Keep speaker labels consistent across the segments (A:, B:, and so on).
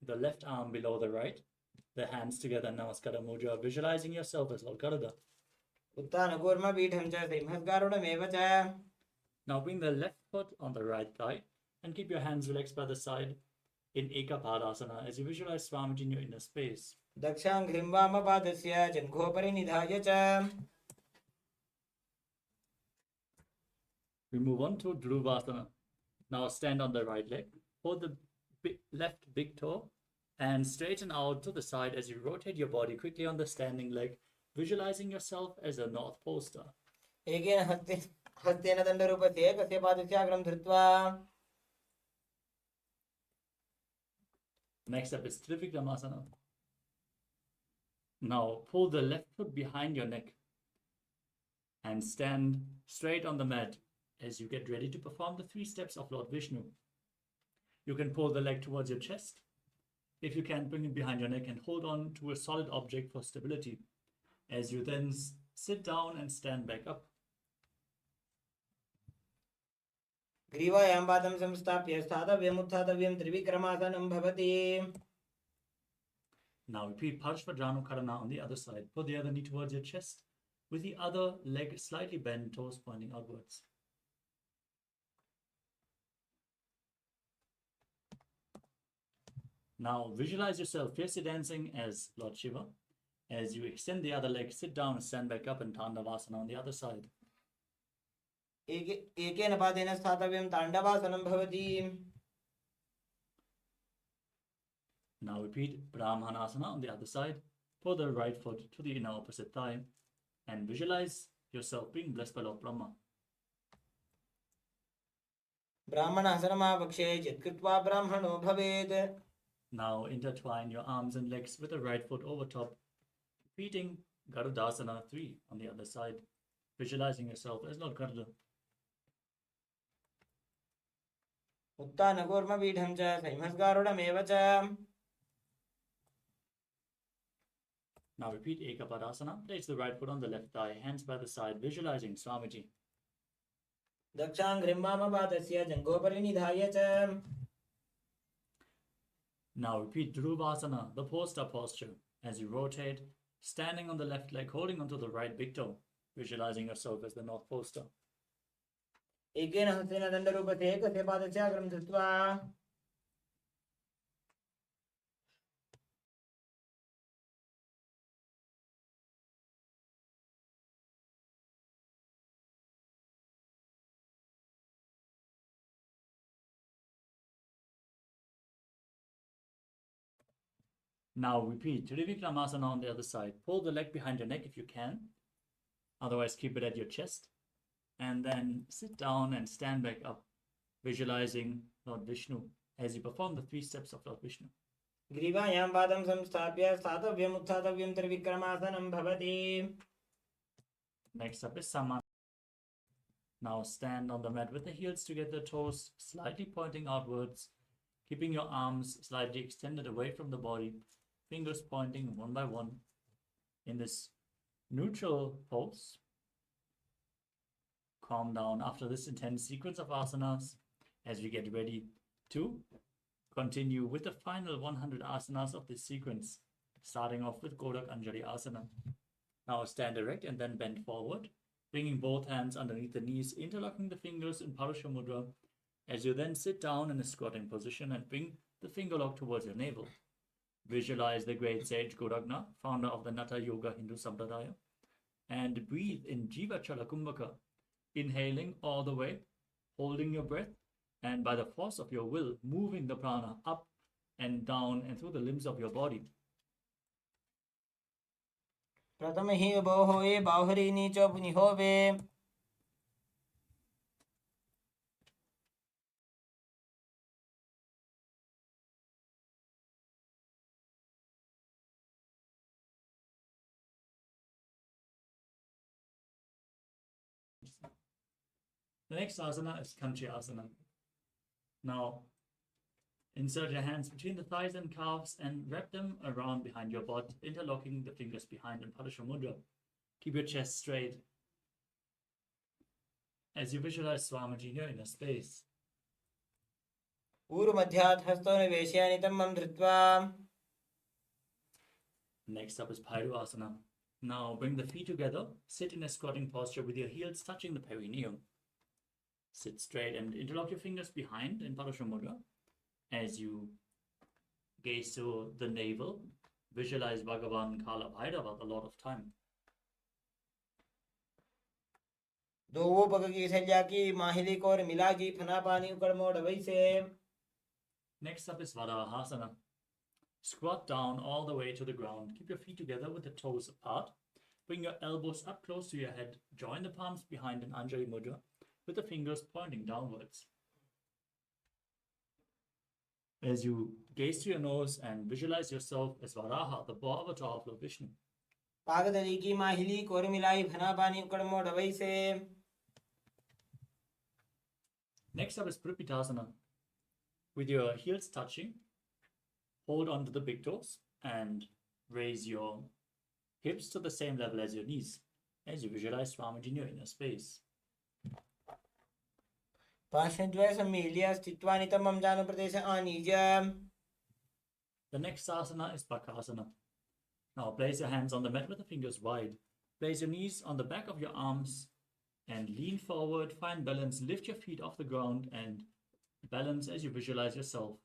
A: the left arm below the right, the hands together, Namaskara Mudra, visualizing yourself as Lord Garuda.
B: Uttanagurmapitham cha simhasgarudameva cha.
A: Now bring the left foot on the right thigh and keep your hands relaxed by the side in Ekapadasana as you visualize Swamiji in your inner space.
B: Dakshang hrimvamapadasya janghopari nidhaya cha.
A: We move on to Dhruvasana. Now stand on the right leg, hold the left big toe and straighten out to the side as you rotate your body quickly on the standing leg, visualizing yourself as a North Pole star.
B: Ekena hastena dandarupasya kasya padasyagram dhrutva.
A: Next up is Trivikramasana. Now pull the left foot behind your neck and stand straight on the mat as you get ready to perform the 3 steps of Lord Vishnu. You can pull the leg towards your chest. If you can, bring it behind your neck and hold on to a solid object for stability as you then sit down and stand back up.
B: Grivayam padam samstapya sthatavyam uttatavyam trivikramasanam bhavati.
A: Now repeat Parshvadranu Karana on the other side. Put the other knee towards your chest with the other leg slightly bent, toes pointing outwards. Now visualize yourself fiercely dancing as Lord Shiva. As you extend the other leg, sit down and stand back up in Tandavasana on the other side.
B: Ekena padena sthatavyam tandavasanam bhavati.
A: Now repeat Brahmanasana on the other side. Pull the right foot to the inner opposite thigh and visualize yourself being blessed by Lord Brahma.
B: Brahmanasana pakshe chitkritva brahmano bhaved.
A: Now intertwine your arms and legs with the right foot over top, repeating Garudasana 3 on the other side, visualizing yourself as Lord Garuda.
B: Uttanagurmapitham cha simhasgarudameva cha.
A: Now repeat Ekapadasana. Place the right foot on the left thigh, hands by the side, visualizing Swamiji.
B: Dakshang hrimvamapadasya janghopari nidhaya cha.
A: Now repeat Dhruvasana, the pole star posture, as you rotate, standing on the left leg, holding onto the right big toe, visualizing yourself as the North Pole star.
B: Ekena hastena dandarupasya kasya padasyagram dhrutva.
A: Now repeat Trivikramasana on the other side. Pull the leg behind your neck if you can. Otherwise, keep it at your chest. And then sit down and stand back up, visualizing Lord Vishnu as you perform the 3 steps of Lord Vishnu.
B: Grivayam padam samstapya sthatavyam uttatavyam trivikramasanam bhavati.
A: Next up is Samana. Now stand on the mat with the heels together, toes slightly pointing outwards, keeping your arms slightly extended away from the body, fingers pointing one by one in this neutral pose. Calm down after this intense sequence of asanas as we get ready to continue with the final 100 asanas of this sequence, starting off with Godak Anjali Asana. Now stand erect and then bend forward, bringing both hands underneath the knees, interlocking the fingers in Parasha Mudra as you then sit down in a squatting position and bring the finger lock towards your navel. Visualize the great sage Godagna, founder of the Natha Yoga Hindu Sampradaya, and breathe in Jiva Chala Kumbhaka, inhaling all the way, holding your breath, and by the force of your will, moving the prana up and down and through the limbs of your body.
B: Pratamahi bohoe bahari nicha punihove.
A: The next asana is Kanchi Asana. Now, insert your hands between the thighs and calves and wrap them around behind your butt, interlocking the fingers behind in Padasha Mudra. Keep your chest straight as you visualize Swamiji here in a space.
B: ऊरुमध्यात् हस्तो निवेशयामि तं धृत्वा.
A: Next up is Bhairuvasana. Now bring the feet together, sit in a squatting posture with your heels touching the perineum. Sit straight and interlock your fingers behind in Padasana Mudra. As you gaze to the navel, visualize Bhagavan Kala Bhairava, the Lord of Time.
B: दो पग की सज्जा की माहिली को और मिला की फना पानी उकड़ मोड़ वैसे.
A: Next up is Vadahasana. Squat down all the way to the ground. Keep your feet together with the toes apart. Bring your elbows up close to your head. Join the palms behind in Anjali Mudra with the fingers pointing downwards. As you gaze to your nose and visualize yourself as Varaha, the boar avatar of Lord Vishnu.
B: पागदली की माहिली को और मिलाई फना पानी उकड़ मोड़ वैसे.
A: Next up is Pripittasana. With your heels touching, hold on to the big toes and raise your hips to the same level as your knees as you visualize Swamiji in your inner space. The next asana is Bakasana. Now place your hands on the mat with the fingers wide. Place your knees on the back of your arms and lean forward, find balance, lift your feet off the ground and balance as you visualize yourself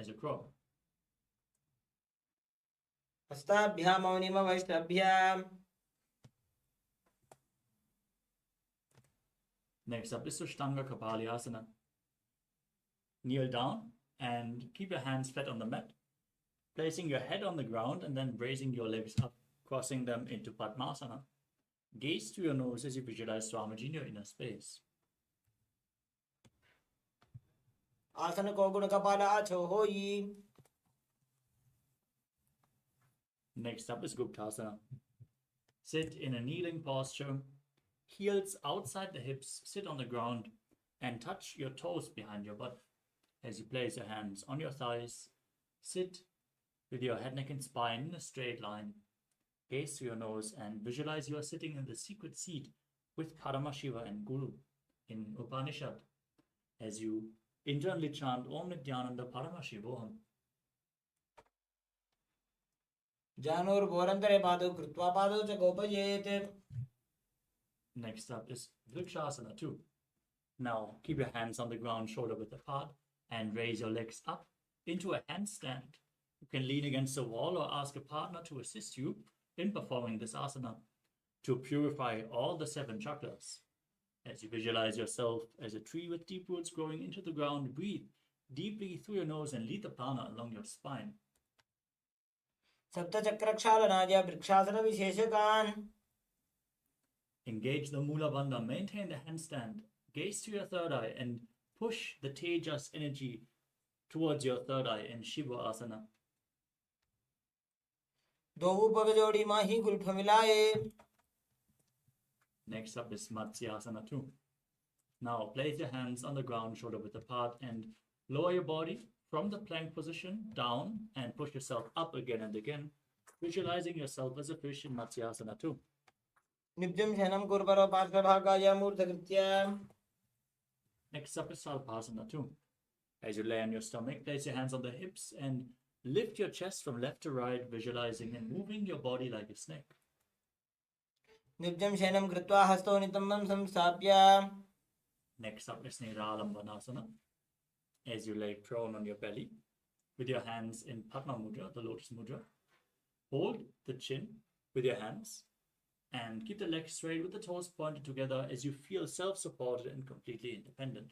A: as a crow. Next up is Sushtanga Kapalyasana. Kneel down and keep your hands flat on the mat, placing your head on the ground and then raising your legs up, crossing them into Padmasana. Gaze to your nose as you visualize Swamiji in your inner space.
B: आसन को गुण कपाल आछो होई.
A: Next up is Guptasana. Sit in a kneeling posture, heels outside the hips, sit on the ground and touch your toes behind your butt. As you place your hands on your thighs, sit with your head, neck and spine in a straight line. Gaze to your nose and visualize you are sitting in the secret seat with Paramashiva and Guru in Upanishad. As you internally chant Om Nityananda Paramashivoham.
B: Janor बोरंतरे पादो कृत्वा पादो च गोपयेत.
A: Next up is Vrikshasana 2. Now keep your hands on the ground, shoulder width apart, and raise your legs up into a handstand. You can lean against a wall or ask a partner to assist you in performing this asana to purify all the 7 chakras. As you visualize yourself as a tree with deep roots growing into the ground, breathe deeply through your nose and lead the prana along your spine.
B: सप्तचक्रक्षालनाय vrikshasana विशेषकान्.
A: Engage the Mula Bandha, maintain the handstand, gaze to your third eye and push the Tejas energy towards your third eye in Shiva Asana.
B: दो पग जोड़ी माही Gulf मिलाए.
A: Next up is Matsyasana 2. Now place your hands on the ground, shoulder width apart, and lower your body from the plank position down and push yourself up again and again, visualizing yourself as a fish in Matsyasana 2.
B: निब्जं शयनं कुर्वरो पार्श्वभागाय मूर्धकृत्य.
A: Next up is Salpasana 2. As you lay on your stomach, place your hands on the hips and lift your chest from left to right, visualizing and moving your body like a snake.
B: निब्जं शयनं कृत्वा हस्तो नितम्बं संस्थाप्य.
A: Next up is Niralambanasana. As you lay prone on your belly, with your hands in Padma Mudra, the lotus mudra, hold the chin with your hands and keep the legs straight with the toes pointed together as you feel self-supported and completely independent.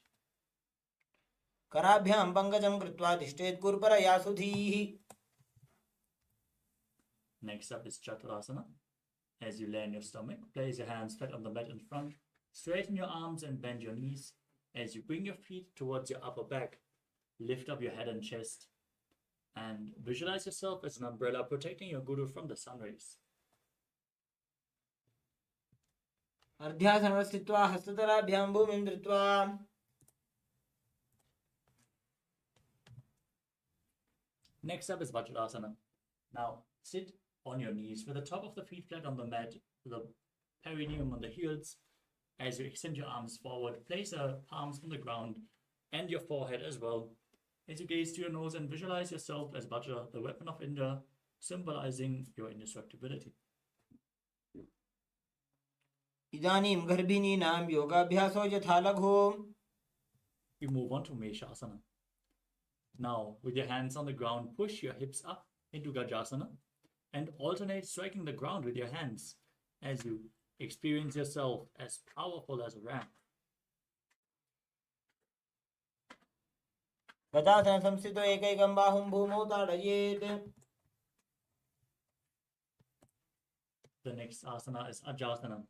B: कराभ्यां पंकजं कृत्वा तिष्ठेत् कुर्परया सुधीः.
A: Next up is Chaturasana. As you lay on your stomach, place your hands flat on the mat in front, straighten your arms and bend your knees. As you bring your feet towards your upper back, lift up your head and chest and visualize yourself as an umbrella protecting your guru from the sun rays.
B: अर्ध्यासनं स्थित्वा हस्ततलाभ्यां भूमिं धृत्वा.
A: Next up is Vajrasana. Now sit on your knees with the top of the feet flat on the mat, the perineum on the heels. As you extend your arms forward, place your palms on the ground and your forehead as well, as you gaze to your nose and visualize yourself as Vajra, the weapon of Indra, symbolizing your indestructibility.
B: इदानीं गर्भिणीनां योगाभ्यासो यथा लघु.
A: You move on to Meshasana. Now, with your hands on the ground, push your hips up into Gajasana and alternate striking the ground with your hands as you experience yourself as powerful as a ram.
B: गजासन संस्थितो एकैकं बाहुं भूमौ ताडयेत्.
A: The next asana is Ajasana.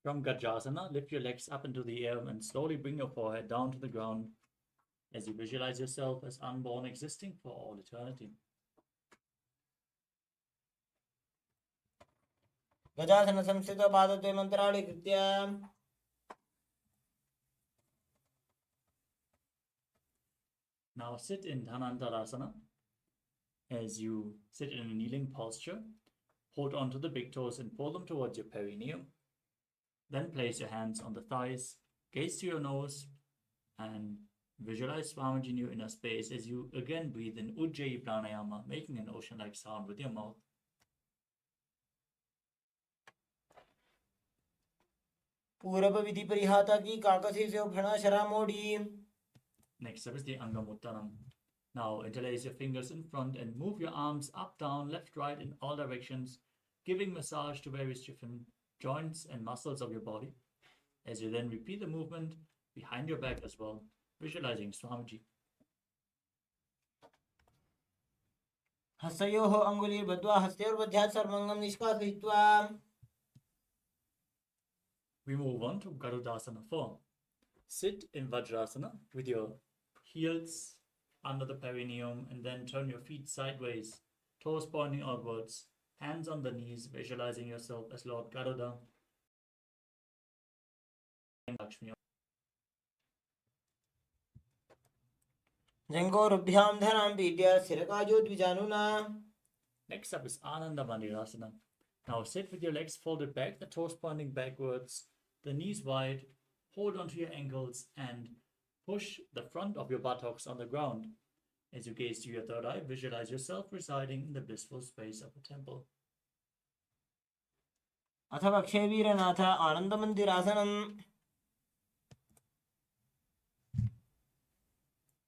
A: From Gajasana, lift your legs up into the air and slowly bring your forehead down to the ground as you visualize yourself as unborn, existing for all eternity.
B: गजासन संस्थितो पादद्वयं मन्त्राणि कृत्य.
A: Now sit in Dhanantarasana. As you sit in a kneeling posture, hold on to the big toes and pull them towards your perineum. Then place your hands on the thighs, gaze to your nose, and visualize Swamiji in your inner space as you again breathe in Ujjayi Pranayama, making an ocean-like sound with your mouth.
B: पूर्व विधि परिहाता की काकसी से फणा शरा मोड़ी.
A: Next up is the Angamuttanam. Now interlace your fingers in front and move your arms up, down, left, right in all directions, giving massage to various different joints and muscles of your body. As you then repeat the movement behind your back as well, visualizing Swamiji.
B: हस्तयोः अङ्गुलीर्बद्ध्वा हस्तयोर्बध्यात् सर्वङ्गं निष्कासयित्वा.
A: We move on to Garudasana form. Sit in Vajrasana with your heels under the perineum and then turn your feet sideways, toes pointing outwards, hands on the knees, visualizing yourself as Lord Garuda and Lakshmi.
B: जङ्घोरुभ्यां धरां पीड्य स्थिरकायो द्विजानुना.
A: Next up is Ananda Mandirasana. Now sit with your legs folded back, the toes pointing backwards, the knees wide, hold onto your ankles and push the front of your buttocks on the ground. As you gaze to your third eye, visualize yourself residing in the blissful space of a temple.
B: अथ वक्षे वीरनाथ आनन्दमन्दिरासनम्.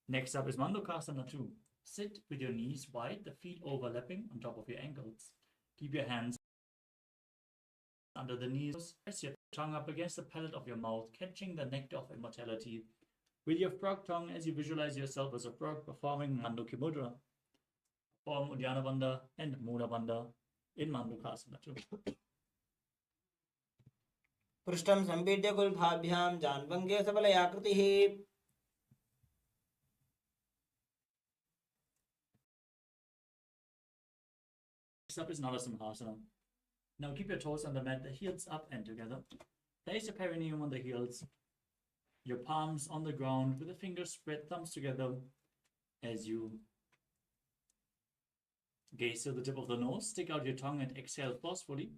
A: Next up is Mandukasana 2. Sit with your knees wide, the feet overlapping on top of your ankles. Keep your hands under the knees. Press your tongue up against the palate of your mouth, catching the nectar of immortality with your frog tongue as you visualize yourself as a frog performing Manduki Mudra. Perform Uddiyana Bandha and Mula Bandha in Mandukasana 2.
B: पृष्ठं सम्पीड्य गुल्फाभ्यां जान्वङ्गे सबलयाकृतिः.
A: Next up is Narasimhasana. Now keep your toes on the mat, the heels up and together. Place your perineum on the heels, your palms on the ground with the fingers spread, thumbs together as you gaze to the tip of the nose, stick out your tongue and exhale forcefully.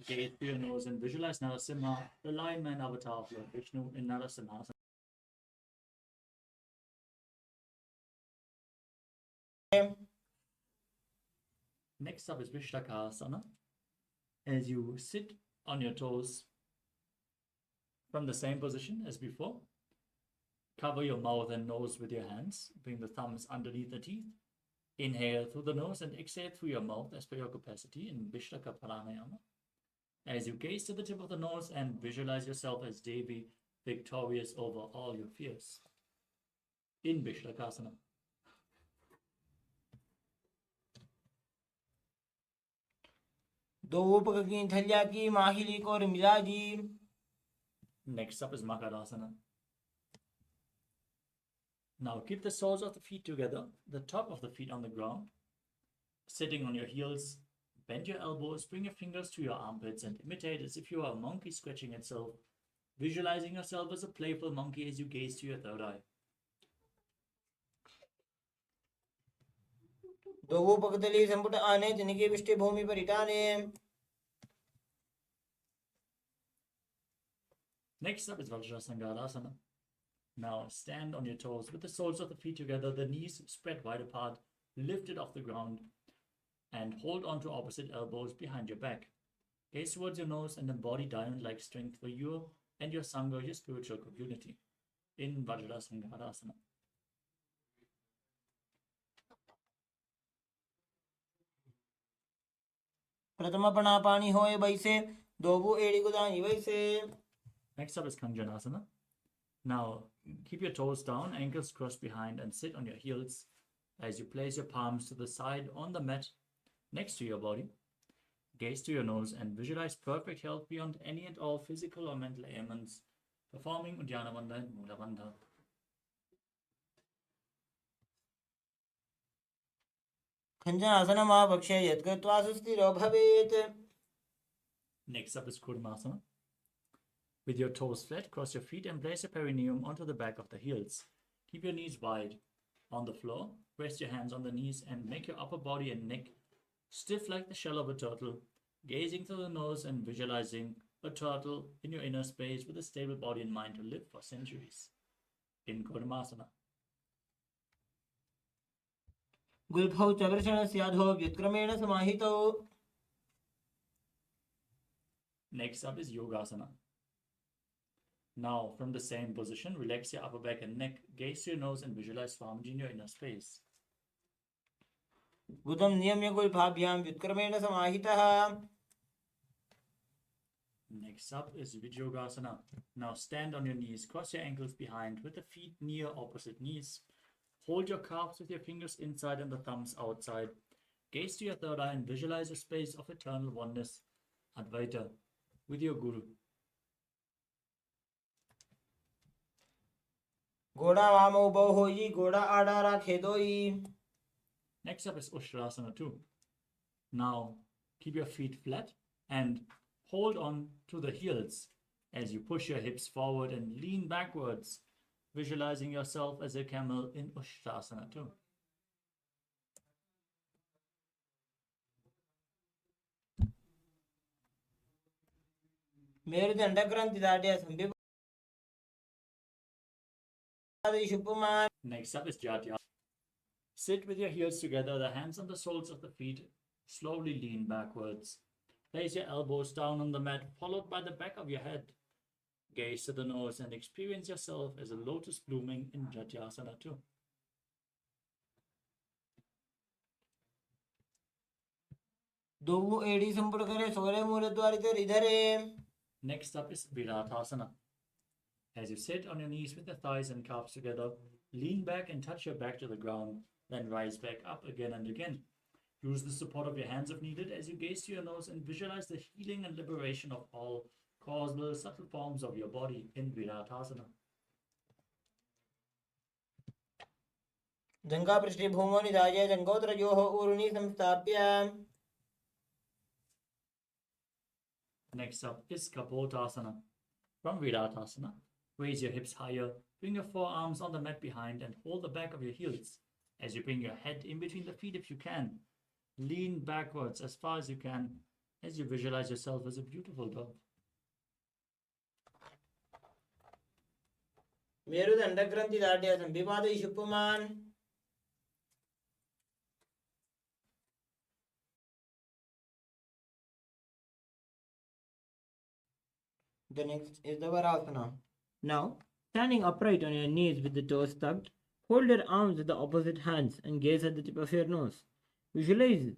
A: Gaze through your nose and visualize Narasimha, the lion man avatar of Lord Vishnu in Narasimhasana. Next up is Vishlakasana. As you sit on your toes from the same position as before, cover your mouth and nose with your hands. Bring the thumbs underneath the teeth. Inhale through the nose and exhale through your mouth as per your capacity in Vishlaka Pranayama. As you gaze to the tip of the nose and visualize yourself as Devi, victorious over all your fears in Vishlakasana.
B: दो ऊपक की थलिया की माहिली को मिलाजी.
A: Next up is Makarasana. Now keep the soles of the feet together, the top of the feet on the ground. Sitting on your heels, bend your elbows, bring your fingers to your armpits and imitate as if you are a monkey scratching itself, visualizing yourself as a playful monkey as you gaze to your third eye.
B: दो ऊपक तली संपुट आने जिनके विष्टि भूमि पर इटाने.
A: Next up is Vajrasangarasana. Now stand on your toes with the soles of the feet together, the knees spread wide apart, lifted off the ground, and hold on to opposite elbows behind your back. Gaze towards your nose and embody diamond-like strength for you and your Sangha, your spiritual community, in Vajrasangarasana.
B: प्रथम पणापानी होए बैसे दोबू एड़ी गुदानी वैसे.
A: Next up is Kanjanasana. Now keep your toes down, ankles crossed behind, and sit on your heels as you place your palms to the side on the mat next to your body. Gaze to your nose and visualize perfect health beyond any and all physical or mental ailments, performing Uddiyana Bandha and Mula Bandha.
B: खञ्जनासनमावक्ष्य यत्कृत्वा सुस्थिरो भवेत्.
A: Next up is Kurmasana. With your toes flat, cross your feet and place your perineum onto the back of the heels. Keep your knees wide on the floor, rest your hands on the knees and make your upper body and neck stiff like the shell of a turtle, gazing through the nose and visualizing a turtle in your inner space with a stable body and mind to live for centuries. In Kurmasana.
B: गुल्फौ चक्रशणस्याधो व्युत्क्रमेण समाहितौ.
A: Next up is Yogasana. Now, from the same position, relax your upper back and neck, gaze to your nose and visualize Swamiji in your inner space.
B: गुदं नियम्य गुल्फाभ्यां व्युत्क्रमेण समाहितः.
A: Next up is Vijyogasana. Now stand on your knees, cross your ankles behind with the feet near opposite knees. Hold your calves with your fingers inside and the thumbs outside. Gaze to your third eye and visualize a space of eternal oneness, Advaita, with your Guru.
B: घोड़ा वामो बहु होई घोड़ा आड़ा राखे दोई.
A: Next up is Ushtrasana 2. Now keep your feet flat and hold on to the heels as you push your hips forward and lean backwards, visualizing yourself as a camel in Ushtrasana 2.
B: मेरुदण्डग्रन्थिदाढ्य संविभागि शुपुमान्.
A: Next up is Jatya. Sit with your heels together, the hands on the soles of the feet. Slowly lean backwards. Place your elbows down on the mat, followed by the back of your head. Gaze to the nose and experience yourself as a lotus blooming in Jatyasana 2.
B: दोबू एड़ी संपुट करे सोरे मूलद्वारिते इधरे.
A: Next up is Viratasana. As you sit on your knees with the thighs and calves together, lean back and touch your back to the ground, then rise back up again and again. Use the support of your hands if needed as you gaze to your nose and visualize the healing and liberation of all causal, subtle forms of your body in Viratasana.
B: जङ्घापृष्ठे भूमौ निधाय जङ्घोत्तरयोः ऊरुणि संस्थाप्य.
A: Next up is Kapotasana. From Viratasana, raise your hips higher, bring your forearms on the mat behind and hold the back of your heels. As you bring your head in between the feet if you can, lean backwards as far as you can as you visualize yourself as a beautiful dove.
B: मेरुदण्डग्रन्थिदाढ्य संविभागि शुपुमान्. The next is the Varasana. Now, standing upright on your knees with the toes tucked, hold your arms with the opposite hands and gaze at the tip of your nose. Visualize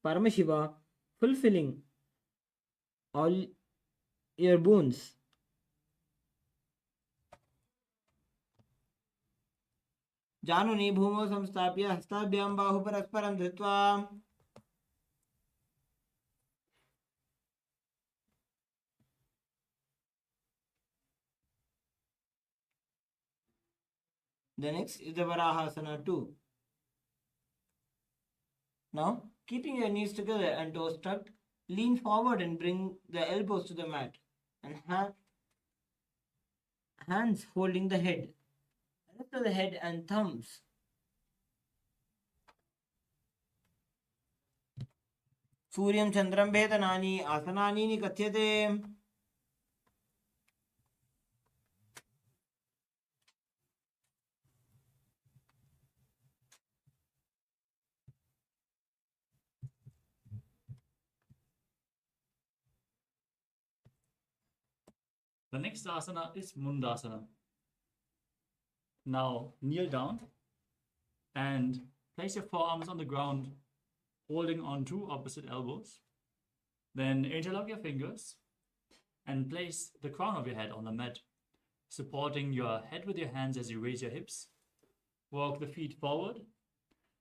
B: Paramashiva fulfilling all your boons. जानुनी भूमौ संस्थाप्य हस्ताभ्यां बाहु परस्परं धृत्वा. The next is the Varahasana 2. Now, keeping your knees together and toes tucked, lean forward and bring the elbows to the mat and hands holding the head. Lift the head and thumbs. Suryam Chandram Vedanani Asanani Nikathyate.
A: The next asana is Mundasana. Now kneel down and place your forearms on the ground, holding on to opposite elbows. Then interlock your fingers and place the crown of your head on the mat, supporting your head with your hands as you raise your hips. Walk the feet forward,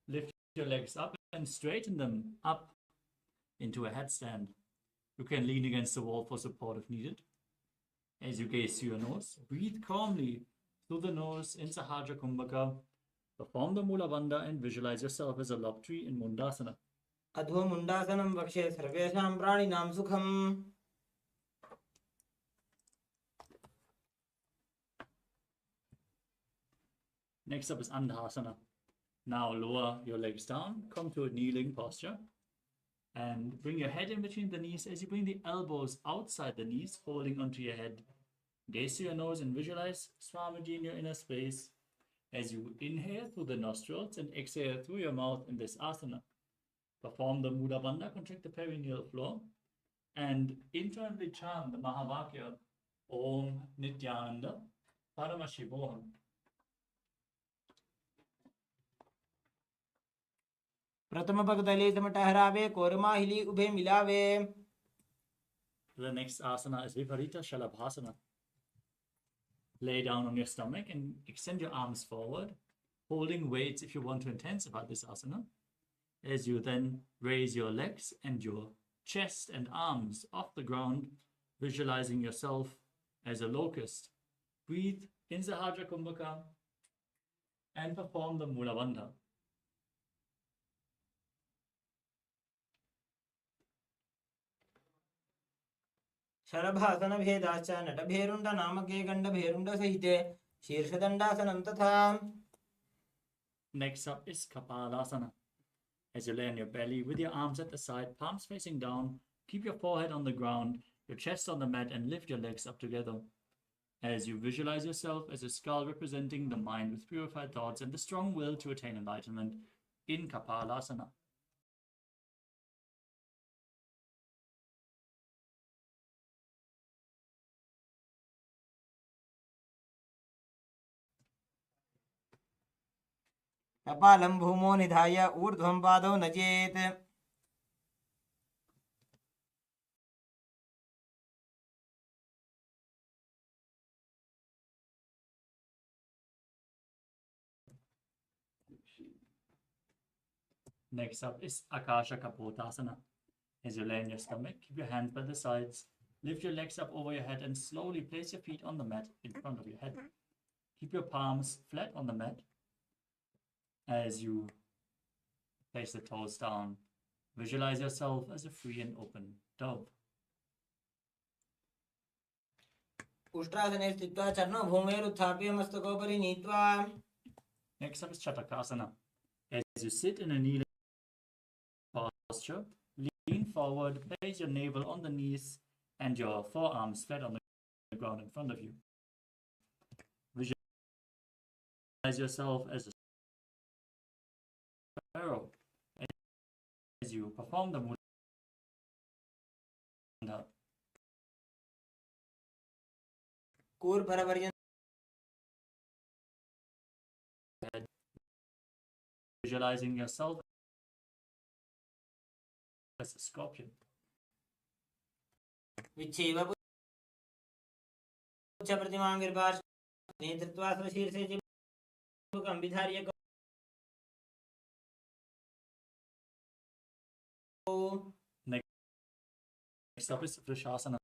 A: lift your legs up and straighten them up into a headstand. You can lean against the wall for support if needed. As you gaze through your nose, breathe calmly through the nose in Sahasrara Kumbhaka. Perform the Mula Bandha and visualize yourself as a love tree in Mundasana.
B: Adho Mundasanam Vakshe Sarvesham Praninam Sukham.
A: Next up is Andhasana. Now lower your legs down, come to a kneeling posture, and bring your head in between the knees as you bring the elbows outside the knees, holding onto your head. Gaze through your nose and visualize Swamiji in your inner space as you inhale through the nostrils and exhale through your mouth in this asana. Perform the Mula Bandha, contract the perineal floor, and internally chant the Mahavakya, Om Nityananda Paramashivoham.
B: प्रथम पग तले सम टहरावे कोरमा हिली उभे मिलावे.
A: The next asana is Viparita Shalabhasana. Lay down on your stomach and extend your arms forward, holding weights if you want to intensify this asana. As you then raise your legs and your chest and arms off the ground, visualizing yourself as a locust. Breathe in Sahasrara Kumbhaka and perform the Mula Bandha.
B: शरभासन भेदाश्च नटभेरुण्ड नामके गण्डभेरुण्ड सहिते शीर्षदण्डासनं तथा.
A: Next up is Kapalasana. As you lay on your belly with your arms at the side, palms facing down, keep your forehead on the ground, your chest on the mat, and lift your legs up together. As you visualize yourself as a skull representing the mind with purified thoughts and the strong will to attain enlightenment in Kapalasana.
B: कपालं भूमो निधाय ऊर्ध्वं पादौ नचेत्.
A: Next up is Akasha Kapotasana. As you lay on your stomach, keep your hands by the sides, lift your legs up over your head and slowly place your feet on the mat in front of your head. Keep your palms flat on the mat. As you place the toes down, visualize yourself as a free and open dove.
B: उष्ट्रासने स्थित्वा चरणौ भूमेरुत्थाप्य मस्तकोपरि नीत्वा.
A: Next up is Chatakasana. As you sit in a kneeling posture, lean forward, place your navel on the knees and your forearms flat on the ground in front of you. Visualize yourself as a sparrow as you perform the Mula Bandha. Visualizing yourself as a scorpion.
B: विच्छेव पुच्छ प्रतिमां गिरिपार्श्वे नेतृत्वा स्वशीर्षे चिबुकं विधार्य.
A: Next up is Vrishasana.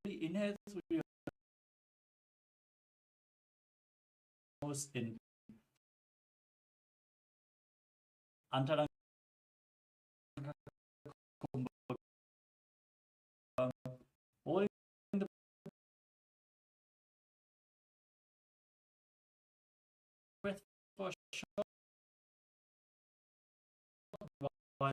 A: Inhale through your nose in Antaranga Kumbhaka. Holding the breath for a short while,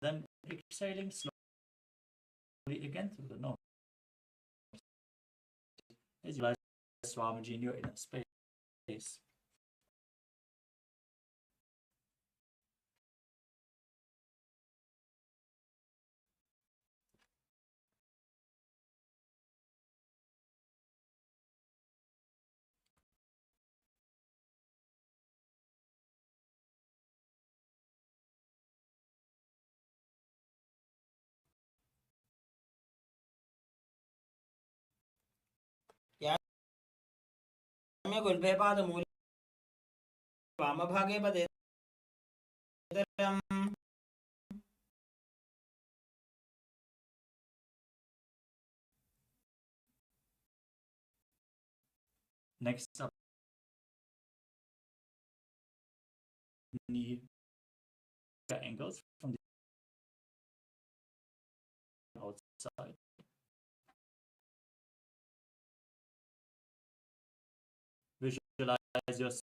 A: then exhaling slowly again through the nose. As you visualize Swamiji in your inner space.
B: याम्य गुल्भेपादमूले वामभागे पदेतरम्
A: Next up, knee ankles from the outside. Visualize yourself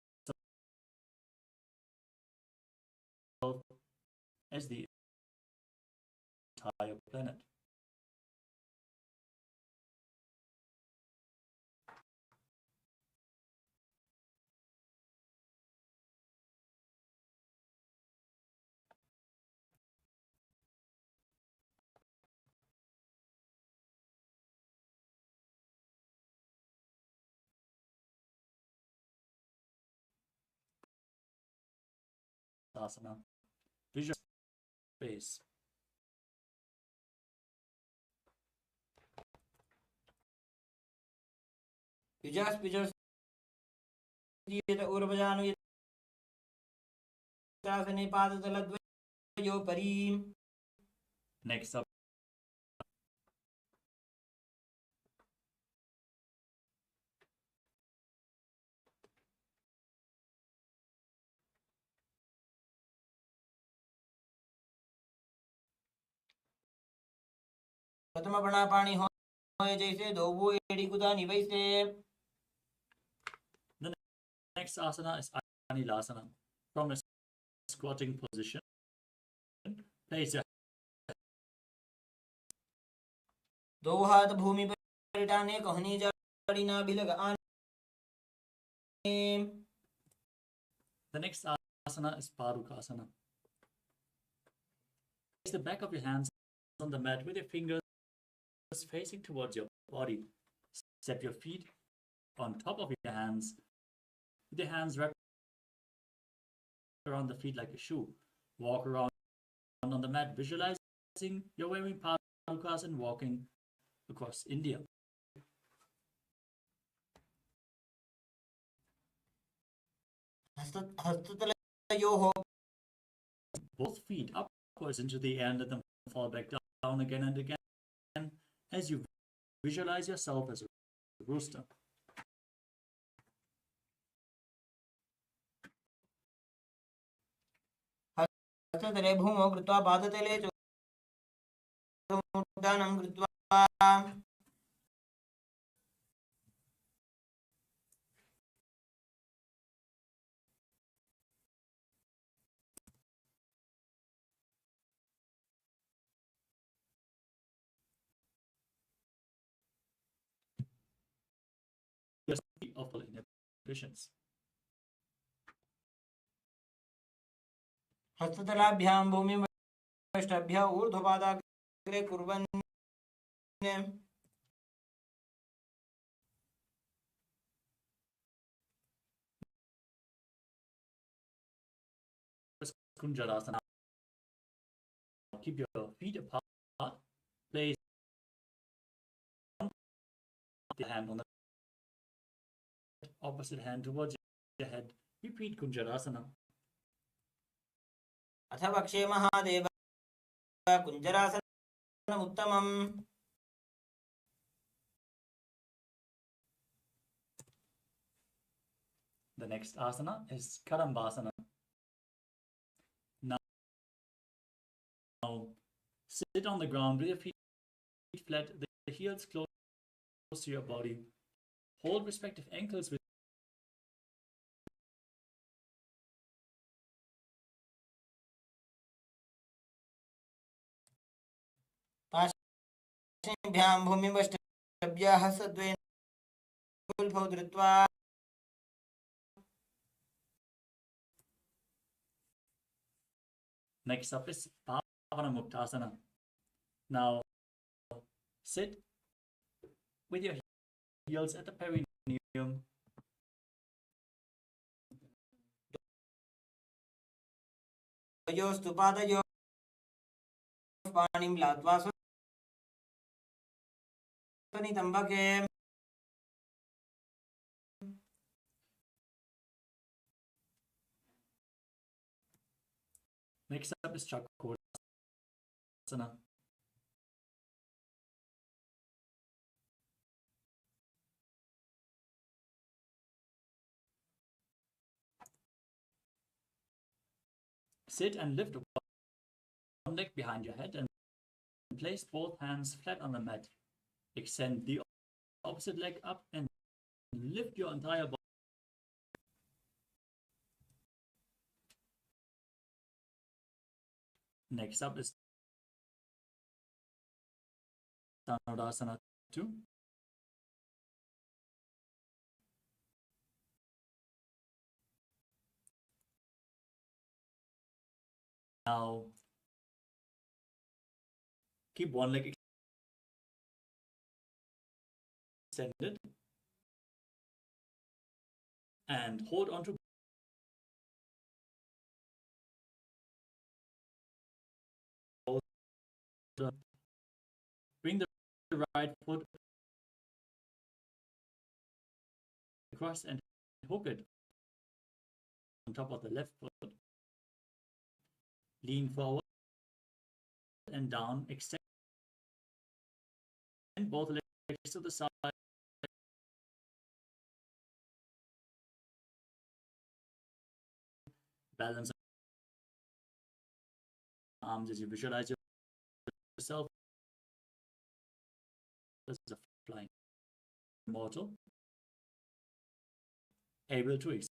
A: as the entire planet. Asana. Visual space. Next up,
B: प्रथम बना पानी हो जैसे धोबो एड़ी कुदा निवैसे.
A: the next asana is Anilasana. From a squatting position, place your
B: दो हाथ भूमि पर टाने कहनी जड़ी ना भी लगा.
A: The next asana is Parukasana. Place the back of your hands on the mat with your fingers facing towards your body. Step your feet on top of your hands with your hands wrapped around the feet like a shoe. Walk around on the mat, visualizing you're wearing Parukas and walking across India. Both feet upwards into the air and let them fall back down again and again as you visualize yourself as a rooster.
B: हस्ततले भूमौ कृत्वा पादतले च उड्डानं कृत्वा
A: Of all inhibitions.
B: हस्ततलाभ्यां भूमिं वष्टाभ्यां ऊर्ध्वपादाग्रे कुर्वन्
A: Kunjarasana. Keep your feet apart. Place the hand on the opposite hand towards your head. Repeat Kunjarasana.
B: अथ वक्षे महादेव कुञ्जरासनम् उत्तमम्.
A: The next asana is Kadambasana. Now sit on the ground with your feet flat, the heels close to your body. Hold respective ankles with
B: पाशेभ्यां भूमिं वष्टाभ्यां हस्तद्वयेन धृत्वा
A: Next up is Paramashivoham. Now sit with your heels at the perineum.
B: योस्तु पादयोः पाणिं लात्वा स्वनितम्बके
A: Next up is Chakrasana. Sit and lift one leg behind your head and place both hands flat on the mat. Extend the opposite leg up and lift your entire body. Next up is Dhanurasana 2. Now keep one leg extended and hold on to both. Bring the right foot across and hook it on top of the left foot. Lean forward and down, extend both legs to the side. Balance arms as you visualize yourself as a flying mortal, able to exist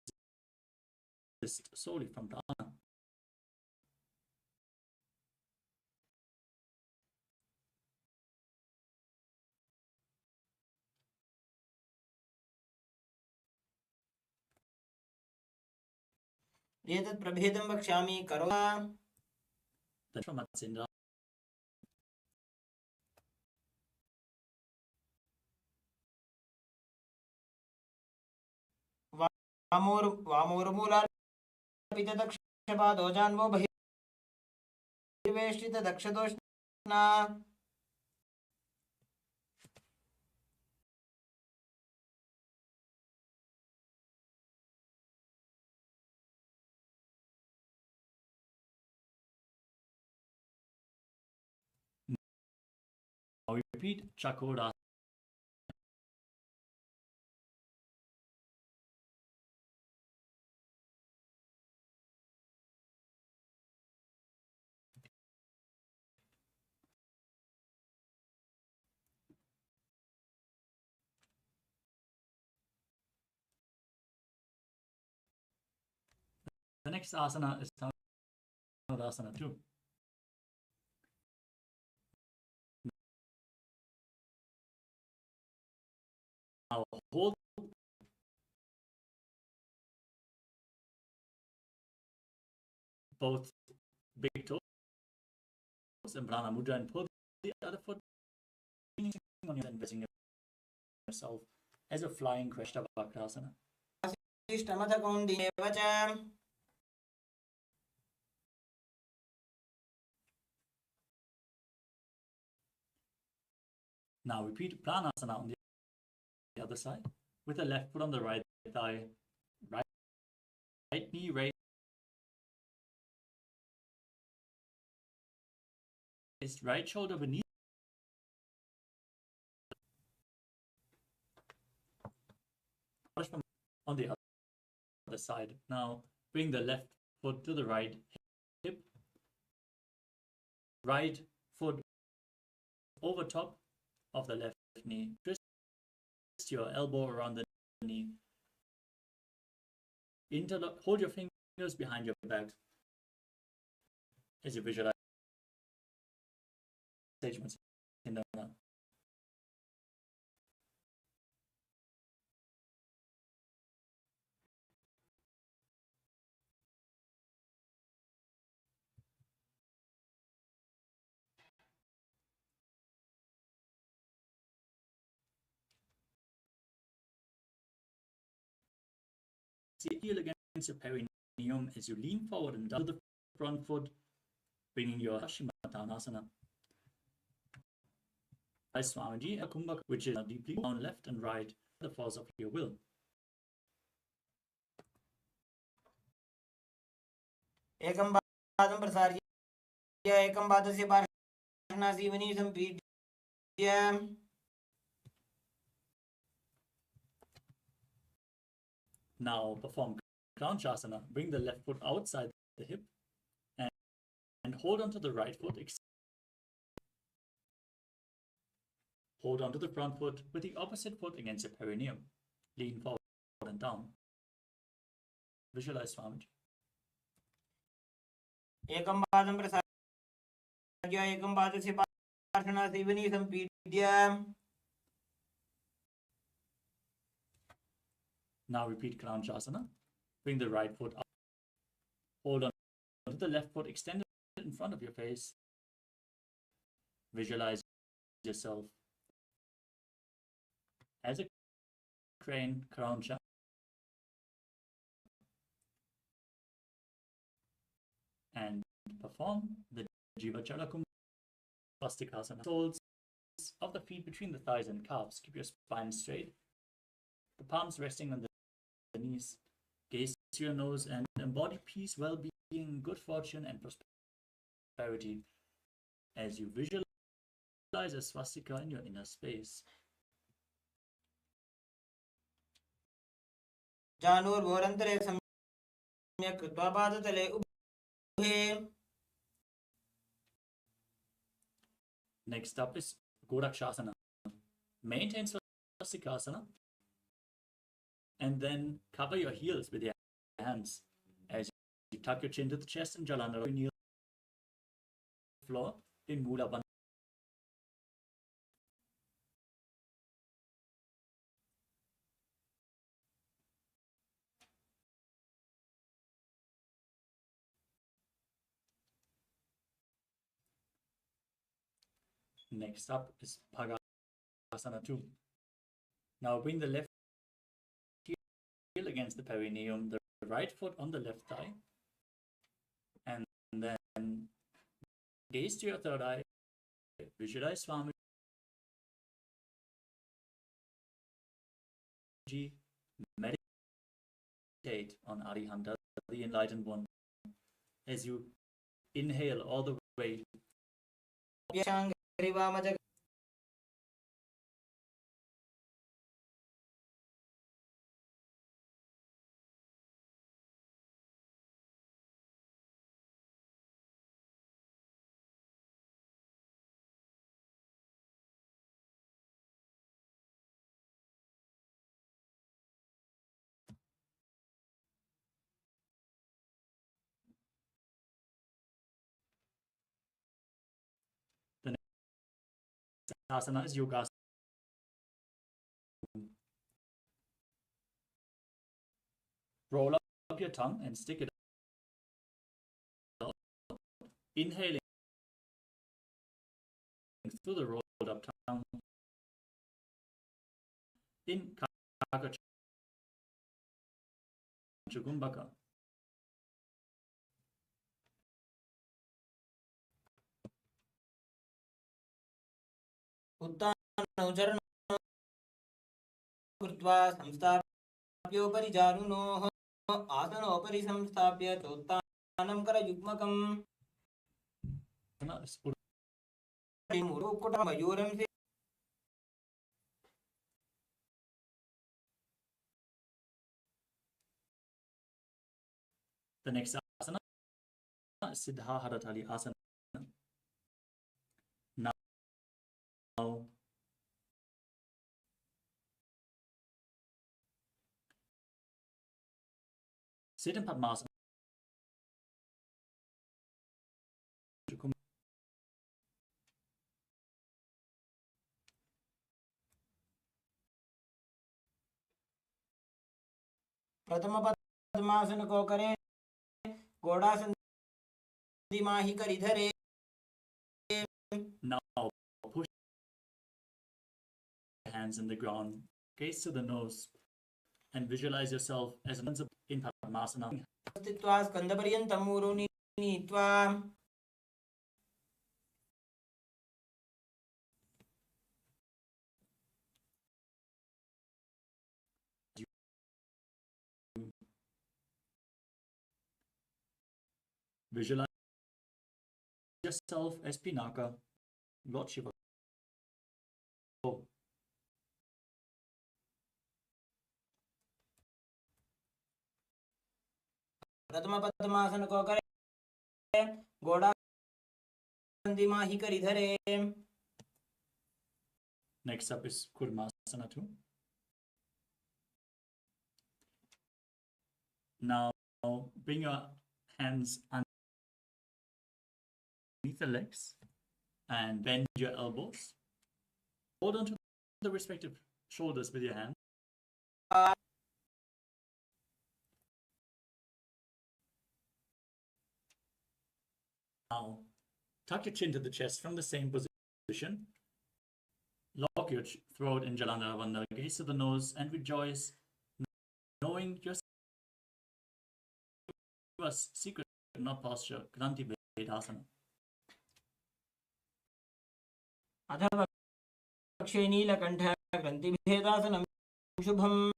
A: solely from prana.
B: एतत् प्रभेदं वक्ष्यामि करोमि वामोर्मूलार्पितदक्षपादो जान्वो बहिर्वेष्टितदक्षदोष्णा
A: Now repeat Chakrasana. The next asana is Dhanurasana 2. Now hold both big toes in Prana Mudra and pull the other foot on your and yourself as a flying Krishnavakrasana. Now repeat Pranasana on the other side with the left foot on the right thigh, right knee raised, right shoulder beneath. On the other side. Now bring the left foot to the right hip, right foot over top of the left knee. Twist your elbow around the knee. Interlock, hold your fingers behind your back as you visualize in the the heel against your perineum as you lean forward and down to the front foot, bringing your Paschimottanasana. By Swamiji, a Kumbhaka, which is deeply down left and right, the force of your will.
B: एकं पादं प्रसार्य एकं पादस्य पार्श्वनासीवनी सम्पीड्य
A: Now perform Kranchasana. Bring the left foot outside the hip and hold onto the right foot. Hold onto the front foot with the opposite foot against your perineum. Lean forward and down. Visualize Swamiji.
B: एकं पादं प्रसार्य एकं पादस्य पार्श्वनासीवनी सम्पीड्य.
A: Now repeat Kranchasana. Bring the right foot up. Hold on to the left foot extended in front of your face. Visualize yourself as a crane, Krancha. And perform the Jivachala Kumbhastikasana. Soles of the feet between the thighs and calves. Keep your spine straight. The palms resting on the knees. Gaze to your nose and embody peace, well-being, good fortune, and prosperity as you visualize a swastika in your inner space.
B: जानूर्भोरन्तरे सम्यक् कृत्वा पादतले उभे.
A: Next up is Godakshasana. Maintain swastikasana and then cover your heels with your hands as you tuck your chin to the chest and Jalandhara. Kneel on the floor in Mula Bandhana. Next up is Bhagasana 2. Now bring the left heel against the perineum, the right foot on the left thigh, and then gaze to your third eye. Visualize Swamiji. Meditate on Arihanta, the enlightened one, as you inhale all the way. Asana is Yogasana. Roll up your tongue and stick it out. Inhaling through the rolled up tongue. In Kumbhaka.
B: उत्तानोचरणं कृत्वा संस्थाप्योपरि जानुनोः आसनोपरि संस्थाप्य चोत्तानं करयुग्मकम्. मयूरं से
A: The next asana is Siddha Haratali Asana. Now sit in Padmasana.
B: प्रथम पद्मासन को करें, घोड़ासन दिमाही कर इधर.
A: Now push your hands in the ground, gaze to the nose, and visualize yourself as a in Padmasana.
B: स्थित्वा स्कन्धपर्यन्तं ऊरो नीत्वा
A: Visualize yourself as Pinaka, Lord Shiva.
B: प्रथम पद्मासन को करे घोड़ा माही करी धरे.
A: Next up is Kurmasana 2. Now bring your hands underneath the legs and bend your elbows. Hold on to the respective shoulders with your hands. Now tuck your chin to the chest from the same position. Lock your throat in Jalandhara Bandha, gaze to the nose and rejoice, knowing your secret, not posture, Kranti Vedasana.
B: अथ पक्षे नीलकण्ठ ग्रन्थिभेदासनं शुभम्.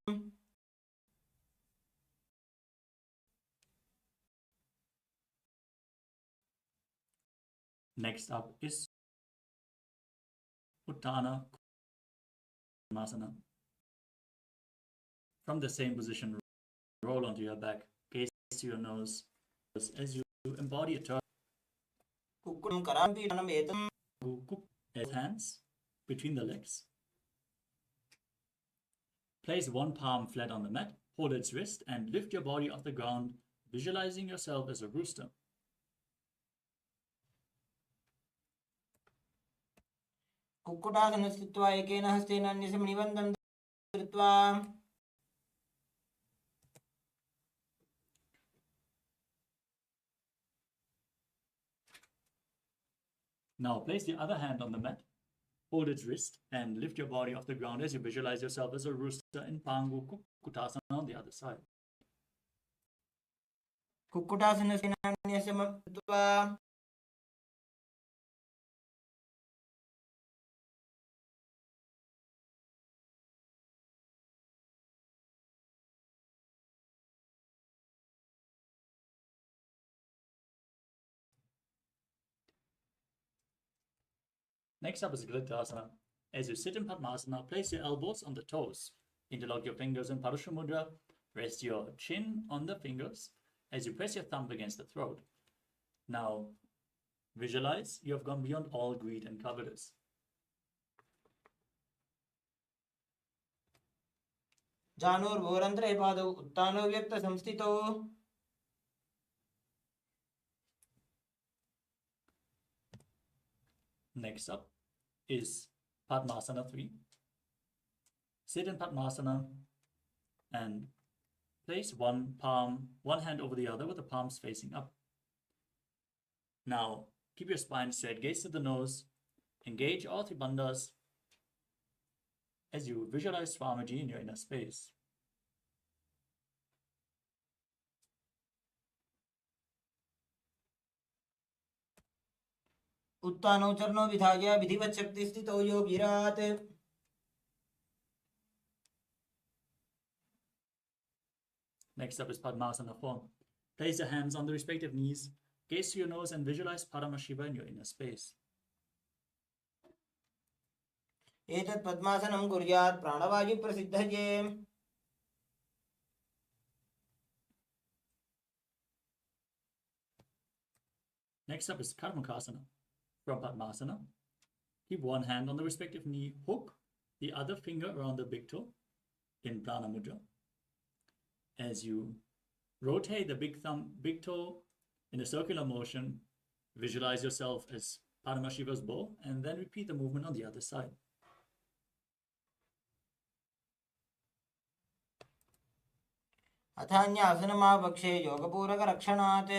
A: Next up is Uttana Kurmasana. From the same position, roll onto your back, gaze to your nose as you embody a turtle. Hands between the legs. Place one palm flat on the mat, hold its wrist, and lift your body off the ground, visualizing yourself as a rooster.
B: कुक्कुटासने स्थित्वा एकेन हस्तेन अन्यस्य मणिबन्धं धृत्वा.
A: Now place the other hand on the mat, hold its wrist, and lift your body off the ground as you visualize yourself as a rooster in Pangu Kukkutasana on the other side.
B: कुक्कुटासने अन्यस्य धृत्वा.
A: Next up is Glittasana. As you sit in Padmasana, place your elbows on the toes. Interlock your fingers in Parusha Mudra. Rest your chin on the fingers as you press your thumb against the throat. Now, visualize you have gone beyond all greed and covetous.
B: जानोर्भोरन्त्रे पादौ उत्तानो व्यक्तसंस्थितौ.
A: Next up is Padmasana 3. Sit in Padmasana and place one hand over the other with the palms facing up. Now, keep your spine straight, gaze to the nose, engage all three bandhas as you visualize Swamiji in your inner space.
B: उत्तानो चरणो विधाय विधिवत् शक्ति स्थितो योगिरात्.
A: Next up is Padmasana form. Place your hands on the respective knees, gaze to your nose and visualize Paramashiva in your inner space.
B: एतत् पद्मासनं कुर्यात् प्राणवायु प्रसिद्धये.
A: Next up is Karmakasana. From Padmasana, keep one hand on the respective knee, hook the other finger around the big toe in Prana Mudra. As you rotate the big toe in a circular motion, visualize yourself as Paramashiva's bow and then repeat the movement on the other side.
B: अथान्यासनमापक्षे योगपूरकरक्षणात्.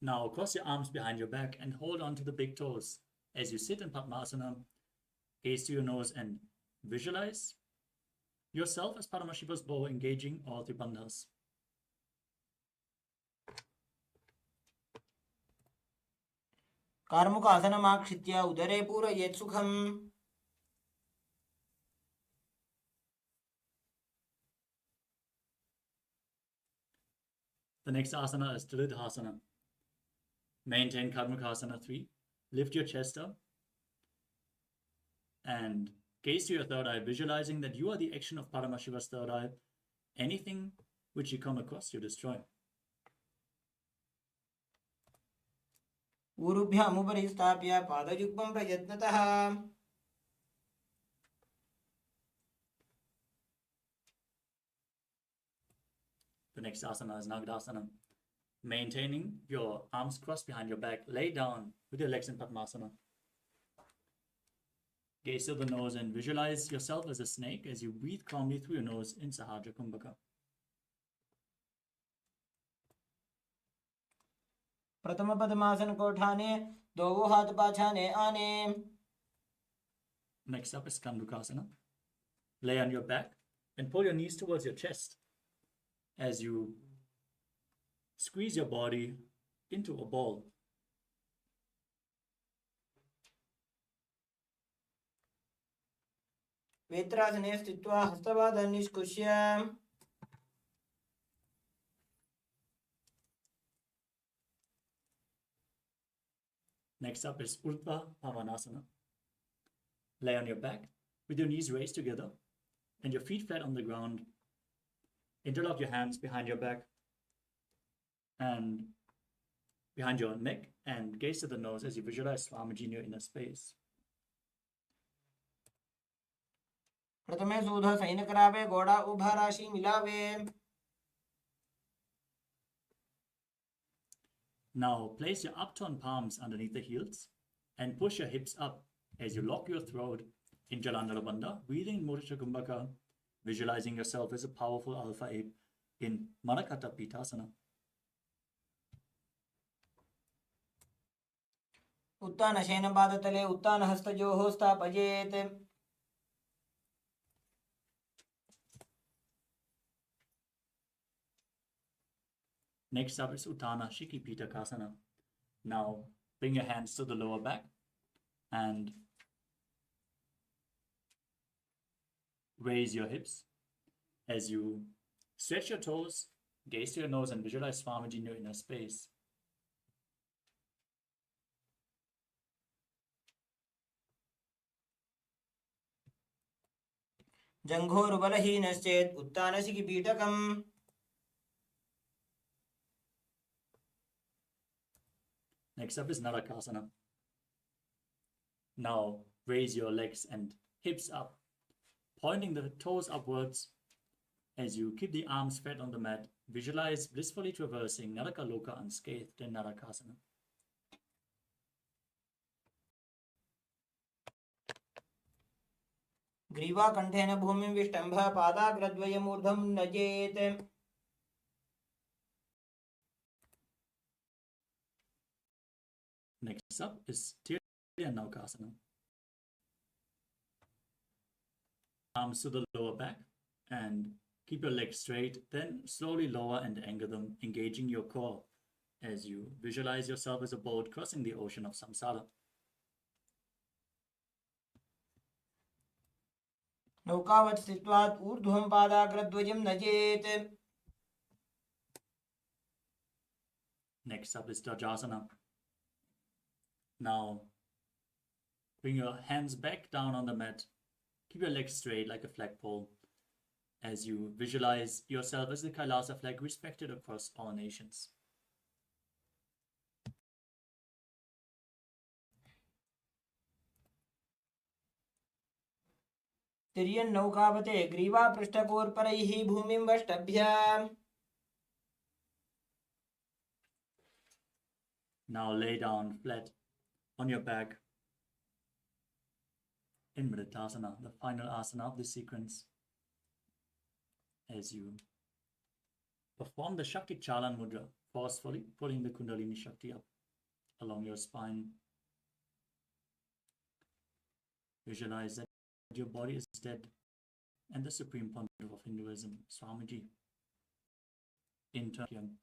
A: Now cross your arms behind your back and hold on to the big toes. As you sit in Padmasana, gaze to your nose and visualize yourself as Paramashiva's bow, engaging all three bandhas.
B: कार्मुकासनमाक्षित्य उदरे पूरयेत् सुखम्.
A: The next asana is Tridhasana. Maintain Karmakasana 3. Lift your chest up and gaze to your third eye, visualizing that you are the action of Paramashiva's third eye. Anything which you come across, you destroy.
B: ऊरुभ्यामुपरि स्थाप्य पादयुग्मं प्रयत्नतः.
A: The next asana is Nagdasana. Maintaining your arms crossed behind your back, lay down with your legs in Padmasana. Gaze to the nose and visualize yourself as a snake as you breathe calmly through your nose in Sahaja Kumbhaka.
B: प्रथम पद्मासन को उठाने, दो हाथ पाछाने आने.
A: Next up is Kandukasana. Lay on your back and pull your knees towards your chest as you squeeze your body into a ball.
B: वेत्रासने स्थित्वा हस्तपादान् निष्कुष्य.
A: Next up is Urdhva Pavanasana. Lay on your back with your knees raised together and your feet flat on the ground. Interlock your hands behind your back and behind your neck and gaze to the nose as you visualize Swamiji in your inner space.
B: प्रथमे सूध San करावे, घोड़ा उभा राशि मिलावे.
A: Now place your upturned palms underneath the heels and push your hips up as you lock your throat in Jalandhara Bandha, breathing in Mudra Kumbhaka, visualizing yourself as a powerful alpha ape in Manakata Pitasana.
B: उत्तान शयन पादतले उत्तान हस्तयोः स्थापयेत्.
A: Next up is Uttana Shiki Pitakasana. Now bring your hands to the lower back and raise your hips as you stretch your toes, gaze to your nose and visualize Swamiji in your inner space.
B: जङ्घोरुबलहीनश्चेत् उत्तानशिखिपीठकम्.
A: Next up is Narakasana. Now raise your legs and hips up, pointing the toes upwards as you keep the arms flat on the mat. Visualize blissfully traversing Naraka Loka unscathed in Narakasana.
B: ग्रीवाकण्ठेन भूमिं विष्टम्भ पादाग्रद्वयमूर्ध्वं नजेत्.
A: Next up is Tirya Naukasana. Arms to the lower back and keep your legs straight, then slowly lower and anchor them, engaging your core as you visualize yourself as a boat crossing the ocean of samsara.
B: नौकावत् स्थित्वात् ऊर्ध्वं पादाग्रद्वयं नजेत्.
A: Next up is Dvajasana. Now bring your hands back down on the mat. Keep your legs straight like a flagpole as you visualize yourself as the Kailasa flag respected across all nations.
B: तिर्यन्नौकावते ग्रीवापृष्ठकोर्परैः भूमिं वष्टभ्य.
A: Now lay down flat on your back in Mritasana, the final asana of this sequence, as you perform the Shakti Chalan Mudra, forcefully pulling the Kundalini Shakti up along your spine. Visualize that your body is dead and the Supreme Pontiff of Hinduism, Swamiji. In turn,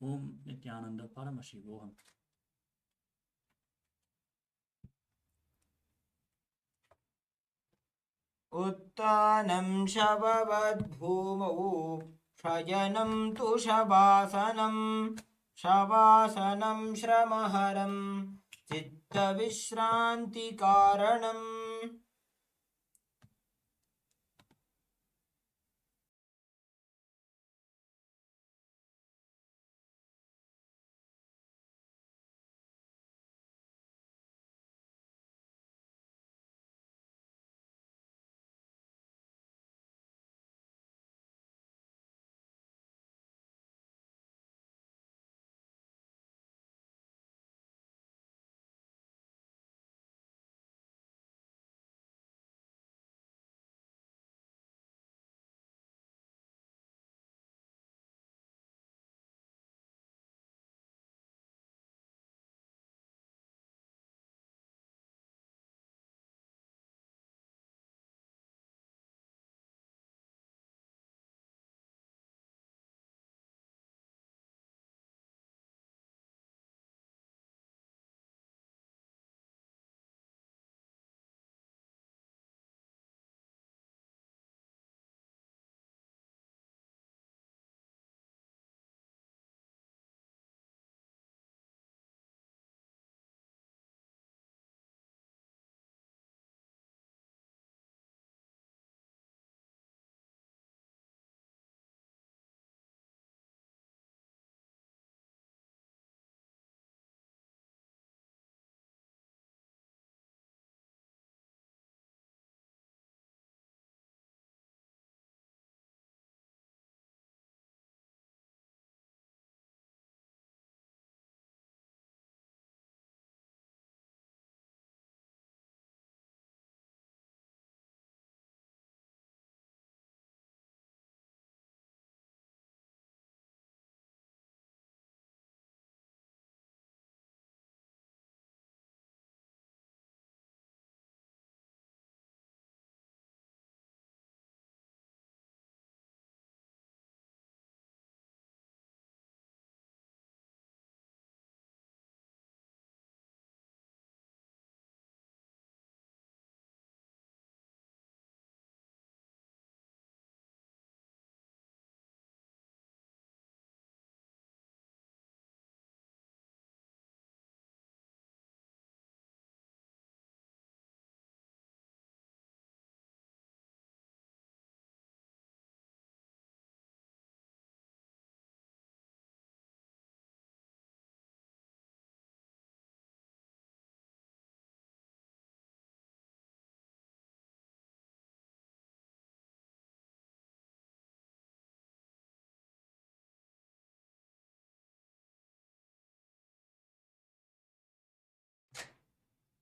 A: Om Nityananda Paramashivoham.
B: उत्तानं शववद्भूमौ शयनं तु शवासनं शवासनं श्रमहरं चित्तविश्रान्तिकारणम्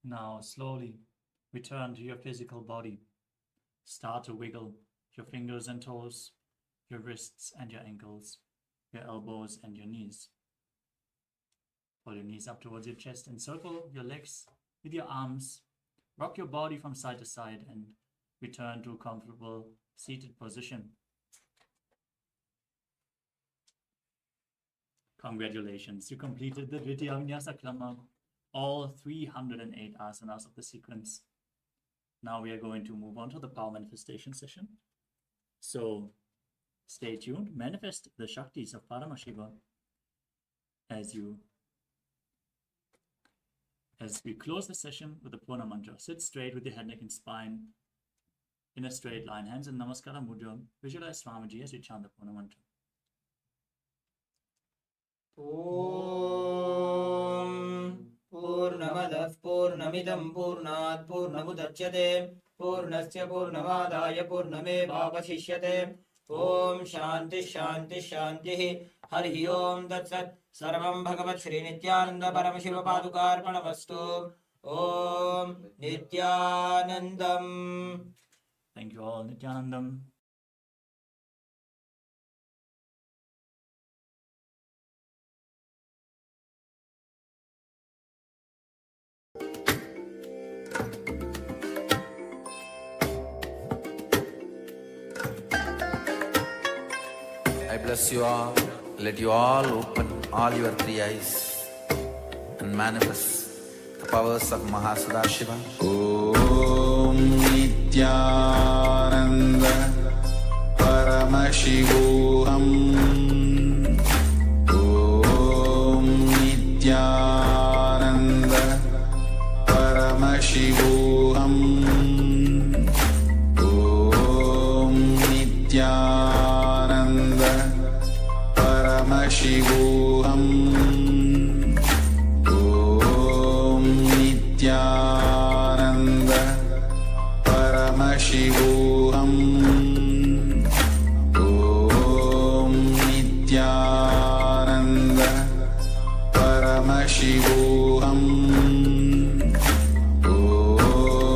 A: Now slowly return to your physical body. Start to wiggle your fingers and toes, your wrists and your ankles, your elbows and your knees. Pull your knees up towards your chest and circle your legs with your arms. Rock your body from side to side and return to a comfortable seated position. Congratulations, you completed the Dvitiya Vinyasa Krama, all 308 asanas of the sequence. Now we are going to move on to the power manifestation session. So stay tuned, manifest the Shaktis of Paramashiva as we close the session with the Purna Mantra. Sit straight with your head, neck and spine in a straight line, hands in Namaskara Mudra. Visualize Swamiji as we chant the Purna Mantra.
B: Om Purnamadah Purnamidam Purnat Purnamudachyate Purnasya Purnamadaya Purnamevavasishyate Om Shanti Shanti Shanti Hari Om Tat Sarvam Bhagavat Shri Nityananda Paramashiva Padukarpanavastu Om Nityanandam.
A: Thank you all, Nityanandam.
C: bless you all. Let you all open all your three eyes and manifest the powers of Mahasudashiva. Om Nityananda Paramashivoham. Om Nityananda Paramashivoham. Om Nityananda Paramashivoham. Om Nityananda Paramashivoham. Om Nityananda Paramashivoham.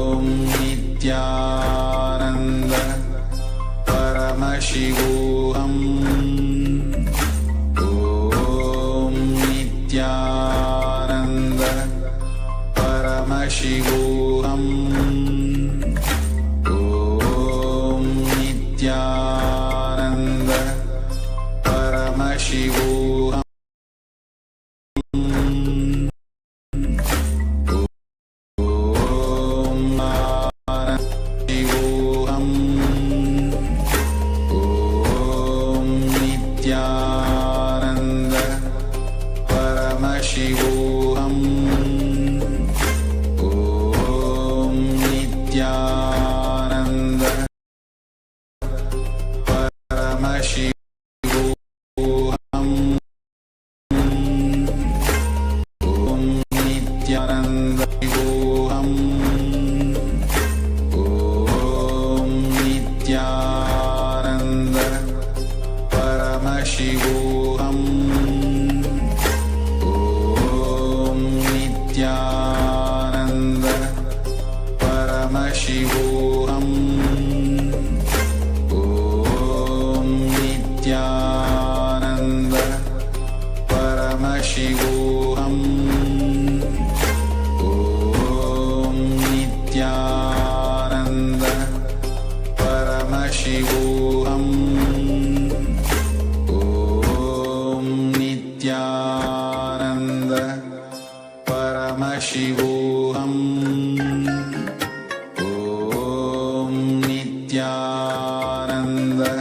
C: Om Nityananda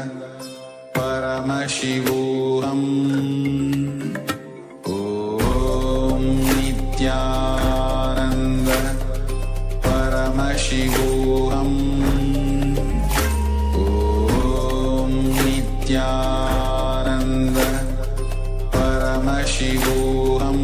C: Paramashivoham. Om Nityananda Paramashivoham. Om Nityananda Paramashivoham.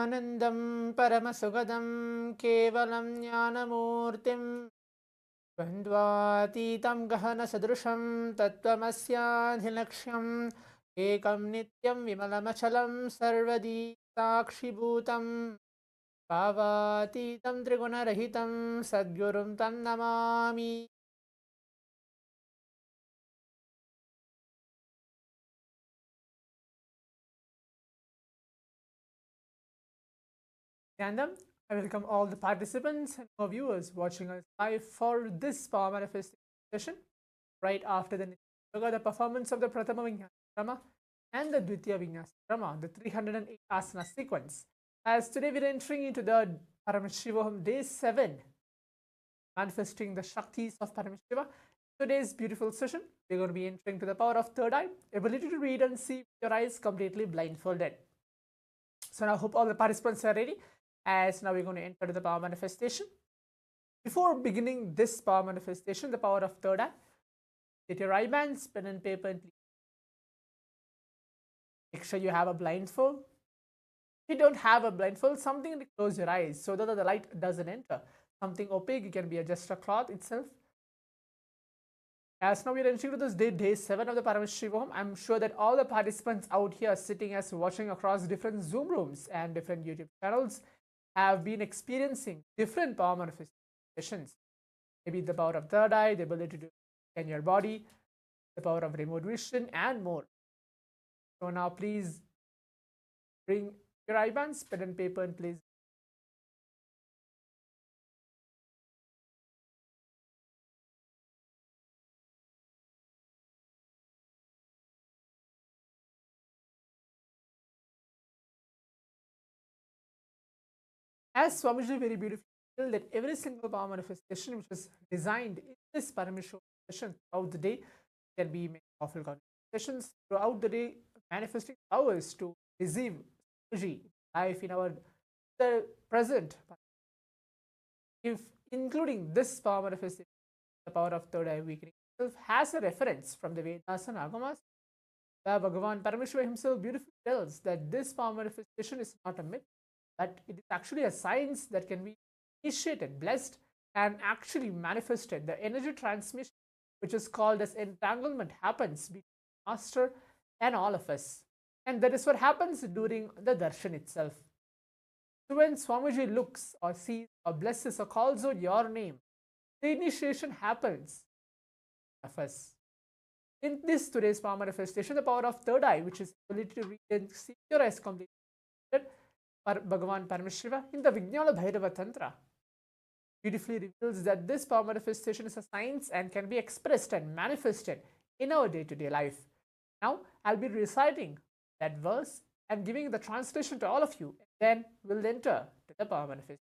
D: Anandam Paramashugadam Kevalam Jnanamurtim Bandvatitam Gahana Sadrusham Tattvamasyanhilaksham Ekam Nityam Vimalamachalam Sarvadi Sakshibhutam Bhavatitam Trigunarahitam Sadgurum Tam Namami. Random. I welcome all the participants and our viewers watching us live for this power manifestation session right after the Yoga, the performance of the Prathama Vinyasa Krama and the Dvitiya Vinyasa Krama, the 308 asana sequence. As today we're entering into the Paramashivoham day 7, manifesting the Shaktis of Paramashiva. Today's beautiful session, we're going to be entering to the power of third eye, ability to read and see with your eyes completely blindfolded. So now I hope all the participants are ready, as now we're going to enter to the power manifestation. Before beginning this power manifestation, the power of third eye, get your eye bands, pen and paper, and please make sure you have a blindfold. If you don't have a blindfold, something to close your eyes so that the light doesn't enter. Something opaque, it can be just a cloth itself. As now we are entering to this day 7 of the Paramashivoham. I'm sure that all the participants out here sitting as watching across different Zoom rooms and different YouTube channels have been experiencing different power manifestations. Maybe the power of third eye, the ability to scan your body, the power of remote vision, and more. So now please bring your eye bands, pen and paper, and please. As Swamiji very beautifully said, that every single power manifestation which is designed in this Paramashivoham session throughout the day can be made powerful conversations throughout the day, manifesting powers to receive energy, life in our present. If including this power manifestation, the power of third eye awakening itself has a reference from the Vedas and Agamas, where Bhagavan Paramashivam himself beautifully tells that this power manifestation is not a myth, but it is actually a science that can be initiated, blessed, and actually manifested. The energy transmission, which is called as entanglement, happens between the master and all of us. And that is what happens during the darshan itself. So when Swamiji looks or sees or blesses or calls out your name, the initiation happens of us. In this today's power manifestation, the power of third eye, which is ability to read and see your eyes completely, Bhagavan Paramashiva in the Vijnana Bhairava Tantra beautifully reveals that this power manifestation is a science and can be expressed and manifested in our day-to-day life. Now, I'll be reciting that verse and giving the translation to all of you, and then we'll enter to the power manifestation.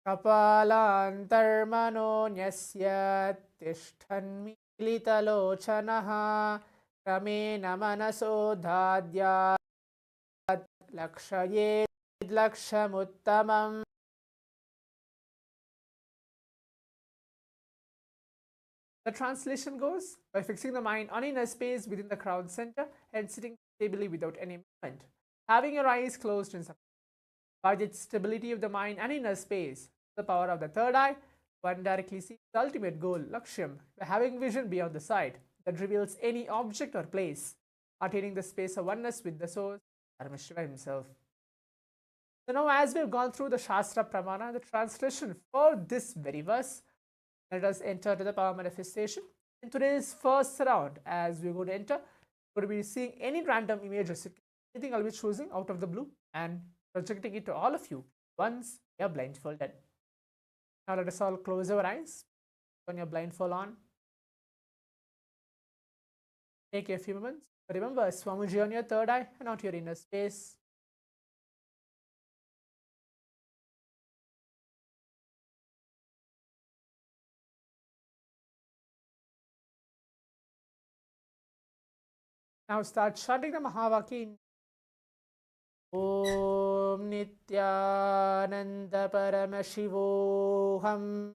D: Kapalantarmano nyasya tishthanmilitalochanaha kramena manaso dhadya lakshayed lakshamuttamam. The translation goes, by fixing the mind on inner space within the crown center and sitting stably without any movement, having your eyes closed in silence. By the stability of the mind and inner space, the power of the third eye, one directly sees the ultimate goal, Lakshyam, by having vision beyond the sight that reveals any object or place, attaining the space of oneness with the source, Paramashiva himself. So now, as we have gone through the Shastra Pramana, the translation for this very verse, let us enter to the power manifestation. In today's first round, as we're going to enter, we're going to be seeing any random images. Anything I'll be choosing out of the blue and projecting it to all of you once we are blindfolded. Now let us all close our eyes. Turn your blindfold on. Take a few moments. Remember, Swamiji on your third eye and out your inner space. Now start chanting the Mahavakya. Om Nityananda Paramashivoham.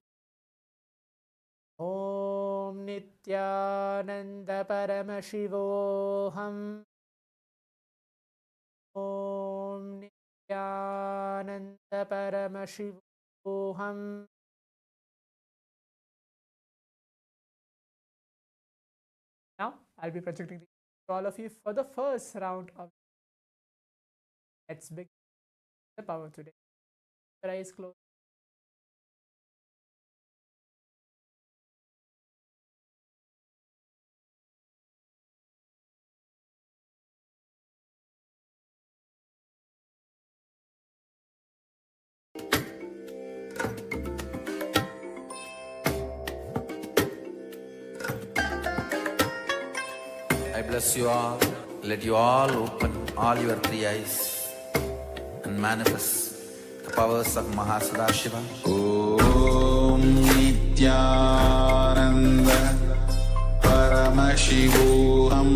D: Om Nityananda Paramashivoham. Om Nityananda Paramashivoham. Now I'll be projecting to all of you for the first round of. Let's begin the power today. Your eyes closed.
C: I bless you all. Let you all open all your three eyes and manifest the powers of Mahasudashiva. Om Nityananda Paramashivoham.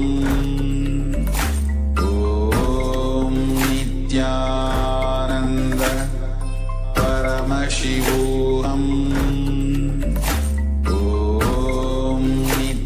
C: Om Nityananda Paramashivoham.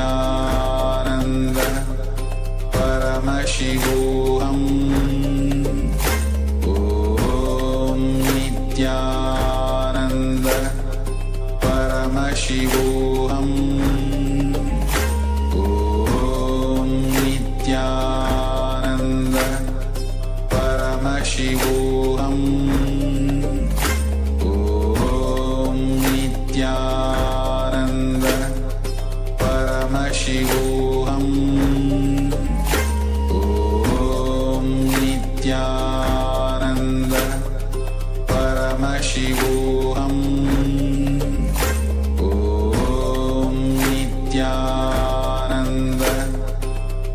C: Nityananda Paramashivoham. Om Nityananda Paramashivoham. Om Nityananda Paramashivoham. Om Nityananda Paramashivoham. Om Nityananda Paramashivoham. Om Nityananda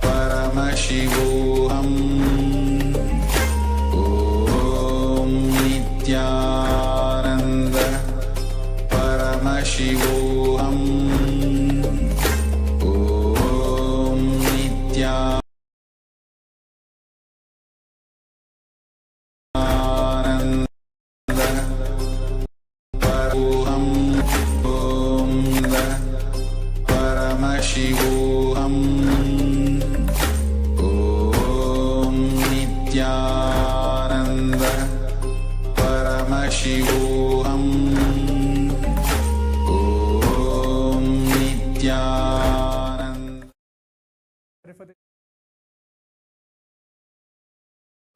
C: Paramashivoham. Om Nityananda Paramashivoham. Om Nityananda Paramashivoham. Om Paramashivoham. Om Nityananda Paramashivoham. Om Nityananda.
D: For the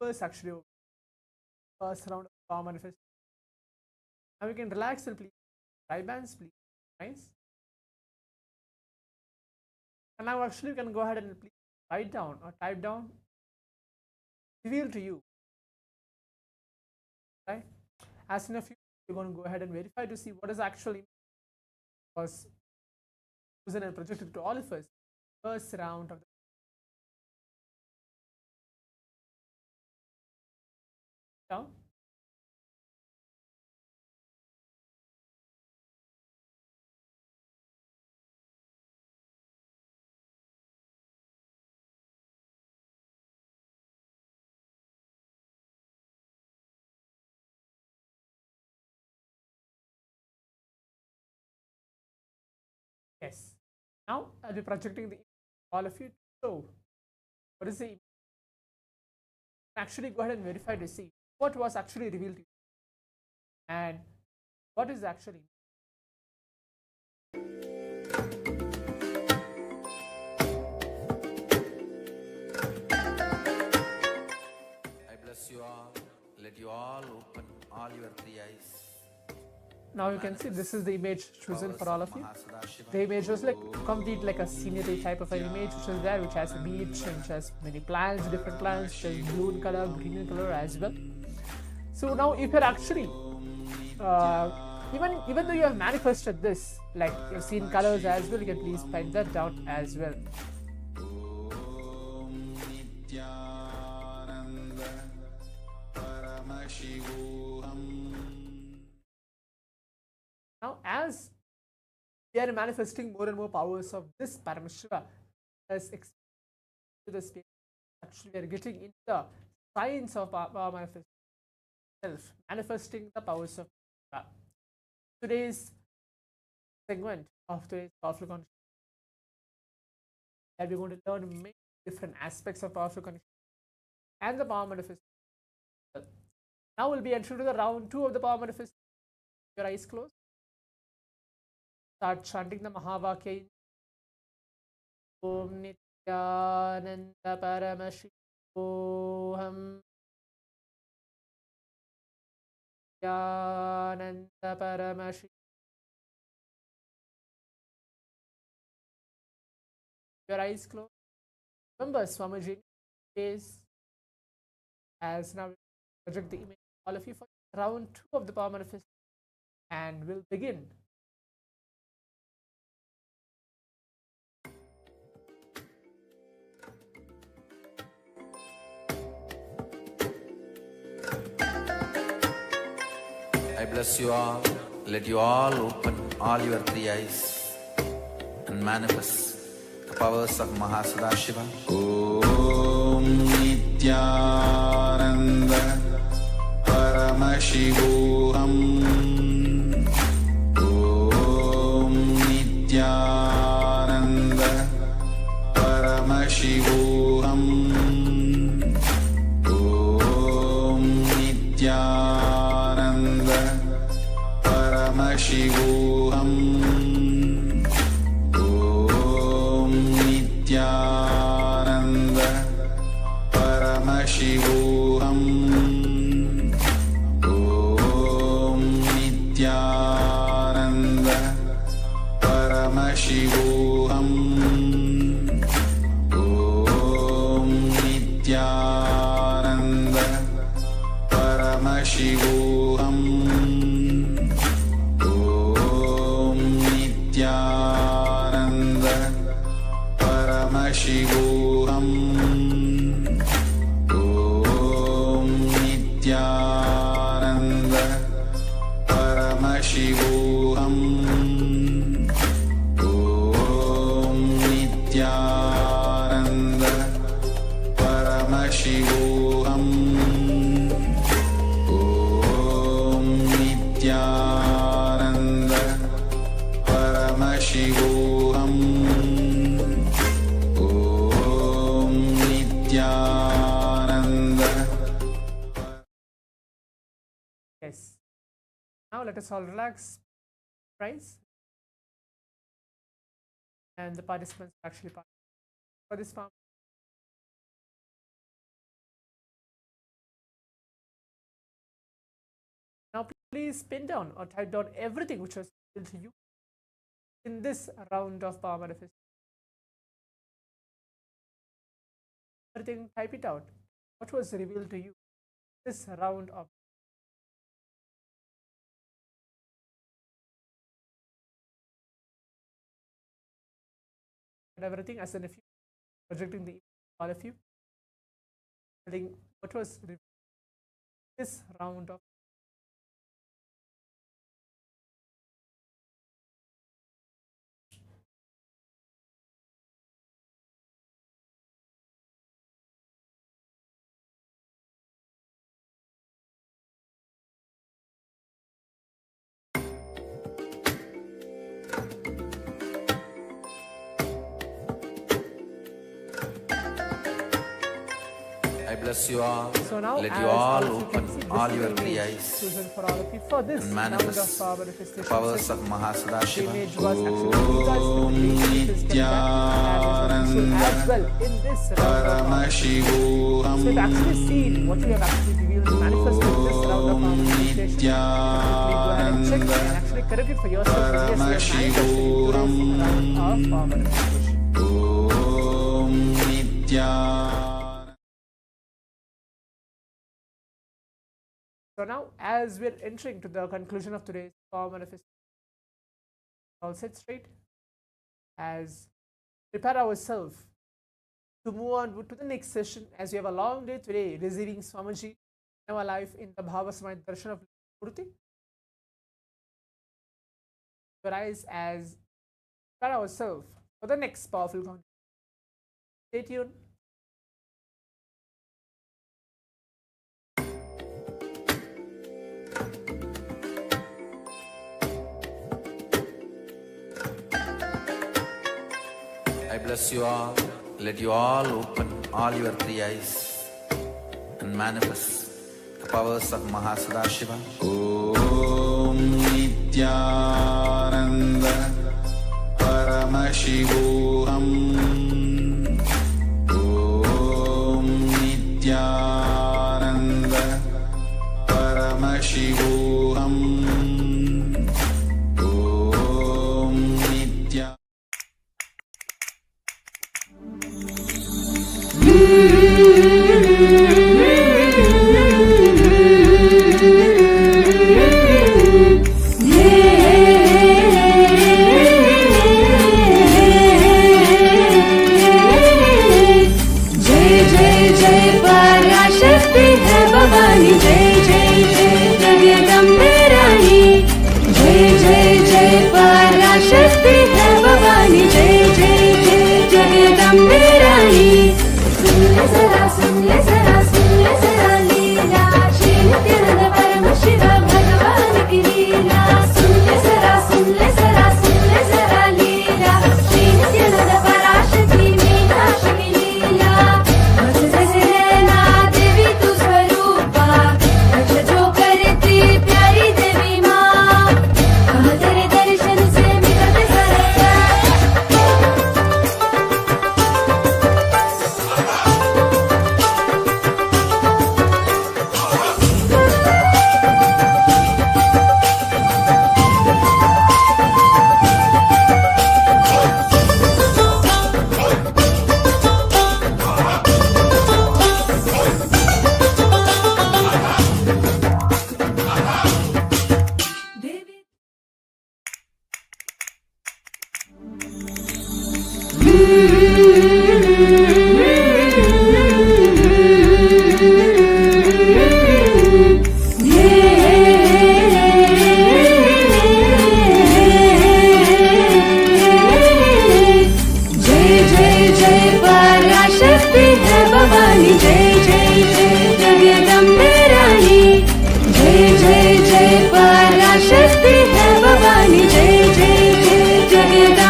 D: first actually first round of power manifest. Now you can relax and please. Right bands, please. Nice. And now actually you can go ahead and please write down or type down reveal to you. Right? As in a few, you're going to go ahead and verify to see what is actually was chosen and projected to all of us. First round of the down. Yes. Now I'll be projecting the all of you. So what is the image? Actually go ahead and verify to see what was actually revealed to you and what is actually.
C: I bless you all. Let you all open all your three eyes.
D: Now you can see this is the image chosen for all of you. The image was like complete like a scenery type of an image which is there, which has a beach and which has many plants, different plants, which has blue in color, green in color as well. So now if you're actually even though you have manifested this, like you've seen colors as well, you can please write that down as well.
C: Om Nityananda Paramashivoham.
D: Now as we are manifesting more and more powers of this Paramashiva as to the space, actually we are getting into the science of power manifestation itself, manifesting the powers of Shiva. Today's segment of today's powerful consciousness, that we're going to learn many different aspects of powerful consciousness and the power manifestation. Now we'll be entering to the round 2 of the power manifestation. Your eyes closed. Start chanting the Mahavakya. Om Nityananda Paramashivoham. Nityananda Paramashivoham. Your eyes closed. Remember Swamiji is as now project the image all of you for round 2 of the power manifestation, and we'll begin.
C: I bless you all. Let you all open all your three eyes and manifest the powers of Mahasudashiva. Om Nityananda Paramashivoham. Om Nityananda Paramashivoham. Om Nityananda Paramashivoham. Om Nityananda Paramashivoham. Om Nityananda Paramashivoham. Om Nityananda Paramashivoham. Om Nityananda Paramashivoham. Om Nityananda.
D: Yes. Now let us all relax, rise, and the participants actually part for this farm. Now please pin down or type down everything which was revealed to you in this round of power manifestation. Everything, type it out. What was revealed to you this round of and everything as in if you projecting the all of you, telling what was revealed this round of
C: I bless you all.
D: So now,
C: Let
D: as
C: you all
D: of you
C: open
D: can see,
C: all
D: this
C: your
D: is the
C: three
D: image
C: eyes
D: chosen for all of you for this
C: and
D: round of
C: manifest
D: power
C: the
D: manifestation
C: powers
D: session.
C: of
D: The
C: Mahasada
D: image
C: Shiva.
D: was actually you guys can create this can as well in this round of power manifestation. So you've actually seen what you have actually revealed manifested in this round of power manifestation. Quickly go ahead and check and actually correct it for yourself. Yes, you have manifested in today's round of power manifestation.
C: Om Nityananda.
D: So now, as we're entering to the conclusion of today's power manifestation, all set straight, as prepare ourselves to move on to the next session, as we have a long day today, receiving Swamiji in our life in the Bhava Samaya Darshan of Murti. Your eyes as prepare ourselves for the next powerful content. Stay tuned.
C: I bless you all. Let you all open all your three eyes and manifest the powers of Mahasada Shiva. Om Nityananda Paramashivoham. Om Nityananda Paramashivoham. Om Nityananda.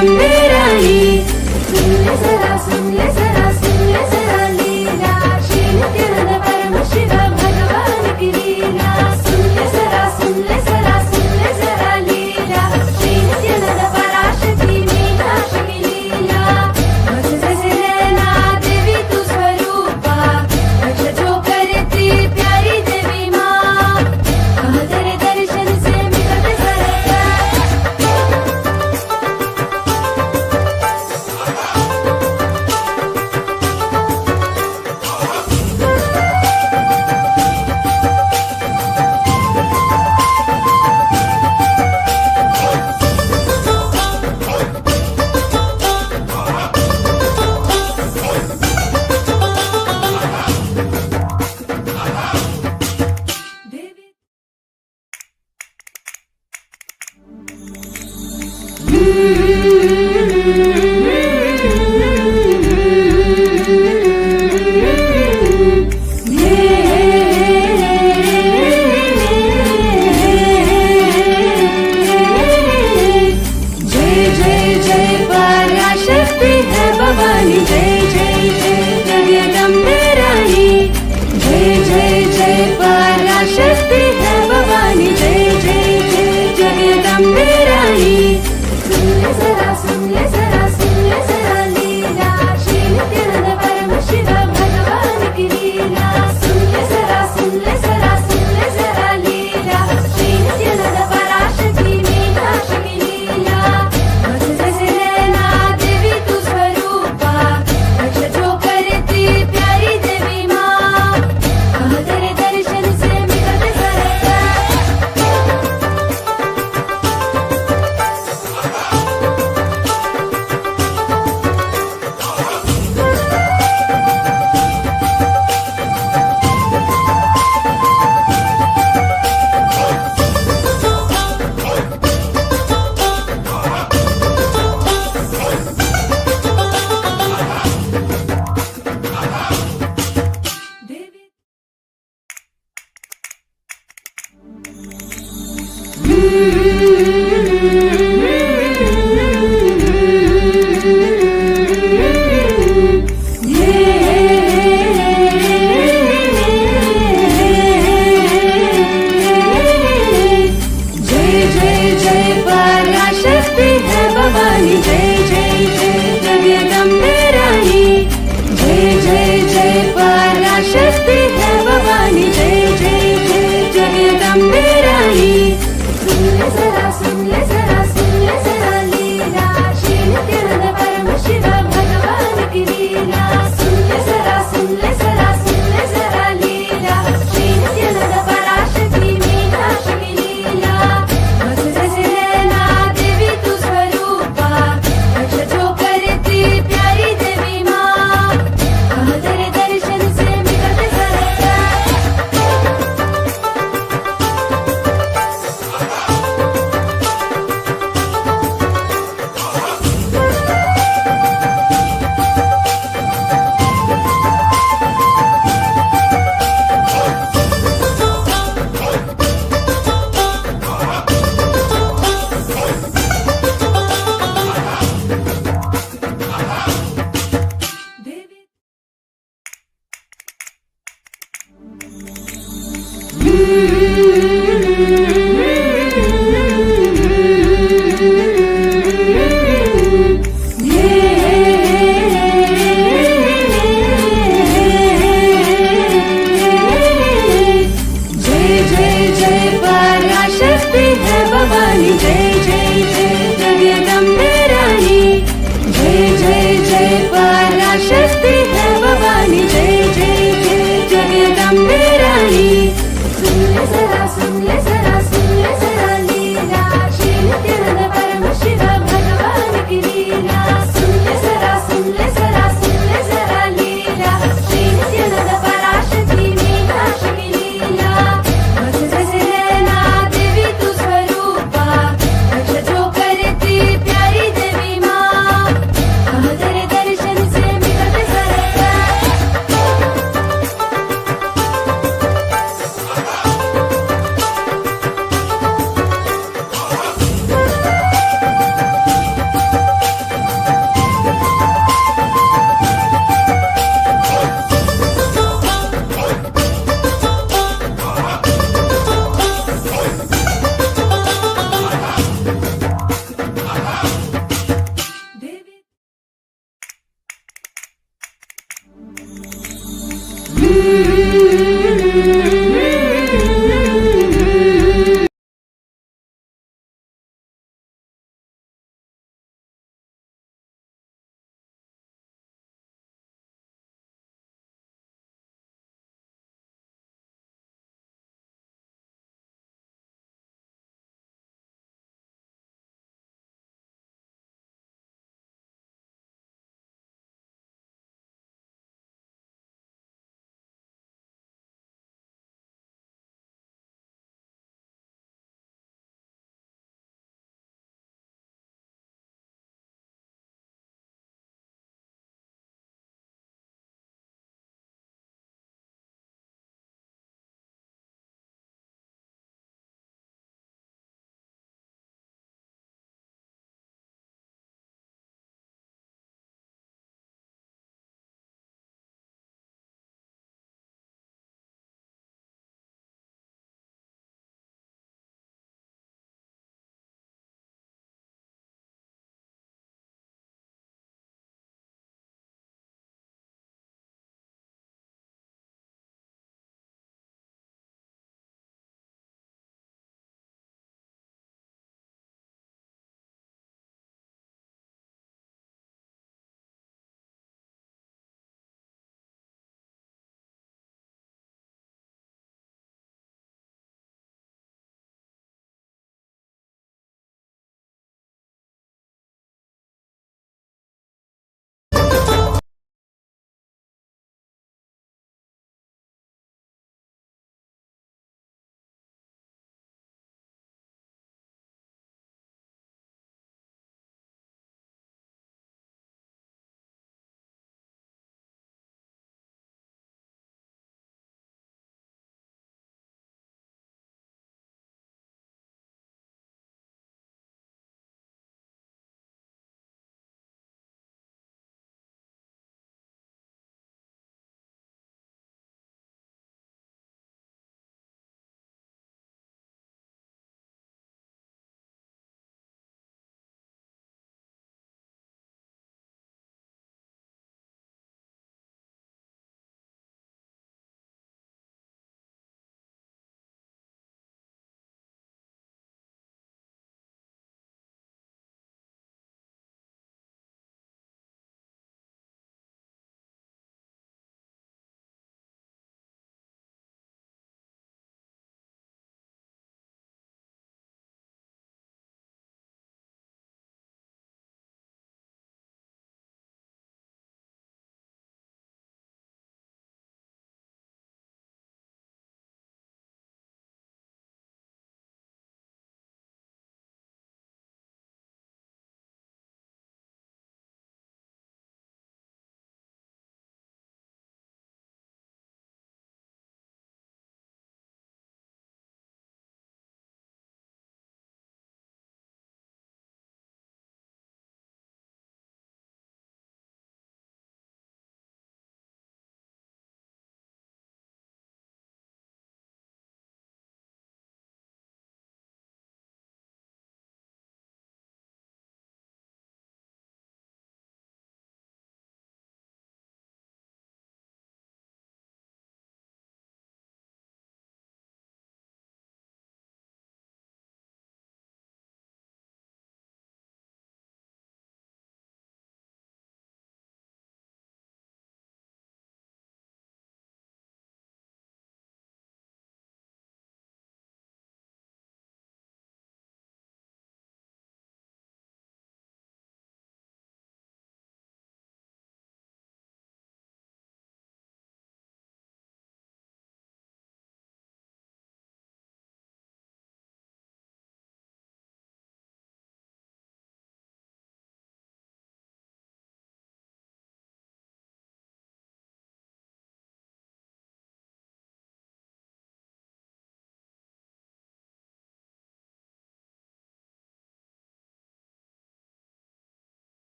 E: Jagdambe रानी सुन ले जरा सुन ले जरा सुन ले जरा लीला श्री नित्यानंद परमशिव भगवान की लीला सुन ले जरा सुन ले जरा सुन ले जरा लीला श्री नित्यानंद पराशक्ति मीनाक्षी की लीला मस्त जैसे नैना देवी तू स्वरूपा रक्ष जो करती प्यारी देवी माँ कहाँ तेरे दर्शन से मिलते सरकार देवी जय जय जय पराशक्ति है भवानी जय जय जय जगदम्बे रानी जय जय जय पराशक्ति है भवानी जय जय जय जगदम्बे रानी सुन ले जरा सुन ले जरा सुन ले जरा लीला श्री नित्यानंद परमशिव भगवान की लीला सुन ले जरा सुन ले जरा सुन ले जरा लीला श्री नित्यानंद पराशक्ति मीनाक्षी की लीला मस्त जैसे नैना देवी तू स्वरूपा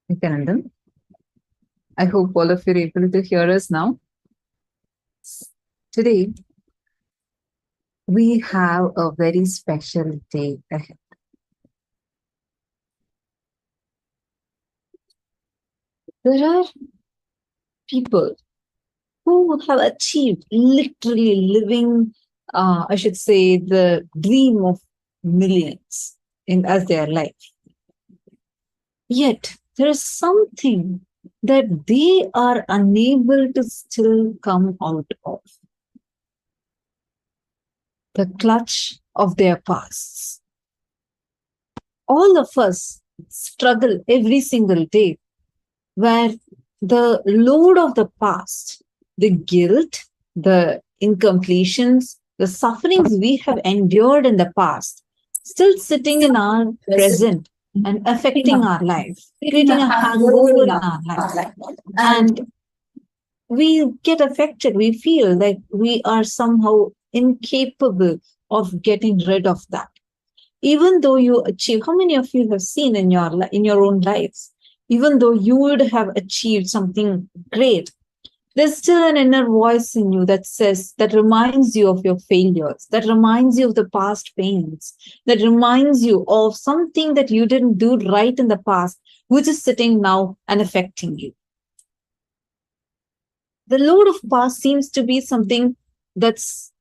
F: Nityanandan. I hope all of you are able to hear us now. Today, we have a very special day ahead. There are people who have achieved literally living, I should say, the dream of millions as their life. Yet, there is something that they are unable to still come out of. The clutch of their pasts. All of us struggle every single day where the load of the past, the guilt, the incompletions, the sufferings we have endured in the past, still sitting in our present and affecting our life, creating a hangover in our life. And we get affected. We feel like we are somehow incapable of getting rid of that. Even though you achieve, how many of you have seen in your own lives, even though you would have achieved something great, there's still an inner voice in you that says, that reminds you of your failures, that reminds you of the past pains, that reminds you of something that you didn't do right in the past, which is sitting now and affecting you. The load of past seems to be something that's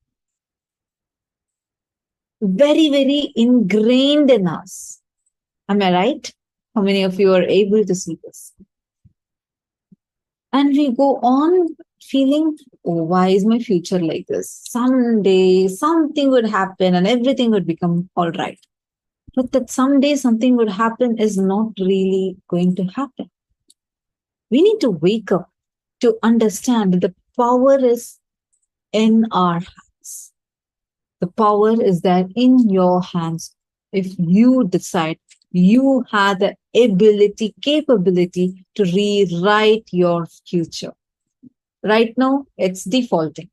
F: very, very ingrained in us. Am I right? How many of you are able to see this? And we go on feeling, oh, why is my future like this? Someday something would happen and everything would become all right. But that someday something would happen is not really going to happen. We need to wake up to understand that the power is in our hands. The power is there in your hands. If you decide, you have the ability, capability to rewrite your future. Right now, it's defaulting.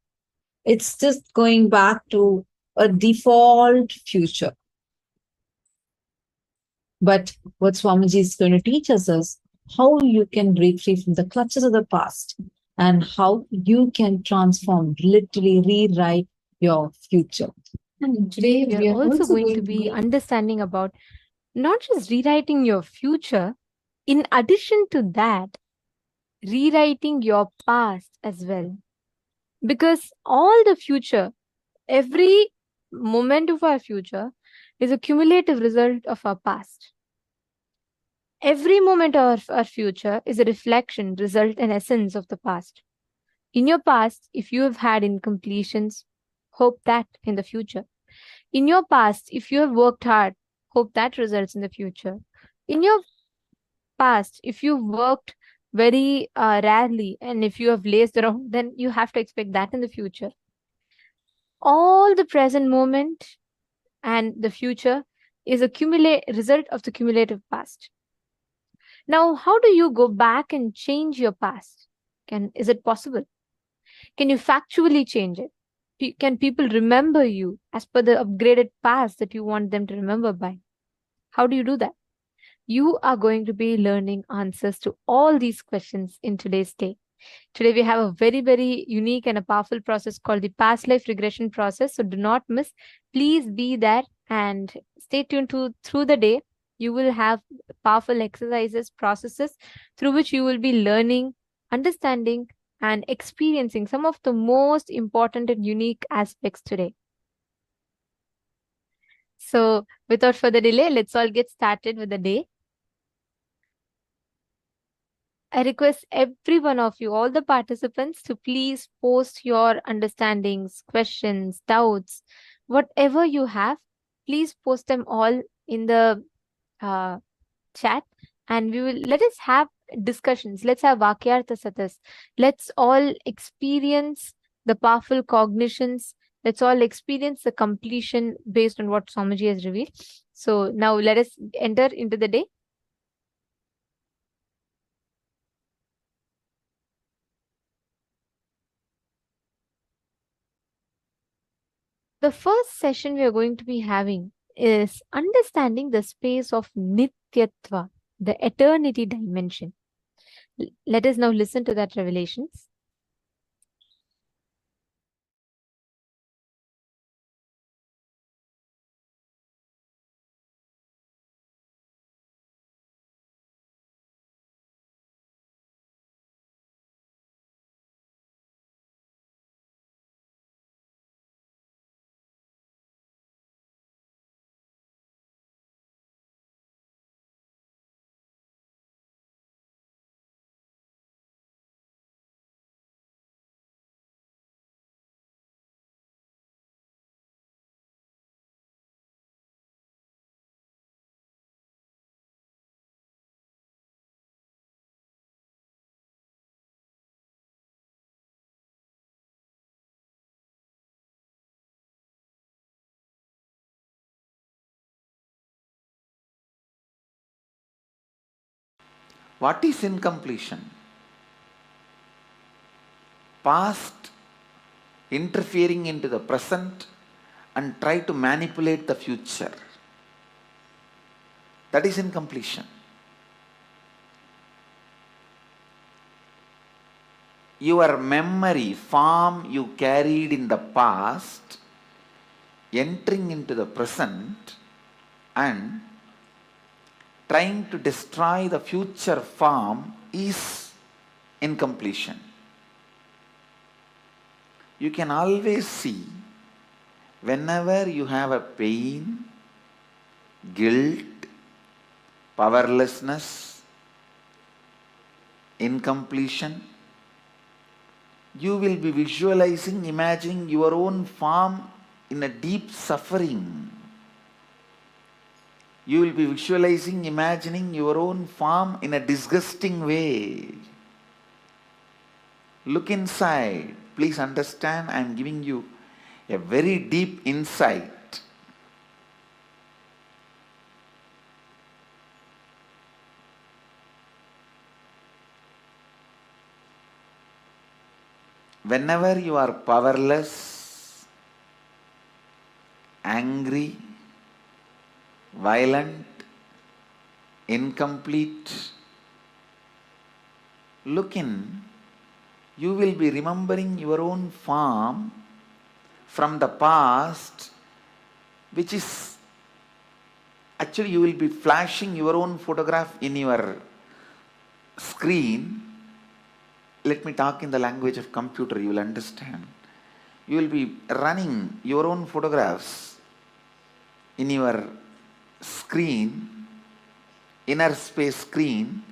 F: It's just going back to a default future. But what Swamiji is going to teach us is how you can break free from the clutches of the past and how you can transform, literally rewrite your future.
G: And today we are also going to be understanding about not just rewriting your future, in addition to that, rewriting your past as well. Because all the future, every moment of our future is a cumulative result of our past. Every moment of our future is a reflection, result, and essence of the past. In your past, if you have had incompletions, hope that in the future. In your past, if you have worked hard, hope that results in the future. In your past, if you worked very rarely and if you have lazed around, then you have to expect that in the future. All the present moment and the future is a result of the cumulative past. Now, how do you go back and change your past? Is it possible? Can you factually change it? Can people remember you as per the upgraded past that you want them to remember by? How do you do that? You are going to be learning answers to all these questions in today's day. Today, we have a very, very unique and a powerful process called the past life regression process. So do not miss. Please be there and stay tuned through the day. You will have powerful exercises, processes through which you will be learning, understanding, and experiencing some of the most important and unique aspects today. So without further delay, let's all get started with the day. I request every one of you, all the participants, to please post your understandings, questions, doubts, whatever you have, please post them all in the chat, and let us have discussions. Let's have Vakyartha Satas. Let's all experience the powerful cognitions. Let's all experience the completion based on what Swamiji has revealed. So now let us enter into the day. The first session we are going to be having is understanding the space of Nityatva. the eternity dimension. Let us now listen to that revelations.
C: What is incompletion? Past interfering into the present and try to manipulate the future. That is incompletion. Your memory, form you carried in the past, entering into the present and trying to destroy the future form is incompletion. You can always see whenever you have a pain, guilt, powerlessness, incompletion, you will be visualizing, imagining your own form in a deep suffering. You will be visualizing, imagining your own form in a disgusting way. Look inside. Please understand, I am giving you a very deep insight. Whenever you are powerless, angry, violent, incomplete, look in, you will be remembering your own form from the past, which is actually you will be flashing your own photograph in your screen. Let me talk in the language of computer, you will understand. You will be running your own photographs in your screen, inner space screen,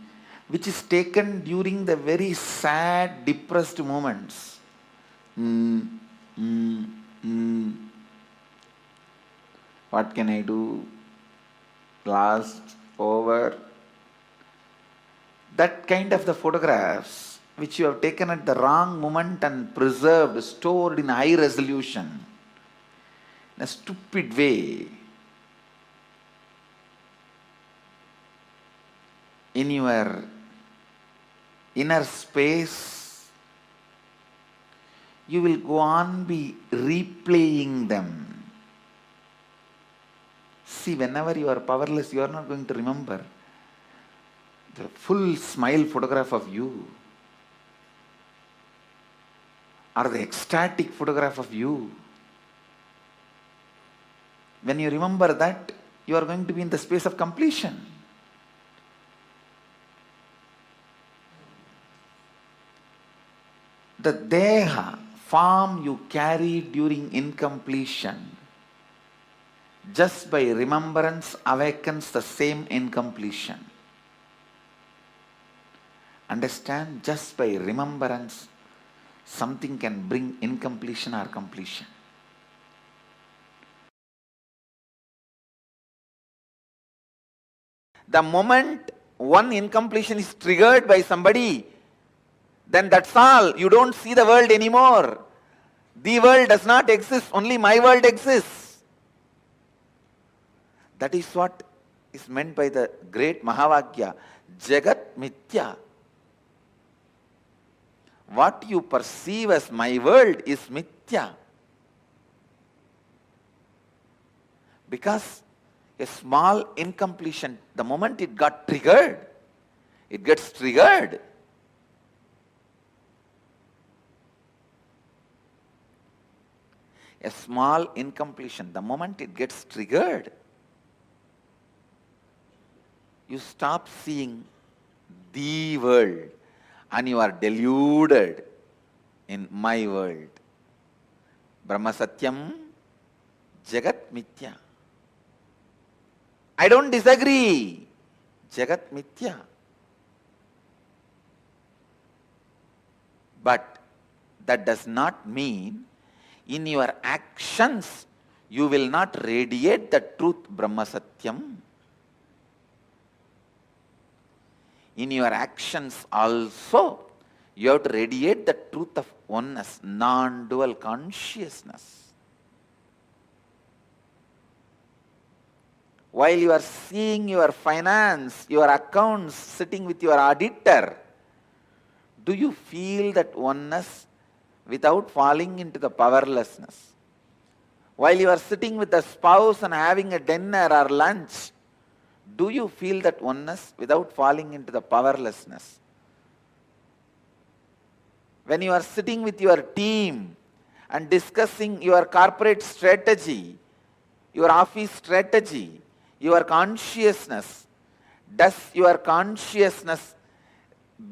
C: which is taken during the very sad, depressed moments. What can I do? Lost, over. That kind of the photographs which you have taken at the wrong moment and preserved, stored in high resolution, in a stupid way, in your inner space, you will go on be replaying them. See, whenever you are powerless, you are not going to remember the full smile photograph of you or the ecstatic photograph of you. When you remember that, you are going to be in the space of completion. The deha, form you carried during incompletion, just by remembrance awakens the same incompletion. Understand? Just by remembrance, something can bring incompletion or completion. The moment one incompletion is triggered by somebody, then that's all. You don't see the world anymore. The world does not exist, only my world exists. That is what is meant by the great Mahavakya, Jagat Mithya. What you perceive as my world is Mithya. Because A small incompletion, the moment it got triggered, it gets triggered. A small incompletion, the moment it gets triggered, you stop seeing the world and you are deluded in my world. Brahma Satyam, Jagat Mithya. I don't disagree. Jagat Mithya. But that does not mean in your actions you will not radiate the truth Brahma Satyam. In your actions also you have to radiate the truth of oneness, non-dual consciousness. While you are seeing your finance, your accounts, sitting with your auditor, do you feel that oneness without falling into the powerlessness? While you are sitting with a spouse and having a dinner or lunch, do you feel that oneness without falling into the powerlessness? When you are sitting with your team and discussing your corporate strategy, your office strategy, your consciousness, does your consciousness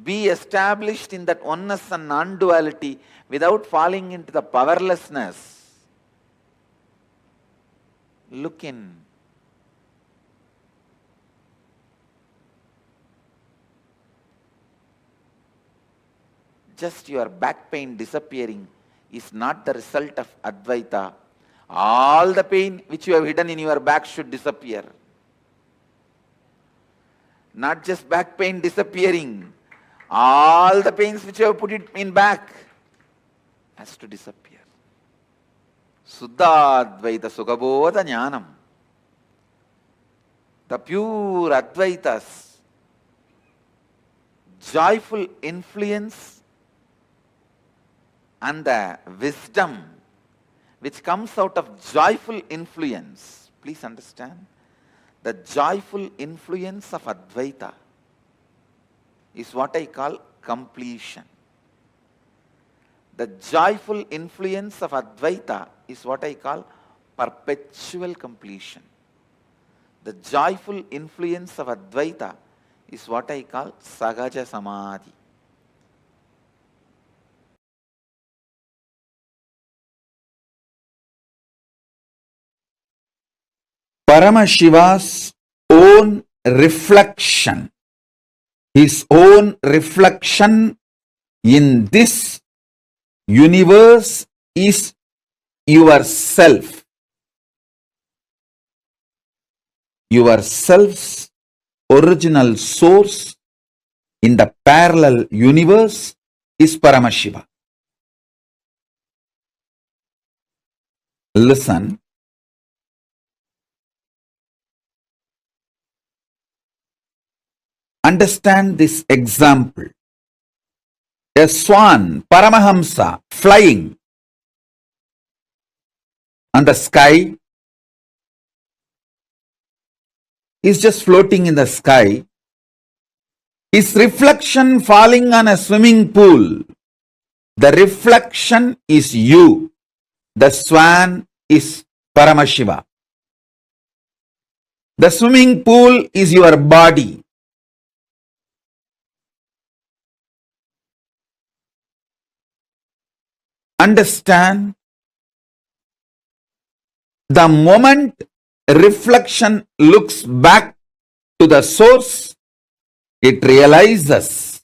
C: be established in that oneness and non-duality without falling into the powerlessness? Look in. Just your back pain disappearing is not the result of Advaita. All the pain which you have hidden in your back should disappear. Not just back pain disappearing. All the pains which you have put it in back has to disappear. Suddha Advaita Sugabodha Jnanam. The pure Advaitas, joyful influence and the wisdom which comes out of joyful influence. Please understand, the joyful influence of Advaita is what I call completion. The joyful influence of Advaita is what I call perpetual completion. The joyful influence of Advaita is what I call Sahaja Samadhi. Paramashiva's own reflection, his own reflection in this universe is yourself. Yourself's original source in the parallel universe is Paramashiva. Listen. Understand this example. A swan, Paramahamsa, flying on the sky, is just floating in the sky. His reflection falling on a swimming pool. The reflection is you. The swan is Paramashiva. The swimming pool is your body. Understand, the moment reflection looks back to the source, it realizes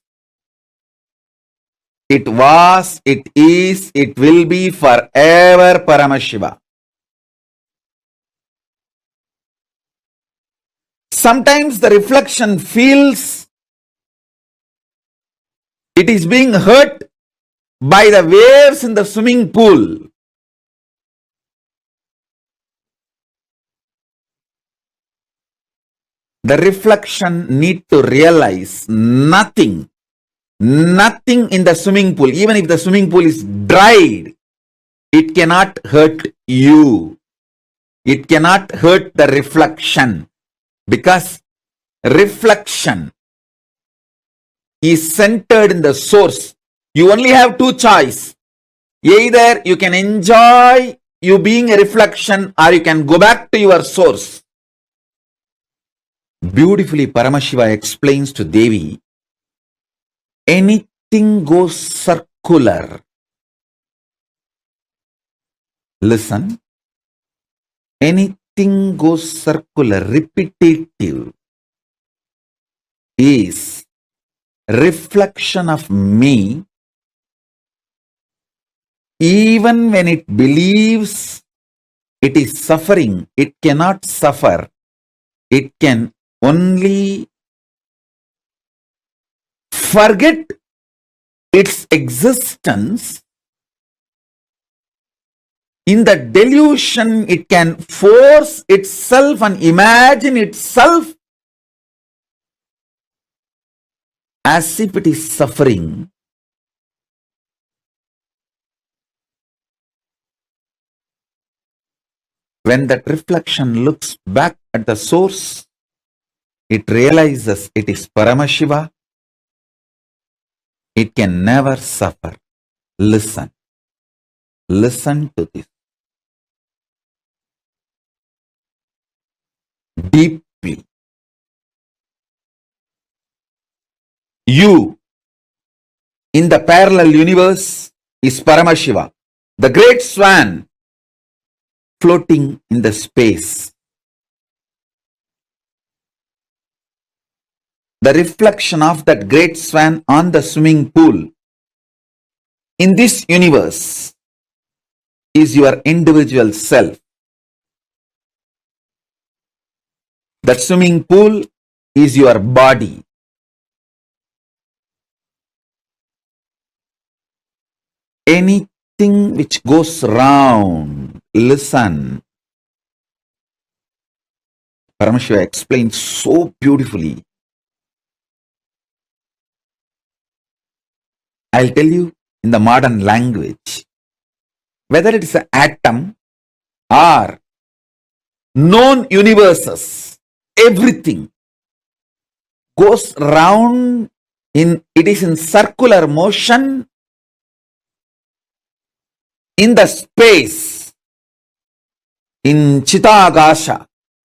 C: it was, it is, it will be forever Paramashiva. Sometimes the reflection feels it is being hurt by the waves in the swimming pool. The reflection need to realize nothing in the swimming pool, even if the swimming pool is dried, it cannot hurt you. it cannot hurt the reflection, because reflection is centered in the source. You only have two choices. Either you can enjoy you being a reflection, or you can go back to your source. Beautifully, Paramashiva explains to Devi, anything goes circular. Listen, anything goes circular, repetitive, is reflection of me. Even when it believes it is suffering, it cannot suffer. It can only forget its existence. In the delusion, it can force itself and imagine itself as if it is suffering. When that reflection looks back at the source, it realizes it is Paramashiva. It can never suffer. Listen. Listen to this deeply. You, in the parallel universe, is Paramashiva, the great swan floating in the space. The reflection of that great swan on the swimming pool in this universe is your individual self. That swimming pool is your body. Anything which goes round, listen. Paramashiva explains so beautifully. I'll tell you in the modern language, whether it is an atom or known universes, everything goes round it is in circular motion in the space, in Chitagasha,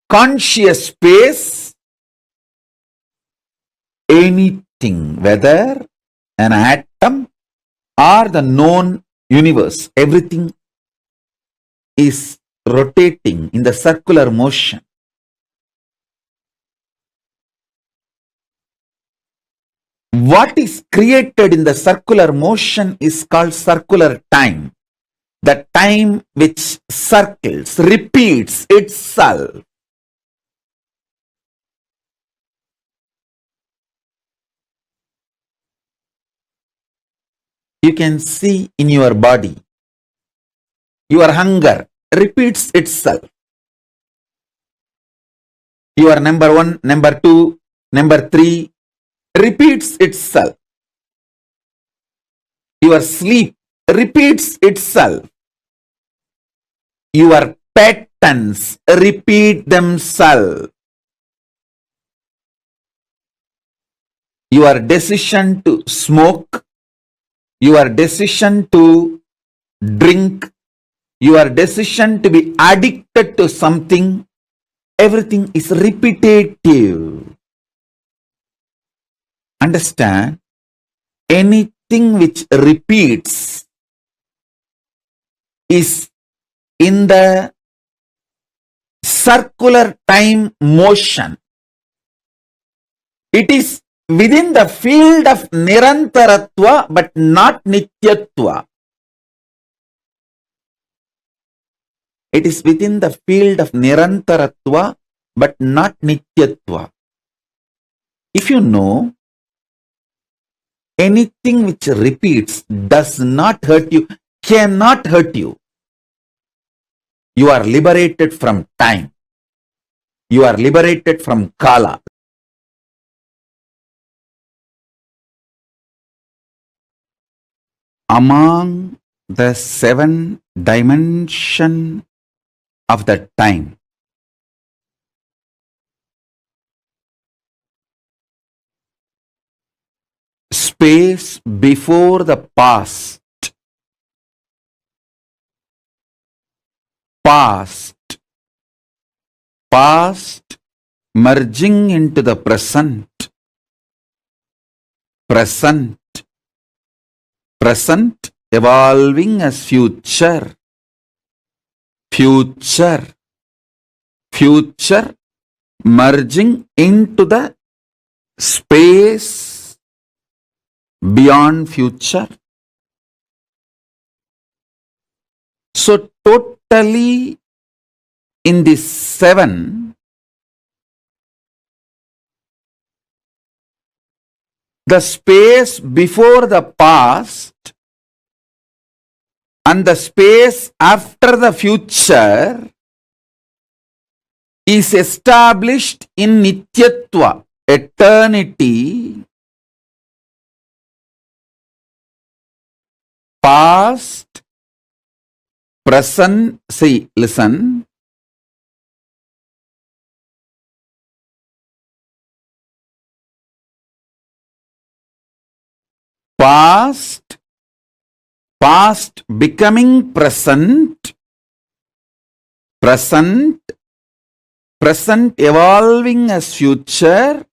C: conscious space. Anything, whether an atom or the known universe, everything is rotating in the circular motion. What is created in the circular motion is called circular time. The time which circles, repeats itself. You can see in your body, your hunger repeats itself. Your number 1, number 2, number 3 repeats itself. Your sleep repeats itself. Your patterns repeat themselves. Your decision to smoke, your decision to drink, your decision to be addicted to something, everything is repetitive. Understand? Anything which repeats is in the circular time motion. It is within the field of Nirantaratva but not Nityatva. It is within the field of Nirantaratva but not Nityatva. If you know, anything which repeats does not hurt you, cannot hurt you. You are liberated from time. You are liberated from Kala. Among the 7 dimensions of the time. Space before the past. Past. Past merging into the present. Present. Present evolving as future. Future. Future merging into the space beyond future. So totally in the seven, the space before the past and the space after the future is established in Nityatva, eternity. Past, present, see, listen. Past, past becoming present, present, present evolving as future,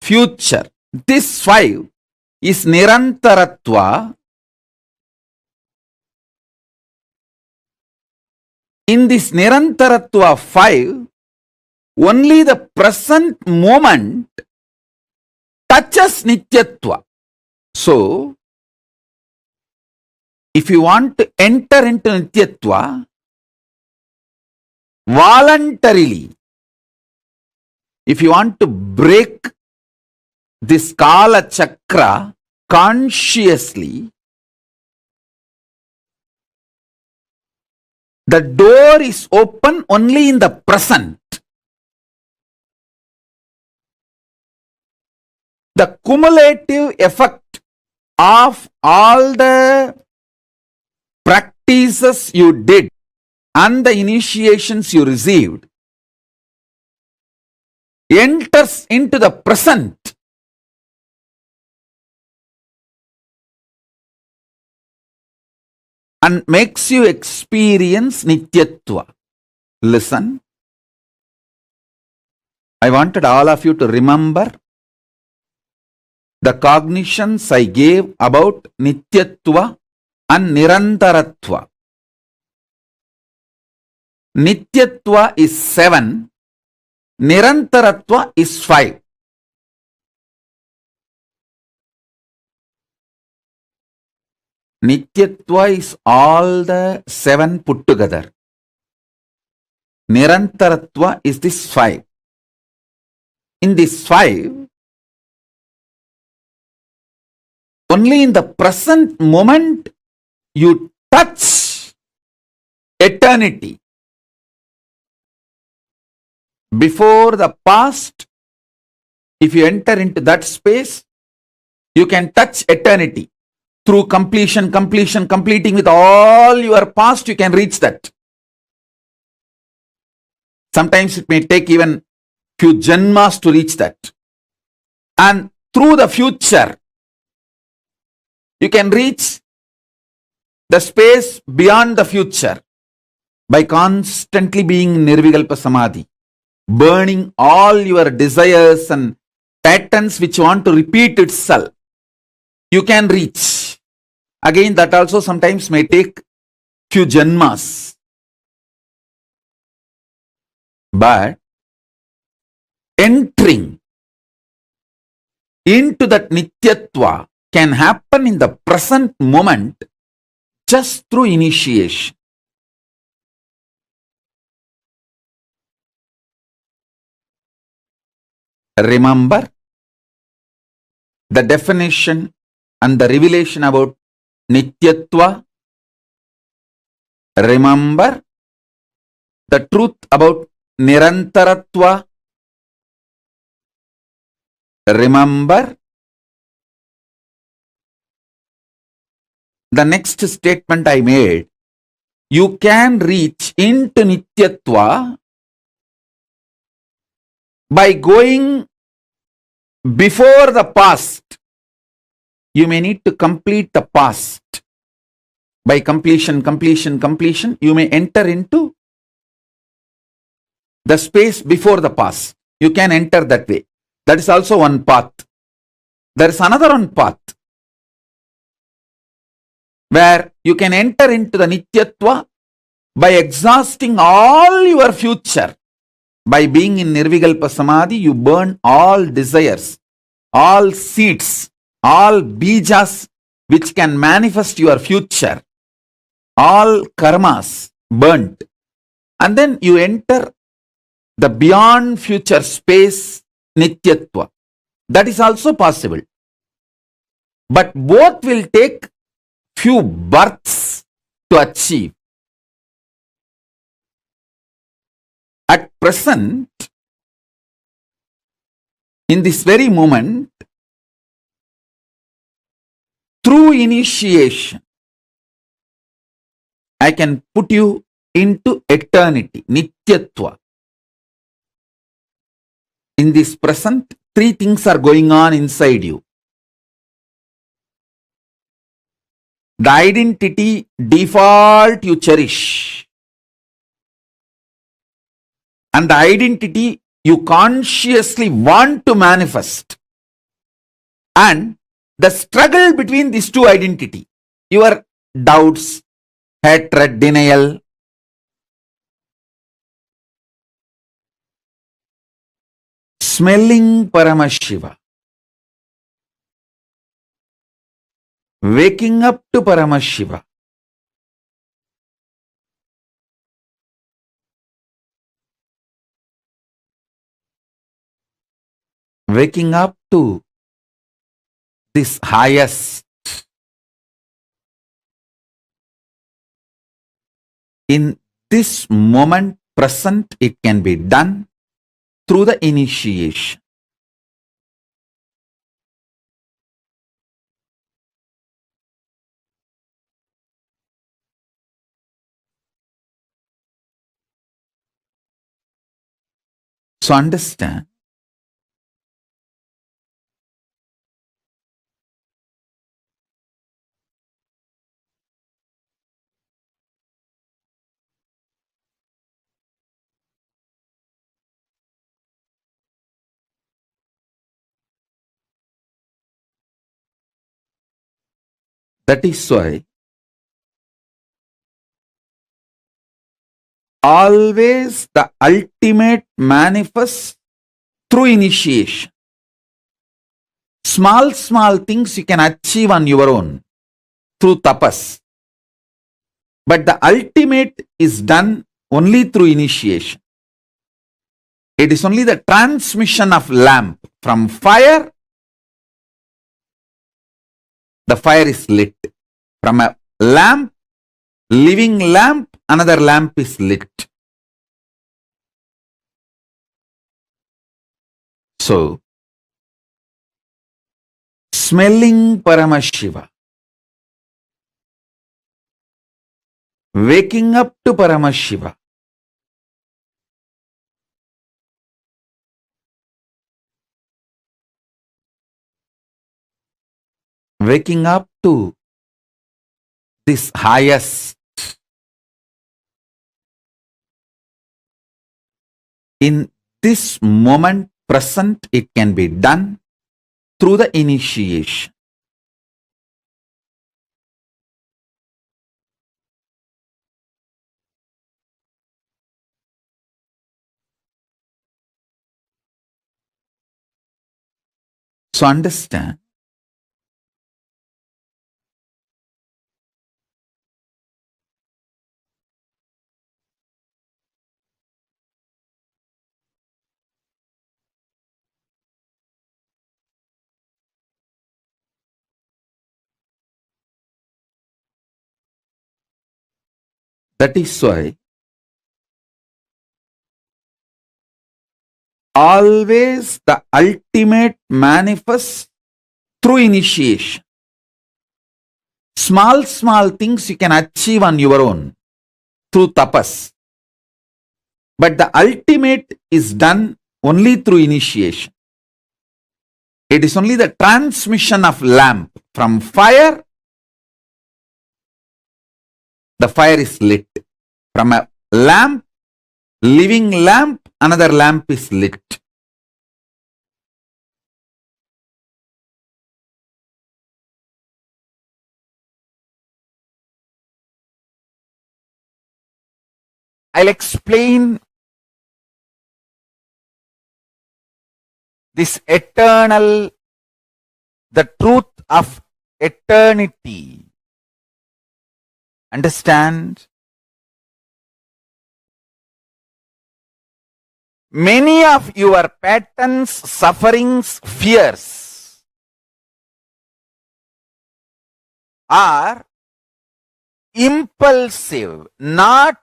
C: future. This five is Nirantaratva. In this Nirantaratva 5, only the present moment touches Nityatva. So, if you want to enter into Nityatva, voluntarily, if you want to break this Kala Chakra consciously, the door is open only in the present. The cumulative effect of all the practices you did and the initiations you received enters into the present. And makes you experience Nityatva. Listen. I wanted all of you to remember the cognitions I gave about Nityatva and Nirantaratva. Nityatva is 7, Nirantaratva is 5. Nityatva is all the 7 put together. Nirantaratva is this 5. In this 5, only in the present moment you touch eternity. Before the past, if you enter into that space, you can touch eternity. Through completing with all your past, you can reach that. Sometimes it may take even few janmas to reach that. And through the future, you can reach the space beyond the future by constantly being Nirvikalpa Samadhi, burning all your desires and patterns which want to repeat itself. You can reach. Again, that also sometimes may take few janmas. But entering into that Nityatva can happen in the present moment just through initiation. Remember the definition and the revelation about Nityatva. Remember the truth about Nirantaratva. Remember the next statement I made. you can reach into Nityatva by going before the past. You may need to complete the past. By completion, you may enter into the space before the past. You can enter that way. That is also one path. There is another one path where you can enter into the Nityatva by exhausting all your future. By being in Nirvikalpa Samadhi, you burn all desires, all seeds, all bijas which can manifest your future, all karmas burnt. And then you enter the beyond future space, Nityatva. That is also possible. But both will take few births to achieve. At present, in this very moment, through initiation, I can put you into eternity, Nityatva. In this present, three things are going on inside you. The identity default you cherish, and the identity you consciously want to manifest, and the struggle between these two identities, your doubts, hatred, denial. Smelling Paramashiva, waking up to Paramashiva, waking up to this highest. In this moment present, it can be done through the initiation. So understand, that is why always the ultimate manifests through initiation. Small things you can achieve on your own through tapas. But the ultimate is done only through initiation. It is only the transmission of lamp from fire. The fire is lit. From a lamp, living lamp, another lamp is lit. So, smelling Paramashiva, waking up to Paramashiva, waking up to this highest. In this moment present, it can be done through the initiation. So understand, that is why always the ultimate manifests through initiation. Small things you can achieve on your own through tapas. But the ultimate is done only through initiation. It is only the transmission of lamp from fire. The fire is lit. From a lamp, living lamp, another lamp is lit. I'll explain this eternal, the truth of eternity. Understand? Many of your patterns, sufferings, fears are impulsive, not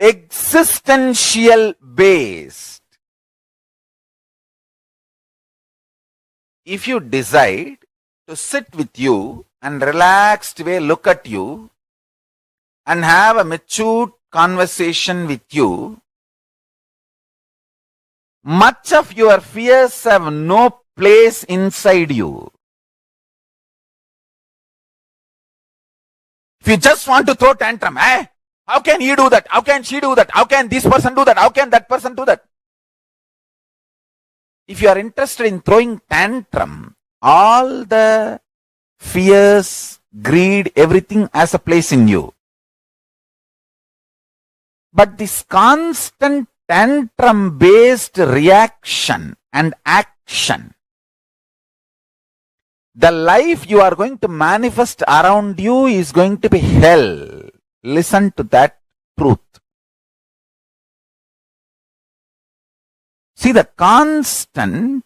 C: existential based. If you decide to sit with you and relaxed way look at you and have a matured conversation with you, much of your fears have no place inside you. If you just want to throw tantrum, how can he do that? How can she do that? How can this person do that? How can that person do that? If you are interested in throwing tantrum, all the fears, greed, everything has a place in you. But this constant tantrum-based reaction and action, the life you are going to manifest around you is going to be hell. Listen to that truth. See, the constant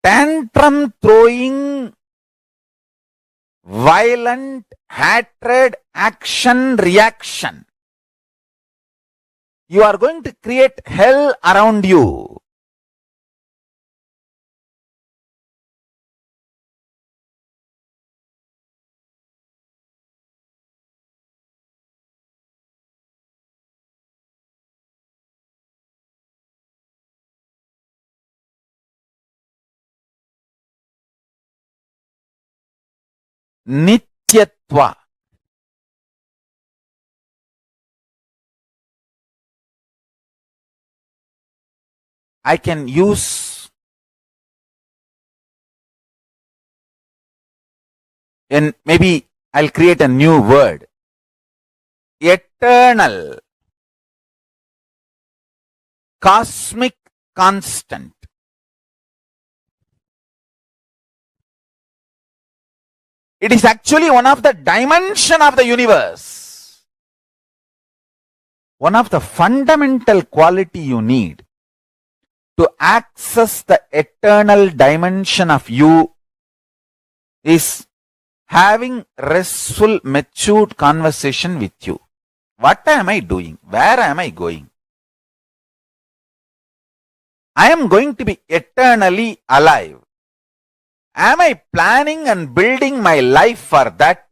C: tantrum throwing, violent, hatred, action, reaction, you are going to create hell around you. Nityatva. I can use and maybe I'll create a new word. Eternal, cosmic constant. It is actually one of the dimensions of the universe. One of the fundamental quality you need to access the eternal dimension of you is having restful, matured conversation with you. What am I doing? Where am I going? I am going to be eternally alive. Am I planning and building my life for that?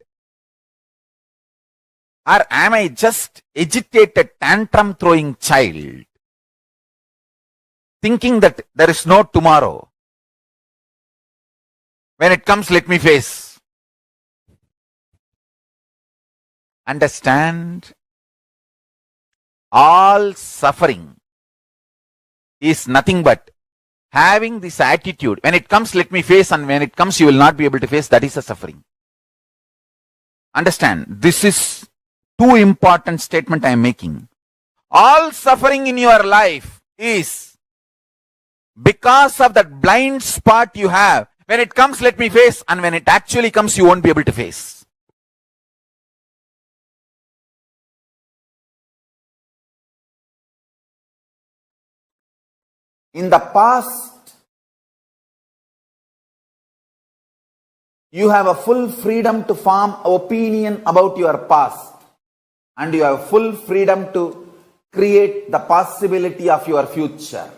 C: Or am I just agitated, tantrum throwing child, thinking that there is no tomorrow? When it comes, let me face. Understand? All suffering is nothing but having this attitude. When it comes, let me face, and when it comes, you will not be able to face. That is a suffering. Understand? This is two important statement I am making. All suffering in your life is because of that blind spot you have. When it comes, let me face, and when it actually comes, you won't be able to face. In the past, you have a full freedom to form opinion about your past, and you have full freedom to create the possibility of your future.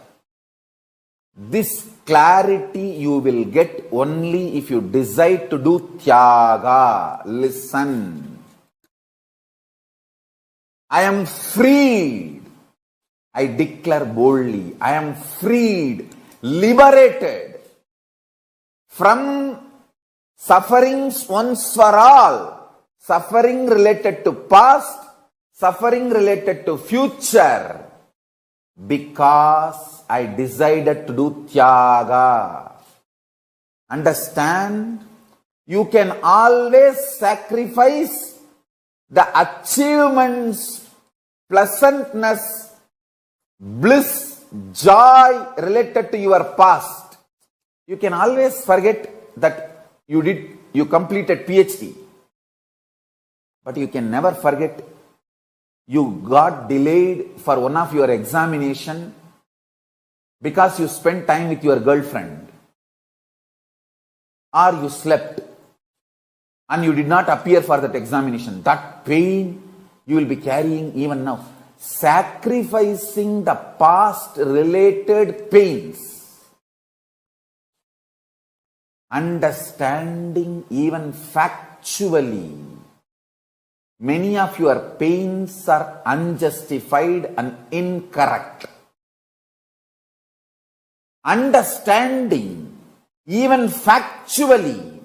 C: This clarity you will get only if you decide to do tyaga. Listen. I am freed. I declare boldly, I am freed, liberated from sufferings once for all. Suffering related to past, suffering related to future. Because I decided to do tyaga. Understand? You can always sacrifice the achievements, pleasantness, bliss, joy related to your past. You can always forget that you completed PhD. But you can never forget you got delayed for one of your examination because you spent time with your girlfriend, or you slept and you did not appear for that examination. That pain you will be carrying even now. Sacrificing the past related pains, understanding even factually, many of your pains are unjustified and incorrect. Understanding even factually,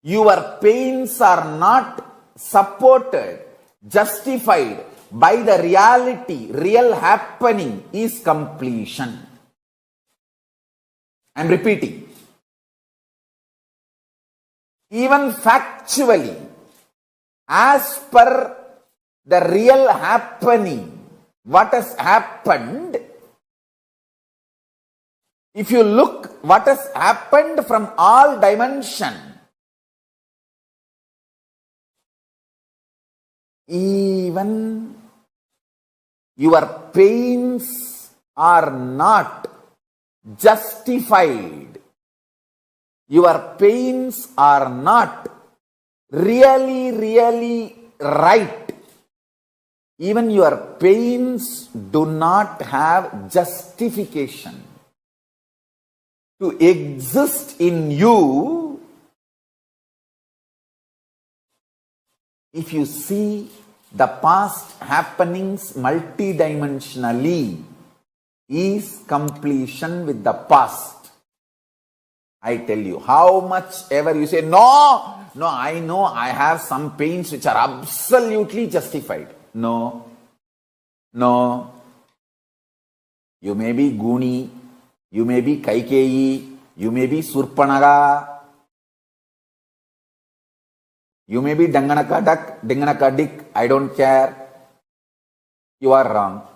C: your pains are not supported, justified by the reality, real happening is completion. I am repeating. Even factually, as per the real happening, what has happened, if you look what has happened from all dimensions, even your pains are not justified. Your pains are not really right. Even your pains do not have justification to exist in you. If you see the past happenings multidimensionally, is completion with the past. I tell you, how much ever you say, no, I know I have some pains which are absolutely justified. No. You may be Guni, you may be Kaikeyi, you may be Surpanaga, you may be Danganaka Duck, Danganaka Dick, I don't care. You are wrong.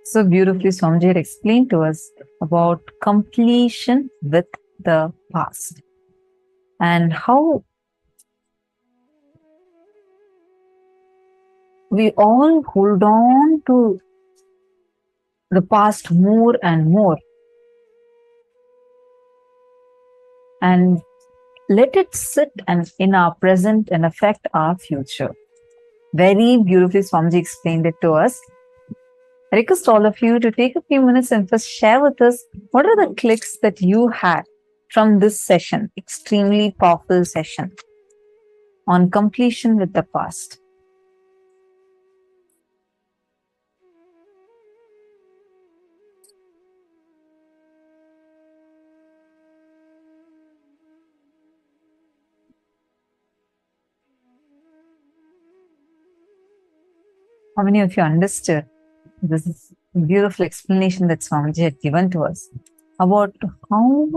F: So beautifully, Swamiji had explained to us about completion with the past and how we all hold on to the past more and more and let it sit and in our present and affect our future. Very beautifully, Swamiji explained it to us. I request all of you to take a few minutes and first share with us what are the clicks that you had from this session, extremely powerful session on completion with the past. How many of you understood this beautiful explanation that Swamiji had given to us about how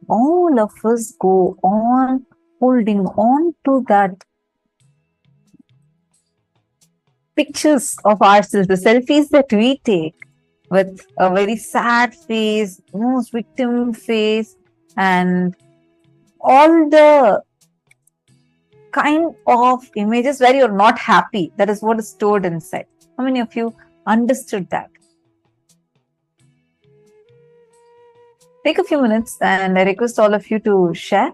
F: all of us go on holding on to that pictures of ourselves, the selfies that we take with a very sad face, most victim face, and all the kind of images where you're not happy. That is what is stored inside. How many of you understood that? Take a few minutes and I request all of you to share.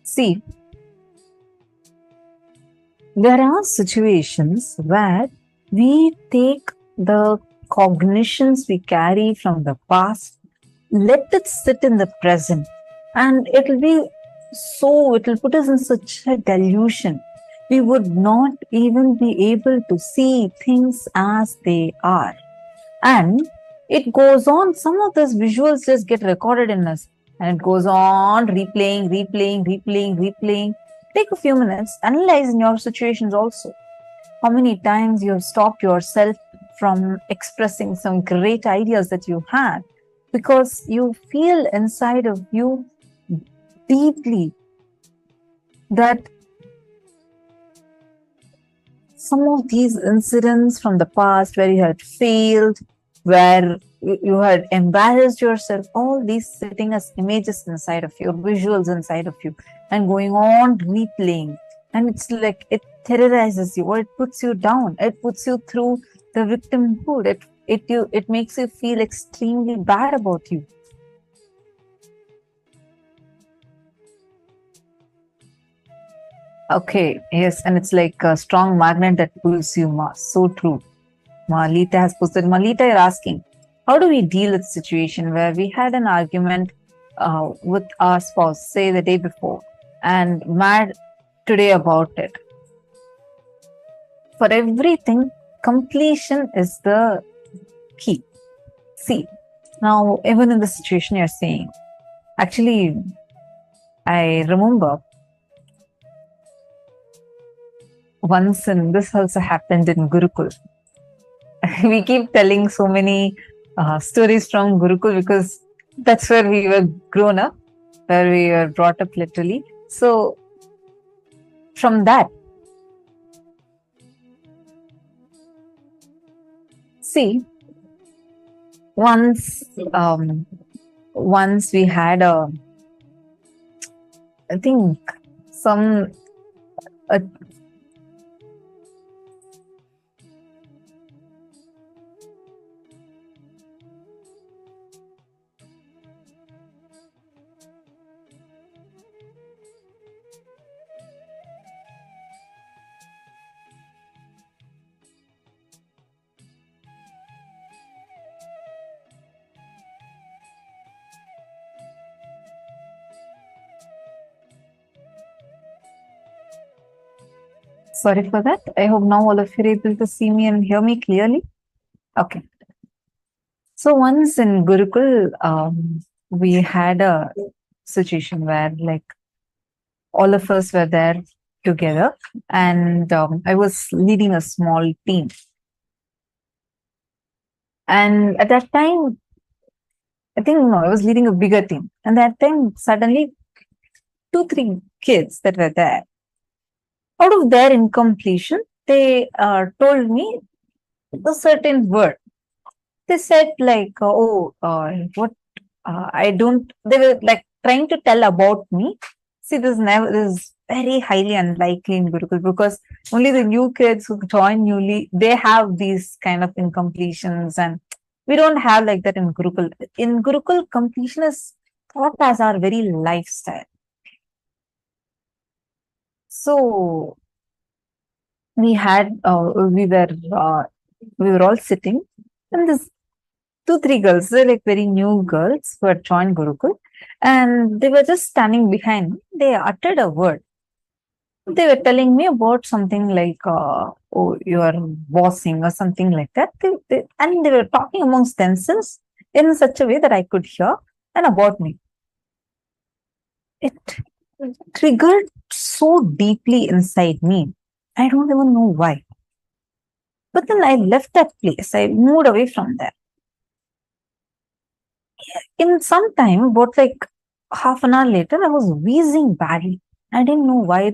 F: See, there are situations where we take the cognitions we carry from the past, let it sit in the present, and it will put us in such a delusion. We would not even be able to see things as they are. And it goes on, some of those visuals just get recorded in us, and it goes on replaying. Take a few minutes, analyze in your situations also. How many times you have stopped yourself from expressing some great ideas that you had because you feel inside of you deeply that some of these incidents from the past where you had failed, where you had embarrassed yourself, all these sitting as images inside of you, visuals inside of you, and going on replaying. And it's like it terrorizes you, or it puts you down. It puts you through the victimhood. It makes you feel extremely bad about you. Okay, yes, and it's like a strong magnet that pulls you, Ma. So true. Malita has posted. Malita, you're asking, how do we deal with a situation where we had an argument with our spouse, say the day before, and mad today about it? For everything, completion is the key. See, now even in the situation you're saying, actually, I remember once, and this also happened in Gurukul. We keep telling so many stories from Gurukul because that's where we were grown up, where we were brought up literally. So from that, see, once we had I think a Sorry for that. I hope now all of you are able to see me and hear me clearly. Okay. So once in Gurukul, we had a situation where like all of us were there together, and I was leading a small team. And at that time, I think no, I was leading a bigger team. And that time, suddenly, 2-3 kids that were there, out of their incompletion, they told me a certain word. They said like, what? I don't. They were like trying to tell about me. See, this is very highly unlikely in Gurukul because only the new kids who join newly, they have these kind of incompletions, and we don't have like that in Gurukul. In Gurukul, completion is thought as our very lifestyle. So we were all sitting, and this 2-3 girls, they're like very new girls who had joined Gurukul, and they were just standing behind me. They uttered a word. They were telling me about something like, oh, you are bossing or something like that. And they were talking amongst themselves in such a way that I could hear, and about me. It triggered so deeply inside me. I don't even know why. But then I left that place. I moved away from there. In some time, about like half an hour later, I was wheezing badly. I didn't know why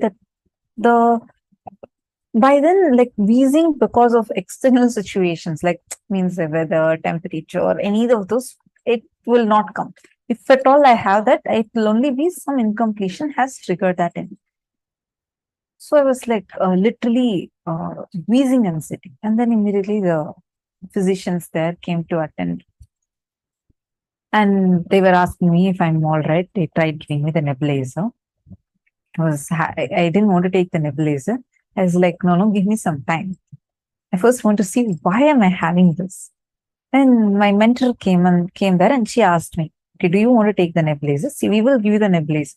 F: by then, like wheezing because of external situations, like means the weather, temperature, or any of those, it will not come. If at all I have that, it will only be some incompletion has triggered that in. So I was like literally wheezing and sitting. And then immediately the physicians there came to attend. And they were asking me if I'm all right. They tried giving me the nebulizer. I didn't want to take the nebulizer. I was like, no, give me some time. I first want to see why am I having this. And my mentor came there and she asked me, okay, do you want to take the nebulizer? See, we will give you the nebulizer.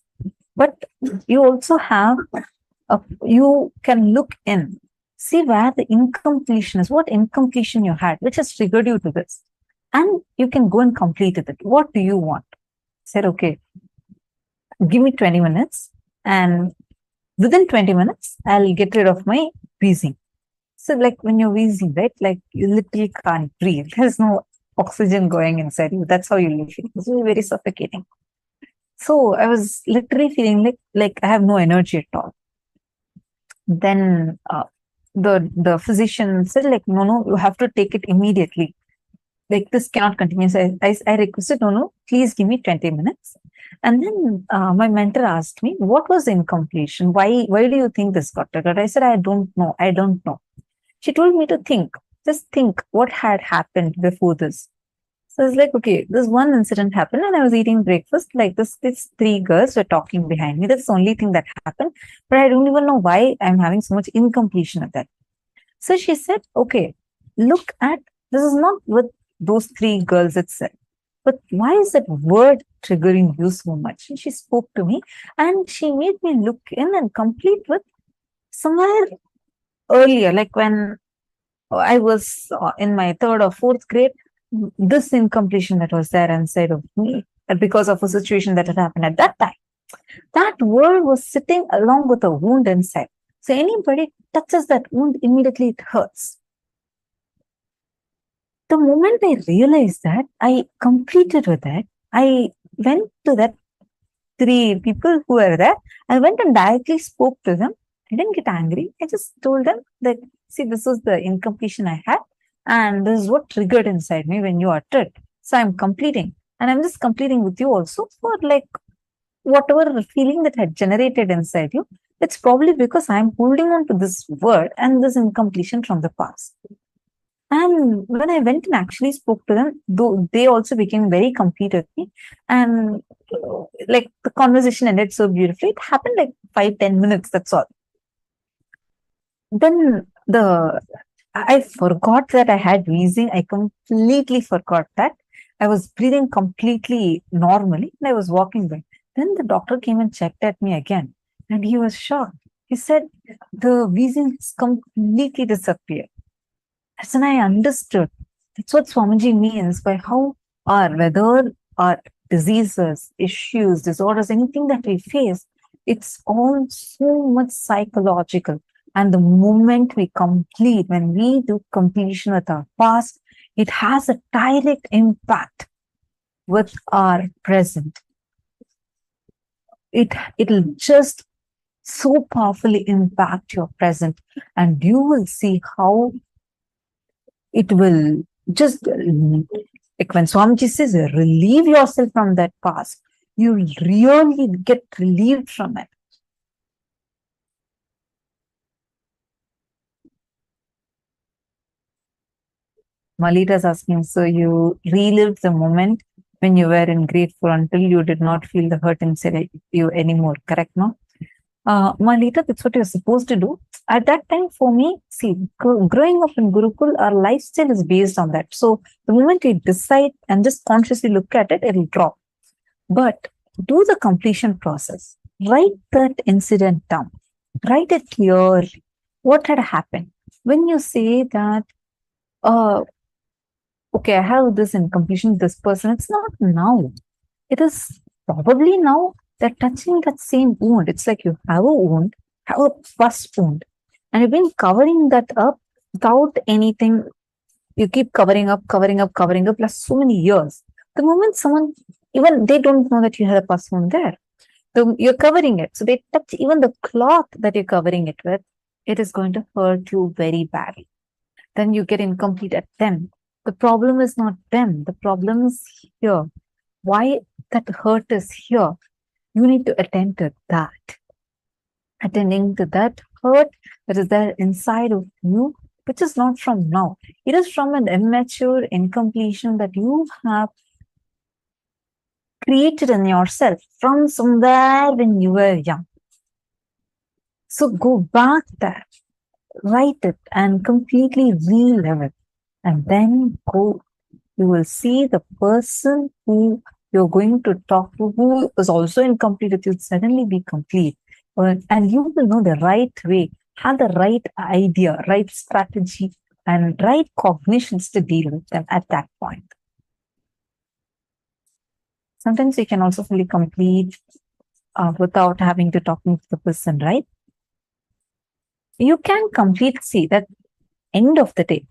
F: But you also have, you can look in, see where the incompletion is, what incompletion you had, which has triggered you to this. And you can go and complete it. What do you want? I said, okay, give me 20 minutes. And within 20 minutes, I'll get rid of my wheezing. So like when you're wheezing, right? Like you literally can't breathe. There's no oxygen going inside you. That's how you feel. It's very suffocating. So I was literally feeling like I have no energy at all. Then the physician said like, no, you have to take it immediately. Like this cannot continue. So I requested, no, please give me 20 minutes. And then my mentor asked me, what was the incompletion? Why do you think this got triggered? I said, I don't know. She told me to just think what had happened before this. So I was like, okay, this one incident happened and I was eating breakfast. Like these 3 girls were talking behind me. That's the only thing that happened. But I don't even know why I'm having so much incompletion of that. So she said, okay, look at, this is not with those 3 girls itself. But why is that word triggering you so much? And she spoke to me and she made me look in and complete with somewhere earlier, like when I was in my 3rd or 4th grade, this incompletion that was there inside of me because of a situation that had happened at that time. That word was sitting along with a wound inside. So anybody touches that wound, immediately it hurts. The moment I realized that, I completed with that. I went to that 3 people who were there. I went and directly spoke to them. I didn't get angry. I just told them that, see, this was the incompletion I had. And this is what triggered inside me when you uttered. So I'm completing. And I'm just completing with you also for like whatever feeling that had generated inside you. It's probably because I'm holding on to this word and this incompletion from the past. And when I went and actually spoke to them, though they also became very complete with me. And like the conversation ended so beautifully. It happened like 5-10 minutes, that's all. Then I forgot that I had wheezing. I completely forgot that. I was breathing completely normally and I was walking by. Then the doctor came and checked at me again and he was shocked. He said the wheezings completely disappeared. That's when I understood. That's what Swamiji means by how whether our diseases, issues, disorders, anything that we face, it's all so much psychological. And the moment we complete, when we do completion with our past, it has a direct impact with our present. It'll just so powerfully impact your present, and you will see how it will just, like when Swamiji says, relieve yourself from that past, you will really get relieved from it. Malita is asking, so you relived the moment when you were in grade 4 until you did not feel the hurt inside you anymore, correct, no? Malita, that's what you're supposed to do. At that time, for me, see, growing up in Gurukul, our lifestyle is based on that. So the moment we decide and just consciously look at it, it'll drop. But do the completion process. Write that incident down. Write it clearly. What had happened? When you say that, okay, I have this in completion with this person, it's not now. It is probably now that touching that same wound. It's like you have a wound, have a first wound, and you've been covering that up without anything. You keep covering up last so many years. The moment someone, even they don't know that you had a pus wound there. So you're covering it. So they touch even the cloth that you're covering it with, it is going to hurt you very badly. Then you get incomplete at them. The problem is not them. The problem is here. Why that hurt is here. You need to attend to that. Attending to that hurt that is there inside of you, which is not from now. It is from an immature incompletion that you have created in yourself from somewhere when you were young. So go back there, write it and completely relive it. And then go, you will see the person who you're going to talk to, who is also incomplete, it will suddenly be complete. And you will know the right way, have the right idea, right strategy, and right cognitions to deal with them at that point. Sometimes you can also fully complete without having to talk to the person, right? You can complete, see, that end of the day,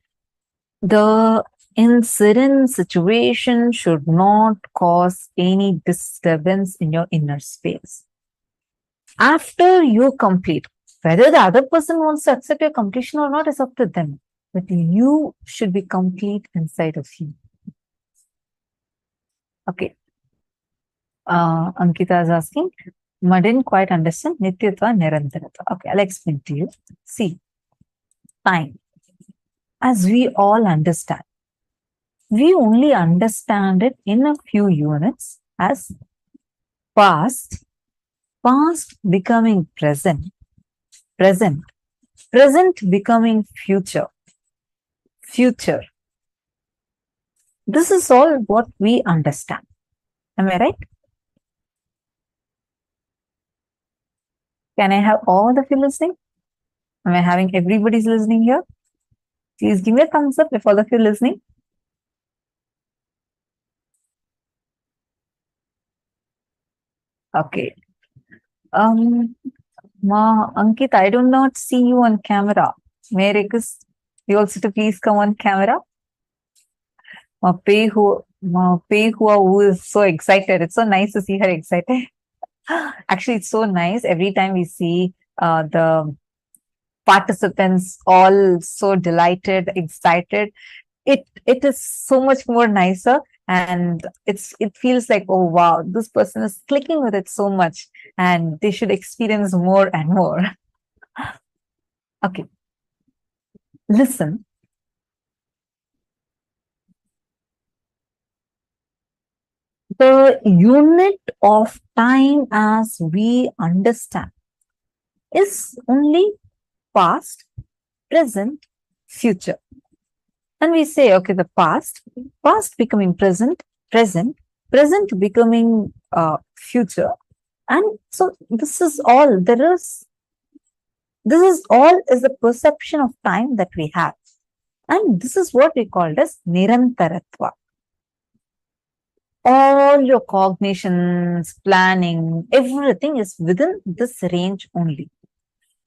F: the incident situation should not cause any disturbance in your inner space. After you complete, whether the other person wants to accept your completion or not is up to them. But you should be complete inside of you. Okay. Ankita is asking, I didn't quite understand Nityatva, Nirantaratva. Okay, I'll explain to you. See, time. As we all understand, we only understand it in a few units as past, past becoming present, present, present becoming future, future. This is all what we understand. Am I right? Can I have all of you listening? Am I having everybody's listening here? Please give me a thumbs up if all of you are listening. Okay. Ankit, I do not see you on camera. May I request you also to please come on camera? Who is so excited. It's so nice to see her excited. Actually, it's so nice. Every time we see the participants all so delighted, excited, it is so much more nicer. And it feels like, oh wow, this person is clicking with it so much and they should experience more and more. Okay. Listen. The unit of time as we understand is only past, present, future. And we say, okay, the past becoming present, present becoming future. And so this is all. There is This is all is the perception of time that we have. And this is what we call as Nirantaratva. All your cognitions, planning, everything is within this range only.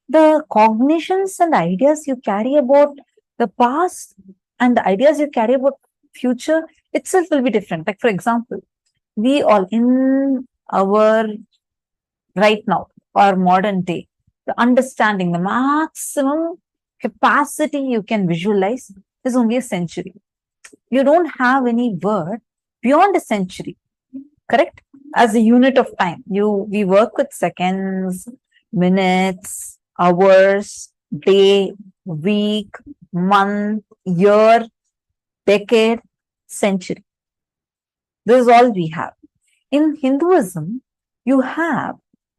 F: The cognitions and ideas you carry about the past and the ideas you carry about future itself will be different. Like, for example, we all in our right now, our modern day, the understanding, the maximum capacity you can visualize is only a century. You don't have any word beyond a century, correct? As a unit of time, we work with seconds, minutes, hours, day, week, month, year, decade, century. This is all we have. In Hinduism, you have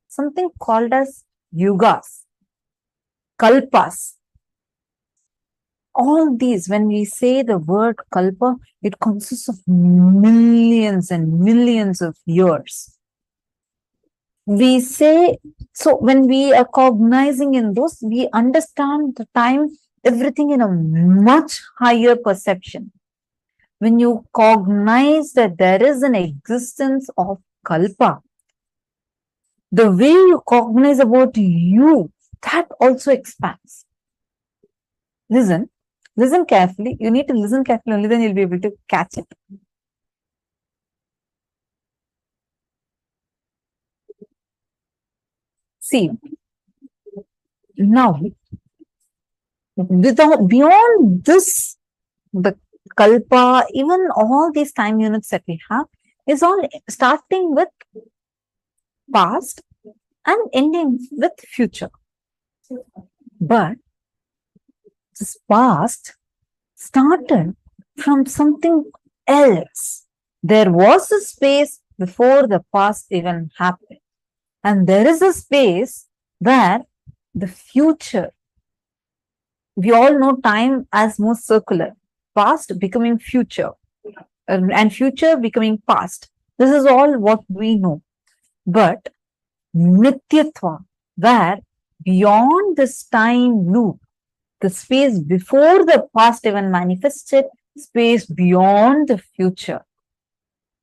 F: something called as yugas, kalpas. All these, when we say the word kalpa, it consists of millions and millions of years. We say, so when we are cognizing in those, we understand the time, everything in a much higher perception. When you cognize that there is an existence of kalpa, the way you cognize about you, that also expands. Listen carefully. You need to listen carefully, only then you'll be able to catch it. See, now, beyond this, the kalpa, even all these time units that we have, is all starting with past and ending with future. But this past started from something else. There was a space before the past even happened. And there is a space where the future, we all know time as more circular, past becoming future, and future becoming past. This is all what we know. But Nityatva, where beyond this time loop, the space before the past even manifested, space beyond the future.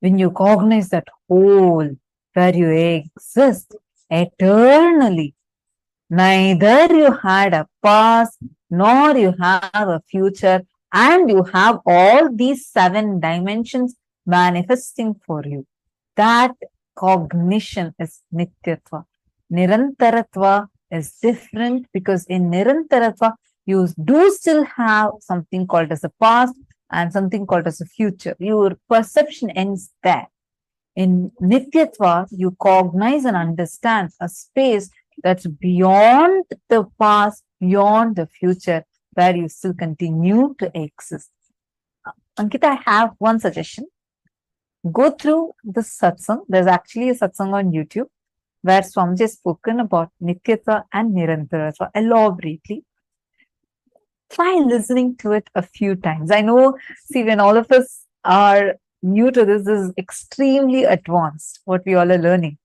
F: When you cognize that whole, where you exist eternally, neither you had a past, nor you have a future, and you have all these 7 dimensions manifesting for you. That cognition is Nityatva. Nirantaratva is different because in Nirantaratva, you do still have something called as a past and something called as a future. Your perception ends there. In Nityatva, you cognize and understand a space that's beyond the past, beyond the future, where you still continue to exist. Ankita, I have one suggestion. Go through the satsang. There's actually a satsang on YouTube where Swamiji has spoken about Nityatva and Nirantaratva elaborately. Try listening to it a few times. I know, see, when all of us are new to this is extremely advanced, what we all are learning.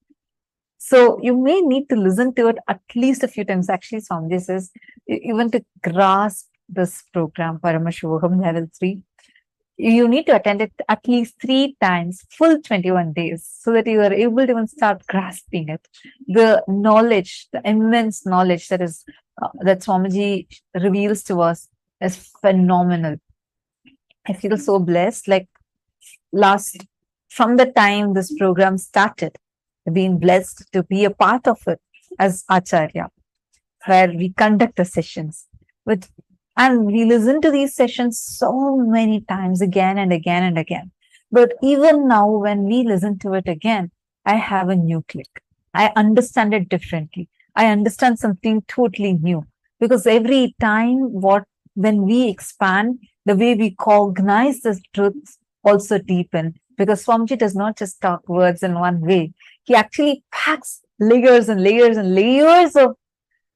F: So you may need to listen to it at least a few times. Actually, Swamiji says, even to grasp this program, Paramashivoham level 3, you need to attend it at least 3 times, full 21 days, so that you are able to even start grasping it. The knowledge, the immense knowledge that is that Swamiji reveals to us is phenomenal. I feel so blessed. Like from the time this program started, I've been blessed to be a part of it as Acharya, where we conduct the sessions and we listen to these sessions so many times again and again and again. But even now, when we listen to it again, I have a new click. I understand it differently. I understand something totally new. Because every time when we expand, the way we cognize the truths also deepen. Because Swamiji does not just talk words in one way. He actually packs layers and layers and layers of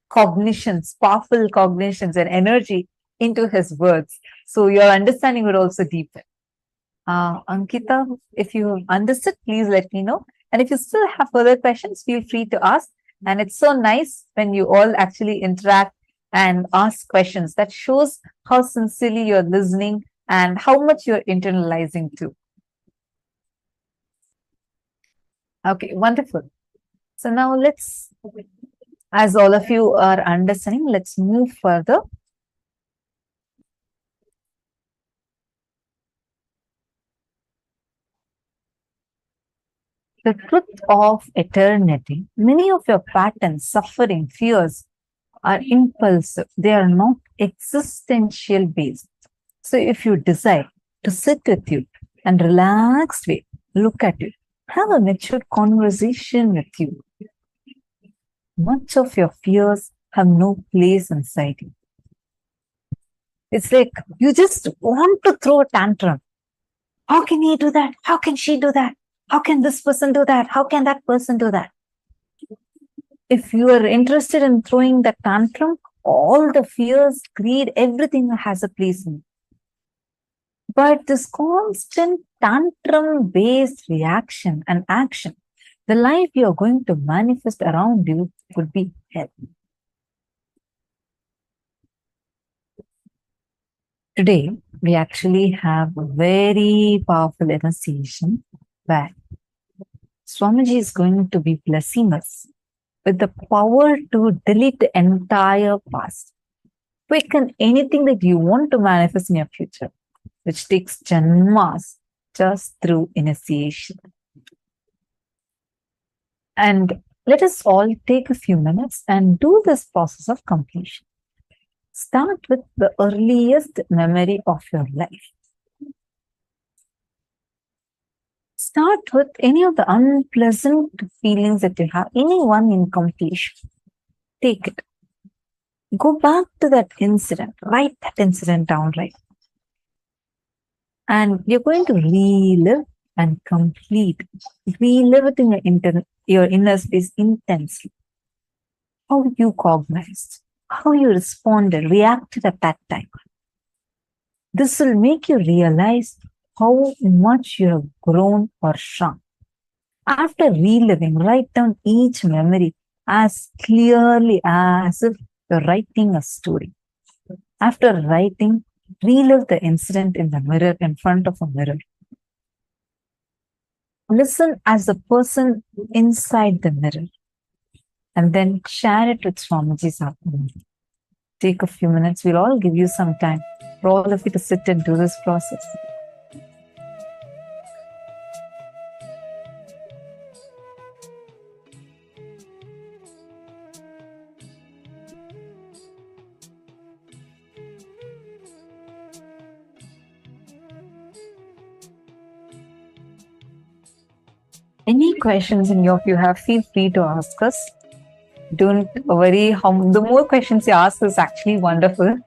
F: cognitions, powerful cognitions and energy into his words. So your understanding would also deepen. Ankita, if you understood, please let me know. And if you still have further questions, feel free to ask. And it's so nice when you all actually interact and ask questions. That shows how sincerely you're listening and how much you're internalizing too. Okay, wonderful. So now let's, as all of you are understanding, let's move further. The truth of eternity. Many of your patterns, suffering, fears are impulsive. They are not existential based. So if you decide to sit with you and relaxed way, look at you, have a mature conversation with you, much of your fears have no place inside you. It's like you just want to throw a tantrum. How can he do that? How can she do that? How can this person do that? How can that person do that? If you are interested in throwing the tantrum, all the fears, greed, everything has a place in it. But this constant tantrum-based reaction and action, the life you are going to manifest around you would be hell. Today, we actually have a very powerful initiation where Swamiji is going to be blessing us with the power to delete the entire past, quicken anything that you want to manifest in your future, which takes janmas just through initiation. And let us all take a few minutes and do this process of completion. Start with the earliest memory of your life. Start with any of the unpleasant feelings that you have, anyone in completion. Take it. Go back to that incident. Write that incident down, right? And you're going to relive and complete. Relive it in your inner space intensely. How you cognized, how you responded, reacted at that time. This will make you realize how much you have grown or shrunk. After reliving, write down each memory as clearly as if you're writing a story. After writing, relive the incident in the mirror, in front of a mirror. Listen as the person inside the mirror. And then share it with Swamiji's afternoon. Take a few minutes. We'll all give you some time for all of you to sit and do this process. Any questions in your, you have, feel free to ask us. Don't worry, the more questions you ask is actually wonderful.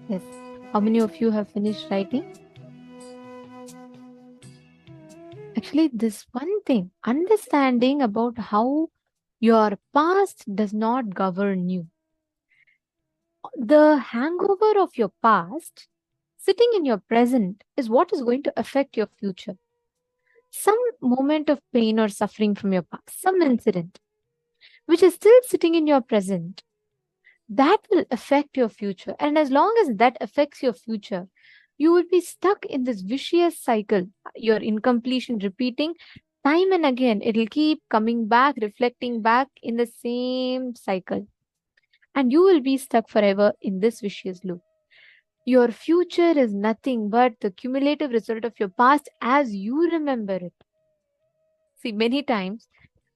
G: Yes. How many of you have finished writing? Actually, this one thing, understanding about how your past does not govern you. The hangover of your past sitting in your present is what is going to affect your future. Some moment of pain or suffering from your past, some incident, which is still sitting in your present, that will affect your future. And as long as that affects your future, you will be stuck in this vicious cycle, your incompletion repeating time and again. It'll keep coming back, reflecting back in the same cycle. And you will be stuck forever in this vicious loop. Your future is nothing but the cumulative result of your past as you remember it. See, many times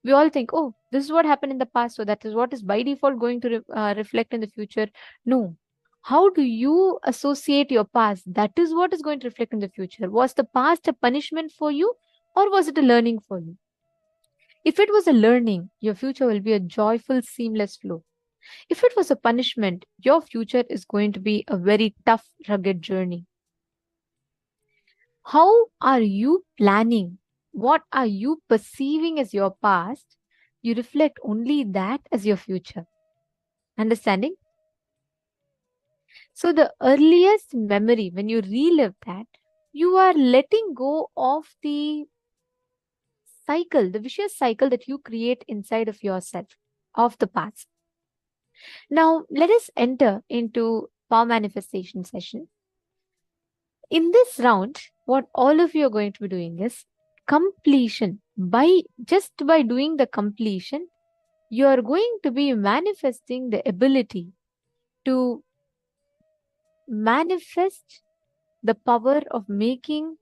G: we all think, oh, this is what happened in the past, so that is what is by default going to reflect in the future. No. How do you associate your past? That is what is going to reflect in the future. Was the past a punishment for you, or was it a learning for you? If it was a learning, your future will be a joyful, seamless flow. If it was a punishment, your future is going to be a very tough, rugged journey. How are you planning? What are you perceiving as your past? You reflect only that as your future. Understanding? So, the earliest memory, when you relive that, you are letting go of the cycle, the vicious cycle that you create inside of yourself, of the past. Now, let us enter into power manifestation session. In this round, what all of you are going to be doing is completion. By doing the completion, you are going to be manifesting the ability to manifest the power of making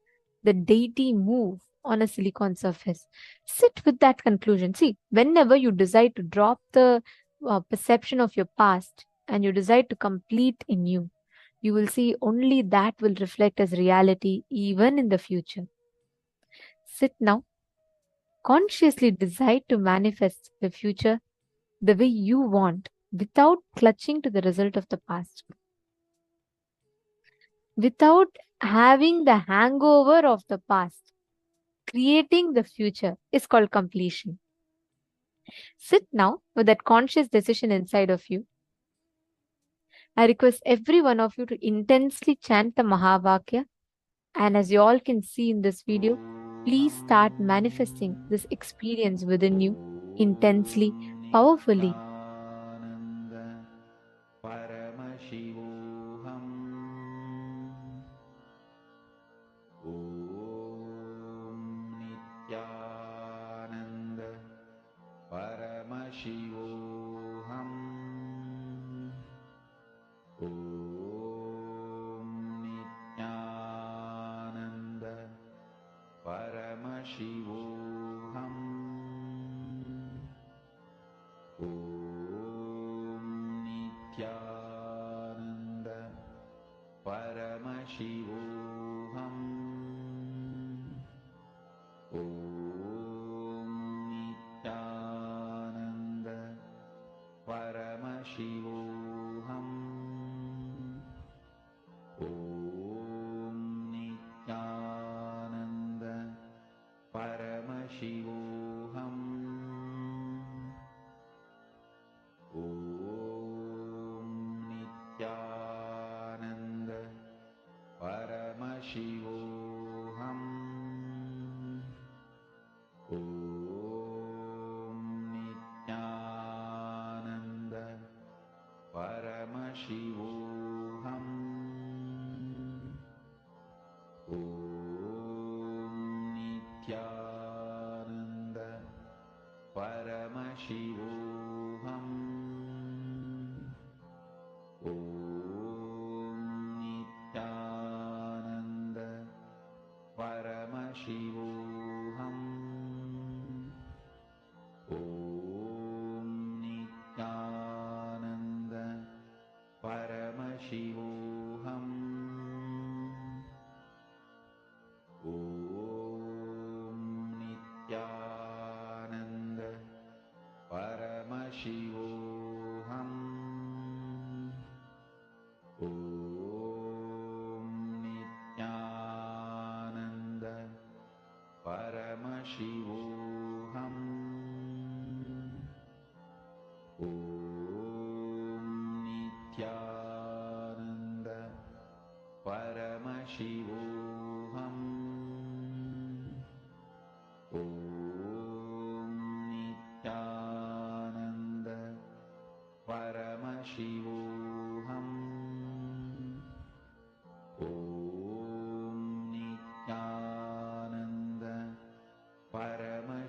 G: the deity move on a silicon surface. Sit with that conclusion. See, whenever you decide to drop the perception of your past and you decide to complete in you will see only that will reflect as reality even in the future. Sit now. Consciously decide to manifest the future the way you want without clutching to the result of the past. Without having the hangover of the past. Creating the future is called completion. Sit now with that conscious decision inside of you. I request every one of you to intensely chant the Mahavakya. And as you all can see in this video, please start manifesting this experience within you intensely, powerfully.
C: Paramashivoham. Om Nityananda Paramashivoham. Om Nityananda Paramashivoham. Om Nityananda Paramashivoham. Om Nityananda Paramashivoham. Om Nityananda Paramashivoham. Om Nityananda Paramashivoham. Om Nityananda Paramashivoham. Om Nityananda Paramashivoham. Om Nityananda Paramashivoham. Om Nityananda Paramashivoham. Om Nityananda Paramashivoham. Om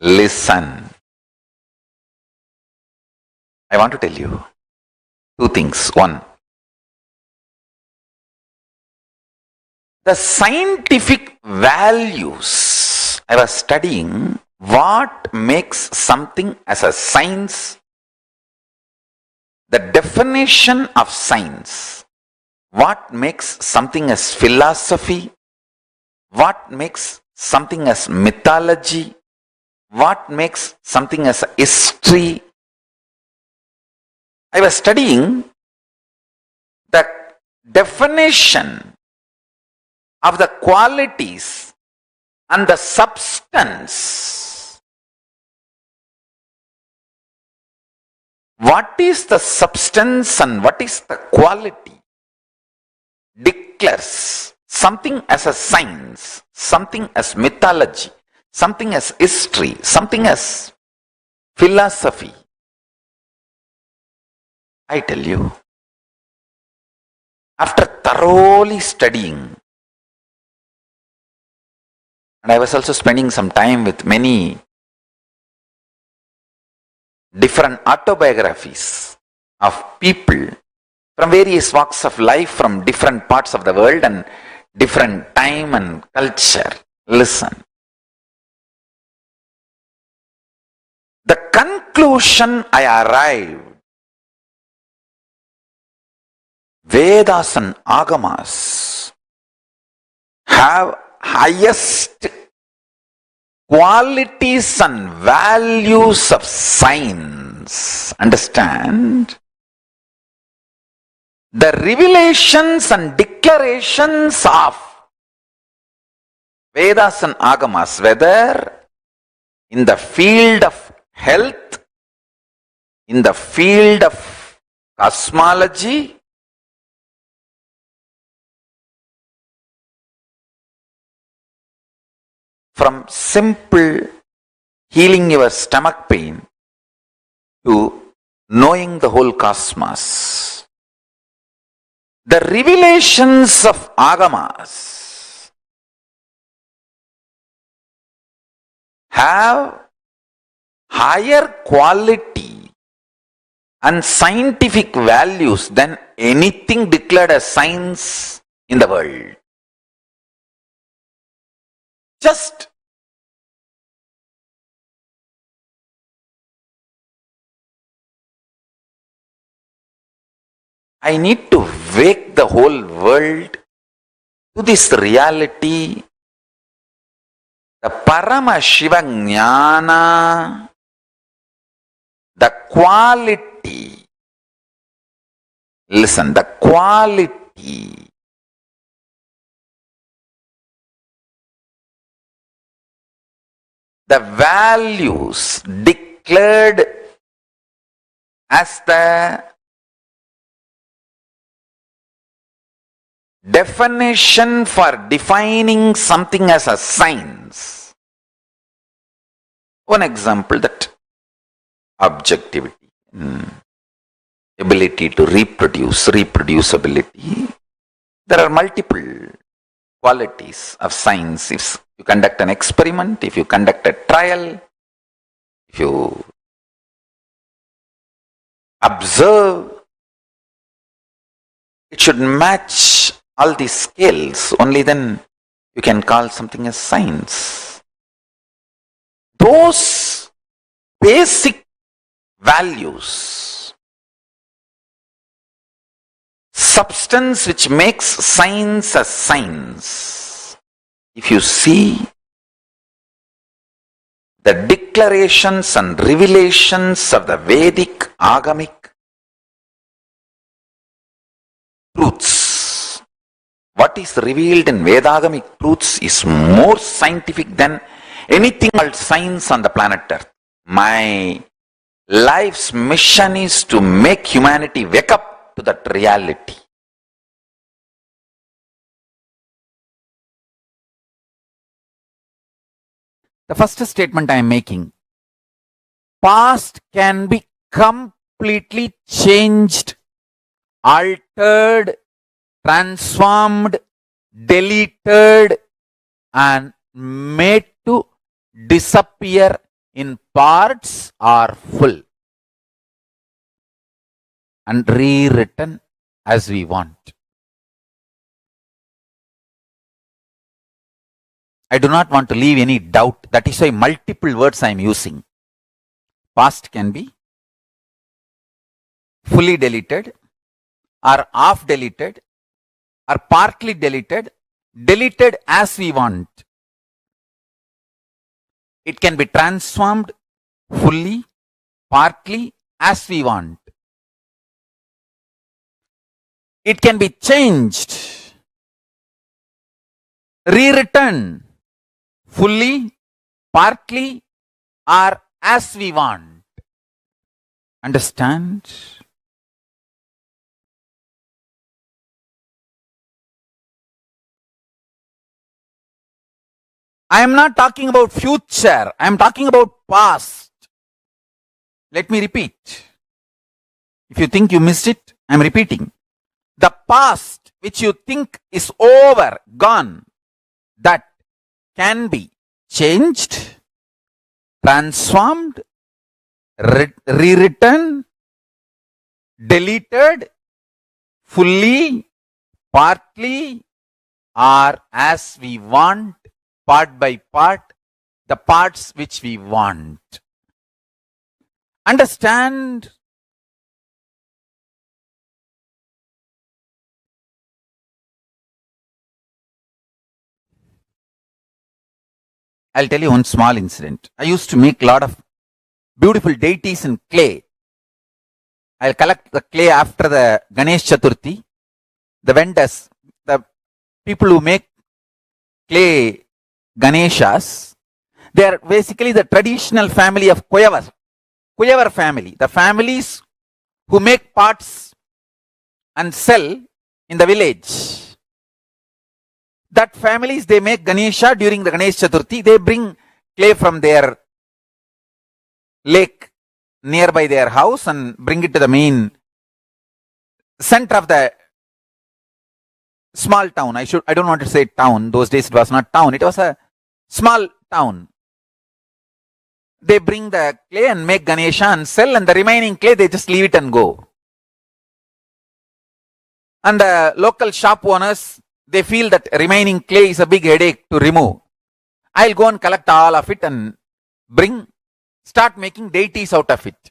C: Listen. I want to tell you two things. One, the scientific values. I was studying what makes something as a science, the definition of science, what makes something as philosophy, what makes something as mythology, what makes something as history. I was studying the definition of the qualities and the substance. What is the substance and what is the quality declares something as a science, something as mythology, something as history, something as philosophy. I tell you, after thoroughly studying, and I was also spending some time with many different autobiographies of people from various walks of life, from different parts of the world and different time and culture. Listen. The conclusion I arrived, Vedas and Agamas have highest qualities and values of science. Understand? The revelations and declarations of Vedas and Agamas, whether in the field of health, in the field of cosmology, from simple healing your stomach pain to knowing the whole cosmos. The revelations of Agamas have higher quality and scientific values than anything declared as science in the world. Just I need to wake the whole world to this reality. The Paramashivam Jnana, the quality, listen, the quality the values declared as the definition for defining something as a science. One example, that objectivity, ability to reproduce, reproducibility. There are multiple qualities of science. If you conduct an experiment, if you conduct a trial, if you observe, it should match all these scales. Only then you can call something as science. Those basic values, substance which makes science a science. If you see the declarations and revelations of the Vedic Agamic truths, what is revealed in Vedagamic truths is more scientific than anything called science on the planet Earth. My life's mission is to make humanity wake up to that reality. The first statement I am making, past can be completely changed, altered, transformed, deleted and made to disappear in parts or full, and rewritten as we want. I do not want to leave any doubt. That is why multiple words I am using. Past can be fully deleted, or half deleted, or partly deleted, deleted as we want. It can be transformed fully, partly, as we want. It can be changed, rewritten, fully, partly, or as we want. Understand? I am not talking about future. I am talking about past. Let me repeat. If you think you missed it, I am repeating. The past which you think is over, gone, that can be changed, transformed, rewritten, deleted, fully, partly, or as we want, part by part, the parts which we want. Understand? I'll tell you one small incident. I used to make a lot of beautiful deities in clay. I'll collect the clay after the Ganesh Chaturthi. The vendors, the people who make clay Ganeshas, they are basically the traditional family of Kuyavar family. The families who make pots and sell in the village. That families, they make Ganesha during the Ganesh Chaturthi. They bring clay from their lake nearby their house and bring it to the main center of the small town. I don't want to say town. Those days it was not town. It was a small town. They bring the clay and make Ganesha and sell, and the remaining clay they just leave it and go. And the local shop owners, they feel that remaining clay is a big headache to remove. I'll go and collect all of it and start making deities out of it.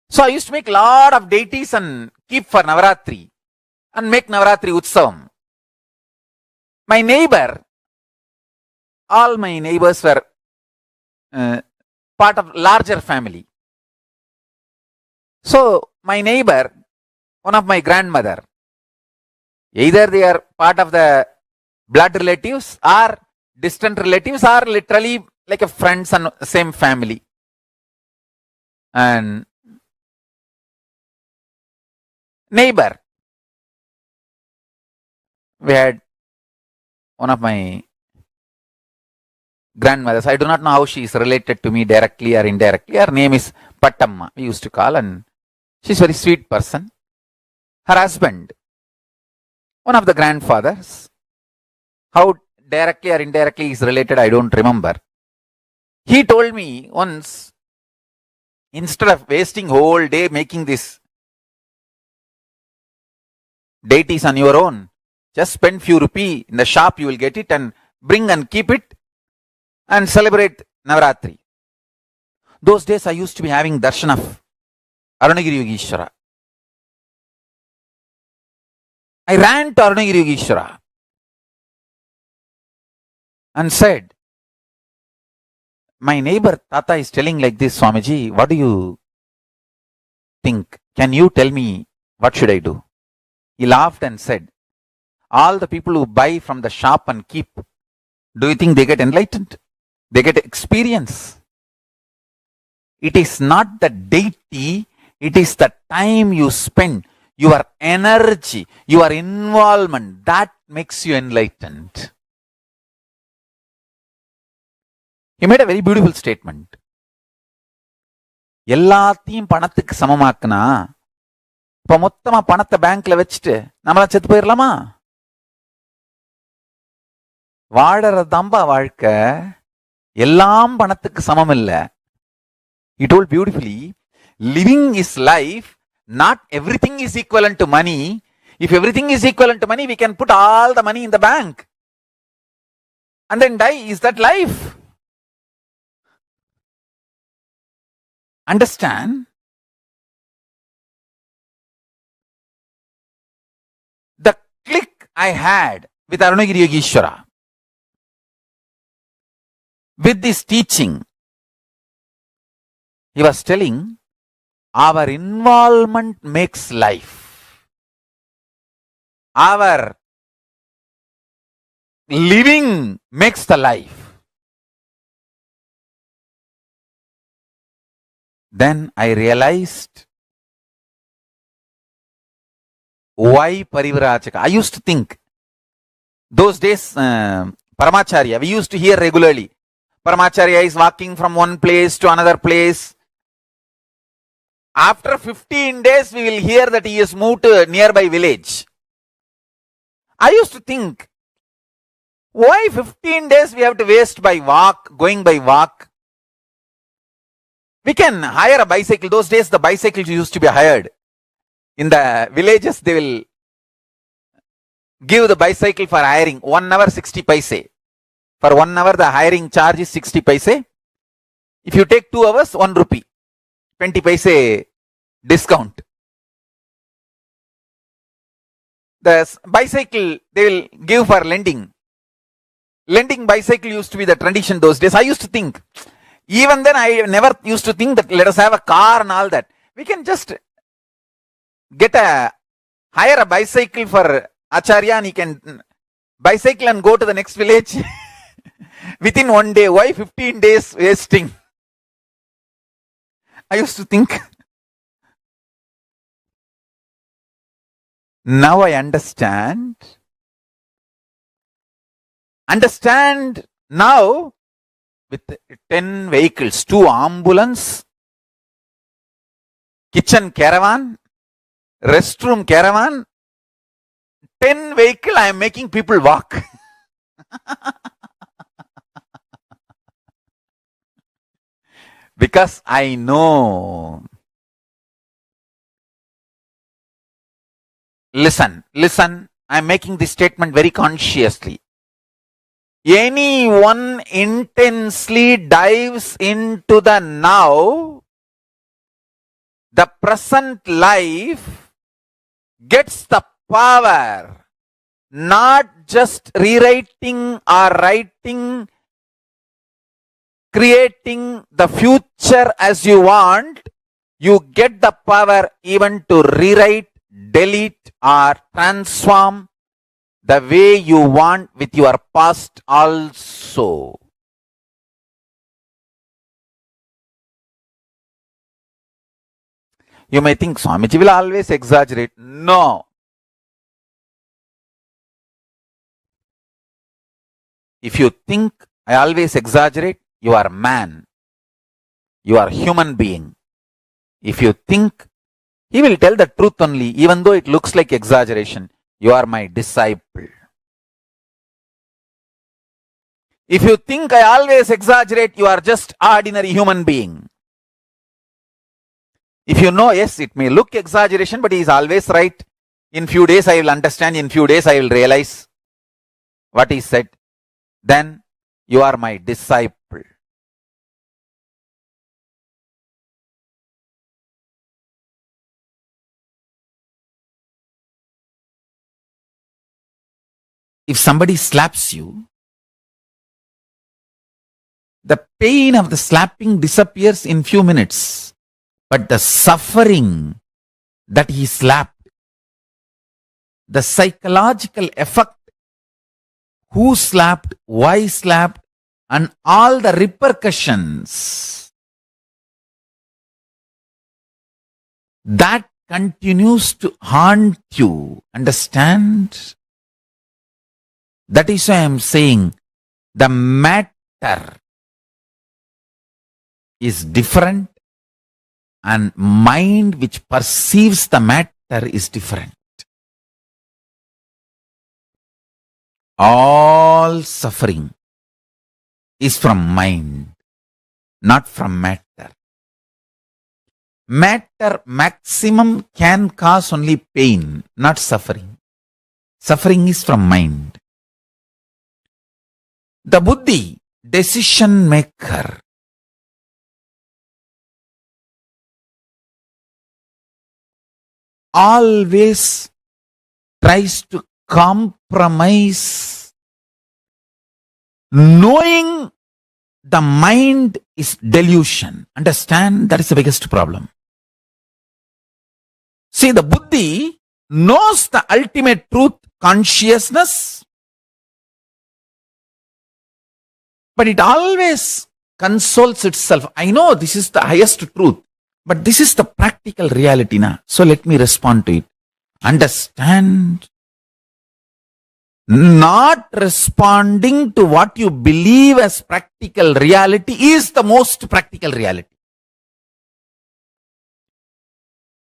C: So I used to make a lot of deities and keep for Navaratri and make Navaratri Utsavam. My neighbor, all my neighbors were part of larger family. So my neighbor, one of my grandmother, either they are part of the blood relatives or distant relatives or literally like a friends and same family. And neighbor, we had one of my grandmothers. I do not know how she is related to me directly or indirectly. Her name is Pattamma, we used to call, and she's a very sweet person. Her husband, one of the grandfathers, how directly or indirectly is related, I don't remember. He told me once, instead of wasting whole day making this deities on your own, just spend few rupee in the shop, you will get it and bring and keep it and celebrate Navaratri. Those days I used to be having darshan of Arunagiri Yogeshwara. I ran to Arunagiri Yogeshwara and said, my neighbor Tata is telling like this, Swamiji, what do you think? Can you tell me what should I do? He laughed and said, all the people who buy from the shop and keep, do you think they get enlightened? They get experience. It is not the deity, it is the time you spend, your energy, your involvement, that makes you enlightened. He made a very beautiful statement. எல்லாத்தையும் பணத்துக்கு சமமாக்குனா இப்ப மொத்தமா பணத்தை பேங்க்ல வச்சுட்டு நம்மளா செத்து போயிடலாமா? வாழறதாம்பா வாழ்க்கை. எல்லாம் பணத்துக்கு சமம் இல்ல. He told beautifully, living is life, not everything is equivalent to money. If everything is equivalent to money, we can put all the money in the bank and then die. Is that life? Understand? The click I had with Arunagiri Yogeshwara, with this teaching, he was telling, our involvement makes life. Our living makes the life. Then I realized why Parivrajaka. I used to think, those days, Paramacharya, we used to hear regularly, Paramacharya is walking from one place to another place. After 15 days, we will hear that he has moved to a nearby village. I used to think, why 15 days we have to waste by walk, going by walk? We can hire a bicycle. Those days, the bicycles used to be hired. In the villages, they will give the bicycle for hiring. 1 hour, 60 paise. For 1 hour, the hiring charge is 60 paise. If you take 2 hours, 1 rupee. 20 paise discount. The bicycle they will give for lending. Lending bicycle used to be the tradition those days. I used to think, even then I never used to think that let us have a car and all that. We can just hire a bicycle for Acharya and he can bicycle and go to the next village within 1 day. Why 15 days wasting? I used to think. Now I understand. Understand now with 10 vehicles, 2 ambulance, kitchen caravan, restroom caravan, 10 vehicle, I am making people walk. Because I know. Listen, I am making this statement very consciously. Anyone intensely dives into the now, the present life, gets the power, not just rewriting or writing, creating the future as you want. You get the power even to rewrite, delete or transform the way you want with your past also. You may think Swamiji will always exaggerate. No. If you think I always exaggerate, you are man. You are human being. If you think, he will tell the truth only, even though it looks like exaggeration. You are my disciple. If you think I always exaggerate, you are just ordinary human being. If you know, yes, it may look exaggeration, but he is always right. In few days I will understand, in few days I will realize what he said. Then you are my disciple. If somebody slaps you, the pain of the slapping disappears in few minutes. But the suffering that he slapped, the psychological effect, who slapped, why slapped, and all the repercussions, that continues to haunt you. Understand? That is why I am saying the matter is different and mind which perceives the matter is different. All suffering is from mind, not from matter. Matter maximum can cause only pain, not suffering. Suffering is from mind. The buddhi, decision maker, always tries to compromise, knowing the mind is delusion. Understand? That is the biggest problem. See, the buddhi knows the ultimate truth, consciousness, but it always consoles itself. I know this is the highest truth, but this is the practical reality now. So let me respond to it. Understand? Not responding to what you believe as practical reality is the most practical reality.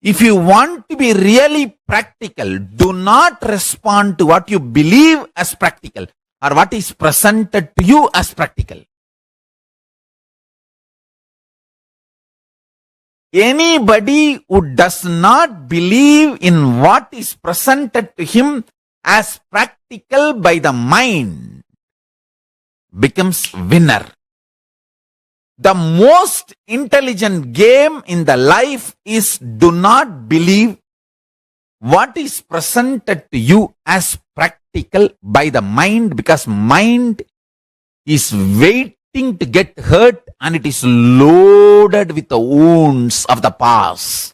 C: If you want to be really practical, do not respond to what you believe as practical or what is presented to you as practical. Anybody who does not believe in what is presented to him as practical by the mind becomes winner. The most intelligent game in the life is do not believe what is presented to you as practical by the mind, because mind is waiting to get hurt and it is loaded with the wounds of the past.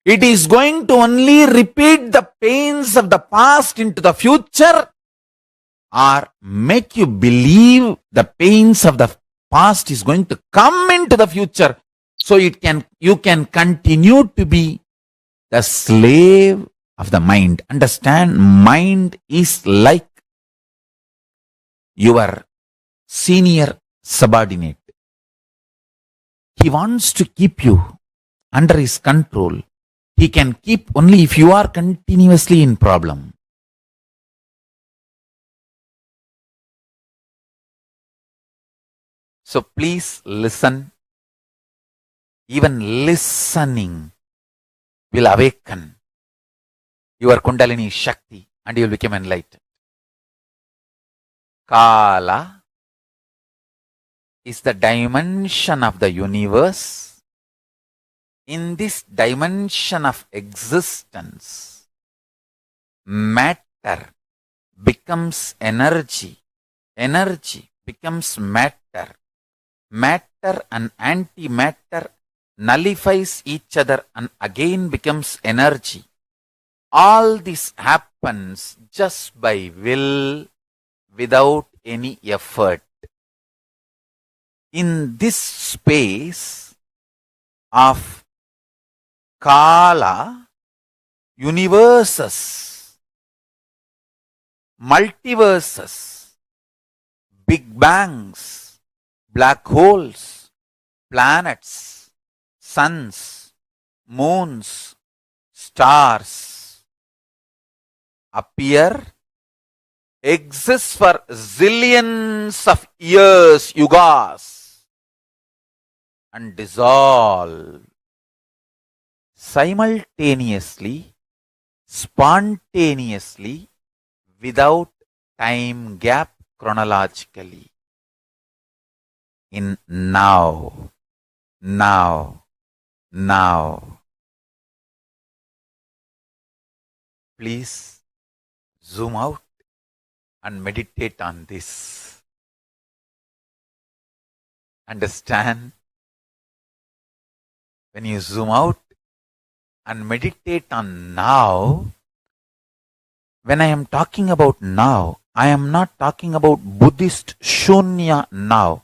C: It is going to only repeat the pains of the past into the future or make you believe the pains of the past is going to come into the future so you can continue to be the slave of the mind. Understand? Mind is like your senior subordinate. He wants to keep you under his control. He can keep only if you are continuously in problem. So please listen. Even listening will awaken your Kundalini Shakti and you will become enlightened. Kala is the dimension of the universe. In this dimension of existence, matter becomes energy. Energy becomes matter. Matter and antimatter nullifies each other and again becomes energy. All this happens just by will, without any effort. In this space of Kala, universes, multiverses, big bangs, black holes, planets, suns, moons, stars appear, exist for zillions of years, yugas, and dissolve simultaneously, spontaneously, without time gap chronologically. In now. Please zoom out and meditate on this. Understand? When you zoom out and meditate on now, when I am talking about now, I am not talking about Buddhist Shunya now,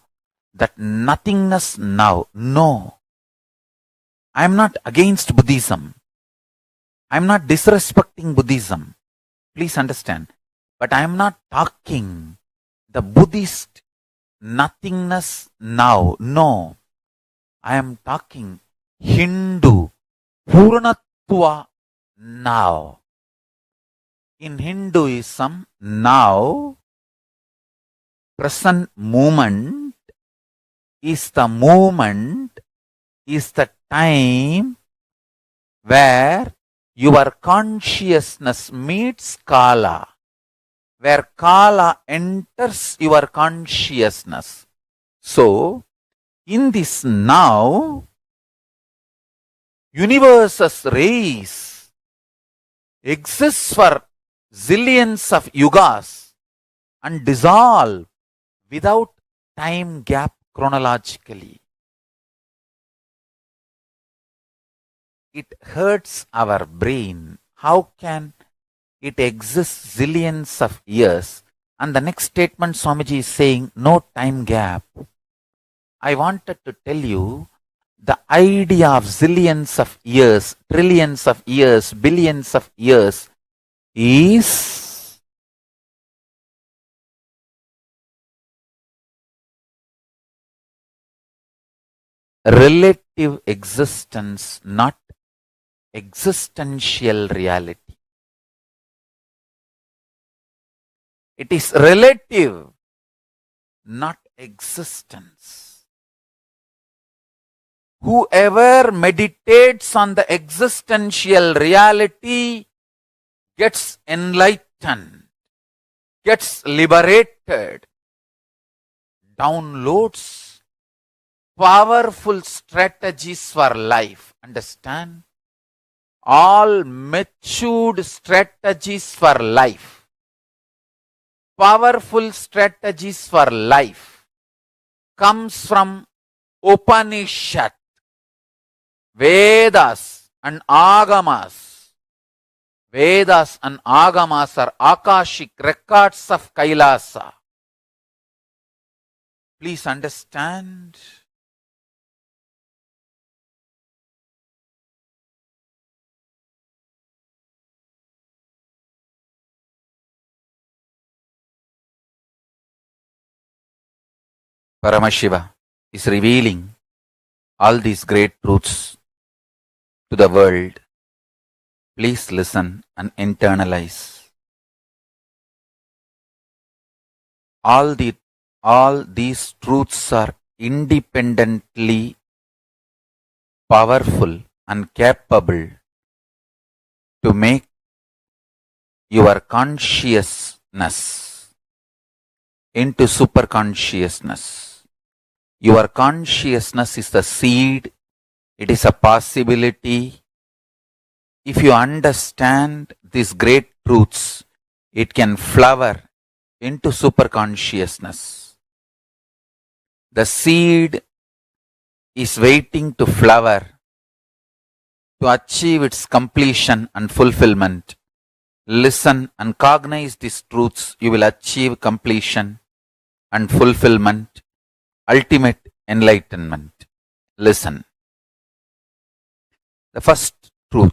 C: that nothingness now. No. I am not against Buddhism. I am not disrespecting Buddhism. Please understand. But I am not talking the Buddhist nothingness now. No. I am talking Hindu Purnatva now. In Hinduism, now present moment is the moment, is the time where your consciousness meets Kala, where Kala enters your consciousness. So, in this now, universe's race exists for zillions of yugas and dissolve without time gap chronologically. It hurts our brain. How can it exist zillions of years? And the next statement Swamiji is saying, no time gap. I wanted to tell you, the idea of zillions of years, trillions of years, billions of years is relative existence, not existential reality. It is relative, not existence. Whoever meditates on the existential reality gets enlightened, gets liberated, downloads powerful strategies for life. Understand? All matured strategies for life, powerful strategies for life comes from Upanishad, Vedas and Agamas. Vedas and Agamas are Akashic records of Kailasa. Please understand. Paramashiva is revealing all these great truths to the world. Please listen and internalize. All these truths are independently powerful and capable to make your consciousness into superconsciousness. Your consciousness is the seed. It is a possibility. If you understand these great truths, it can flower into superconsciousness. The seed is waiting to flower to achieve its completion and fulfillment. Listen and cognize these truths. You will achieve completion and fulfillment, ultimate enlightenment. Listen. The first truth.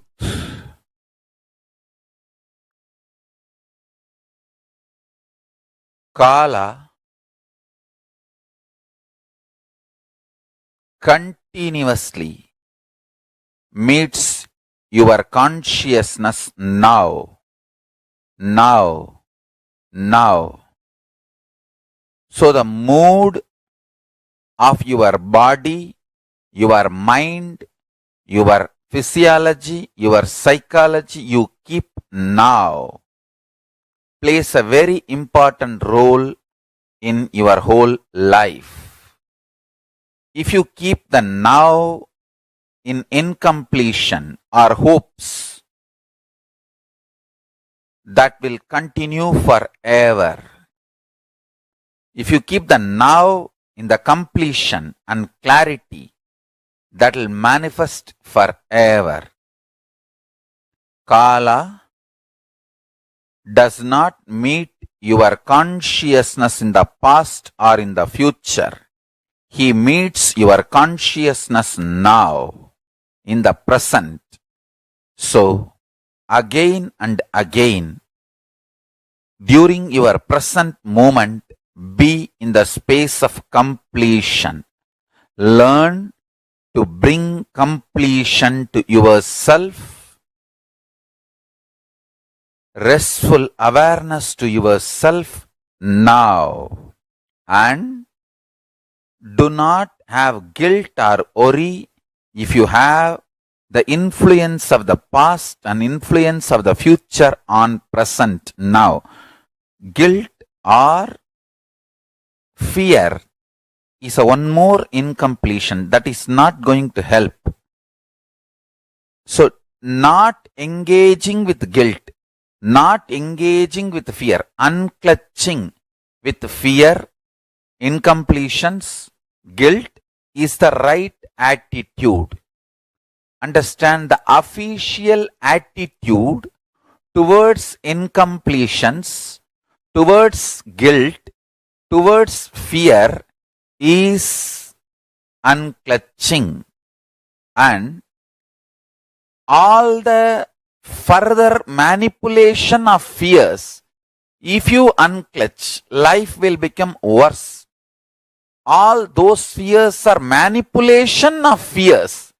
C: Kala continuously meets your consciousness now. So the mood of your body, your mind, your physiology, your psychology, you keep now, plays a very important role in your whole life. If you keep the now in incompletion or hopes, that will continue forever. If you keep the now in the completion and clarity, that will manifest forever. Kala does not meet your consciousness in the past or in the future. He meets your consciousness now, in the present. So, again and again, during your present moment, be in the space of completion. Learn to bring completion to yourself, restful awareness to yourself now. and do not have guilt or worry if you have the influence of the past and influence of the future on present now. Guilt or fear is a one more incompletion that is not going to help. So, not engaging with guilt, not engaging with fear, unclutching with fear, incompletions, guilt is the right attitude. Understand the official attitude towards incompletions, towards guilt, towards fear is unclutching, and all the further manipulation of fears, if you unclutch, life will become worse. All those fears are manipulation of fears.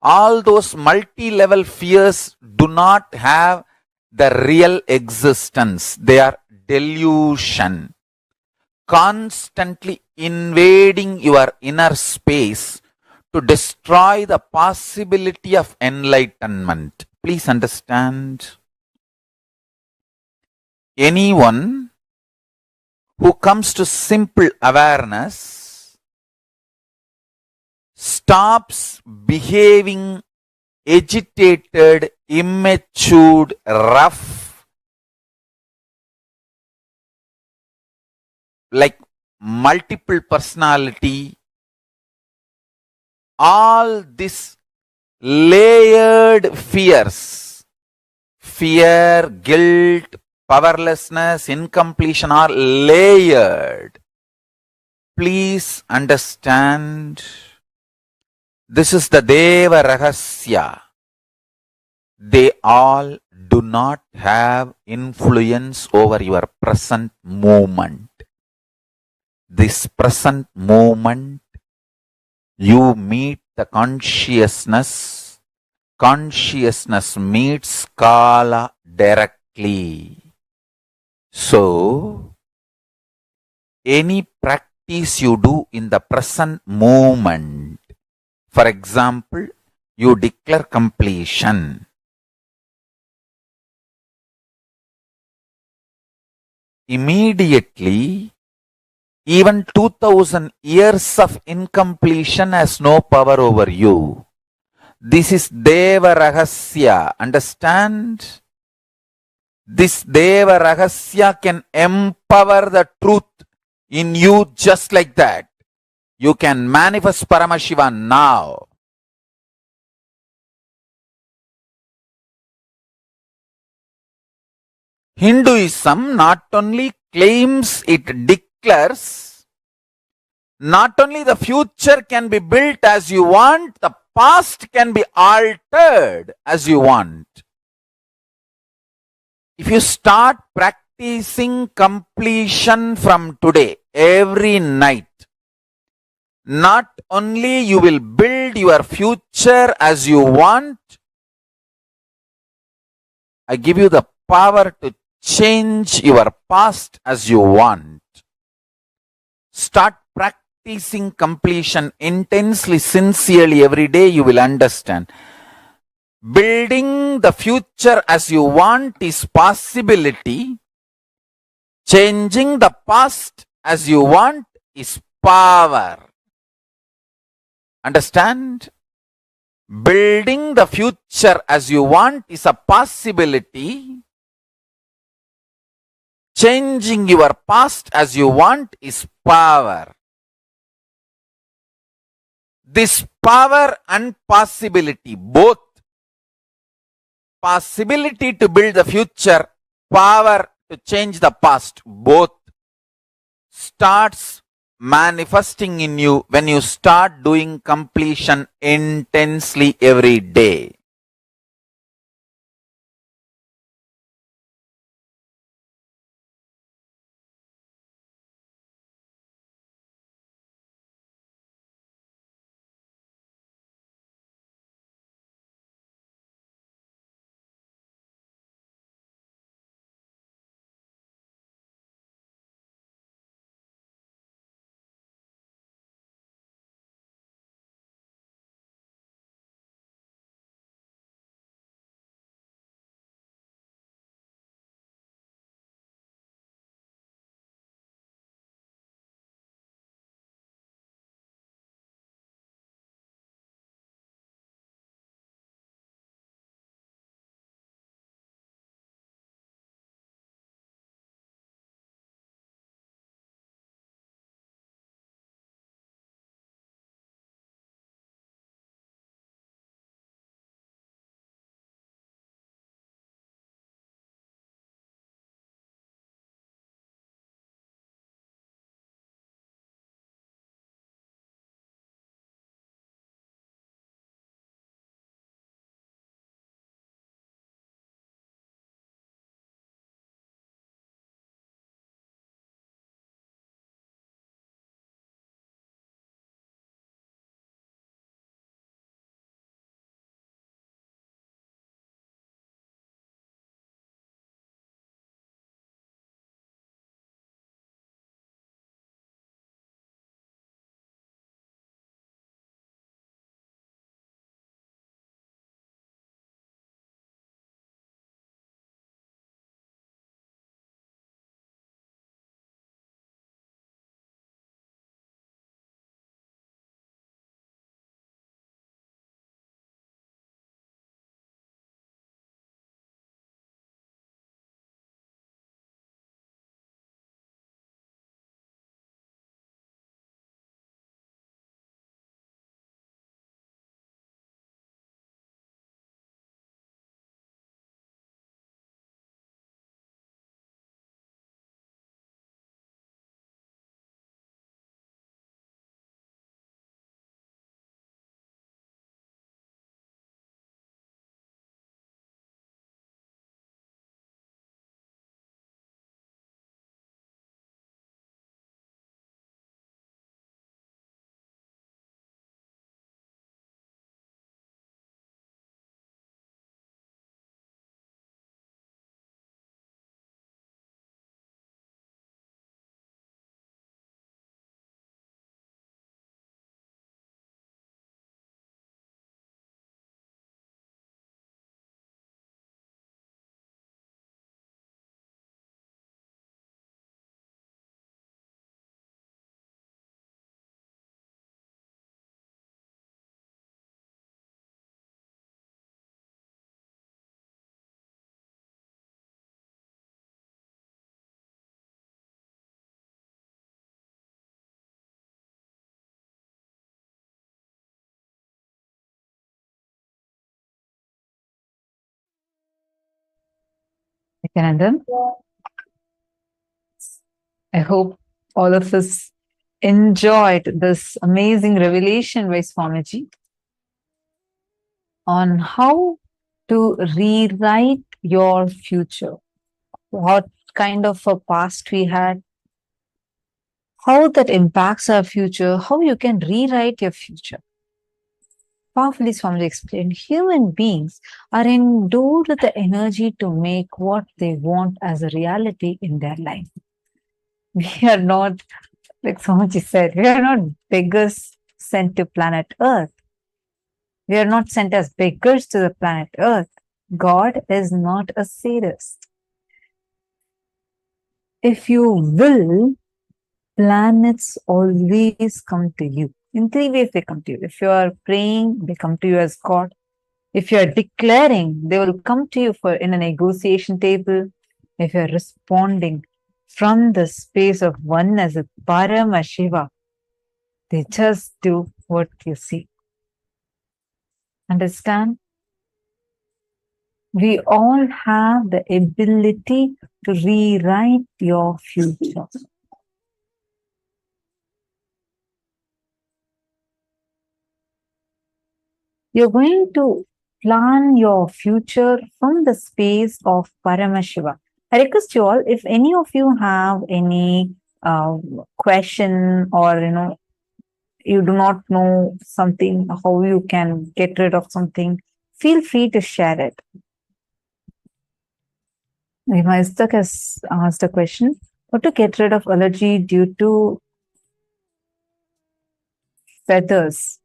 C: All those multi-level fears do not have the real existence. They are delusion. Constantly invading your inner space to destroy the possibility of enlightenment. Please understand. Anyone who comes to simple awareness stops behaving agitated, immature, rough, like multiple personality, all this layered fears, fear, guilt, powerlessness, incompletion are layered. Please understand, this is the Deva Rahasya. They all do not have influence over your present moment. This present moment, you meet the consciousness. Consciousness meets Kala directly. So, any practice you do in the present moment, for example, you declare completion. Immediately, even 2000 years of incompletion has no power over you. This is Deva Rahasya. Understand? This Deva Rahasya can empower the truth in you just like that. You can manifest Paramashivam now. Hinduism not only claims, it declares, not only the future can be built as you want, the past can be altered as you want. If you start practicing completion from today, every night, not only you will build your future as you want, I give you the power to change your past as you want. Start practicing completion intensely, sincerely every day, you will understand. Building the future as you want is possibility. Changing the past as you want is power. Understand? Building the future as you want is a possibility. Changing your past as you want is power. This power and possibility, both possibility to build the future, power to change the past, both starts manifesting in you when you start doing completion intensely every day.
F: Nityanandan. I hope all of us enjoyed this amazing revelation by Swamiji on how to rewrite your future. What kind of a past we had, how that impacts our future, how you can rewrite your future. Powerfully, Swamiji explained, human beings are endowed with the energy to make what they want as a reality in their life. We are not, like Swamiji said, we are not beggars sent to planet Earth. We are not sent as beggars to the planet Earth. God is not a sadist. If you will, planets always come to you. In three ways they come to you. If you are praying, they come to you as God. If you are declaring, they will come to you in a negotiation table. If you are responding from the space of oneness as a Paramashiva, they just do what you see. Understand? We all have the ability to rewrite your future. You're going to plan your future from the space of Paramashiva. I request you all, if any of you have any question, or you do not know something, how you can get rid of something, feel free to share it. Maistak has asked a question: how to get rid of allergy due to feathers?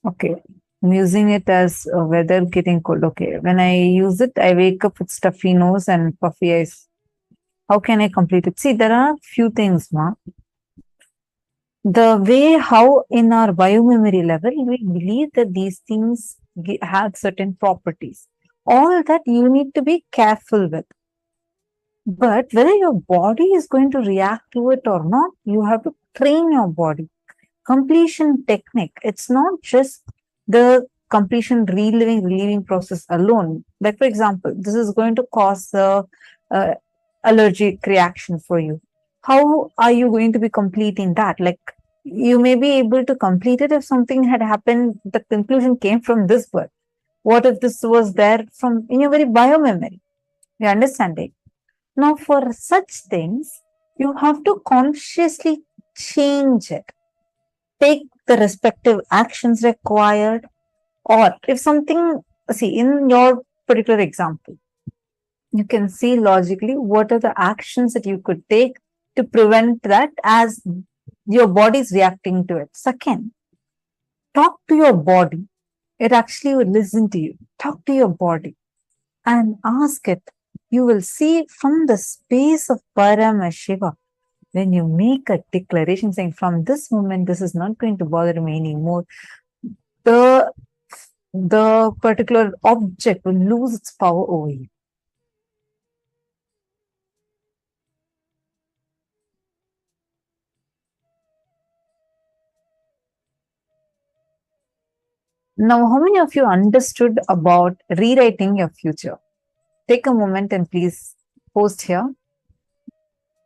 F: Okay. I'm using it as weather getting cold. Okay. When I use it, I wake up with stuffy nose and puffy eyes. How can I complete it? See, there are few things, ma. The way how in our biomemory level, we believe that these things have certain properties. All that you need to be careful with. But whether your body is going to react to it or not, you have to train your body. Completion technique. It's not just the completion relieving process alone. Like, for example, this is going to cause a allergic reaction for you. How are you going to be completing that? Like, you may be able to complete it if something had happened, the conclusion came from this birth. What if this was there from in your very biomemory? You understand it? Now, for such things, you have to consciously change it. Take the respective actions required, or if something, see, in your particular example, you can see logically what are the actions that you could take to prevent that as your body is reacting to it. Second, talk to your body. It actually will listen to you. Talk to your body and ask it. You will see from the space of Paramashiva, when you make a declaration saying, from this moment, this is not going to bother me anymore, the particular object will lose its power over you. Now, how many of you understood about rewriting your future? Take a moment and please post here.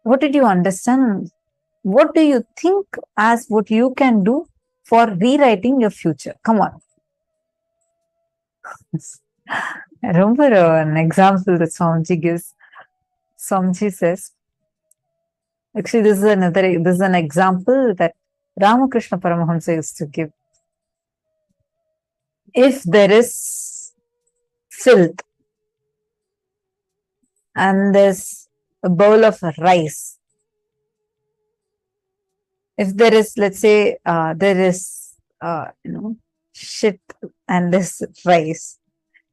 F: What did you understand? What do you think as what you can do for rewriting your future? Come on. I remember an example that Swamiji gives. Swamiji says, actually, this is an example that Ramakrishna Paramahamsa used to give. If there is filth and there's a bowl of rice, if there is, let's say, there is, shit and this rice,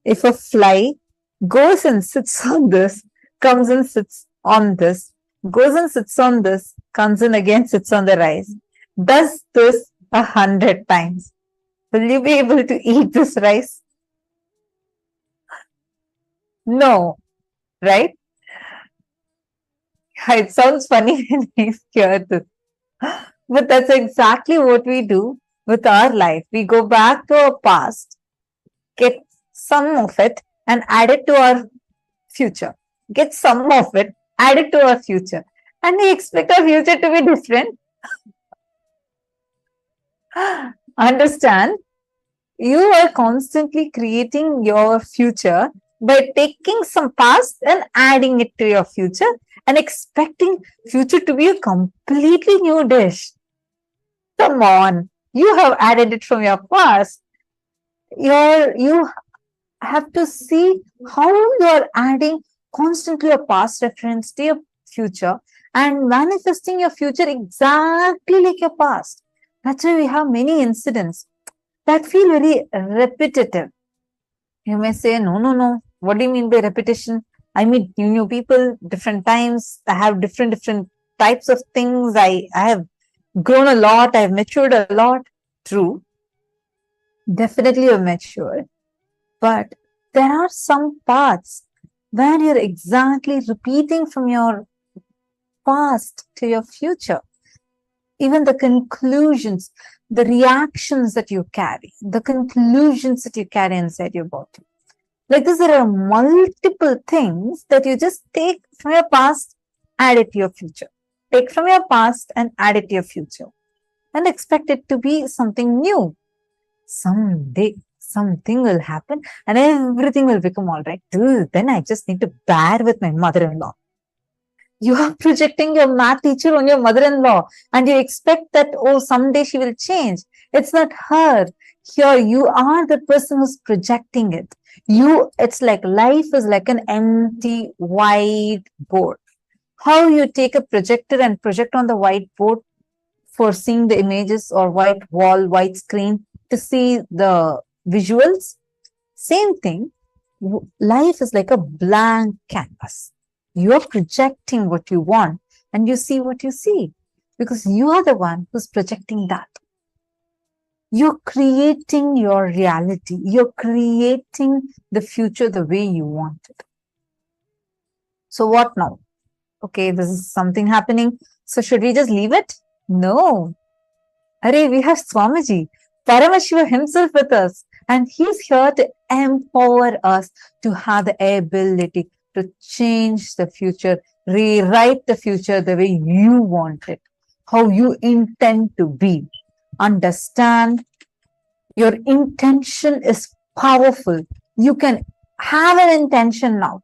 F: if a fly goes and sits on this, comes and sits on this, goes and sits on this, comes and again sits on the rice, does this 100 times, will you be able to eat this rice? No, right? It sounds funny when we hear this. But that's exactly what we do with our life. We go back to our past, get some of it, and add it to our future. get some of it, add it to our future. And we expect our future to be different. Understand, you are constantly creating your future by taking some past and adding it to your future and expecting future to be a completely new dish. Come on, you have added it from your past. You have to see how you are adding constantly a past reference to your future and manifesting your future exactly like your past. That's why we have many incidents that feel very repetitive. You may say, no. What do you mean by repetition? I meet new people, different times. I have different types of things. I have grown a lot. I have matured a lot. True. Definitely you're matured. But there are some paths where you're exactly repeating from your past to your future. Even the conclusions, the reactions that you carry, the conclusions that you carry inside your body. Like this, there are multiple things that you just take from your past, add it to your future. Take from your past and add it to your future. And expect it to be something new. Someday, something will happen and everything will become all right. Till then, I just need to bear with my mother-in-law. You are projecting your math teacher on your mother-in-law and you expect that, oh, someday she will change. It's not her. Here, you are the person who's projecting it. It's like life is like an empty white board. How you take a projector and project on the whiteboard for seeing the images, or white wall, white screen to see the visuals. Same thing. Life is like a blank canvas. You are projecting what you want and you see what you see because you are the one who's projecting that. You're creating your reality. You're creating the future the way you want it. So what now? Okay, this is something happening. So should we just leave it? No. Arey, we have Swamiji, Paramashiva himself with us. And he's here to empower us to have the ability to change the future, rewrite the future the way you want it, how you intend to be. Understand, your intention is powerful. You can have an intention now.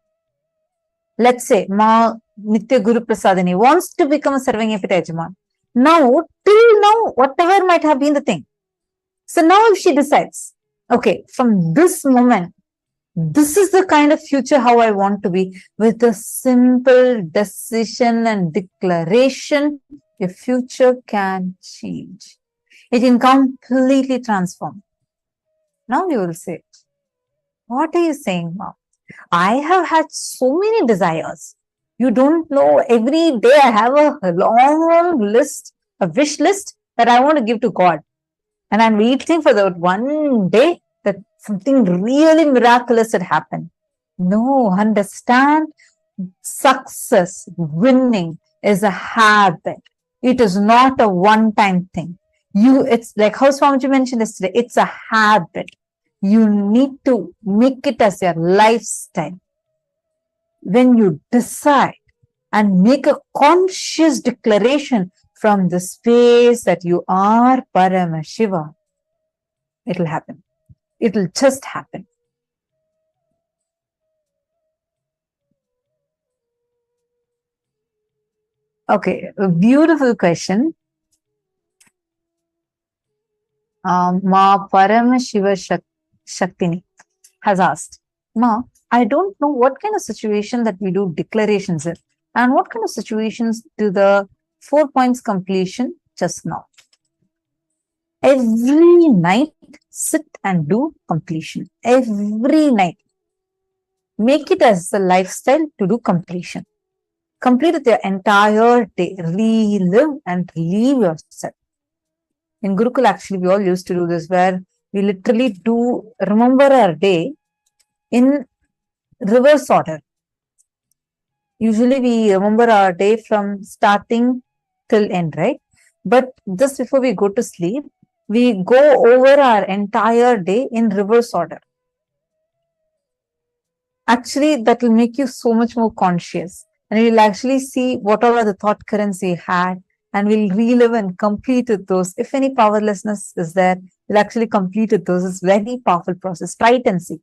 F: Let's say, Ma Nitya Guru Prasadini wants to become a serving Epitajaman. Now, till now, whatever might have been the thing. So now if she decides, okay, from this moment, this is the kind of future how I want to be, with a simple decision and declaration, your future can change. It can completely transform. Now you will say, what are you saying, Mom? I have had so many desires. You don't know, every day I have a long list, a wish list that I want to give to God. And I'm waiting for that one day that something really miraculous had happened. No, understand, success, winning is a habit. It is not a one-time thing. It's like how Swamiji mentioned yesterday, it's a habit. You need to make it as your lifestyle. When you decide and make a conscious declaration from the space that you are Paramashiva, it will happen. It will just happen. Okay, a beautiful question. Ma Paramashiva Shaktini has asked, Ma, I don't know what kind of situation that we do declarations in, and what kind of situations do the 4 points completion just now. Every night, sit and do completion. Every night. Make it as a lifestyle to do completion. Complete it your entire day. Relive and relieve yourself. In Gurukul, actually, we all used to do this, where we literally do remember our day in reverse order. Usually, we remember our day from starting till end, right? But just before we go to sleep, we go over our entire day in reverse order. actually that will make you so much more conscious, and you'll actually see what all are the thought currents you had, and will relive and complete with those. If any powerlessness is there, you'll actually complete with those. It's very powerful process. Try it and see.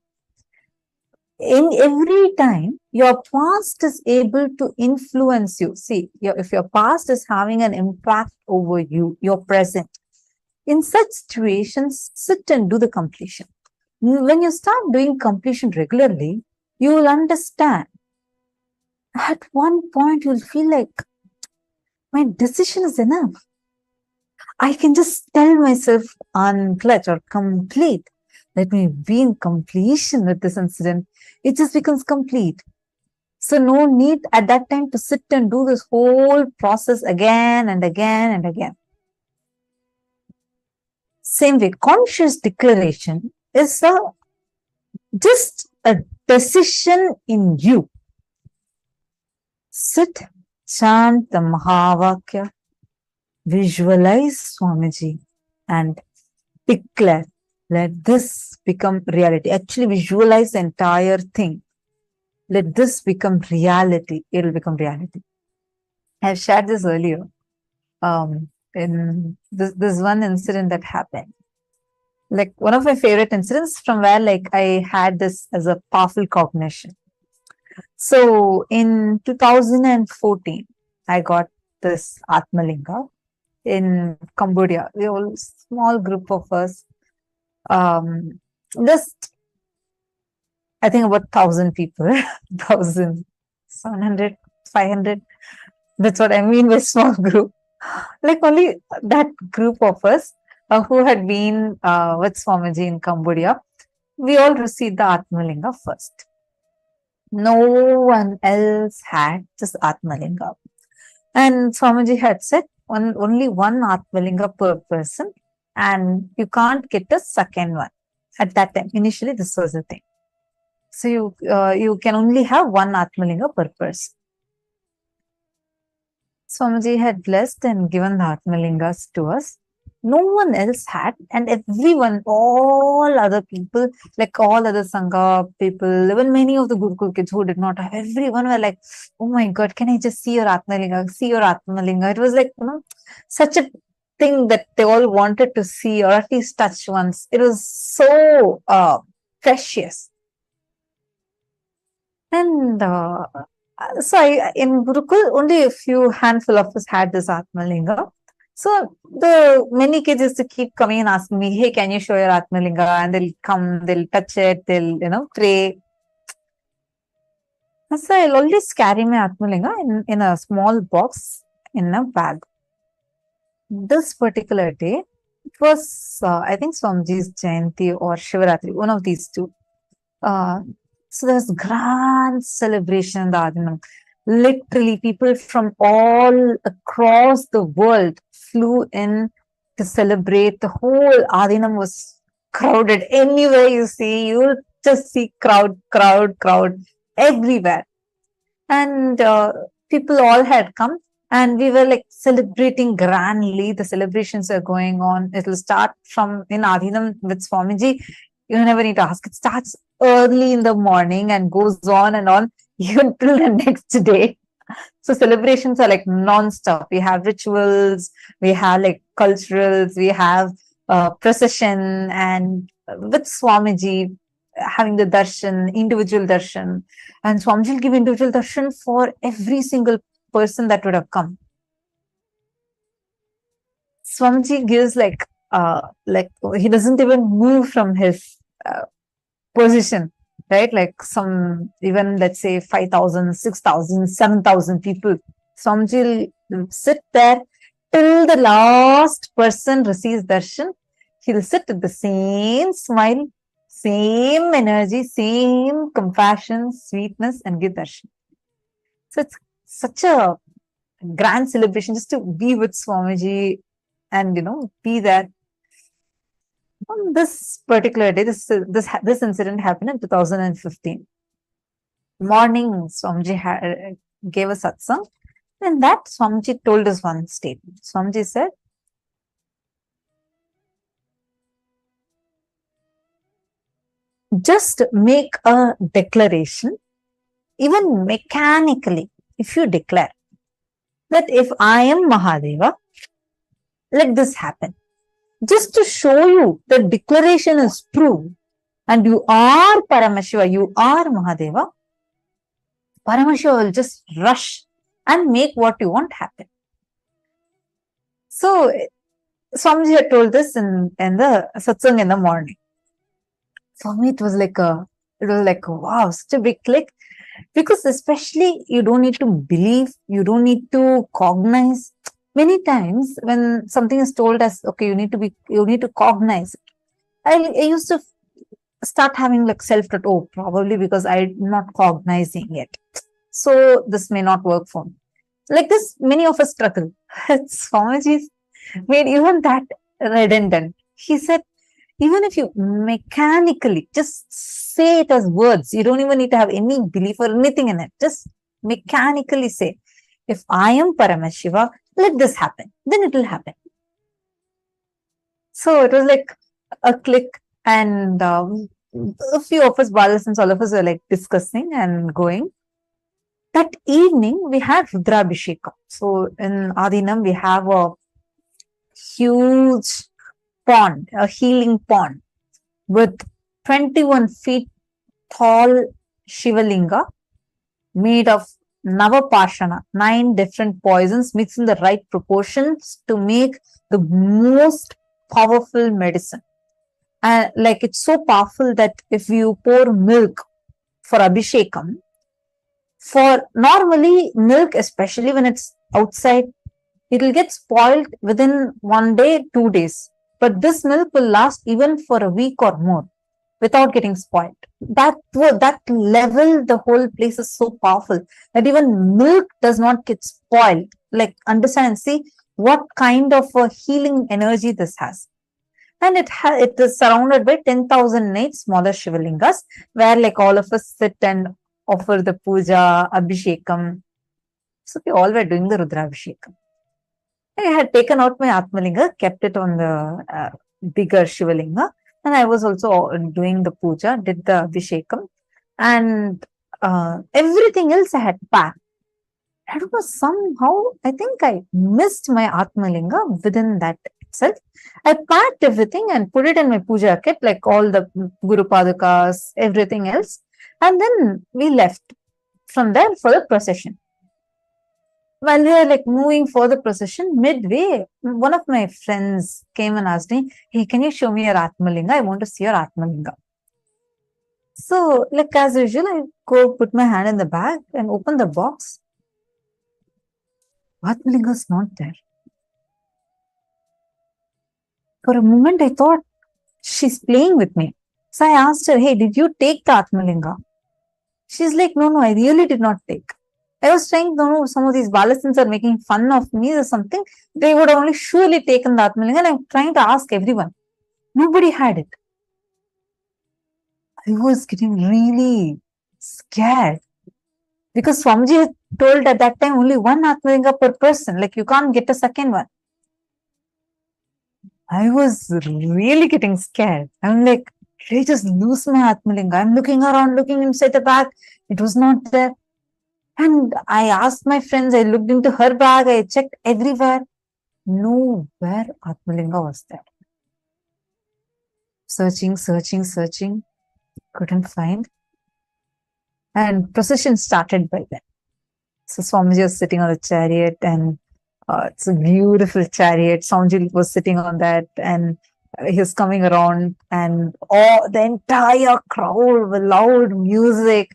F: In every time your past is able to influence you, see, if your past is having an impact over you, your present, in such situations, sit and do the completion. When you start doing completion regularly, you will understand. At one point, you'll feel like, my decision is enough. I can just tell myself unclutch or complete. Let me be in completion with this incident. It just becomes complete. So no need at that time to sit and do this whole process again and again and again. Same way, conscious declaration is just a decision in you. Sit, chant the Mahavakya, visualize Swamiji and declare, let this become reality. Actually visualize the entire thing. Let this become reality. It will become reality. I've shared this earlier. In this one incident that happened. Like one of my favorite incidents from where like I had this as a powerful cognition. So in 2014, I got this Atmalinga in Cambodia. We were a small group of us. Just I think about 1,000 people, 1,700, 500. That's what I mean by small group. Like only that group of us who had been with Swamiji in Cambodia, we all received the Atmalinga first. No one else had this Atmalinga. And Swamiji had said only one Atmalinga per person, and you can't get a second one. At that time, initially this was the thing. So you can only have one Atmalinga per person. Swamiji had blessed and given the Atmalingas to us. No one else had, and everyone, all other people, like all other Sangha people, even many of the Gurukul kids who did not have, everyone were like, oh my God, can I just see your Atmalinga? See your Atmalinga. It was like, such a thing that they all wanted to see or at least touch once. It was so precious. And so in Gurukul, only a few handful of us had this Atmalinga. So the many kids used to keep coming and asking me, hey, can you show your Atmalinga? And they'll come, they'll touch it, they'll, pray. So I'll always carry my Atmalinga in a small box in a bag. This particular day, it was, I think, Swamiji's Jayanti or Shivaratri, one of these two. So there was grand celebration in the Adinam. Literally, people from all across the world flew in to celebrate. The whole Adinam was crowded. Anywhere you see, you'll just see crowd everywhere. And people all had come, and we were like celebrating grandly. The celebrations are going on. It will start from in Adinam with Swamiji. You never need to ask. It starts early in the morning and goes on and on even till the next day. So celebrations are like non-stop. We have rituals, we have like culturals, we have procession, and with Swamiji having the darshan, individual darshan, and Swamiji will give individual darshan for every single person that would have come. Swamiji gives like he doesn't even move from his position, right? Like some, even let's say 5,000, 6,000, 7,000 people. Swamiji will sit there till the last person receives darshan. He'll sit with the same smile, same energy, same compassion, sweetness, and give darshan. So it's such a grand celebration just to be with Swamiji and be there. On this particular day, this incident happened in 2015. Morning, Swamiji gave a satsang, and that Swamiji told us one statement. Swamiji said, just make a declaration, even mechanically, if you declare that if I am Mahadeva, let this happen. Just to show you the declaration is true and you are Paramashiva, you are Mahadeva, Paramashiva will just rush and make what you want happen. So, Swamiji had told this in the satsang in the morning. For me, it was like wow, such a big click. Because especially you don't need to believe, you don't need to cognize. Many times when something is told as, okay, you need to cognize. I used to start having like self-doubt, oh, probably because I'm not cognizing it. So this may not work for me. Like this, many of us struggle. Swamiji made even that redundant. He said, even if you mechanically just say it as words, you don't even need to have any belief or anything in it. Just mechanically say, if I am Paramashiva, let this happen. Then it will happen. So it was like a click, and a few of us, Balas, all of us were like discussing and going. That evening, we had Rudrabhishekam. So in Adinam, we have a huge pond, a healing pond with 21 feet tall Shivalinga made of Navapashana, 9 different poisons mixed in the right proportions to make the most powerful medicine. Like it's so powerful that if you pour milk for Abhishekam, for normally milk, especially when it's outside, it will get spoiled within 1 day, 2 days. But this milk will last even for a week or more without getting spoiled. That level, the whole place is so powerful that even milk does not get spoiled. Like understand and see what kind of a healing energy this has. And it is surrounded by 10,008 smaller Shivalingas, where like all of us sit and offer the puja, Abhishekam. So we all were doing the Rudrabhishekam. I had taken out my Atmalinga, kept it on the bigger Shivalinga, and I was also doing the puja, did the Abhishekam, and everything else I had packed. I don't know, somehow, I think I missed my Atmalinga within that itself. I packed everything and put it in my puja kit, like all the Guru Padukas, everything else, and then we left from there for the procession. While we were like moving for the procession, midway, one of my friends came and asked me, hey, can you show me your Atmalinga? I want to see your Atmalinga. So, like as usual, I go put my hand in the bag and open the box. Atmalinga is not there. For a moment, I thought she's playing with me. So I asked her, hey, did you take the Atmalinga? She's like, no, I really did not take. I was trying to know, some of these Balasins are making fun of me or something. They would have only surely taken the Atmalinga, and I'm trying to ask everyone. Nobody had it. I was getting really scared because Swamiji had told at that time only one Atmalinga per person, like you can't get a second one. I was really getting scared. I'm like, did I just lose my Atmalinga? I'm looking around, looking inside the bag. It was not there. And I asked my friends, I looked into her bag, I checked everywhere. Nowhere Atmalinga was there. Searching, couldn't find. And procession started by then. So Swamiji was sitting on the chariot, and it's a beautiful chariot. Swamiji was sitting on that, and he was coming around, and the entire crowd with loud music,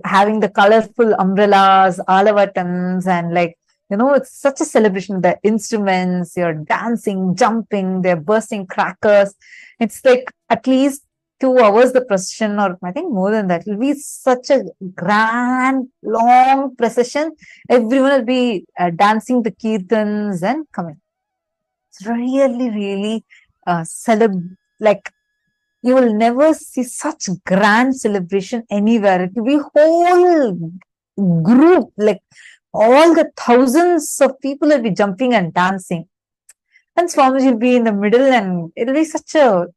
F: having the colorful umbrellas, alavatans, and like, it's such a celebration. The instruments, you're dancing, jumping, they're bursting crackers. It's like at least 2 hours the procession, or I think more than that. It will be such a grand, long procession. Everyone will be dancing the kirtans and coming. It's really like you will never see such grand celebration anywhere. It will be whole group, like all the thousands of people will be jumping and dancing. And Swamiji will be in the middle, and it will be such a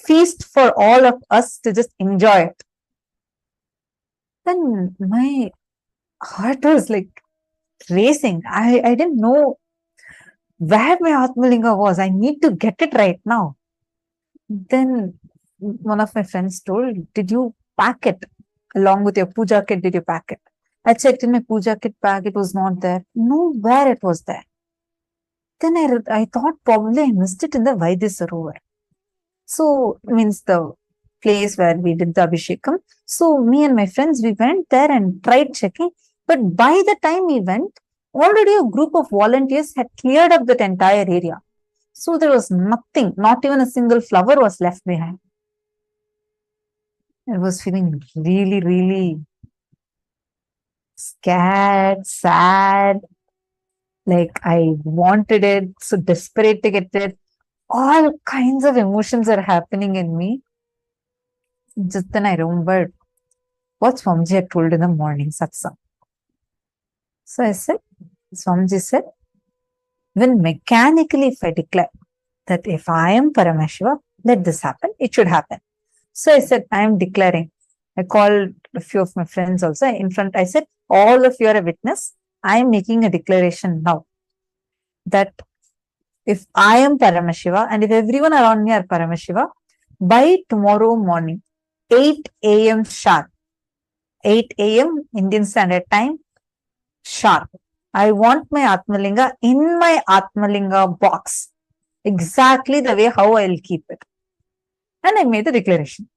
F: feast for all of us to just enjoy it. Then my heart was like racing. I didn't know where my Atmalinga was. I need to get it right now. Then one of my friends told, did you pack it along with your puja kit? Did you pack it? I checked in my puja kit bag. It was not there. Nowhere it was there. Then I thought probably I missed it in the Vaidya Sarovar. So, means the place where we did the Abhishekam. So, me and my friends, we went there and tried checking. But by the time we went, already a group of volunteers had cleared up that entire area. So, there was nothing, not even a single flower was left behind. I was feeling really, really scared, sad. Like I wanted it, so desperate to get it. All kinds of emotions are happening in me. Just then I remembered what Swamiji had told in the morning satsang. So I said, Swamiji said, when mechanically if I declare that if I am Paramashiva, let this happen, it should happen. So I said, I am declaring. I called a few of my friends also in front. I said, all of you are a witness. I am making a declaration now that if I am Paramashiva and if everyone around me are Paramashiva, by tomorrow morning, 8 a.m. sharp, 8 a.m. Indian Standard Time, sharp, I want my Atmalinga in my Atmalinga box, exactly the way how I will keep it. And I made the declaration.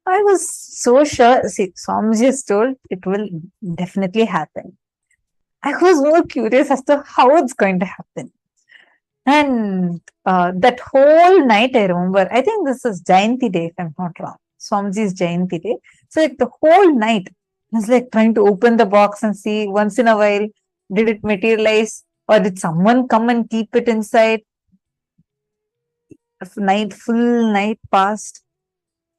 F: I was so sure, see, Swamiji has told it will definitely happen. I was more curious as to how it's going to happen. And that whole night, I remember, I think this is Jayanti day, if I'm not wrong. Swamiji's Jayanti day. So, like the whole night, I was like trying to open the box and see once in a while, did it materialize or did someone come and keep it inside? Full night passed.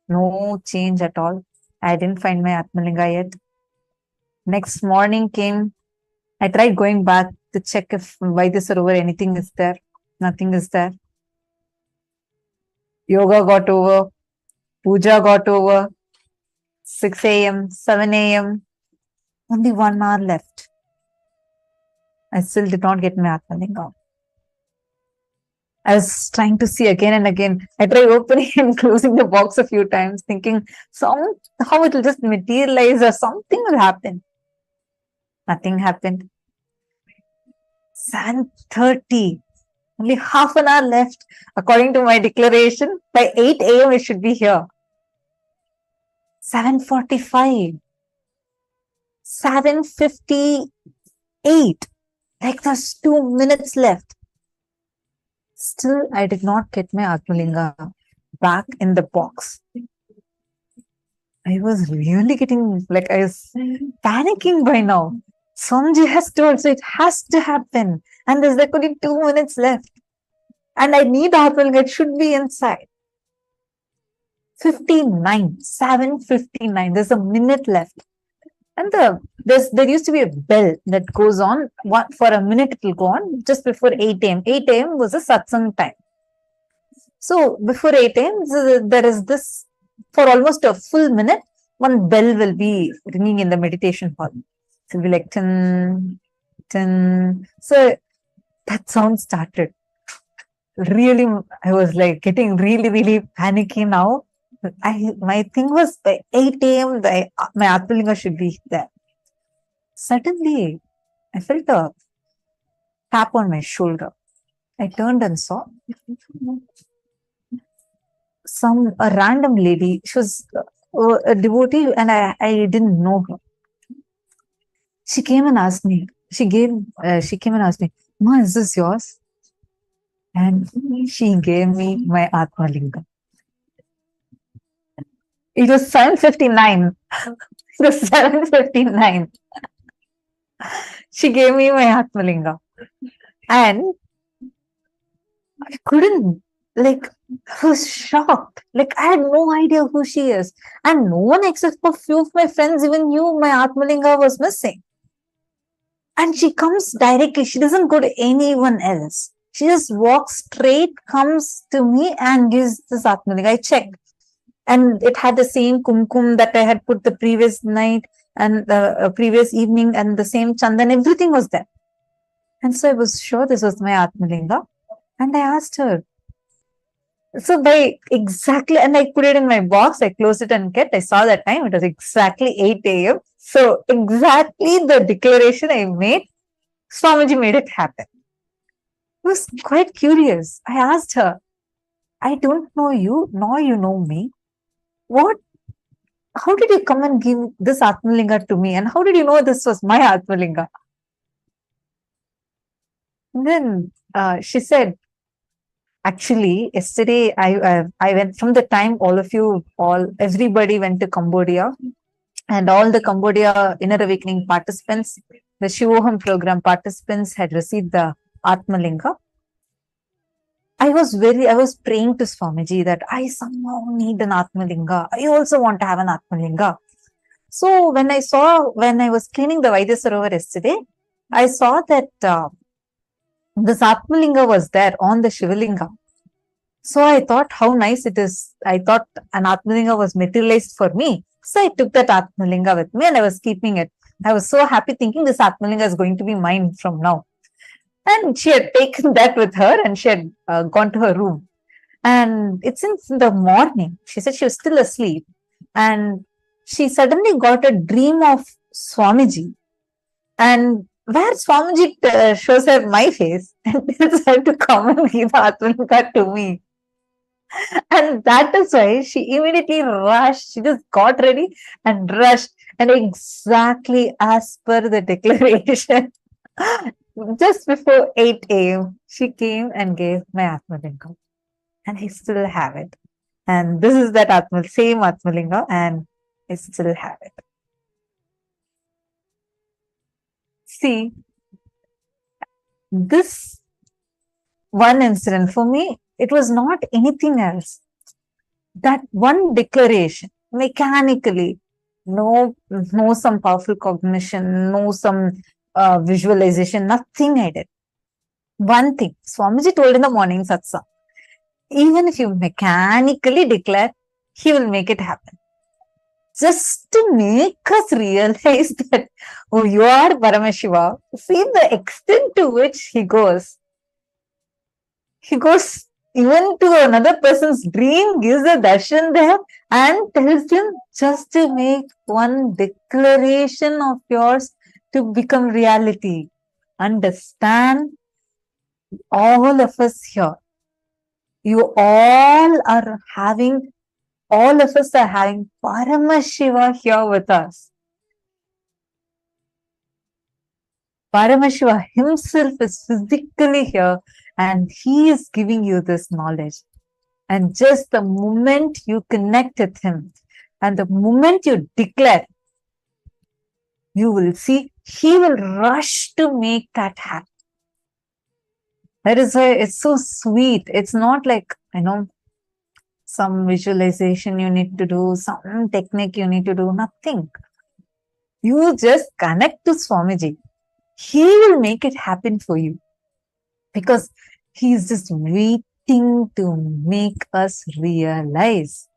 F: No change at all. I didn't find my Atmalinga yet. Next morning came. I tried going back to check if Vaidya Sarovar anything is there. Nothing is there. Yoga got over. Puja got over. 6 a.m., 7 a.m. Only 1 hour left. I still did not get my Atmalinga. I was trying to see again and again. I tried opening and closing the box a few times, thinking somehow it will just materialize or something will happen. Nothing happened. 7:30. Only half an hour left. According to my declaration, by 8 a.m. it should be here. 7:45. 7:58. Like there's 2 minutes left. Still, I did not get my Atmalinga back in the box. I was really getting, like, I was panicking by now. Swamiji has told, so it has to happen. And there's like only 2 minutes left. And I need Atmalinga, it should be inside. 7:59. There's a minute left. And there used to be a bell that goes on. For a minute it will go on just before 8 a.m. 8 a.m. was a satsang time. So before 8 a.m. there is this, for almost a full minute, one bell will be ringing in the meditation hall. It will be like tin, tin. So that sound started. Really, I was like getting really, really panicky now. My thing was by 8 a.m. my Atmalinga should be there. Suddenly, I felt a tap on my shoulder. I turned and saw a random lady. She was a devotee and I didn't know her. She came and asked me. She came and asked me, "Ma, is this yours?" And she gave me my Atmalinga. It was 7:59. It was 7:59. She gave me my Atmalinga. And I couldn't, like, I was shocked. Like, I had no idea who she is. And no one except for few of my friends even knew my Atmalinga was missing. And she comes directly. She doesn't go to anyone else. She just walks straight, comes to me and gives this Atmalinga. I checked. And it had the same kumkum that I had put the previous night and the previous evening, and the same chandan, everything was there. And so I was sure this was my Atmalinga. And I asked her. So by exactly, and I put it in my box, I closed it and kept. I saw that time, it was exactly 8 a.m. So exactly the declaration I made, Swamiji made it happen. I was quite curious. I asked her, I don't know you, nor you know me. How did you come and give this Atmalinga to me? And how did you know this was my Atmalinga? And then she said, actually, yesterday I went, from the time everybody went to Cambodia, and all the Cambodia Inner Awakening participants, the Shivoham program participants had received the Atmalinga. I was praying to Swamiji that I somehow need an Atmalinga. I also want to have an Atmalinga. So when I was cleaning the Vaidya Sarovar yesterday, I saw that this Atmalinga was there on the Shivalinga. So I thought how nice it is. I thought an Atmalinga was materialized for me. So I took that Atmalinga with me and I was keeping it. I was so happy thinking this Atmalinga is going to be mine from now. And she had taken that with her and she had gone to her room. And it's in the morning. She said she was still asleep. And she suddenly got a dream of Swamiji. And where Swamiji shows her my face and tells her to come and give Atmalinga to me. And that is why she immediately rushed. She just got ready and rushed. And exactly as per the declaration, just before 8 a.m., she came and gave my Atmalinga. And I still have it. And this is that same Atmalinga, and I still have it. See, this one incident for me, it was not anything else. That one declaration, mechanically, no some powerful cognition, no some visualization, nothing I did. One thing, Swamiji told in the morning satsang, even if you mechanically declare, he will make it happen. Just to make us realize that, oh, you are Paramashiva. See the extent to which he goes. He goes even to another person's dream, gives a darshan there and tells him just to make one declaration of yours to become reality. Understand, all of us here, all of us are having Paramashiva here with us. Paramashiva himself is physically here and he is giving you this knowledge. And just the moment you connect with him and the moment you declare, you will see he will rush to make that happen. That is why it's so sweet. It's not like, some visualization you need to do, some technique you need to do, nothing. You just connect to Swamiji. He will make it happen for you because he is just waiting to make us realize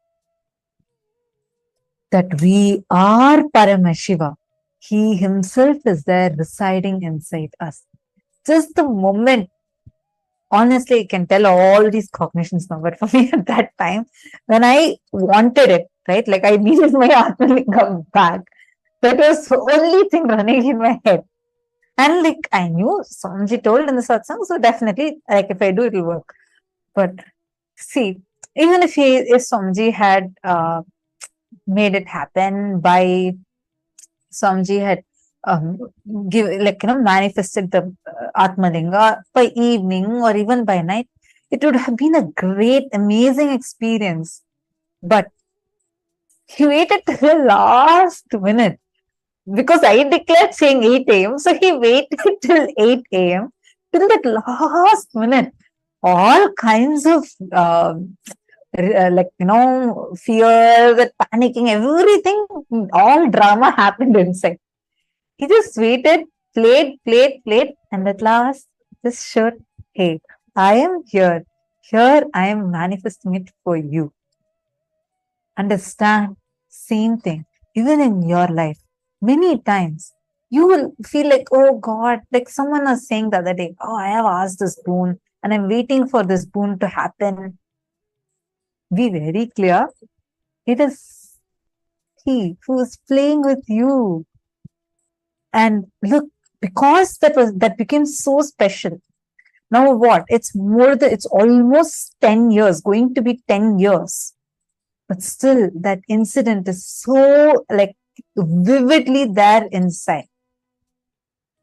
F: that we are Paramashiva. He himself is there residing inside us. Just the moment, honestly, I can tell all these cognitions now, but for me at that time, when I wanted it, right, like I needed my Atmalinga back, that was the only thing running in my head. And like I knew, Swamiji told in the satsang, so definitely, like if I do, it will work. But see, even if Swamiji had made it happen by Swamiji had manifested the Atmalinga by evening or even by night, it would have been a great, amazing experience. But he waited till the last minute because I declared saying 8 a.m. So he waited till 8 a.m. till that last minute. All kinds of fear, that panicking, everything, all drama happened inside. He just waited, played, and at last just showed, hey, I am here. Here I am manifesting it for you. Understand, same thing. Even in your life, many times you will feel like, oh God, like someone was saying the other day, oh, I have asked this boon and I'm waiting for this boon to happen. Be very clear. It is He who is playing with you. And look, because that became so special. Now what? It's almost 10 years, going to be 10 years. But still, that incident is so like vividly there inside.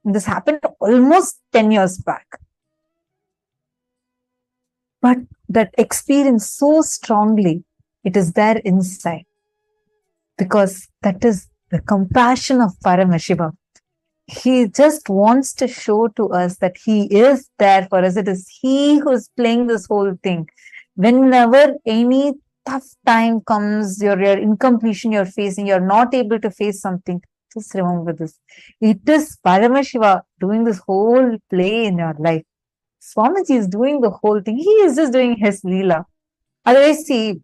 F: And this happened almost 10 years back. But that experience so strongly, it is there inside. Because that is the compassion of Paramashivam. He just wants to show to us that he is there for us. It is he who is playing this whole thing. Whenever any tough time comes, your incompletion you're facing, you're not able to face something, just remember this. It is Paramashiva doing this whole play in your life. Swamiji is doing the whole thing. He is just doing his Leela. Otherwise, see,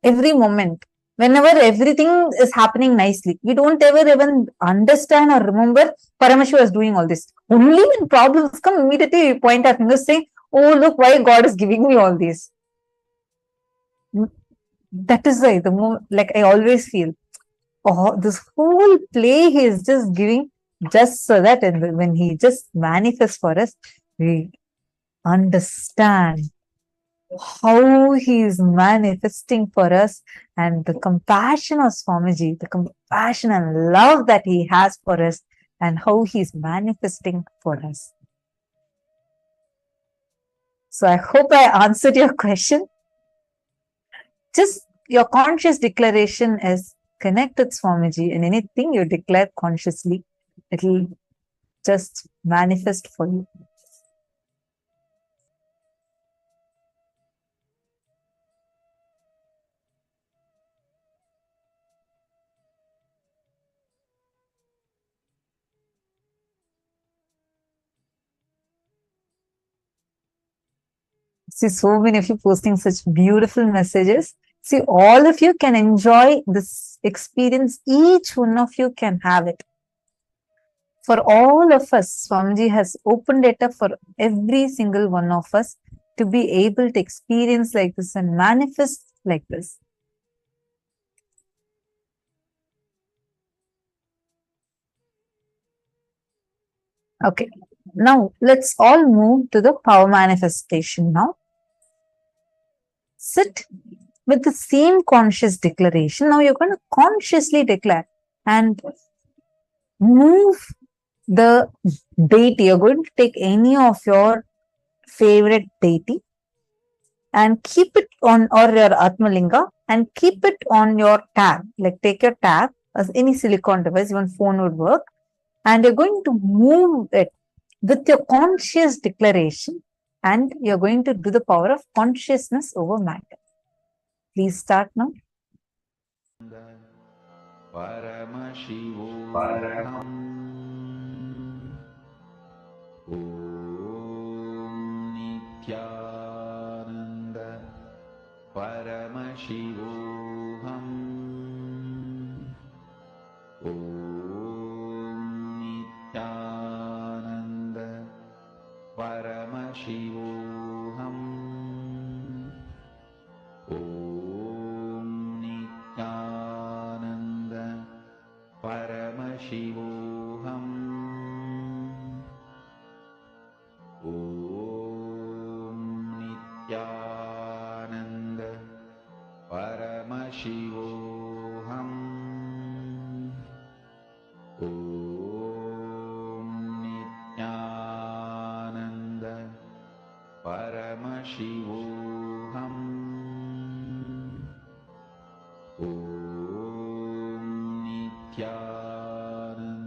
F: every moment, whenever everything is happening nicely, we don't ever even understand or remember Paramashiva is doing all this. Only when problems come, immediately we point our fingers saying, oh, look, why God is giving me all this. That is why the moment, like I always feel, oh, this whole play he is just giving just so that when he just manifests for us, we understand how he is manifesting for us and the compassion of Swamiji, the compassion and love that he has for us and how he is manifesting for us. So I hope I answered your question. Just your conscious declaration is connect with Swamiji, and anything you declare consciously, it will just manifest for you. See, so many of you posting such beautiful messages. See, all of you can enjoy this experience. Each one of you can have it. For all of us, Swamiji has opened it up for every single one of us to be able to experience like this and manifest like this. Okay, now let's all move to the power manifestation now. Sit with the same conscious declaration. Now you're going to consciously declare and move the deity. You're going to take any of your favorite deity and keep it on, or your Atmalinga, and keep it on your tab. Like take your tab, as any silicon device, even phone would work, and you're going to move it with your conscious declaration, and you're going to do the power of consciousness over matter. Please start now.
C: Paramashivoham. Om Nityananda Paramashivoham. Om Nityananda Paramashivoham. Om Nityananda Paramashivoham. Om Nityananda Paramashivoham. Om Nityananda Paramashivoham. Om Nityananda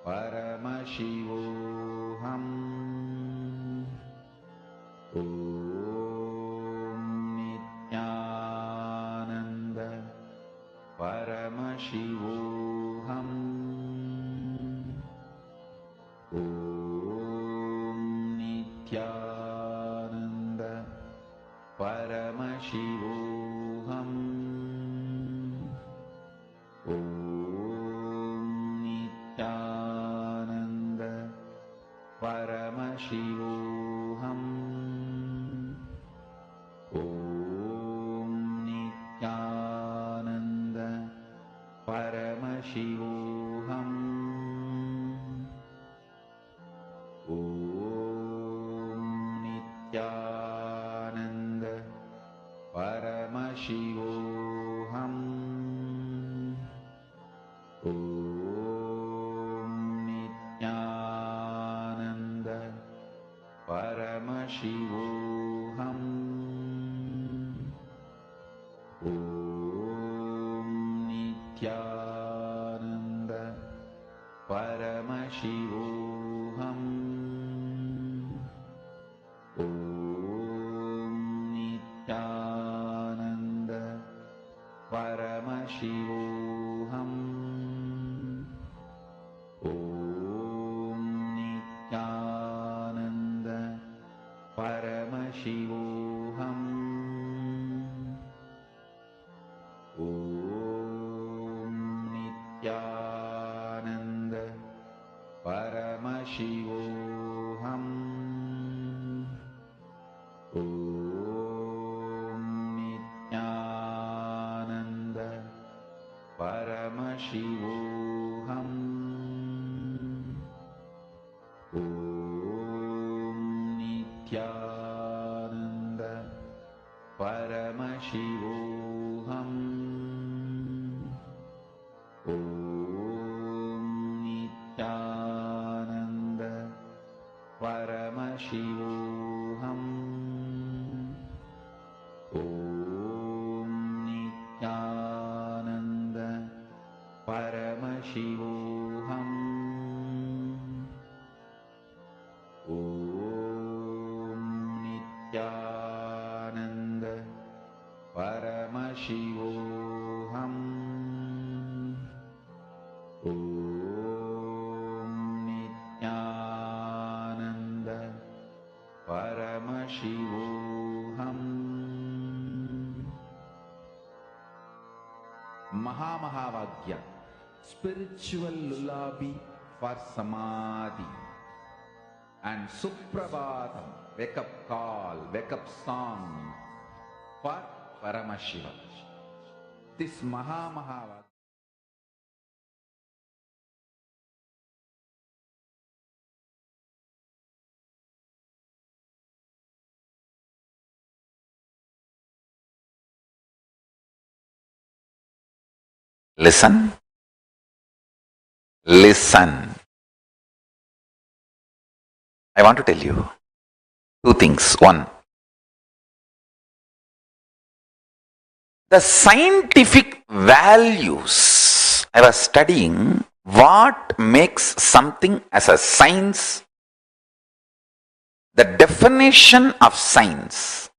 C: Paramashivoham. Om Nityananda Paramashivoham. Om Nityananda Paramashivoham. Om Nityananda Paramashivoham. Om Nityananda Paramashivoham. Om Nityananda Paramashivoham. Om Nityananda Paramashivoham. Om Nityananda Paramashivoham. Om Nityananda Paramashivoham. Om Nityananda Paramashivoham. Om Nityananda Paramashivoham. Om Nityananda Paramashivoham. Om Nityananda Paramashivoham. Om Nityananda Paramashivoham. Om Nityananda Paramashivoham. Om Nityananda Paramashivoham. Om Nityananda Paramashivoham. Mahamahavagya, spiritual lullaby for samadhi, and Suprabhatam, wake up call, wake up song for Paramashiva. This Mahamahavagya. Listen. Listen. I want to tell you two things. One, the scientific values. I was studying what makes something as a science, the definition of science,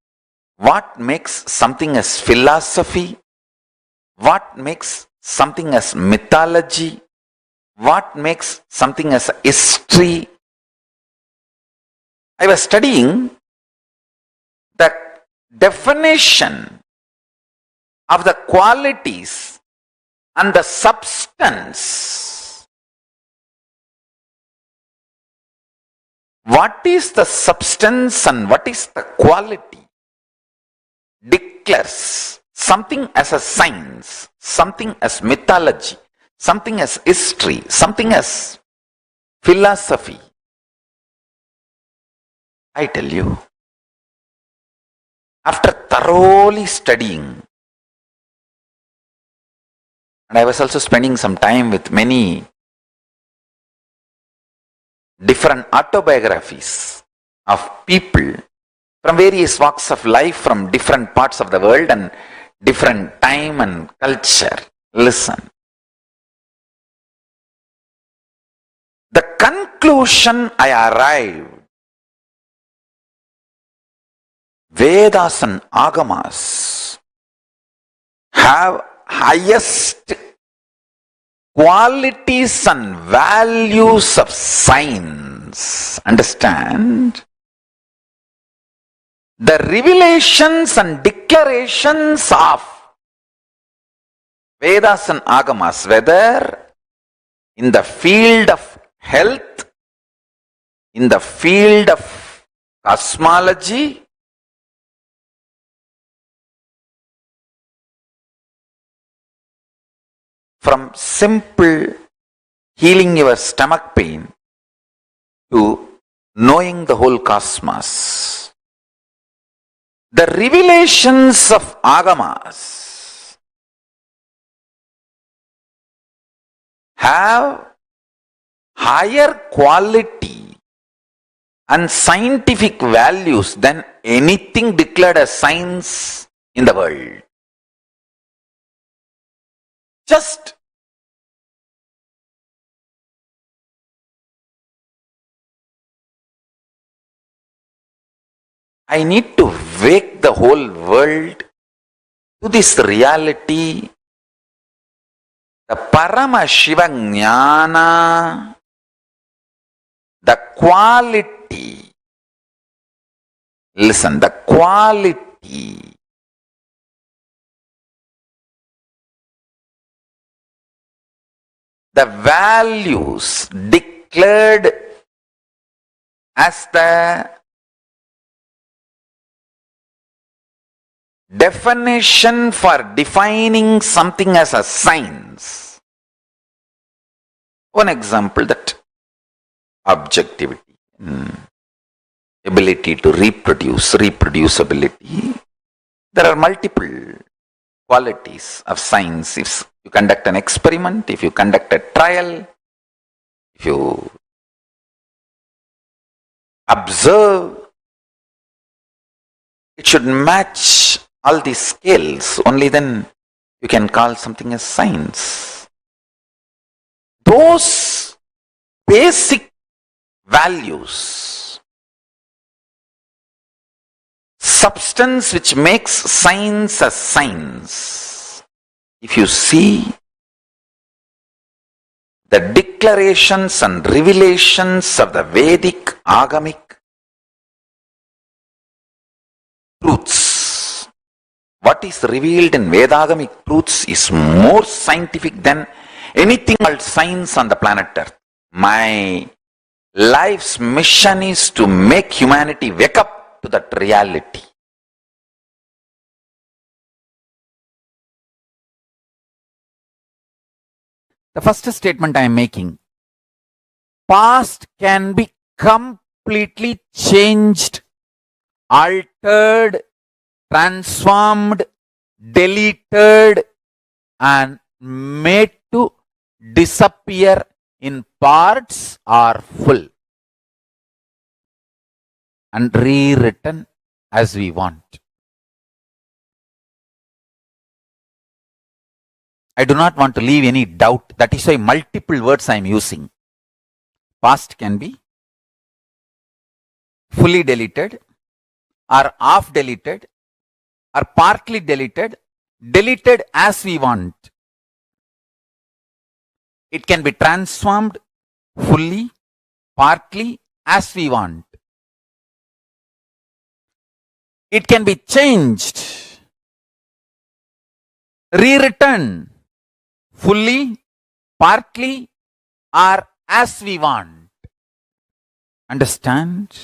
C: what makes something as philosophy, what makes something as mythology, what makes something as history. I was studying the definition of the qualities and the substance. What is the substance and what is the quality declares something as a science, something as mythology, something as history, something as philosophy. I tell you, after thoroughly studying, and I was also spending some time with many different autobiographies of people from various walks of life, from different parts of the world and different time and culture. Listen. conclusion I arrived, Vedas and Agamas have highest qualities and values of science. Understand? The revelations and declarations of Vedas and Agamas, whether in the field of health, in the field of cosmology, from simple healing your stomach pain to knowing the whole cosmos. The revelations of Agamas have higher quality and scientific values than anything declared as science in the world. Just I need to wake the whole world to this reality. The Paramashivam Jnana, the quality, listen, the quality the values declared as the definition for defining something as a science. One example, that objectivity, ability to reproduce, reproducibility. There are multiple qualities of science. If you conduct an experiment, if you conduct a trial, if you observe, it should match all these scales. Only then you can call something as science. Those basic values, substance which makes science a science. If you see the declarations and revelations of the Vedic Agamic truths, what is revealed in Vedagamic truths is more scientific than anything called science on the planet Earth. My life's mission is to make humanity wake up to that reality. The first statement I am making, past can be completely changed, altered, transformed, deleted, and made to disappear in parts or full, and rewritten as we want. I do not want to leave any doubt. That is why multiple words I am using. Past can be fully deleted, or half deleted, or partly deleted, deleted as we want. It can be transformed fully, partly, as we want. It can be changed, rewritten, fully, partly, or as we want. Understand?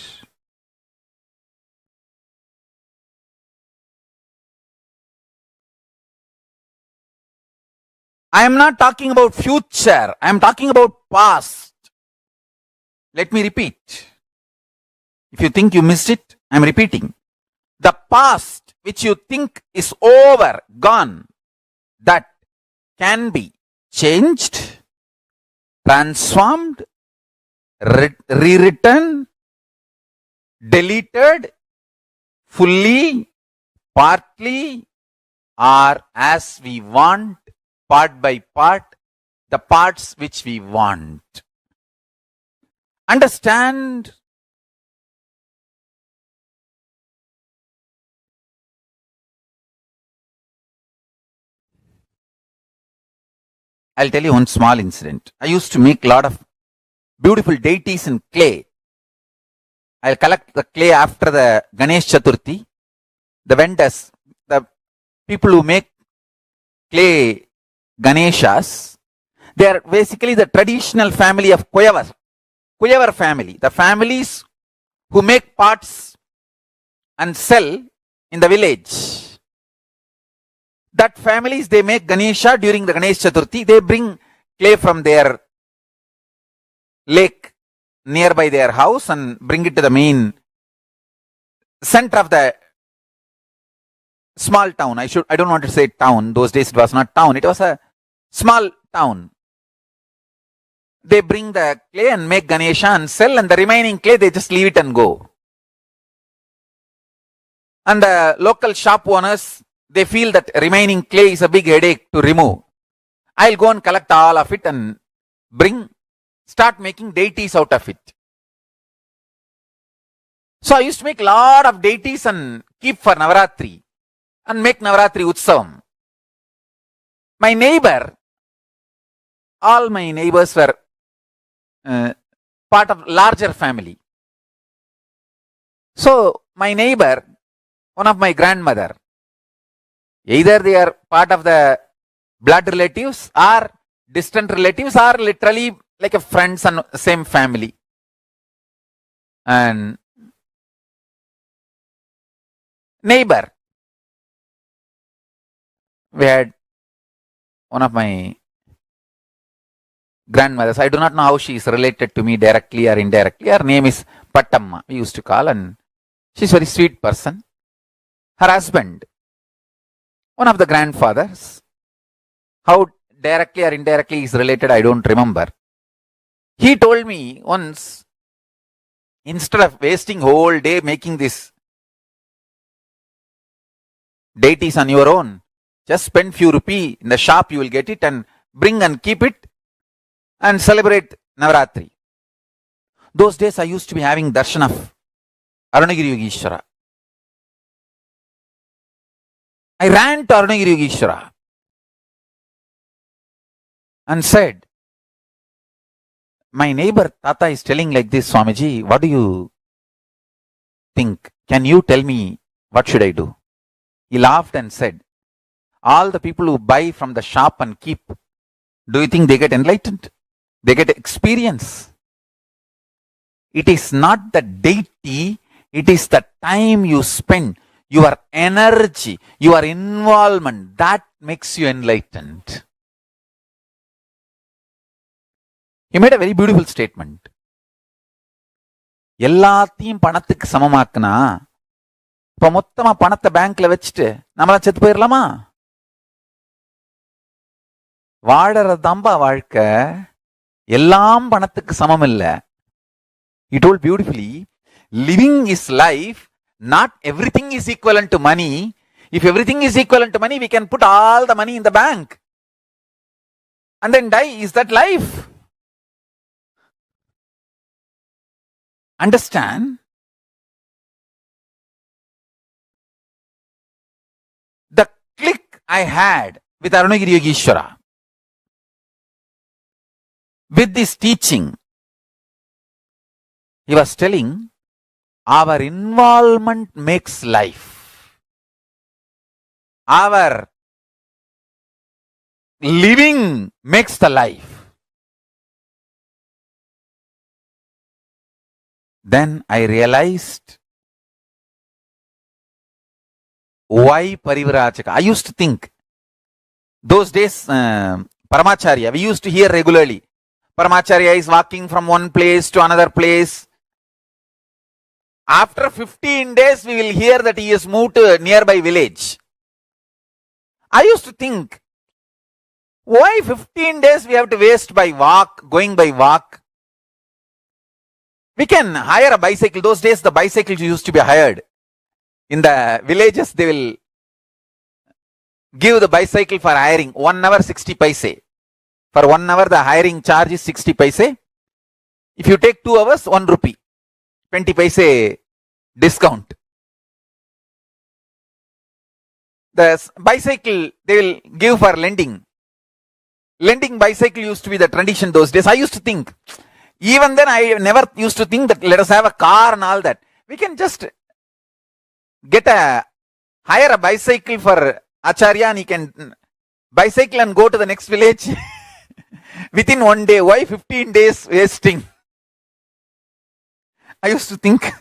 C: I am not talking about future. I am talking about past. Let me repeat. If you think you missed it, I am repeating. The past which you think is over, gone, that can be changed, transformed, rewritten, deleted, fully, partly, or as we want, part by part, the parts which we want. understand I'll tell you one small incident. I used to make a lot of beautiful deities in clay. I'll collect the clay after the Ganesh Chaturthi. The vendors, the people who make clay Ganeshas, they are basically the traditional family of Kuyavar family. The families who make pots and sell in the village. That families, they make Ganesha during the Ganesh Chaturthi. They bring clay from their lake nearby their house and bring it to the main center of the small town. I don't want to say town. Those days it was not town. It was a small town. They bring the clay and make Ganesha and sell, and the remaining clay they just leave it and go. And the local shop owners, they feel that remaining clay is a big headache to remove. I'll go and collect all of it and start making deities out of it. So I used to make a lot of deities and keep for Navaratri and make Navaratri Utsavam. My neighbor, all my neighbors were part of larger family. So my neighbor, one of my grandmother, either they are part of the blood relatives or distant relatives or literally like a friends and same family. And neighbor, we had one of my grandmothers. I do not know how she is related to me directly or indirectly. Her name is Pattamma, we used to call, and she's a very sweet person. Her husband, one of the grandfathers, how directly or indirectly is related, I don't remember. He told me once, instead of wasting whole day making this deities on your own, just spend few rupee in the shop, you will get it and bring and keep it and celebrate Navaratri. Those days I used to be having darshan of Arunagiri Yogeshwara. I ran to Arunagiri Yogeshwara and said, my neighbor Tata is telling like this, Swamiji, what do you think? Can you tell me what should I do? He laughed and said, all the people who buy from the shop and keep, do you think they get enlightened? They get experience. It is not the deity, it is the time you spend, your energy, your involvement, that makes you enlightened. He made a very beautiful statement. எல்லாத்தையும் பணத்துக்கு சமமாக்குனா இப்ப மொத்தமா பணத்தை பேங்க்ல வச்சுட்டு நம்மளா செத்து போயிடலாமா? வாழறதாம்பா வாழ்க்கை, எல்லாம் பணத்துக்கு சமம் இல்ல. He told beautifully, living is life, not everything is equivalent to money. If everything is equivalent to money, we can put all the money in the bank and then die. Is that life? Understand? The click I had with Arunagiri Yogeshwara, with this teaching, he was telling, our involvement makes life. Our living makes the life. Then I realized why Parivrajaka. I used to think, those days, Paramacharya, we used to hear regularly, Paramacharya is walking from one place to another place. After 15 days, we will hear that he has moved to a nearby village. I used to think, why 15 days we have to waste by going by walk? We can hire a bicycle. Those days, the bicycles used to be hired. In the villages, they will give the bicycle for hiring. 1 hour, 60 paise. For 1 hour, the hiring charge is 60 paise. If you take 2 hours, 1 rupee, 20 paise discount. The bicycle they will give for lending. Lending bicycle used to be the tradition those days. I used to think, even then I never used to think that let us have a car and all that. We can just hire a bicycle for Acharya and he can bicycle and go to the next village within 1 day. Why 15 days wasting? I used to think.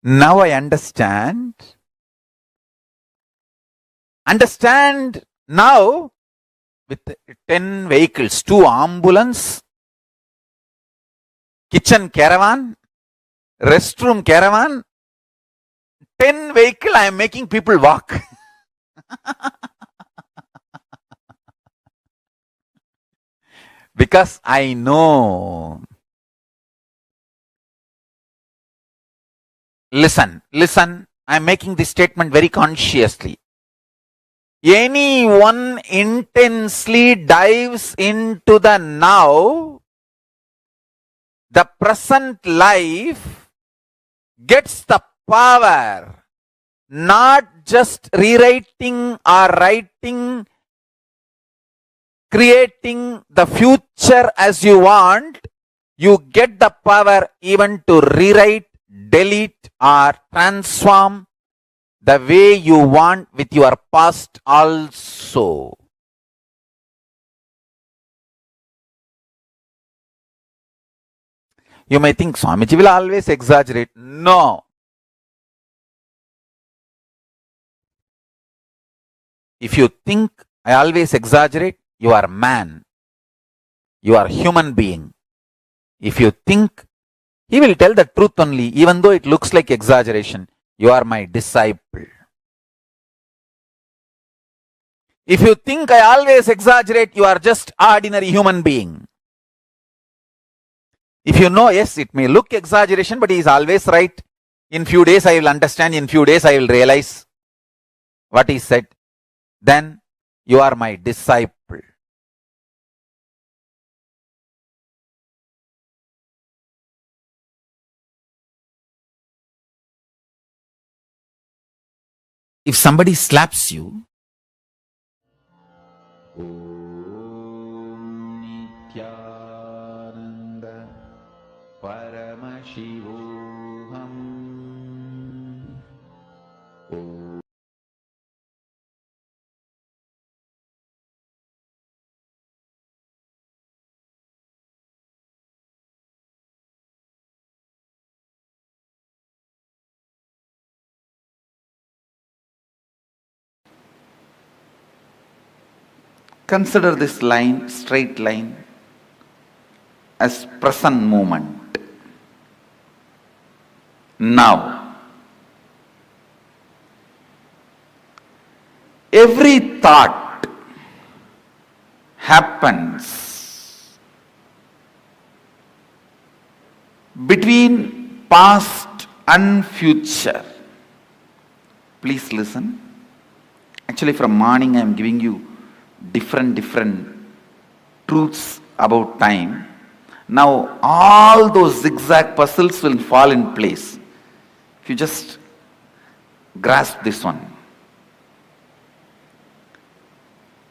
C: Now I understand. Understand now with 10 vehicles, 2 ambulance, kitchen caravan, restroom caravan, 10 vehicle I am making people walk. Because I know. Listen, I am making this statement very consciously. Anyone intensely dives into the now, the present life, gets the power, not just rewriting or writing, creating the future as you want. You get the power even to rewrite, delete or transform the way you want with your past also. You may think Swamiji will always exaggerate. No. If you think I always exaggerate, you are man. You are human being. If you think he will tell the truth only, even though it looks like exaggeration, you are my disciple. If you think I always exaggerate, you are just ordinary human being. If you know, yes, it may look exaggeration, but he is always right. In few days I will understand, in few days I will realize what he said. Then you are my disciple. If somebody slaps you, Om Nityananda Paramashivoham. Consider this line, straight line, as present moment. Now, every thought happens between past and future. Please listen. Actually, from morning I am giving you different truths about time. Now all those zigzag puzzles will fall in place if you just grasp this one.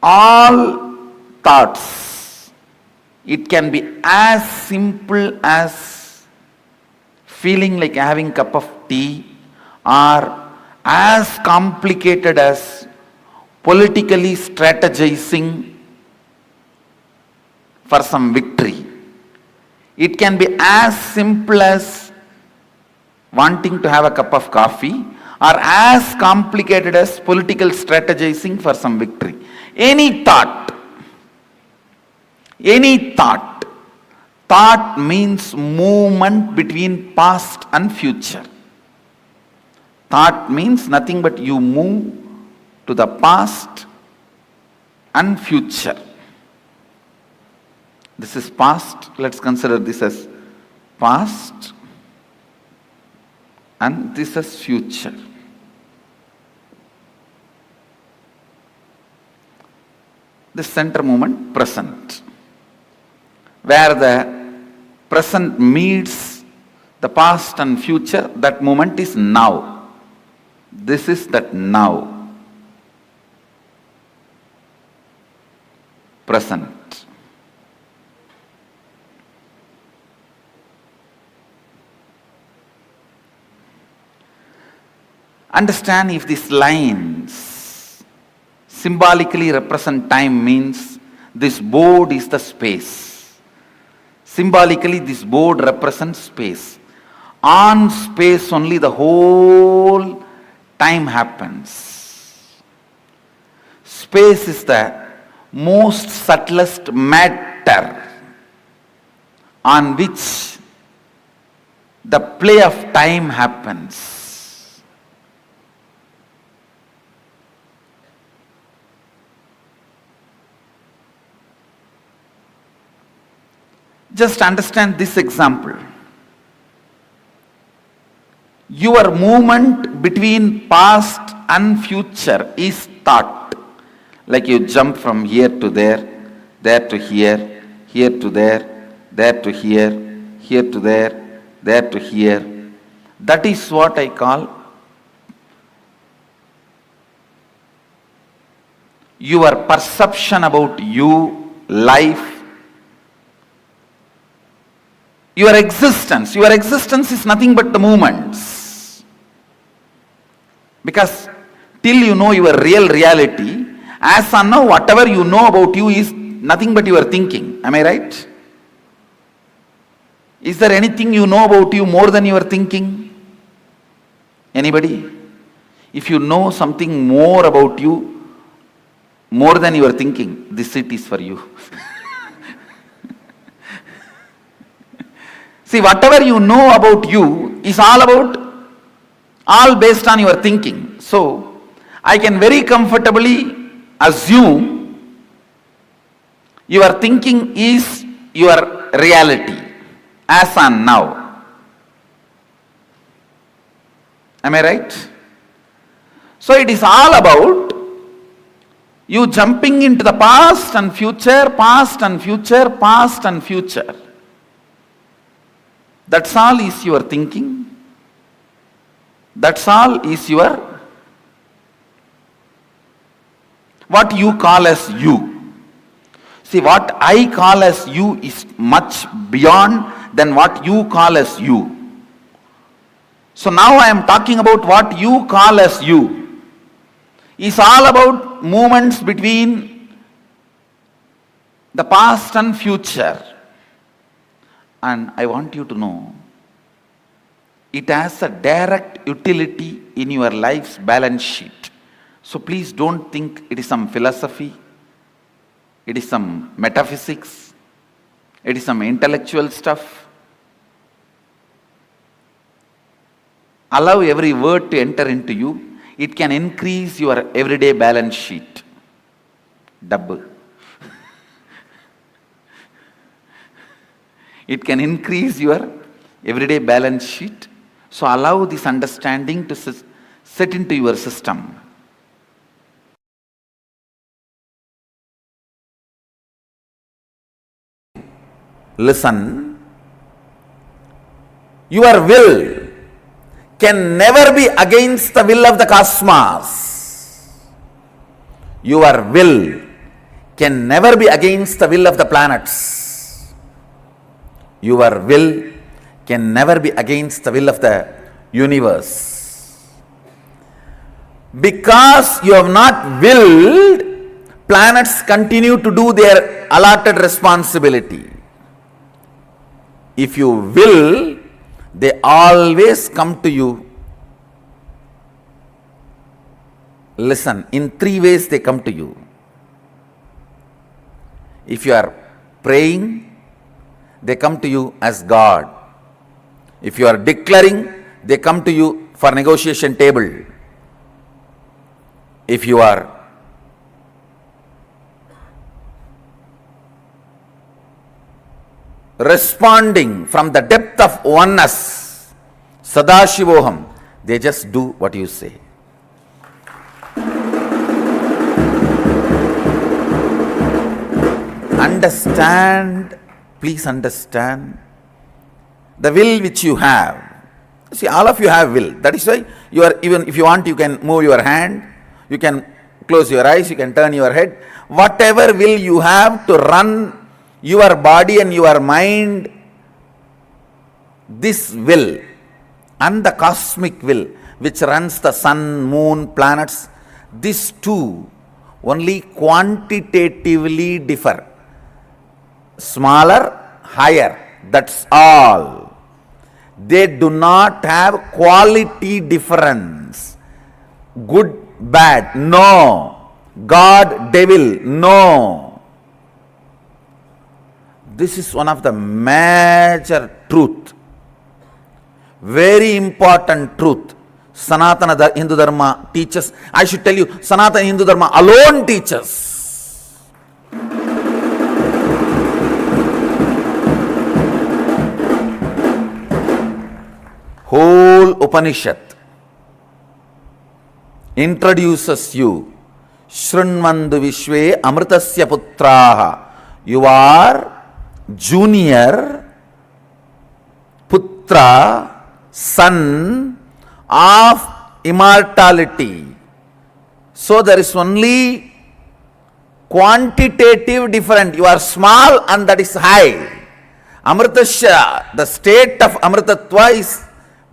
C: All thoughts, it can be as simple as feeling like having a cup of tea, or as complicated as politically strategizing for some victory. It can be as simple as wanting to have a cup of coffee, or as complicated as political strategizing for some victory. Any thought means movement between past and future. Thought means nothing but you move to the past and future. This is past. Let's consider this as past, and this as future. The center moment, present. where the present meets the past and future, that moment is now. This is that now. Present. Understand, if these lines symbolically represent time, means this board is the space. Symbolically, this board represents space. On space only the whole time happens. Space is the most subtlest matter on which the play of time happens. Just understand this example. Your movement between past and future is thought. Like you jump from here to there to here to there to here to there to here. That is what I call your perception about you, life, your existence. Your existence is nothing but the movements. Because till you know your real reality, as of now, whatever you know about you is nothing but your thinking. Am I right? Is there anything you know about you more than your thinking? Anybody? If you know something more about you, more than your thinking, this seat is for you. See, whatever you know about you is all based on your thinking. So, I can very comfortably assume your thinking is your reality as on now. Am I right? So, it is all about you jumping into the past and future, past and future, past and future. That's all is your thinking. That's all is your, what you call as you. See, what I call as you is much beyond than what you call as you. So now I am talking about what you call as you. It's all about movements between the past and future. And I want you to know, it has a direct utility in your life's balance sheet. So please don't think it is some philosophy, it is some metaphysics, it is some intellectual stuff. Allow every word to enter into you. It can increase your everyday balance sheet. Double. It can increase your everyday balance sheet. So allow this understanding to set into your system. Listen. Your will can never be against the will of the cosmos. Your will can never be against the will of the planets. Your will can never be against the will of the universe. Because you have not willed, planets continue to do their allotted responsibility. If you will, they always come to you. Listen, in 3 ways they come to you. If you are praying, they come to you as God. If you are declaring, they come to you for negotiation table. If you are responding from the depth of oneness, Sadashivoham, they just do what you say. Understand, please understand, the will which you have. See, all of you have will. That is why you are, even if you want, you can move your hand, you can close your eyes, you can turn your head. Whatever will you have to run your body and your mind, this will and the cosmic will which runs the sun, moon, planets, these two only quantitatively differ. Smaller, higher, that's all. They do not have quality difference. Good, bad, no. God, devil, no. This is one of the major truth. Very important truth. Sanatana Hindu Dharma teaches. I should tell you, Sanatana Hindu Dharma alone teaches. Whole Upanishad introduces you. Shrunmandu Vishwe Amritasya Putraha. You are junior Putra, son of immortality. So there is only quantitative difference. You are small and that is high. Amritasya, the state of Amritatva is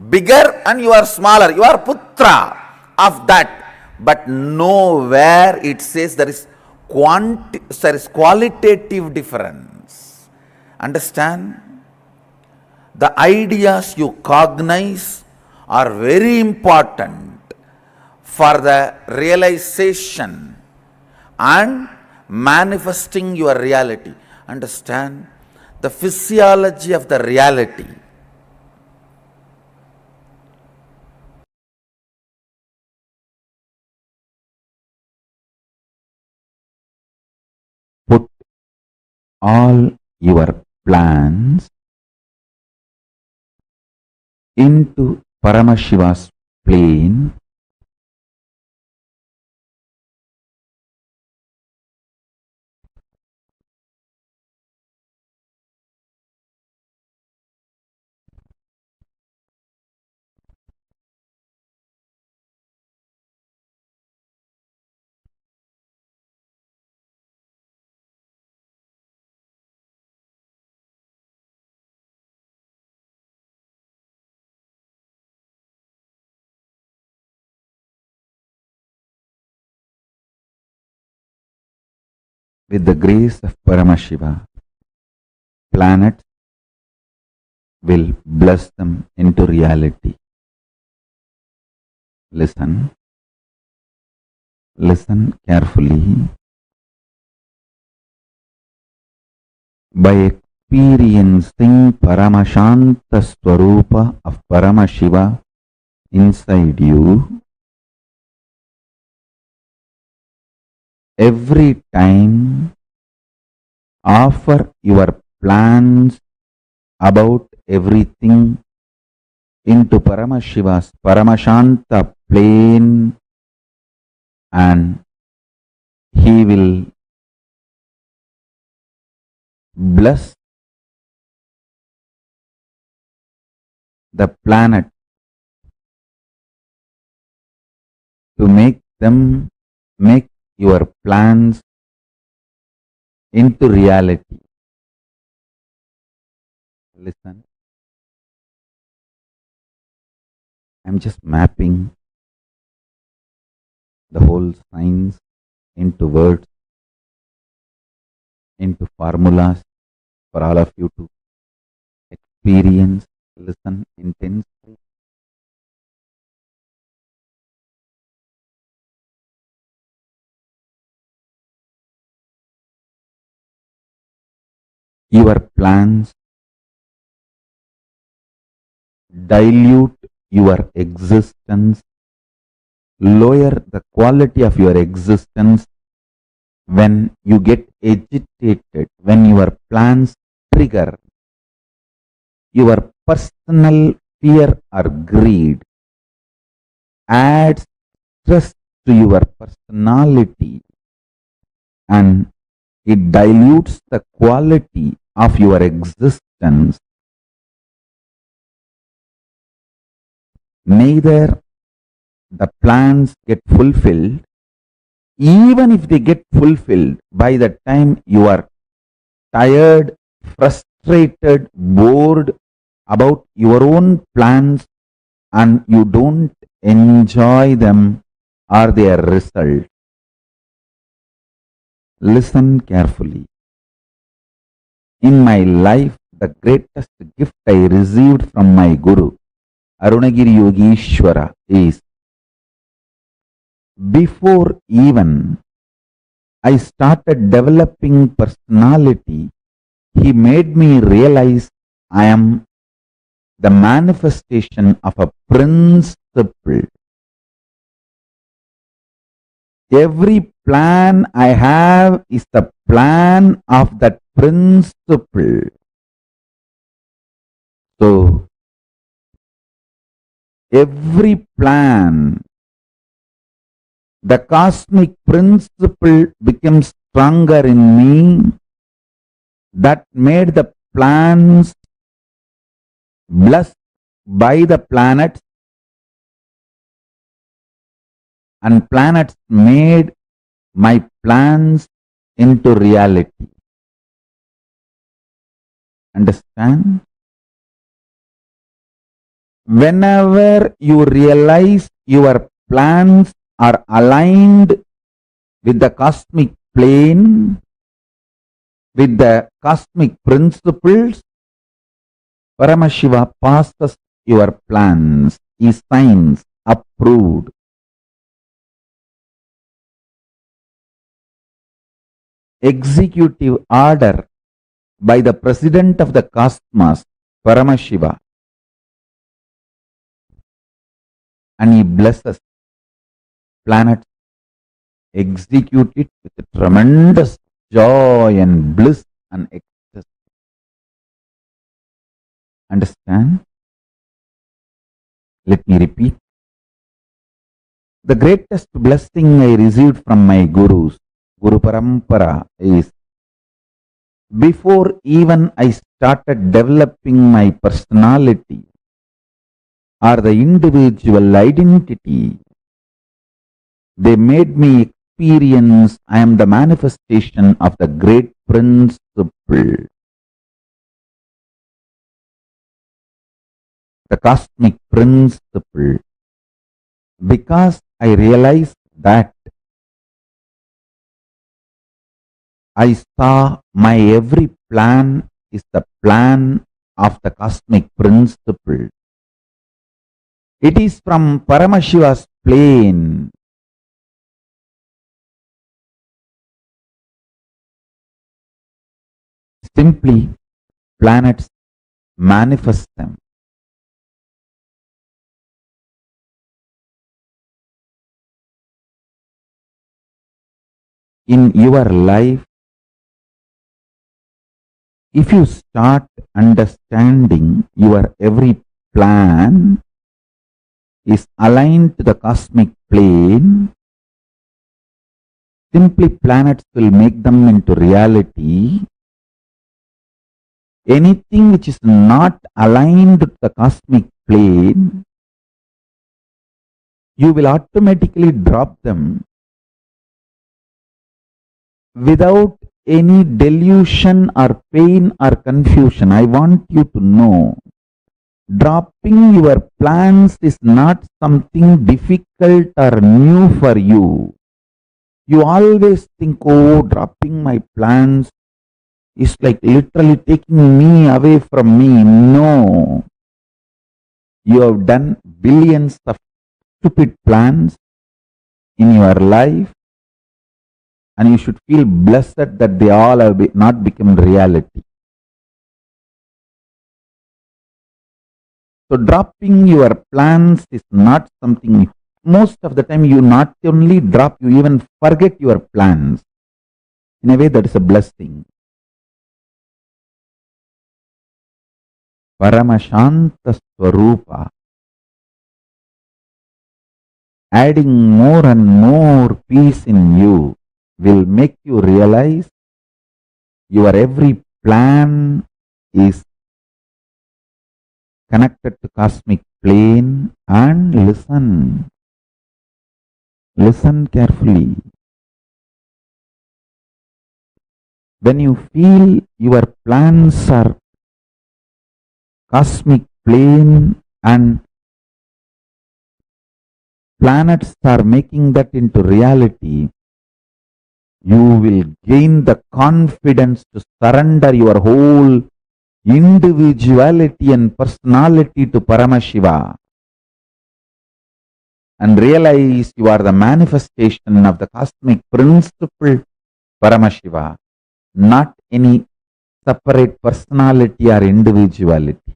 C: bigger and you are smaller. You are Putra of that. But nowhere it says there is qualitative difference. Understand? The ideas you cognize are very important for the realization and manifesting your reality. Understand? The physiology of the reality. Put all your plans into Paramashiva's plane with the grace of Paramashiva. Planets will bless them into reality. Listen. Listen carefully. By experiencing Paramashanta Swarupa of Paramashiva inside you, every time offer your plans about everything into Paramashiva's Paramashanta plane, and he will bless the planet to make your plans into reality. Listen. I'm just mapping the whole science into words, into formulas for all of you to experience, listen intensely. Your plans dilute your existence, lower the quality of your existence when you get agitated, when your plans trigger your personal fear or greed, adds stress to your personality, and it dilutes the quality of your existence, neither the plans get fulfilled. Even if they get fulfilled, by the time you are tired, frustrated, bored about your own plans and you don't enjoy them or their result. Listen carefully. In my life, the greatest gift I received from my Guru, Arunagiri Yogishwara, is before even I started developing personality, he made me realize I am the manifestation of a principle. Every plan I have is the plan of that principle. So, every plan, the cosmic principle becomes stronger in me, that made the plans blessed by the planets, and planets made my plans into reality. Understand? Whenever you realize your plans are aligned with the cosmic plane, with the cosmic principles, Paramashiva passes your plans. He signs, approved. Executive order by the President of the Cosmos, Paramashiva, and he blesses planets, execute it with tremendous joy and bliss and ecstasy. Understand? Let me repeat. The greatest blessing I received from my gurus, Guru Parampara, is before even I started developing my personality or the individual identity, they made me experience I am the manifestation of the great principle. The cosmic principle. Because I realized that I saw my every plan is the plan of the cosmic principle. It is from Paramashiva's plane. Simply, planets manifest them. In your life, if you start understanding your every plan is aligned to the cosmic plane, simply planets will make them into reality. Anything which is not aligned to the cosmic plane, you will automatically drop them without any delusion or pain or confusion. I want you to know, dropping your plans is not something difficult or new for you. You always think, oh, dropping my plans is like literally taking me away from me. No. You have done billions of stupid plans in your life, and you should feel blessed that they all have not become reality. So dropping your plans is not something, most of the time you not only drop, you even forget your plans. In a way, that is a blessing. Paramashanta Swarupa, adding more and more peace in you will make you realize your every plan is connected to cosmic plane, and listen. Listen carefully. When you feel your plans are cosmic plane and planets are making that into reality, you will gain the confidence to surrender your whole individuality and personality to Paramashiva and realize you are the manifestation of the cosmic principle Paramashiva, not any separate personality or individuality.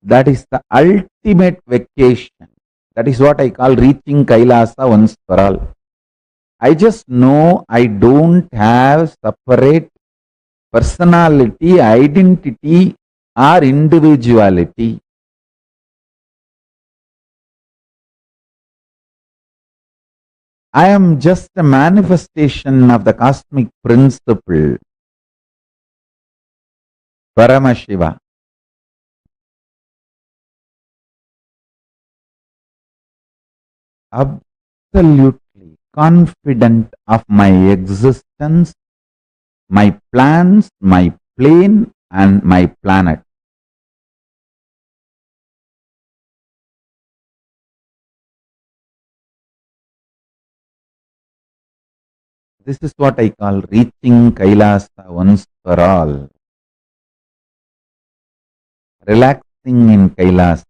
C: That is the ultimate vacation. That is what I call reaching Kailasa once for all. I just know I don't have separate personality, identity or individuality. I am just a manifestation of the cosmic principle, Paramashiva. Absolutely confident of my existence, my plans, my plane and my planet. This is what I call reaching Kailasa once for all. Relaxing in Kailasa.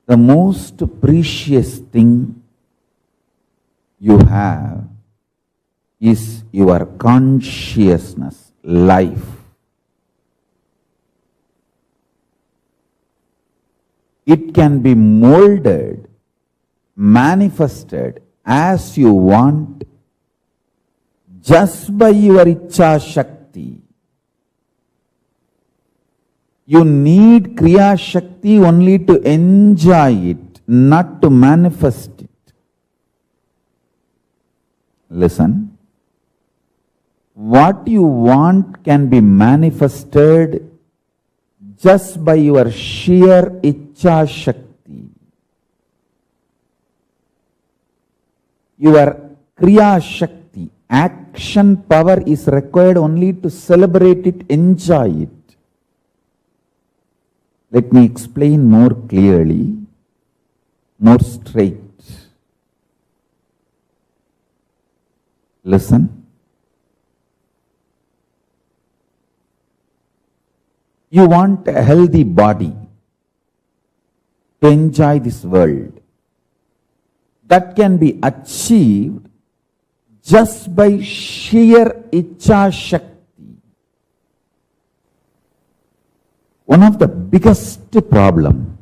C: The most precious thing you have is your consciousness, life. It can be molded, manifested as you want just by your Ichcha Shakti. You need Kriya Shakti only to enjoy it, not to manifest it. Listen. What you want can be manifested just by your sheer Ichcha Shakti. Your Kriya Shakti, action power is required only to celebrate it, enjoy it. Let me explain more clearly, more straight. Listen. You want a healthy body to enjoy this world. That can be achieved just by sheer Ichcha Shakti. One of the biggest problem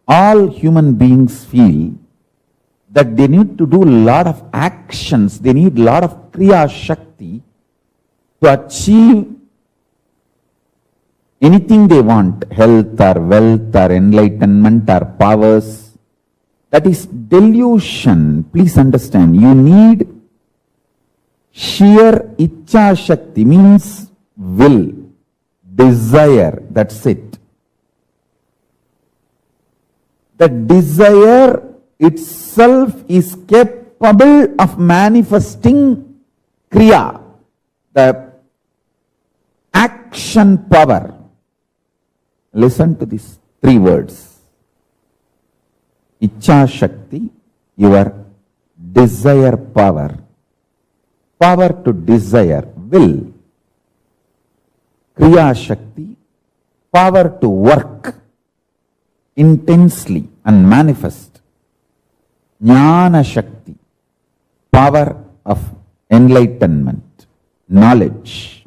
C: all human beings feel that they need to do a lot of actions, they need a lot of Kriya Shakti to achieve anything they want, health or wealth or enlightenment or powers. That is delusion. Please understand, you need sheer Ichcha Shakti, means will, desire, that's it. The desire itself is capable of manifesting Kriya, the action power. Listen to these three words. Ichcha Shakti, your desire power. Power to desire, will. Kriya Shakti, power to work intensely and manifest. Jnana Shakti, power of enlightenment, knowledge.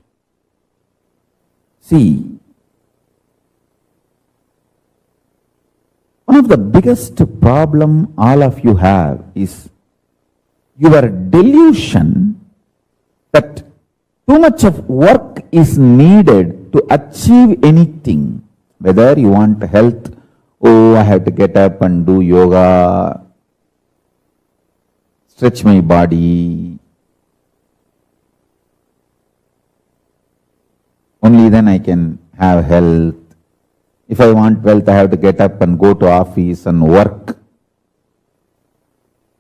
C: See, one of the biggest problem all of you have is your delusion that too much of work is needed to achieve anything. Whether you want health, oh, I have to get up and do yoga, stretch my body. Only then I can have health. If I want wealth, I have to get up and go to office and work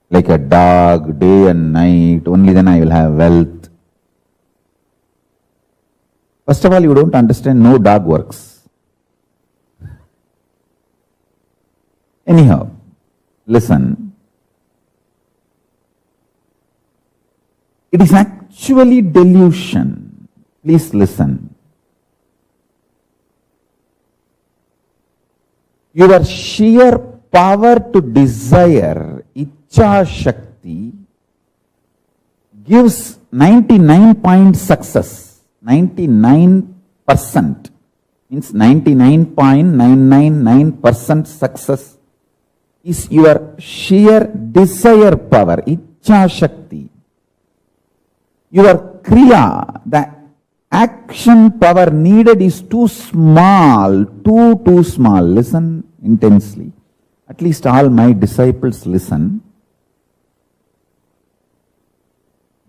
C: like a dog, day and night. Only then I will have wealth. First of all, you don't understand, no dog works. Anyhow, listen. It is actually delusion. Please listen. Your sheer power to desire, Icha Shakti, gives 99% success. 99% means 99.999% success is your sheer desire power, Icha Shakti. Your Kriya, the action power needed is too small, too small. Listen intensely. At least all my disciples listen.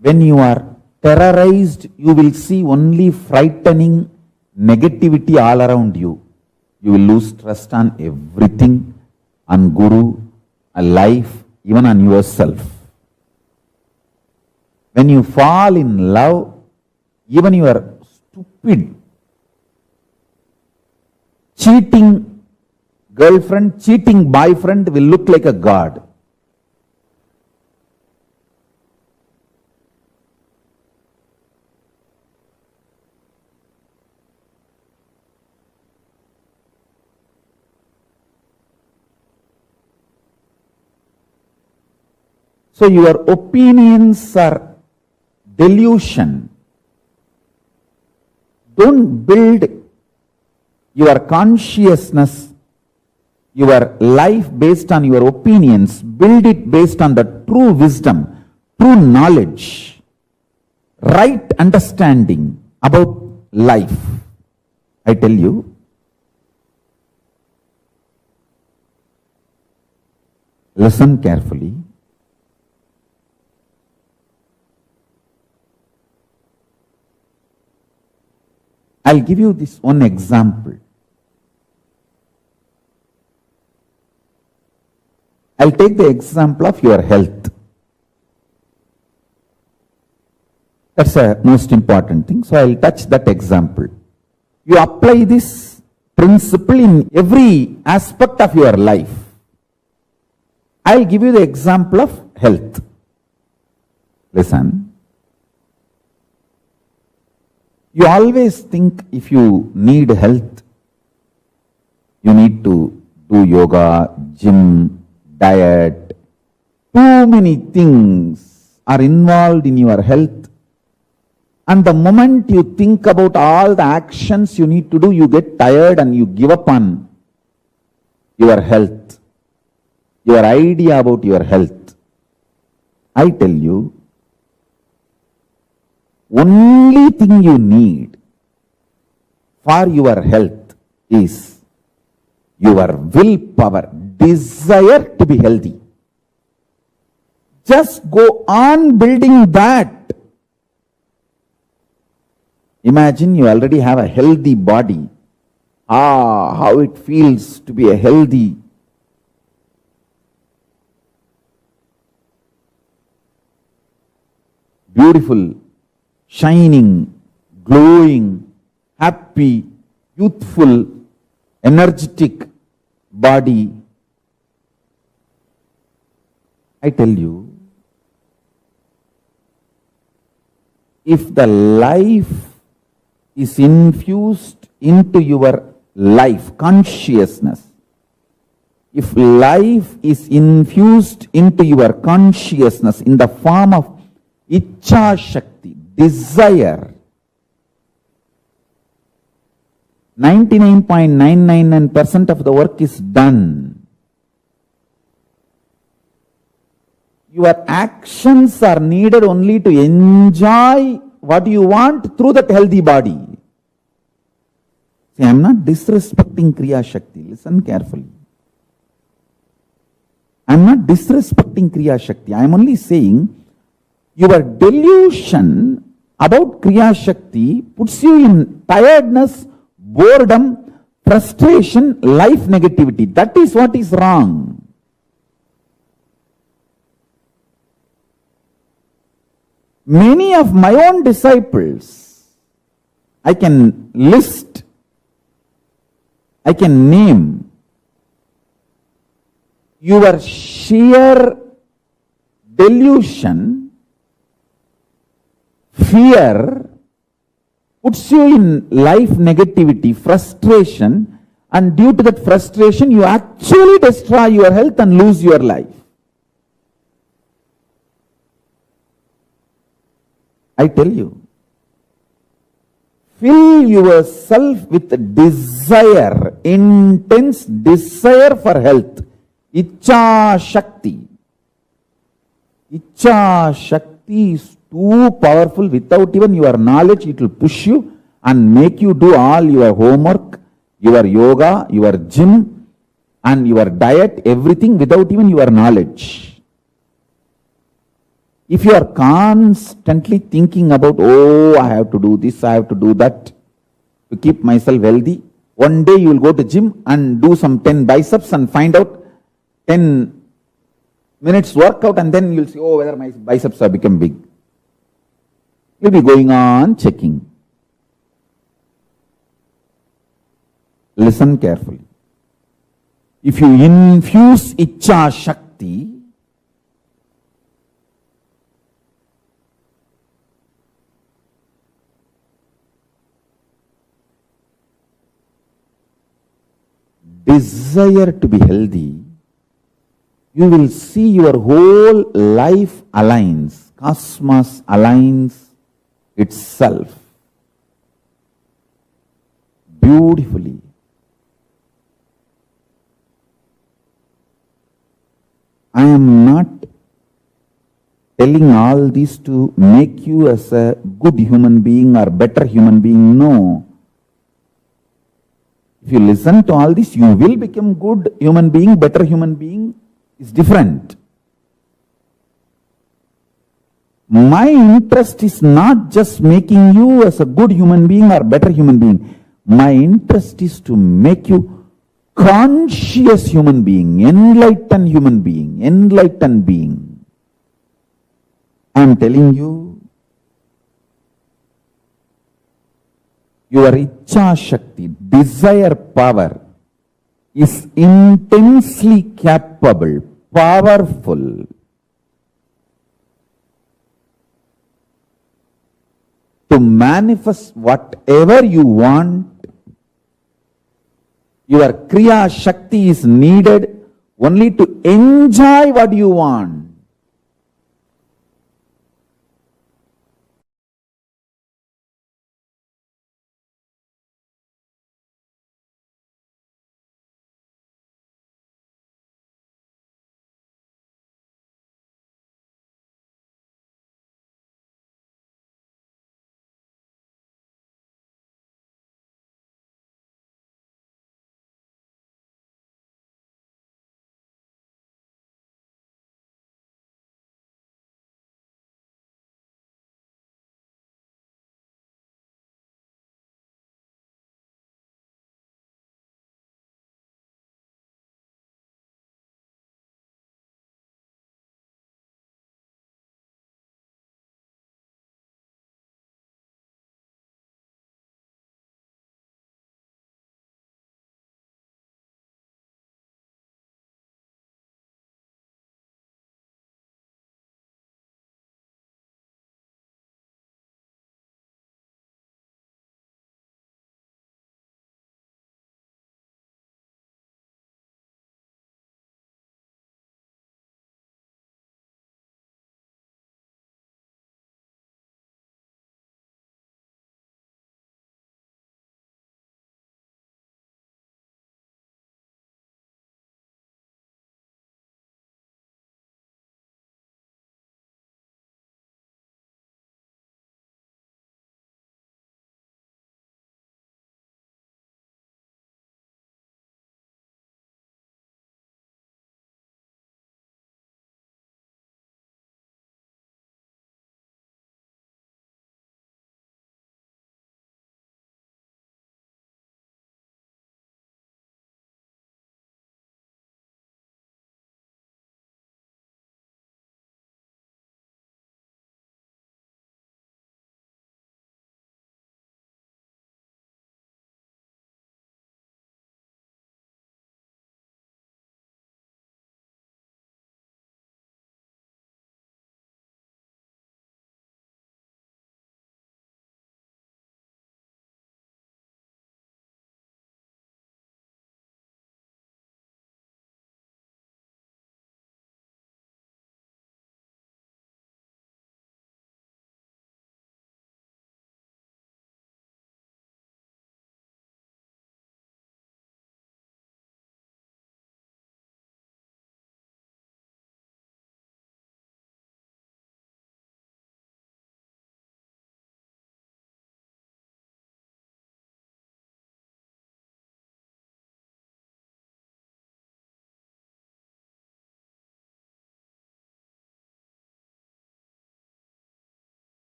C: When you are terrorized, you will see only frightening negativity all around you. You will lose trust on everything, on Guru, on life, even on yourself. When you fall in love, even your stupid, cheating girlfriend, cheating boyfriend will look like a god. So your opinions are delusion. Don't build your consciousness, your life based on your opinions. Build it based on the true wisdom, true knowledge, right understanding about life. I tell you, listen carefully. I'll give you this one example. I'll take the example of your health. That's the most important thing. So I'll touch that example. You apply this principle in every aspect of your life. I'll give you the example of health. Listen. You always think if you need health, you need to do yoga, gym, diet. Too many things are involved in your health. And the moment you think about all the actions you need to do, you get tired and you give up on your health, your idea about your health. I tell you, only thing you need for your health is your willpower, desire to be healthy. Just go on building that. Imagine you already have a healthy body. How it feels to be a healthy. Beautiful, shining, glowing, happy, youthful, energetic body. I tell you, if the life is infused into your life, consciousness, if life is infused into your consciousness in the form of Icha Shakti, desire, 99.999% of the work is done. Your actions are needed only to enjoy what you want through that healthy body. See, I am not disrespecting Kriya Shakti. Listen carefully. I am not disrespecting Kriya Shakti. I am only saying your delusion about Kriya Shakti puts you in tiredness, boredom, frustration, life negativity. That is what is wrong. Many of my own disciples, I can list, I can name, your sheer delusion, fear, puts you in life negativity, frustration, and due to that frustration, you actually destroy your health and lose your life. I tell you, fill yourself with desire, intense desire for health. Icha Shakti. Icha Shakti is too powerful. Without even your knowledge, it will push you and make you do all your homework, your yoga, your gym, and your diet, everything without even your knowledge. If you are constantly thinking about, oh, I have to do this, I have to do that to keep myself healthy, one day you will go to gym and do some 10 biceps and find out 10 minutes workout, and then you will see, oh, whether my biceps have become big. You will be going on checking. Listen carefully. If you infuse Icha Shakti, desire to be healthy, you will see your whole life aligns, cosmos aligns itself beautifully. I am not telling all this to make you as a good human being or better human being. No. If you listen to all this, you will become good human being, better human being. Is different. My interest is not just making you as a good human being or better human being. My interest is to make you conscious human being, enlightened human being, enlightened being. I am telling you, your Icha Shakti, desire power, is intensely capable, powerful to manifest whatever you want. Your Kriya Shakti is needed only to enjoy what you want.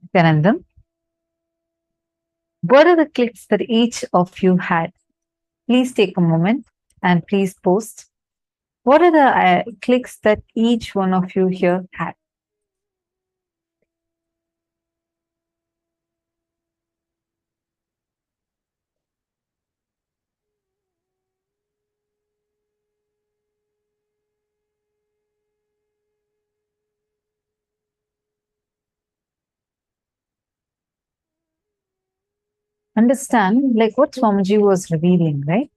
F: Nityanandam, what are the clicks that each of you had? Please take a moment and please post. What are the clicks that each one of you here had? Understand, like what Swamiji was revealing, right?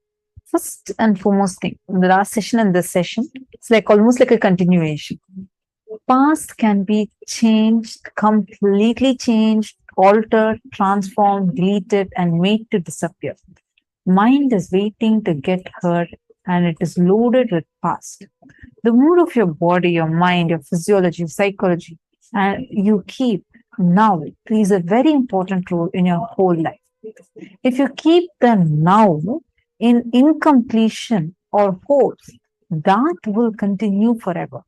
F: First and foremost thing, in the last session and this session, it's like almost like a continuation. Past can be changed, completely changed, altered, transformed, deleted, and made to disappear. Mind is waiting to get heard, and it is loaded with past. The mood of your body, your mind, your physiology, your psychology, and you keep now plays a very important role in your whole life. If you keep the now in incompletion or hope, that will continue forever.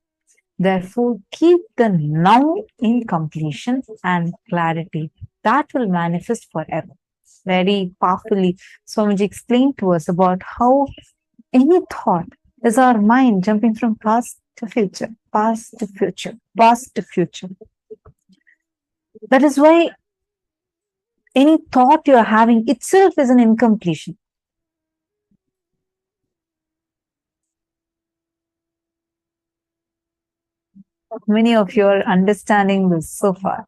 F: Therefore, keep the now in completion and clarity. That will manifest forever. Very powerfully, Swamiji explained to us about how any thought is our mind jumping from past to future, past to future, past to future. That is why any thought you are having itself is an incompletion. Many of you are understanding this so far.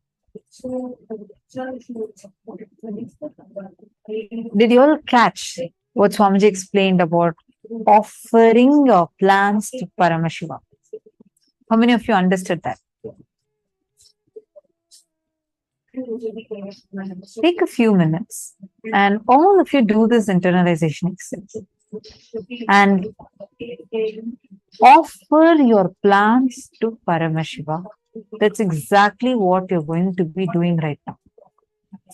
F: Did you all catch what Swamiji explained about offering your plans to Paramashivam? How many of you understood that? Take a few minutes and all of you do this internalization exercise and offer your plans to Paramashiva. That's exactly what you're going to be doing right now.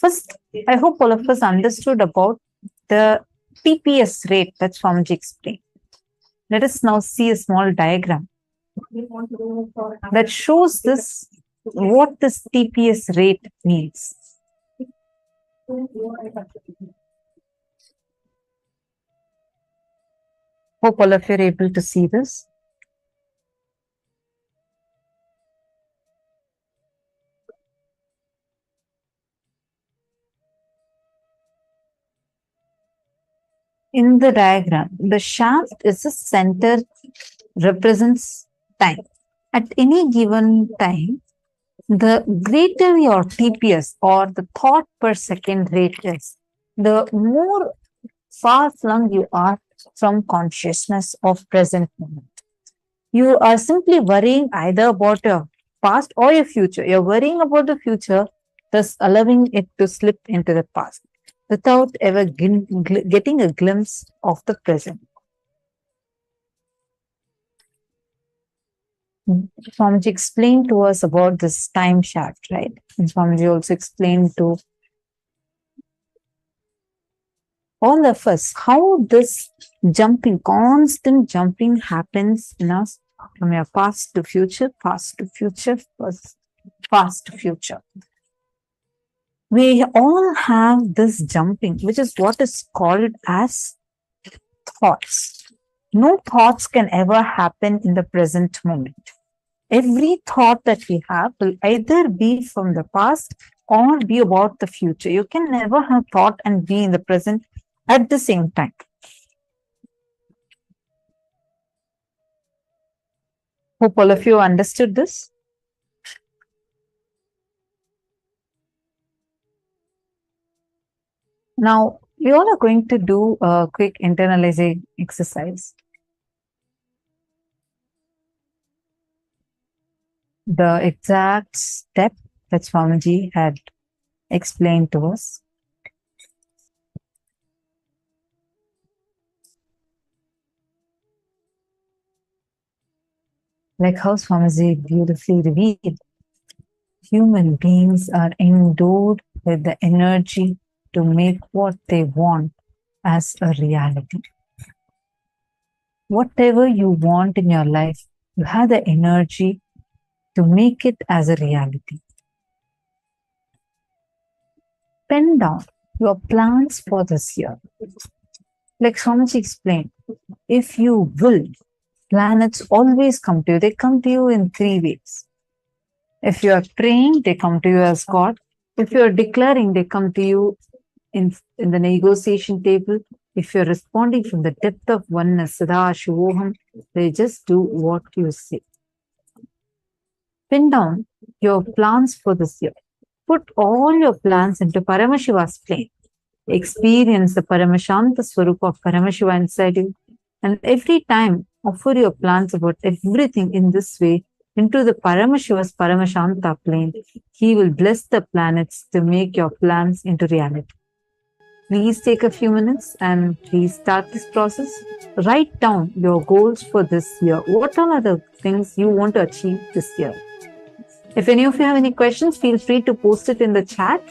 F: First, I hope all of us understood about the TPS rate that Swamiji explained. Let us now see a small diagram that shows this, what this TPS rate means. Hope all of you are able to see this. In the diagram, the shaft is the center, represents time. At any given time, the greater your TPS or the thought per second rate is, the more far flung you are from consciousness of present moment. You are simply worrying either about your past or your future. You're worrying about the future, thus allowing it to slip into the past without ever getting a glimpse of the present. Swamiji explained to us about this time shaft, right? And Swamiji also explained to all of us how this jumping, constant jumping happens in us from your past to future, past to future, past to future. We all have this jumping, which is what is called as thoughts. No thoughts can ever happen in the present moment. Every thought that we have will either be from the past or be about the future. You can never have thought and be in the present at the same time. Hope all of you understood this. Now, we all are going to do a quick internalizing exercise. The exact step that Swamiji had explained to us. Like how Swamiji beautifully revealed, human beings are endowed with the energy to make what they want as a reality. Whatever you want in your life, you have the energy to make it as a reality. pen down your plans for this year. Like Swamiji explained, if you will, planets always come to you. They come to you in 3 ways. If you are praying, they come to you as God. If you are declaring, they come to you in the negotiation table. If you're responding from the depth of oneness, Sadashivoham, they just do what you say. Pin down your plans for this year. Put all your plans into Paramashiva's plane. Experience the Paramashanta Swarupa of Paramashiva inside you. And every time, offer your plans about everything in this way into the Paramashiva's Paramashanta plane. He will bless the planets to make your plans into reality. Please take a few minutes and please start this process. Write down your goals for this year. What all are the things you want to achieve this year? If any of you have any questions, feel free to post it in the chat.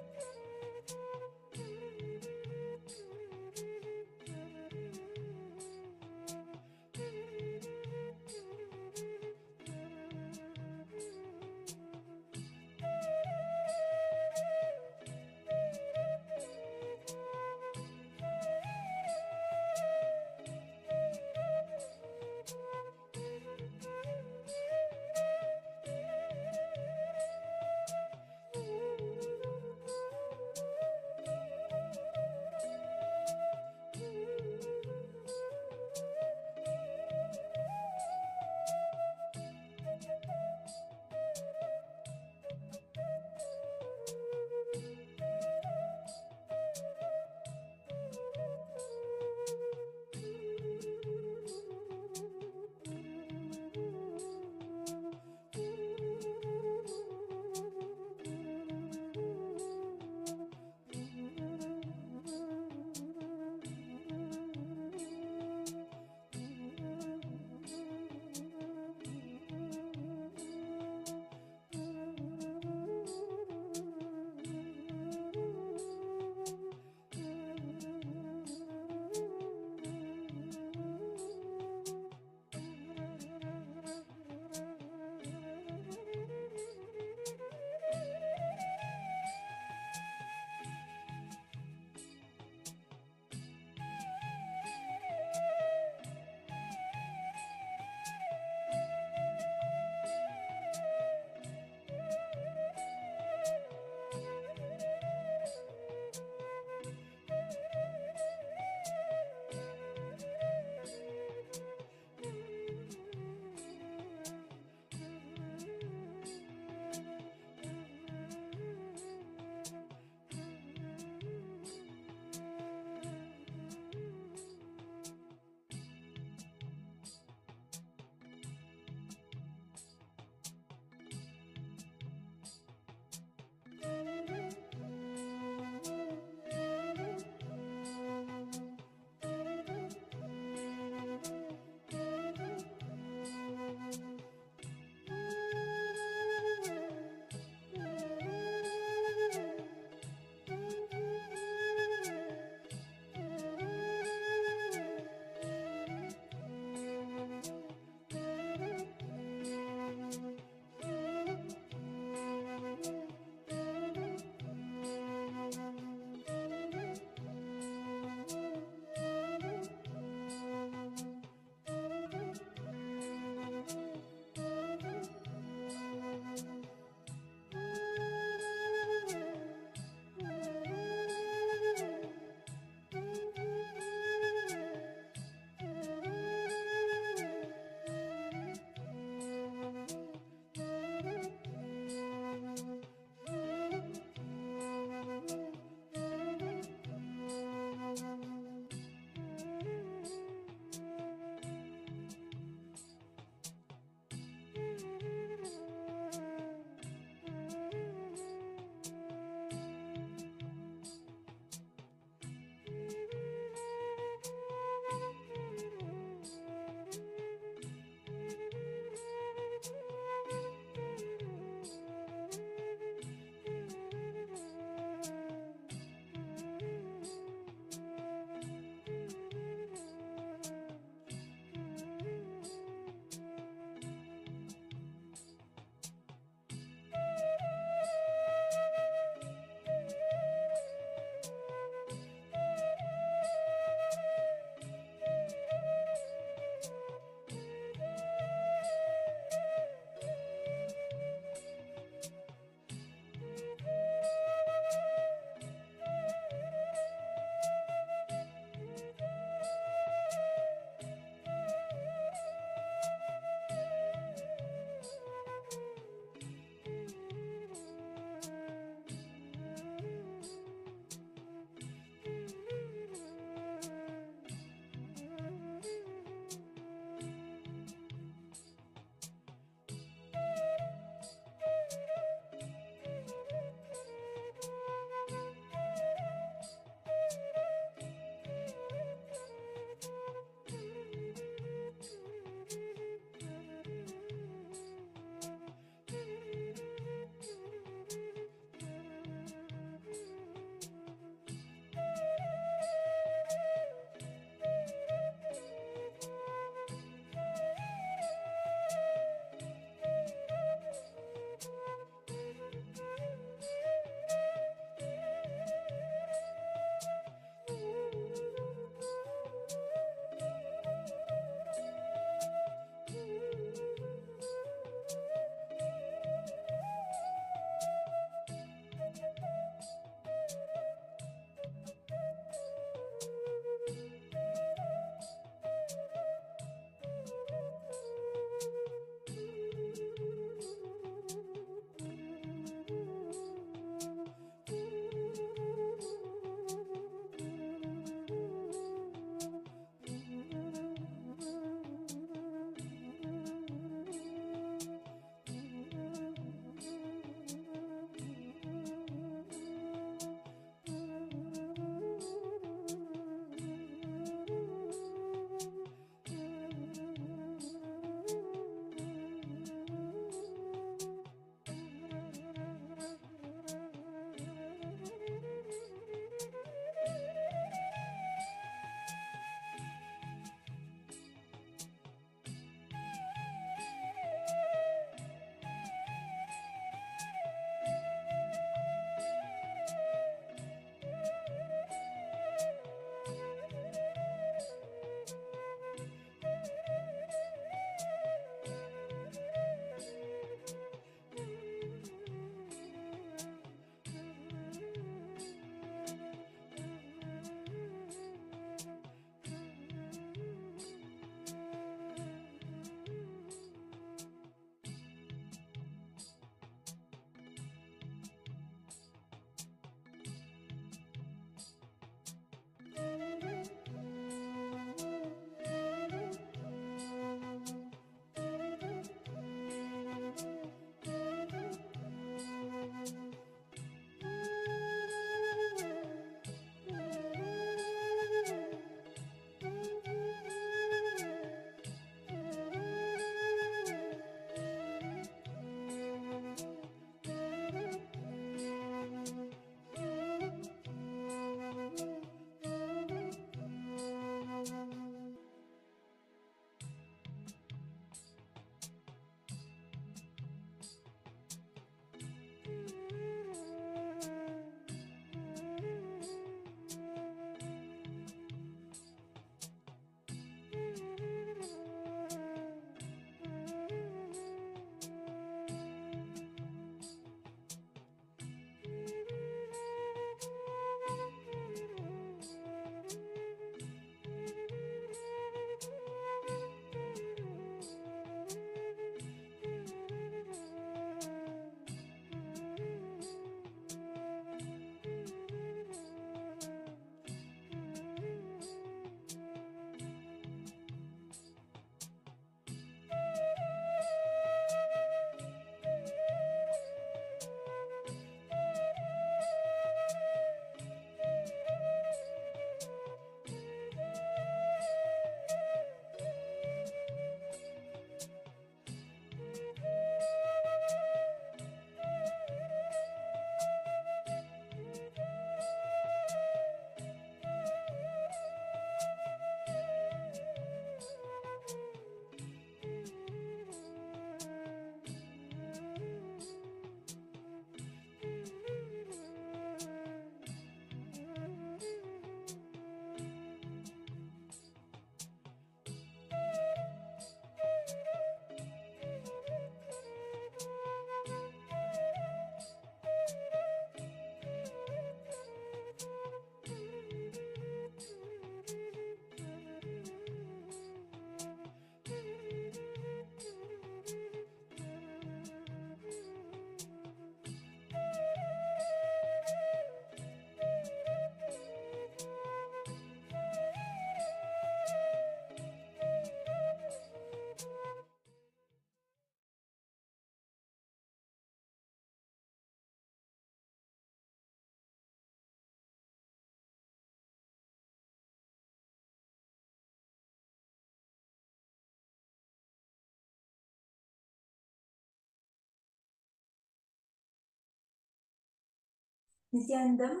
H: Nityanandam,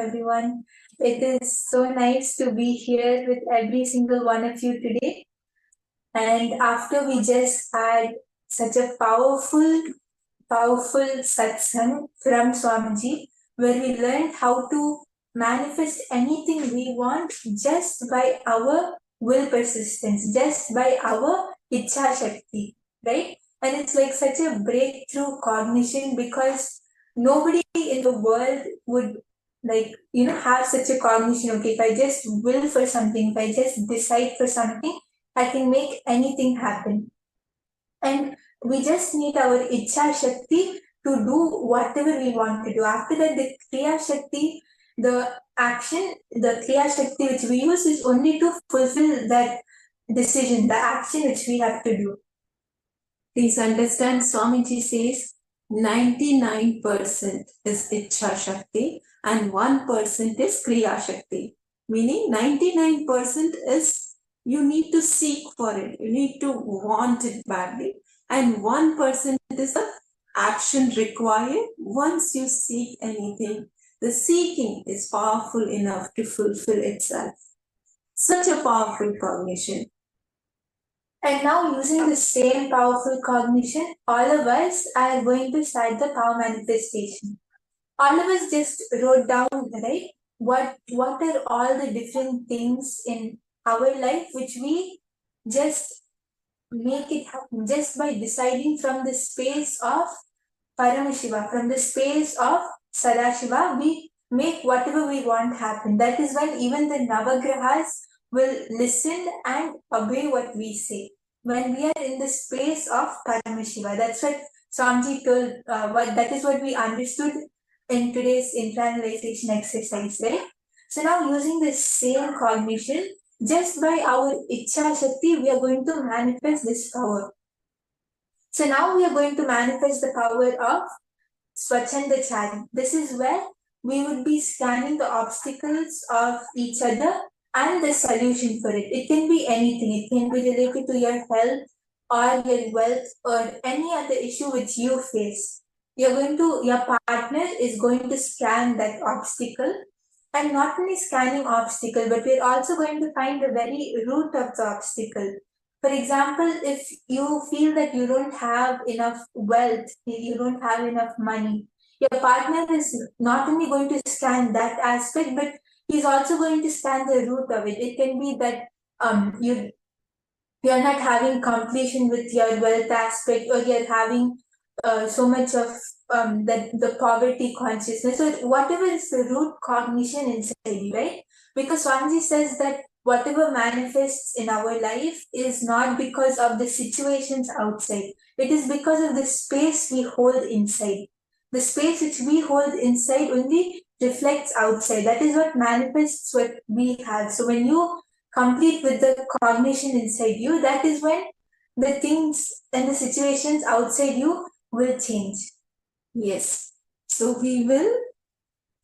H: everyone. It is so nice to be here with every single one of you today. And after we just had such a powerful satsang from Swamiji, where we learned how to manifest anything we want just by our will persistence, just by our Ichha Shakti, right? And it's like such a breakthrough cognition, because nobody in the world would have such a cognition. Okay, if I just will for something, if I just decide for something, I can make anything happen. And we just need our Ichha Shakti to do whatever we want to do. After that, the Kriya Shakti, the Kriya Shakti which we use is only to fulfill that decision, the action which we have to do. Please understand, Swamiji says 99% is Ichha Shakti and 1% is Kriya Shakti. Meaning 99% is you need to seek for it, you need to want it badly, and 1% is the action required once you seek anything. The seeking is powerful enough to fulfill itself. Such a powerful cognition. And now, using the same powerful cognition, all of us are going to start the power manifestation. All of us just wrote down, right, what are all the different things in our life which we just make it happen just by deciding from the space of Paramashiva, from the space of Sadashiva, we make whatever we want happen. That is when even the Navagrahas will listen and obey what we say. When we are in the space of Paramashiva, that's what Swamiji told, that is what we understood in today's internalization exercise, right? So now, using the same cognition, just by our Ichha Shakti, we are going to manifest this power. So now we are going to manifest the power of Swachandachari. This is where we would be scanning the obstacles of each other and the solution for it. It can be anything. It can be related to your health or your wealth or any other issue which you face. Your partner is going to scan that obstacle, and not only scanning obstacle, but we're also going to find the very root of the obstacle. For example, if you feel that you don't have enough wealth, you don't have enough money, your partner is not only going to scan that aspect, but he's also going to scan the root of it. It can be that you're not having completion with your wealth aspect, or you're having so much of the poverty consciousness, or whatever is the root cognition inside you, right? Because Swamiji says that whatever manifests in our life is not because of the situations outside. It is because of the space we hold inside. The space which we hold inside only reflects outside. That is what manifests what we have. So when you complete with the cognition inside you, that is when the things and the situations outside you will change. Yes. So we will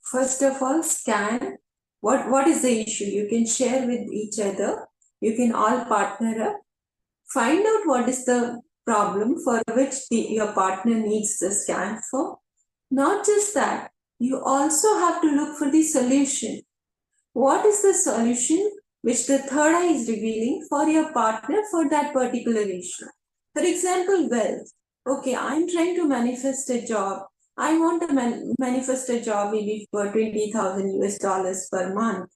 H: first of all scan what is the issue. You can share with each other. You can all partner up. Find out what is the problem for which your partner needs the scan for. Not just that, you also have to look for the solution. What is the solution which the third eye is revealing for your partner for that particular issue? For example, wealth. Okay, I'm trying to manifest a job. I want to manifest a job maybe for $20,000 per month.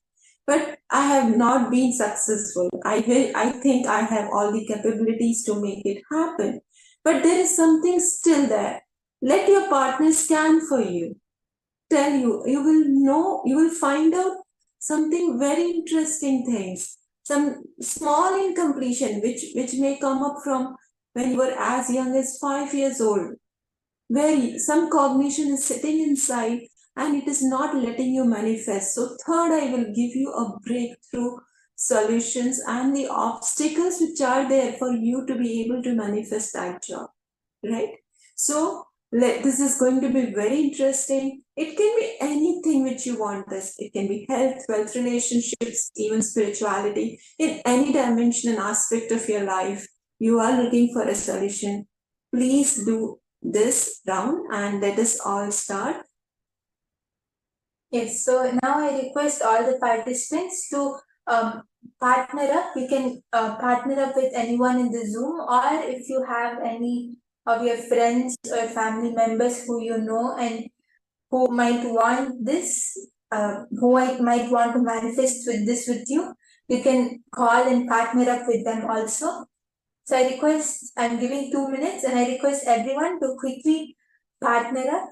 H: But I have not been successful. I think I have all the capabilities to make it happen. But there is something still there. Let your partner scan for you. Tell you, you will know, you will find out something very interesting things. Some small incompletion which may come up from when you were as young as 5 years old, where some cognition is sitting inside and it is not letting you manifest. So third eye will give you a breakthrough solutions and the obstacles which are there for you to be able to manifest that job, right? So this is going to be very interesting. It can be anything which you want this. It can be health, wealth, relationships, even spirituality. In any dimension and aspect of your life, you are looking for a solution. Please do this round and let us all start Yes, so now I request all the participants to partner up. You can partner up with anyone in the Zoom, or if you have any of your friends or family members who you know and who might want this, might want to manifest with this with you, you can call and partner up with them also. So I request, I'm giving 2 minutes, and I request everyone to quickly partner up.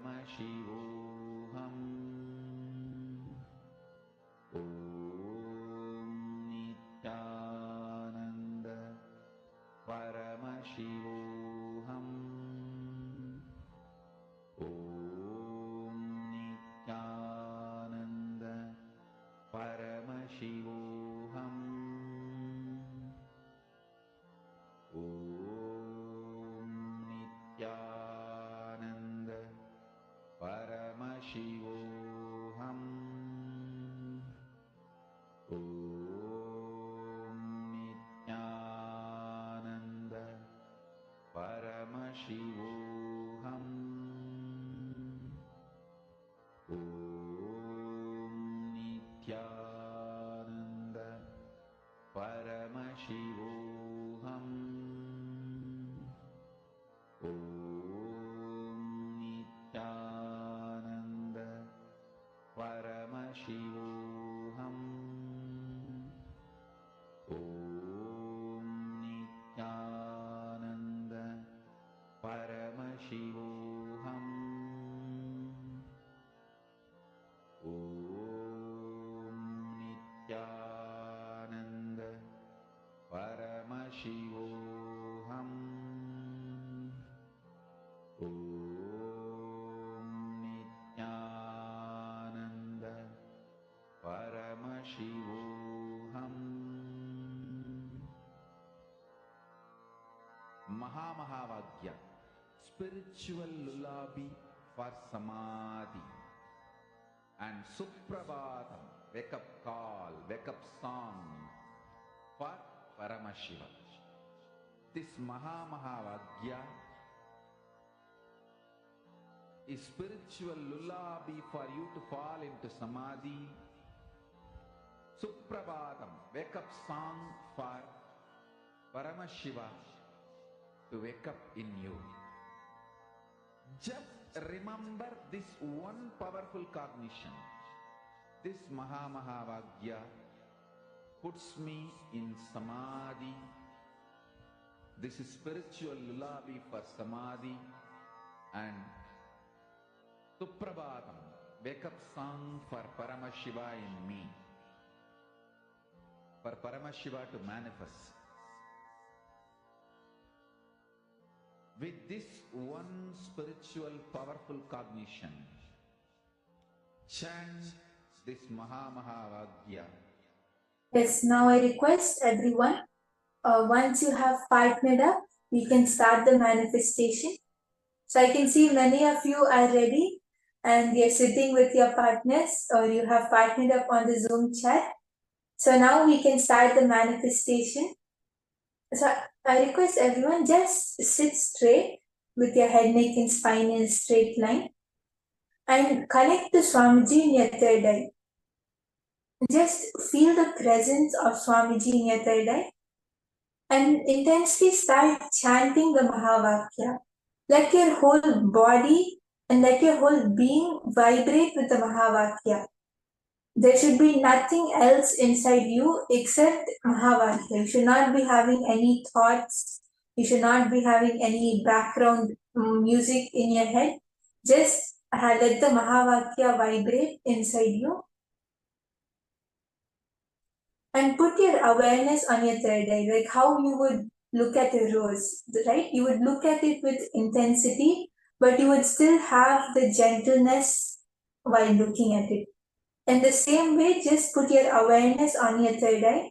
C: Paramashivoham. Om Nityananda. Paramashivoham. Om Nityananda. Paramashivoham. Om Nityananda. Paramashivoham. Om Nityananda. Paramashivoham. Om Nityananda. Paramashivoham. Om Nityananda. Paramashivoham. Om Nityananda. Paramashivoham. Om Nityananda. Paramashivoham. Om Nityananda. Paramashivoham. Mahamahavagya, spiritual lullaby for samadhi, and Suprabhatam, wake up call, wake up song for Paramashiva. This Mahamahavagya is spiritual lullaby for you to fall into samadhi. Suprabhatam, wake up song for Paramashiva to wake up in you. Just remember this one powerful cognition. This Mahamahavagya puts me in samadhi. This is spiritual lullaby for samadhi, and Suprabhatam, wake up song for Paramashiva in me, for Paramashiva to manifest. With this one spiritual powerful cognition, chant this Mahamahavagya.
H: Yes, now I request everyone, once you have partnered up, we can start the manifestation. So I can see many of you are ready and you're sitting with your partners, or you have partnered up on the Zoom chat. So now we can start the manifestation. So I request everyone, just sit straight with your head, neck and spine in a straight line, and connect to Swamiji in your third eye. Just feel the presence of Swamiji in your third eye and intensely start chanting the Mahavakya. Let your whole body and let your whole being vibrate with the Mahavakya. There should be nothing else inside you except Mahavakya. You should not be having any thoughts. You should not be having any background music in your head. Just let the Mahavakya vibrate inside you. And put your awareness on your third eye, like how you would look at a rose, right? You would look at it with intensity, but you would still have the gentleness while looking at it. In the same way, just put your awareness on your third eye.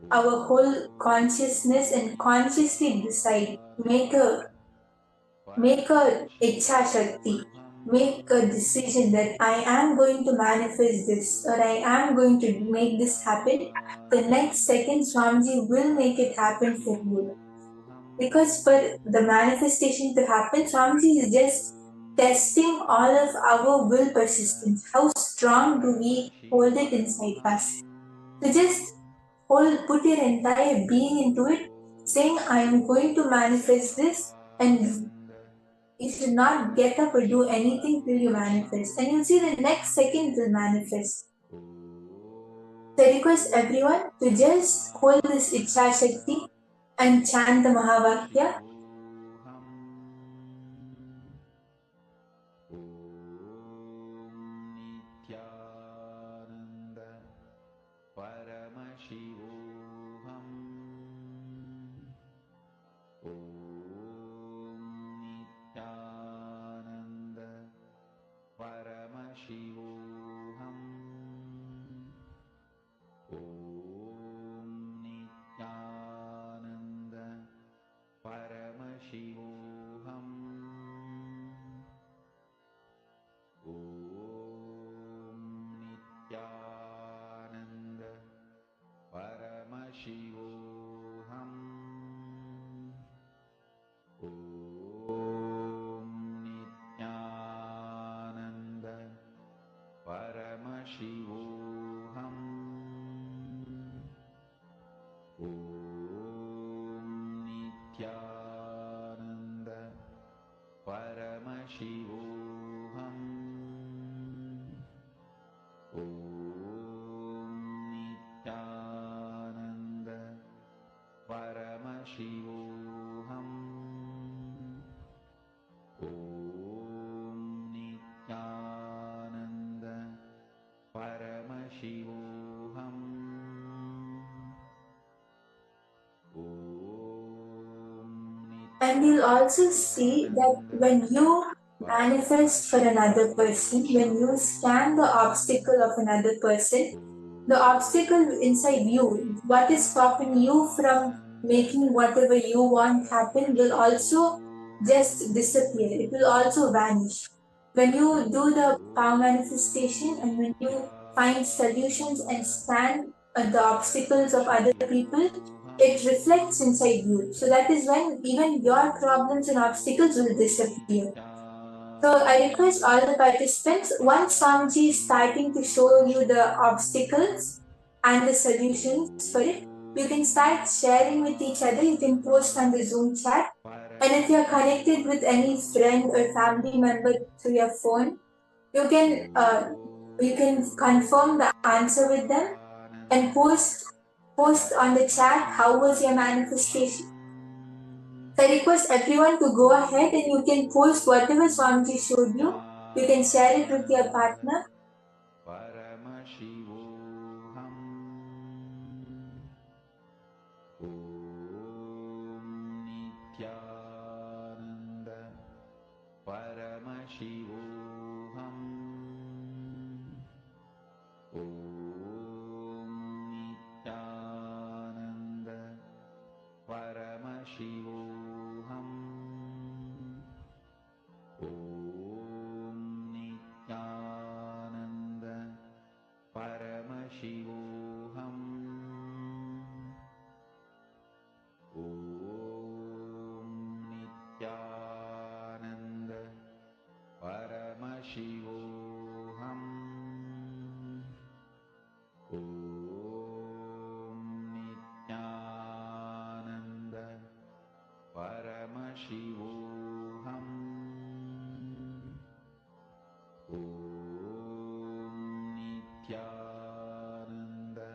H: our whole consciousness and consciously decide, make a ichha shakti, make a decision that I am going to manifest this or I am going to make this happen, the next second Swamiji will make it happen for you. Because for the manifestation to happen, Swamiji is just testing all of our will persistence. How strong do we hold it inside us? So just put your entire being into it, saying, I am going to manifest this, and you should not get up or do anything till you manifest. And you'll see the next second will manifest. So I request everyone to just hold this Ichha Shakti and chant the Mahavakya.
C: Paramashivoham. Nityananda Paramashivoham. Nityananda Paramashivoham. Nityananda Paramashivoham. Nityananda Paramashivoham. Nityananda Paramashivoham. Nityananda Paramashivoham. Nityananda Paramashivoham.
H: And you'll also see that when you manifest for another person, when you scan the obstacle of another person, the obstacle inside you, what is stopping you from making whatever you want happen, will also just disappear. It will also vanish. When you do the power manifestation and when you find solutions and scan the obstacles of other people, it reflects inside you. So that is when even your problems and obstacles will disappear. So I request all the participants, once Swamiji is starting to show you the obstacles and the solutions for it, you can start sharing with each other. You can post on the Zoom chat. And if you're connected with any friend or family member through your phone, you can confirm the answer with them and post on the chat how was your manifestation. So I request everyone to go ahead and you can post whatever Swamiji showed you. You can share it with your partner.
C: Paramashivoham. Nityananda Paramashivoham. Nityananda Paramashivoham. Nityananda Paramashivoham. Nityananda Paramashivoham. Nityananda Paramashivoham. Nityananda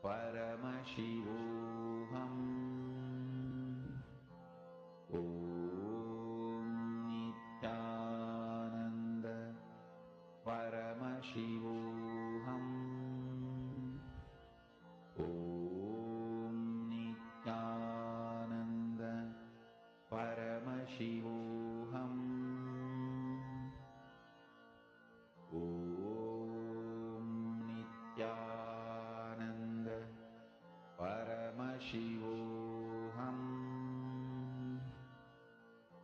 C: Paramashivoham. Nityananda Paramashivoham. Nityananda Paramashivoham.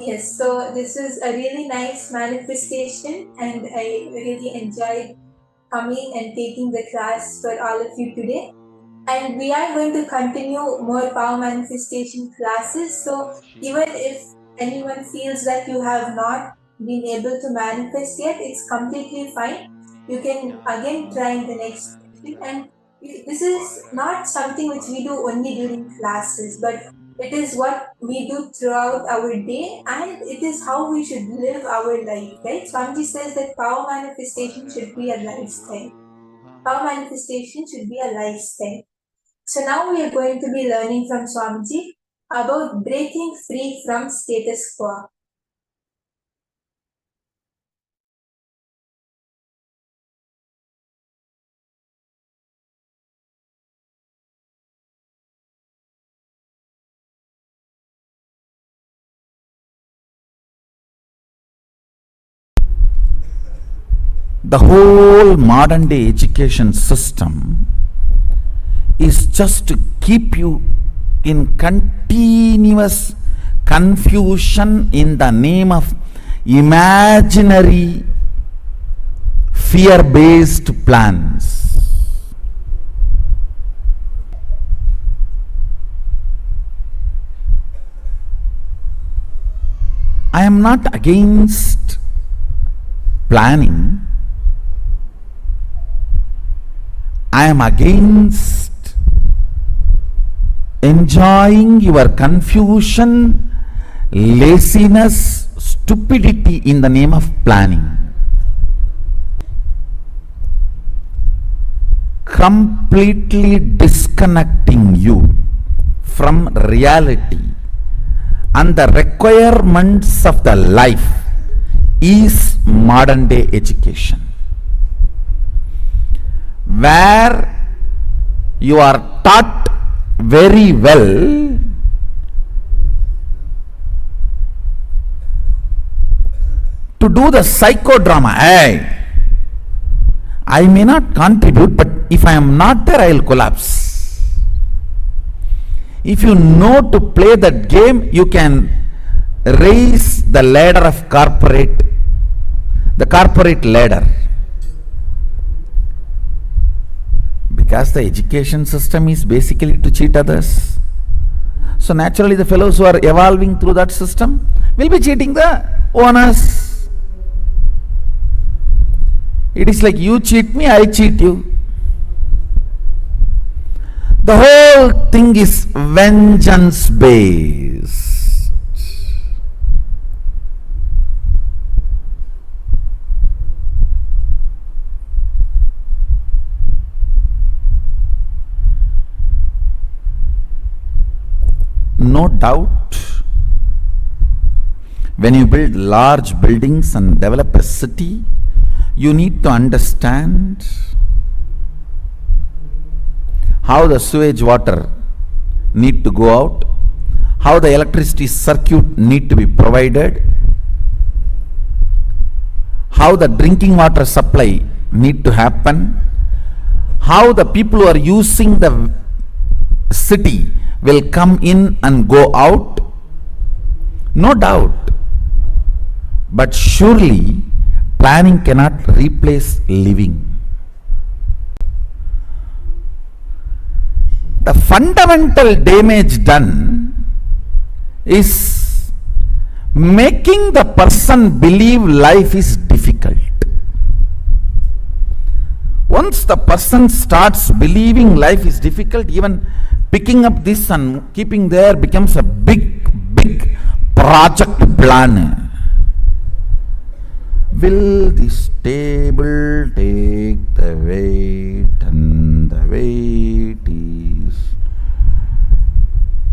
H: Yes, so this was a really nice manifestation, and I really enjoyed coming and taking the class for all of you today. And we are going to continue more power manifestation classes. So even if anyone feels that you have not been able to manifest yet, it's completely fine. You can again try in the next session. And this is not something which we do only during classes, but it is what we do throughout our day, and it is how we should live our life, right? Swamiji says that power manifestation should be a lifestyle. Power manifestation should be a lifestyle. So now we are going to be learning from Swamiji about breaking free from status quo.
C: The whole modern day education system is just to keep you in continuous confusion in the name of imaginary fear-based plans. I am not against planning. I am against enjoying your confusion, laziness, stupidity in the name of planning. Completely disconnecting you from reality and the requirements of the life is modern day education, where you are taught very well to do the psychodrama. Hey, I may not contribute, but if I am not there, I will collapse. If you know to play that game, you can raise the ladder of the corporate ladder. Because the education system is basically to cheat others. So naturally the fellows who are evolving through that system will be cheating the owners. It is like you cheat me, I cheat you. The whole thing is vengeance based. No doubt, when you build large buildings and develop a city, you need to understand how the sewage water need to go out, how the electricity circuit need to be provided, how the drinking water supply need to happen, how the people who are using the city will come in and go out. No doubt, but surely planning cannot replace living. The fundamental damage done is making the person believe life is difficult. Once the person starts believing life is difficult, even picking up this and keeping there becomes a big project plan. Will this table take the weight, and the weight is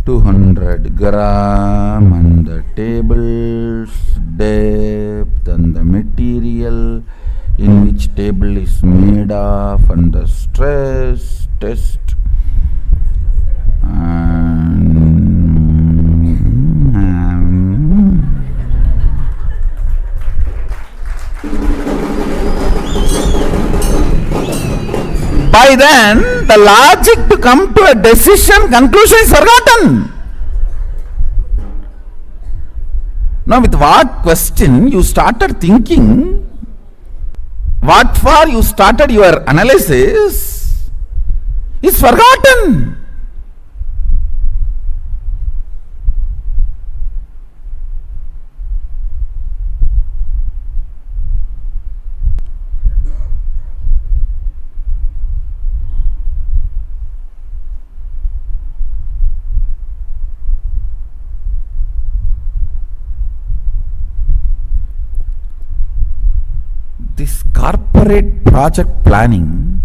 C: 200 gram, and the table's depth and the material in which table is made of, and the stress test by then the logic to come to a decision conclusion is forgotten. Now, with what question you started thinking, what for you started your analysis is forgotten. This corporate project planning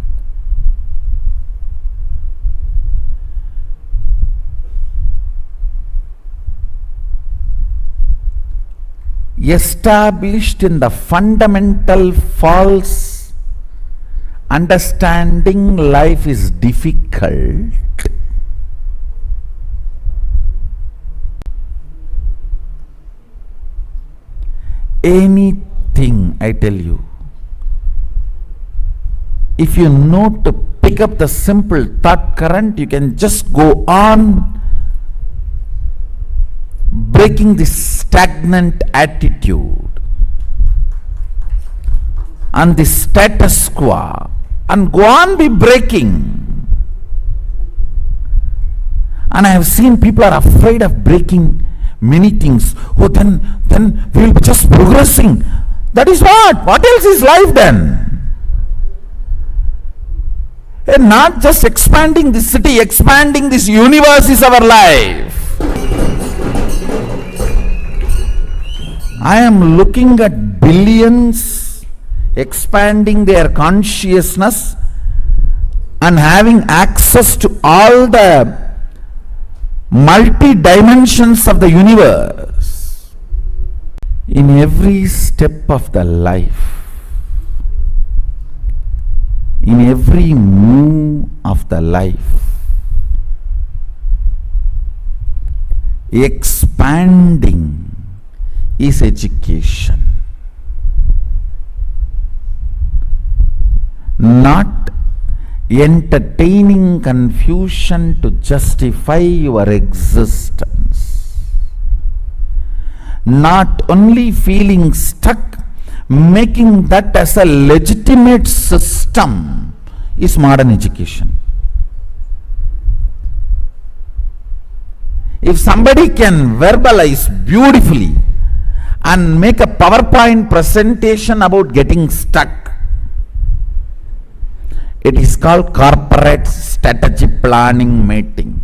C: established in the fundamental false understanding life is difficult. Anything, I tell you, if you know to pick up the simple thought current, you can just go on breaking this stagnant attitude and the status quo, and go on be breaking. And I have seen people are afraid of breaking many things. Oh, then we will be just progressing. That is what? What else is life then? And not just expanding this city, expanding this universe is our life. I am looking at billions expanding their consciousness and having access to all the multi-dimensions of the universe in every step of the life. In every move of the life, expanding is education, not entertaining confusion to justify your existence, not only feeling stuck, making that as a legitimate system is modern education. If somebody can verbalize beautifully and make a PowerPoint presentation about getting stuck, it is called corporate strategy planning meeting.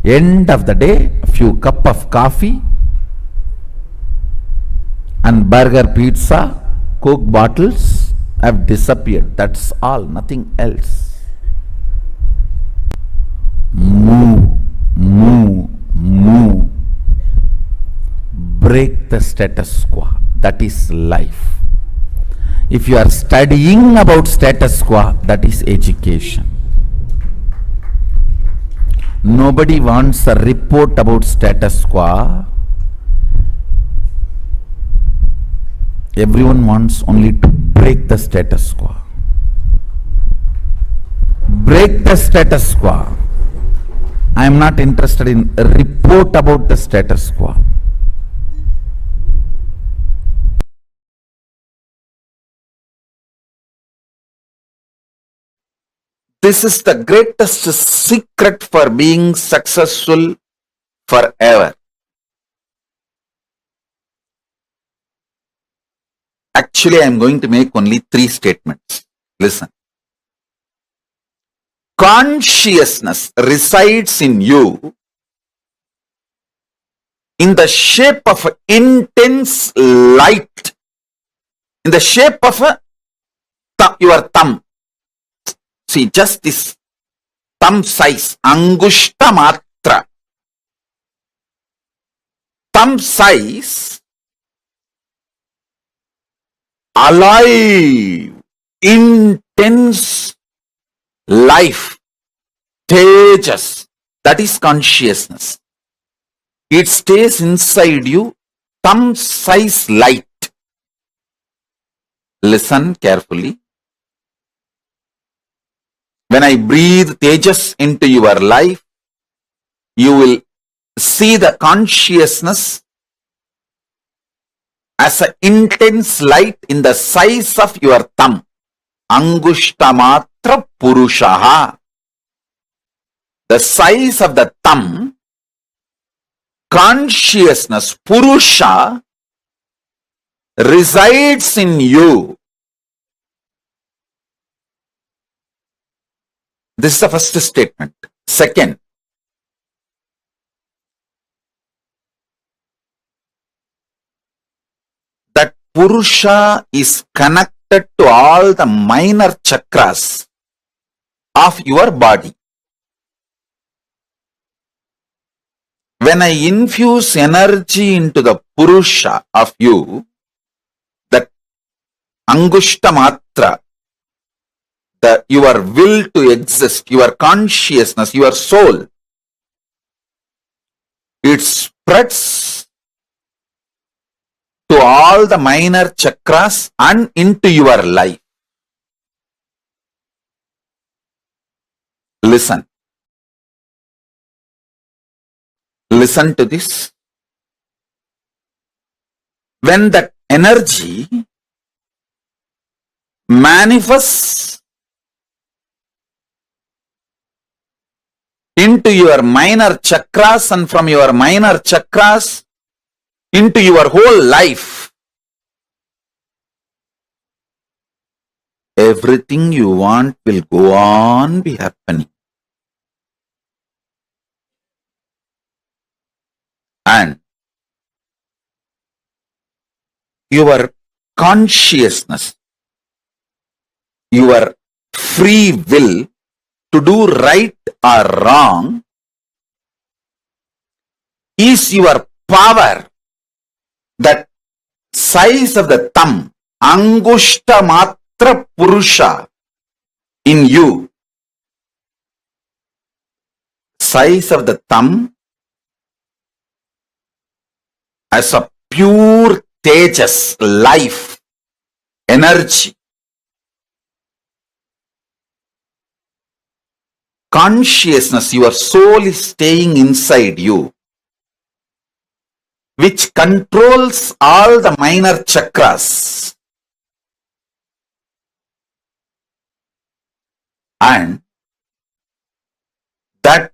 C: End of the day, a few cup of coffee and burger, pizza, Coke bottles have disappeared. That's all, nothing else. Move, move, move. Break the status quo. That is life. If you are studying about status quo, that is education. Nobody wants a report about status quo. Everyone wants only to break the status quo. Break the status quo. I am not interested in a report about the status quo. This is the greatest secret for being successful forever. Actually, I am going to make only 3 statements. Listen. Consciousness resides in you in the shape of intense light, in the shape of your thumb. See, just this thumb size, angushta matra. Thumb size, alive, intense life, tejas, that is consciousness. It stays inside you, thumb size light. Listen carefully. When I breathe tejas into your life, you will see the consciousness as an intense light in the size of your thumb. Angushtamatra Purushaha. The size of the thumb, consciousness, Purusha, resides in you. This is the first statement. Second, that Purusha is connected to all the minor chakras of your body. When I infuse energy into the Purusha of you, that Angushtamatra, your will to exist, your consciousness, your soul, it spreads to all the minor chakras and into your life. Listen. Listen to this. When that energy manifests into your minor chakras and from your minor chakras into your whole life, everything you want will go on be happening. And your consciousness, your free will to do right or wrong is your power. That size of the thumb, Angushtamatra Purusha in you, size of the thumb as a pure tejas, life, energy, consciousness, your soul is staying inside you, which controls all the minor chakras. And that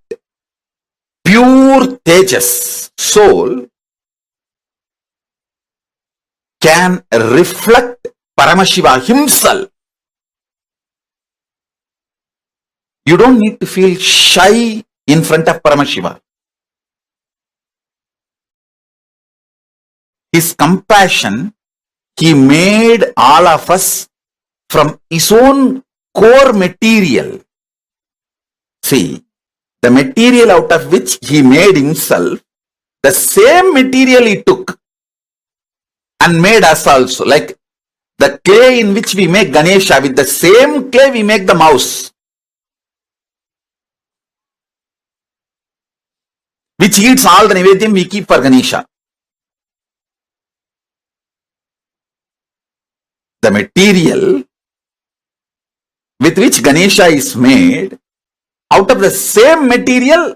C: pure tejas, soul, can reflect Paramashiva himself. You don't need to feel shy in front of Paramashiva. His compassion, he made all of us from his own core material. See, the material out of which he made himself, the same material he took and made us also. Like the clay in which we make Ganesha, with the same clay we make the mouse, which eats all the Nivedyam we keep for Ganesha. The material with which Ganesha is made, out of the same material,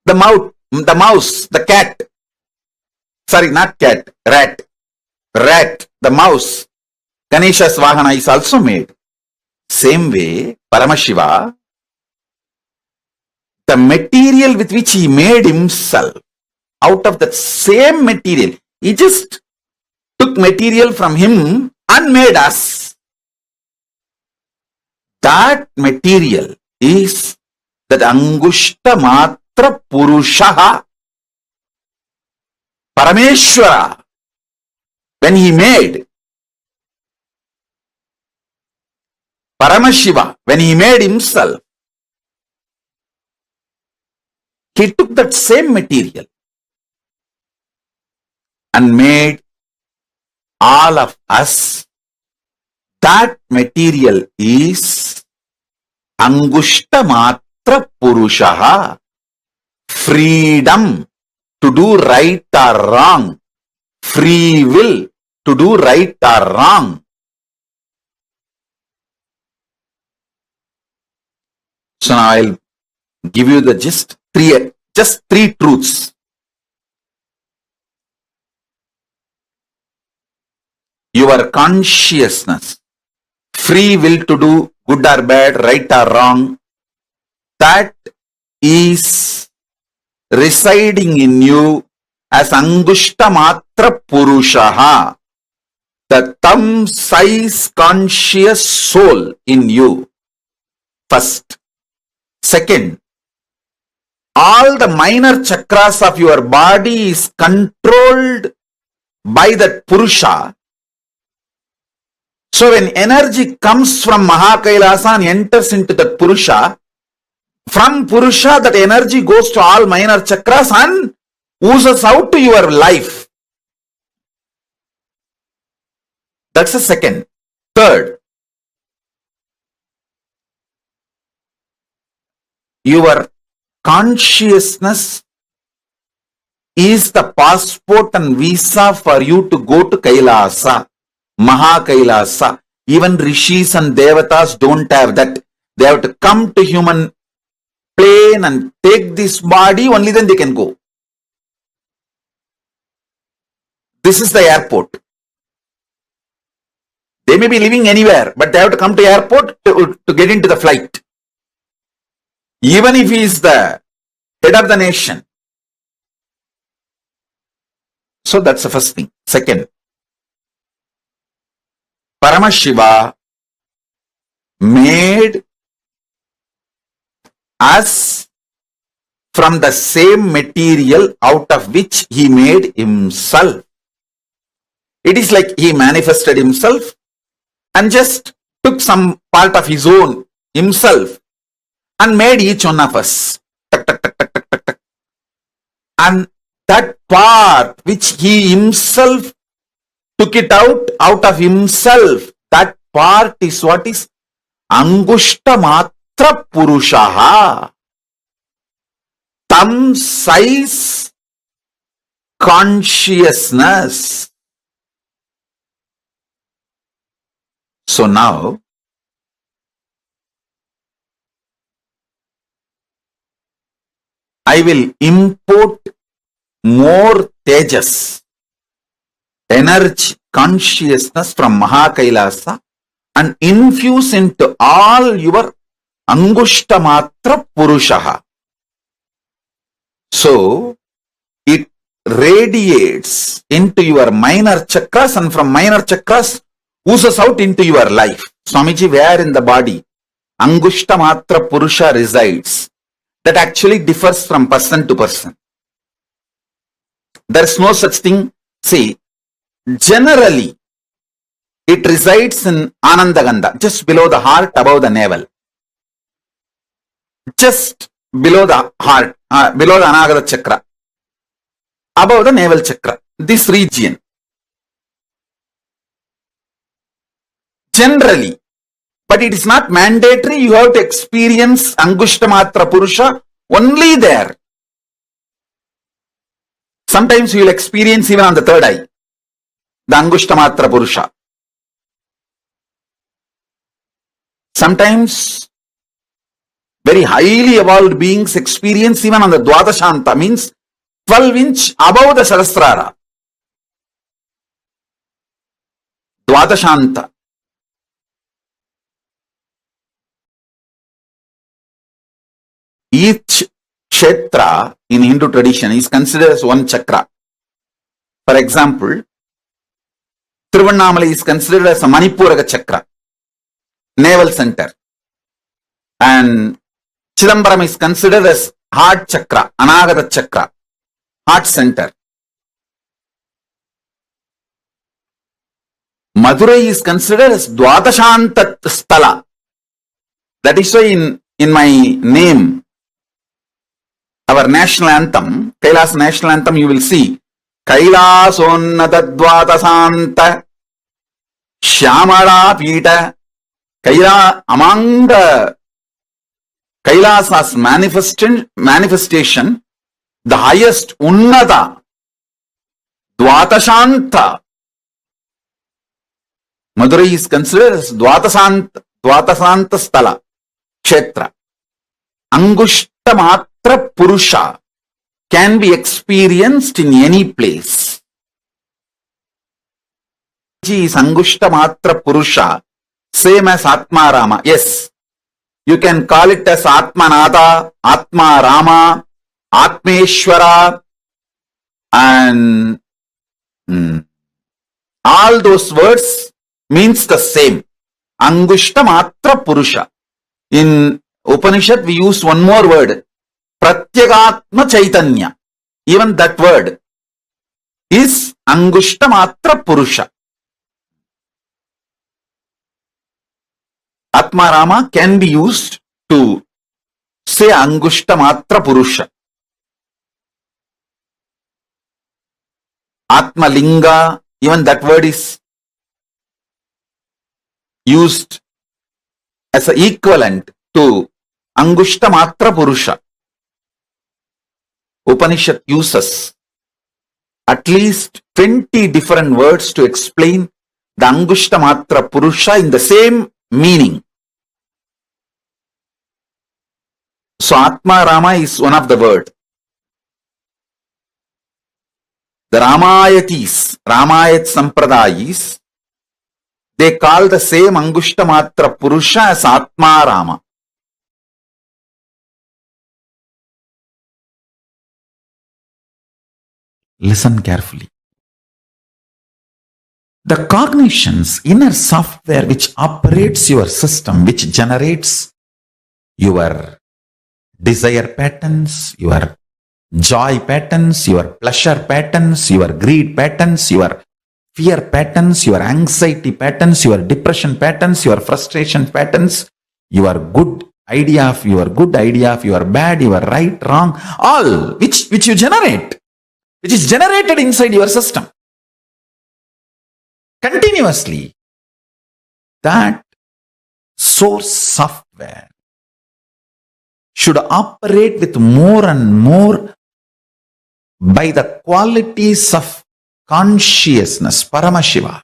C: the mouse, the cat, sorry, not cat, rat, the mouse, Ganesha's Vahana is also made. Same way, Paramashiva, the material with which he made himself, out of that same material, he just took material from him and made us. That material is that Angushtamatra Purushaha, Parameshwara. When he made Paramashiva, when he made himself, he took that same material and made all of us. That material is Angushtamatra Purushaha, freedom to do right or wrong, free will to do right or wrong. So now I'll give you the gist. Just three truths. Your consciousness, free will to do good or bad, right or wrong, that is residing in you as Angushta Matra Purushaha, the thumb size conscious soul in you. First. Second, all the minor chakras of your body is controlled by that Purusha. So when energy comes from Mahakailasa and enters into that Purusha, from Purusha that energy goes to all minor chakras and oozes out to your life. That's the second. Third, your consciousness is the passport and visa for you to go to Kailasa, Mahakailasa. Even rishis and devatas don't have that. They have to come to human plane and take this body, only then they can go. This is the airport. They may be living anywhere, but they have to come to airport to get into the flight. Even if he is the head of the nation. So that's the first thing. Second, Paramashiva made us from the same material out of which he made himself. It is like he manifested himself and just took some part of his own himself and made each one of us. And that part which he himself took it out of himself, that part is what is Angushta Matra Purushaha. Thumb size consciousness. So now, I will import more tejas, energy, consciousness from Mahakailasa and infuse into all your Angushta Matra Purushaha. So, it radiates into your minor chakras and from minor chakras oozes out into your life. Swamiji, where in the body Angushta Matra Purusha resides? That actually differs from person to person. There is no such thing. See, generally, it resides in Anandagandha, just below the heart, above the navel. Just below the heart, below the Anagata chakra, above the navel chakra, this region. Generally, but it is not mandatory. You have to experience Angushta Matra Purusha only there. Sometimes you will experience even on the third eye, the Angushta Matra Purusha. Sometimes very highly evolved beings experience even on the Dwadashanta, means 12-inch above the Sahasrara. Dwadashanta. Each kshetra in Hindu tradition is considered as one chakra. For example, Tiruvannamalai is considered as a Manipuraka chakra, navel center. And Chidambaram is considered as heart chakra, Anagata chakra, heart center. Madurai is considered as Dwadashanta Sthala. That is why in my name, our national anthem, Kailas national anthem, you will see Kailasonnata Dwadasanta Shyamala Pita. Kaila, among the Kailasa's manifestation, the highest Unnata, Dvatashanta. Madurai is considered as Dvatasanta Sthala, Kshetra. Matra Purusha can be experienced in any place. Is Angushta Matra Purusha, same as Atma Rama. Yes, you can call it as Atmanada, Atma Rama, Atmeshwara, and all those words means the same. Angushta Matra Purusha. In Upanishad, we use one more word, Pratyagatma Chaitanya. Even that word is Angushta Matra Purusha. Atma Rama can be used to say Angushta Matra Purusha. Atma Linga, even that word is used as an equivalent to Angushta Matra Purusha. Upanishad uses at least 20 different words to explain the Angushta Matra Purusha in the same meaning. So Atma Rama is one of the word. The Ramayatis, Ramayat Sampradayis, they call the same Angushta Matra Purusha as Atma Rama. Listen carefully. The cognition's inner software which operates your system, which generates your desire patterns, your joy patterns, your pleasure patterns, your greed patterns, your fear patterns, your anxiety patterns, your depression patterns, your frustration patterns, your good idea of your bad, your right, wrong, all which you generate, which is generated inside your system continuously. That source software should operate with more and more by the qualities of consciousness, Paramashiva,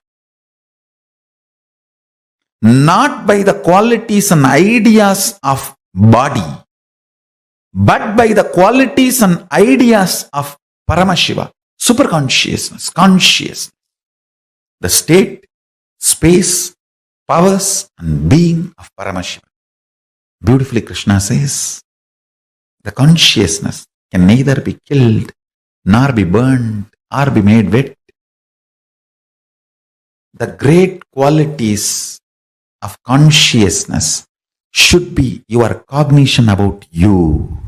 C: not by the qualities and ideas of body, but by the qualities and ideas of Paramashiva, superconsciousness, consciousness, the state, space, powers and being of Paramashiva. Beautifully Krishna says, the consciousness can neither be killed nor be burned or be made wet. The great qualities of consciousness should be your cognition about you.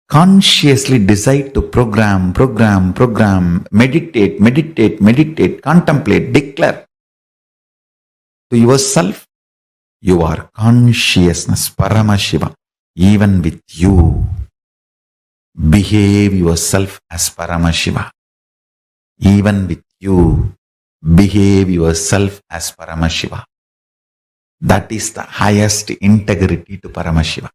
C: Consciously decide to program, meditate, contemplate, declare to yourself, you are consciousness, Paramashiva, even with you. Behave yourself as Paramashiva. Even with you, behave yourself as Paramashiva. That is the highest integrity to Paramashiva.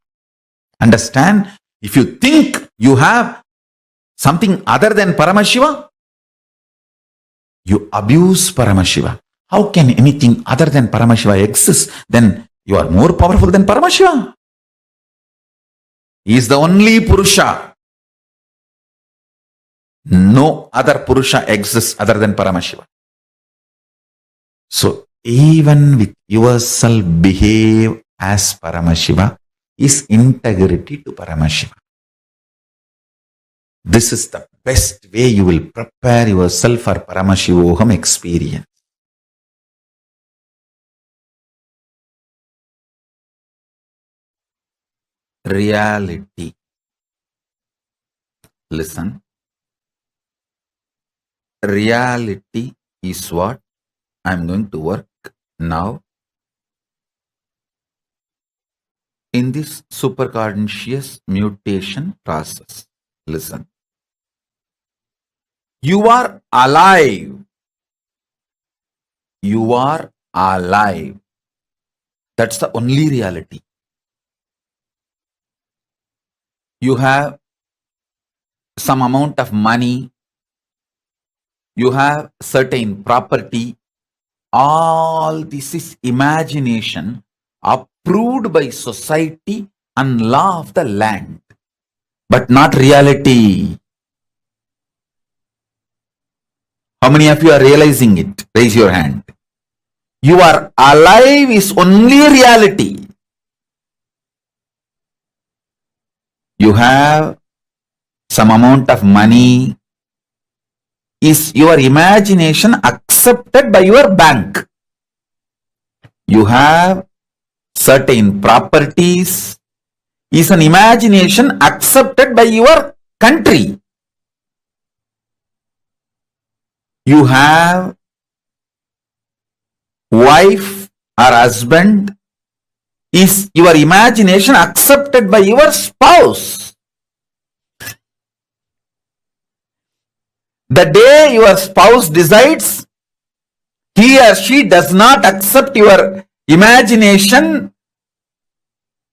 C: Understand? If you think you have something other than Paramashiva, you abuse Paramashiva. How can anything other than Paramashiva exist? Then you are more powerful than Paramashiva. He is the only Purusha. No other Purusha exists other than Paramashiva. So even with yourself, behave as Paramashiva is integrity to Paramashiva. This is the best way you will prepare yourself for Paramashivoham experience. Reality. Listen. Reality is what I am going to work now in this superconscious mutation process. Listen. You are alive. You are alive. That's the only reality. You have some amount of money. You have certain property. All this is imagination approved by society and law of the land, but not reality. How many of you are realizing it? Raise your hand. You are alive is only reality. You have some amount of money. Is your imagination accepted by your bank? You have certain properties. Is an imagination accepted by your country? You have wife or husband. Is your imagination accepted by your spouse? The day your spouse decides he or she does not accept your imagination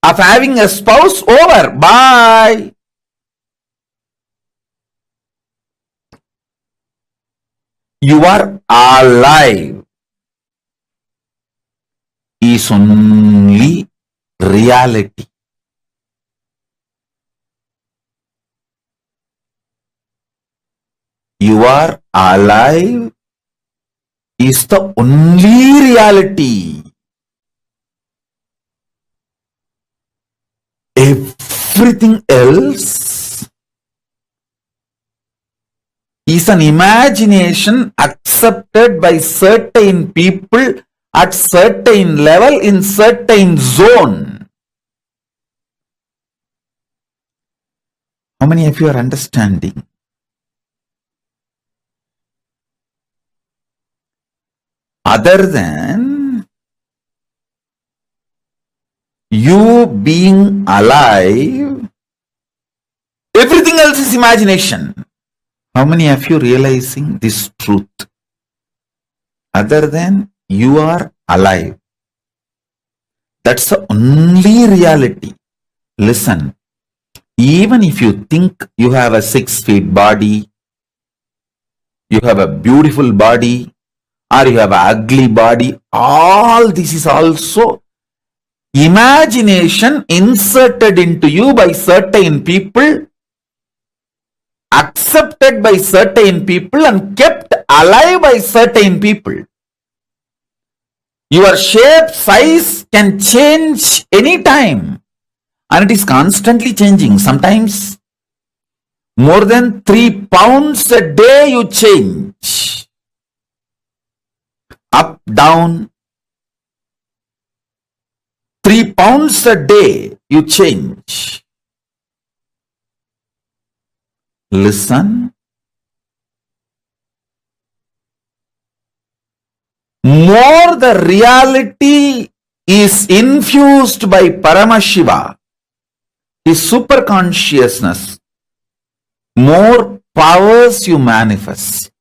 C: of having a spouse, over. Bye. You are alive is only reality. You are alive is the only reality. Everything else is an imagination accepted by certain people at certain level in certain zone. How many of you are understanding? Other than you being alive, everything else is imagination. How many of you realizing this truth? Other than you are alive. That's the only reality. Listen, even if you think you have a 6 feet body, you have a beautiful body, or you have an ugly body, all this is also imagination inserted into you by certain people, accepted by certain people, and kept alive by certain people. Your shape, size can change anytime, and it is constantly changing. Sometimes more than 3 pounds a day you change. Up, down, 3 pounds a day you change. Listen. More the reality is infused by Paramashiva, his superconsciousness, more powers you manifest.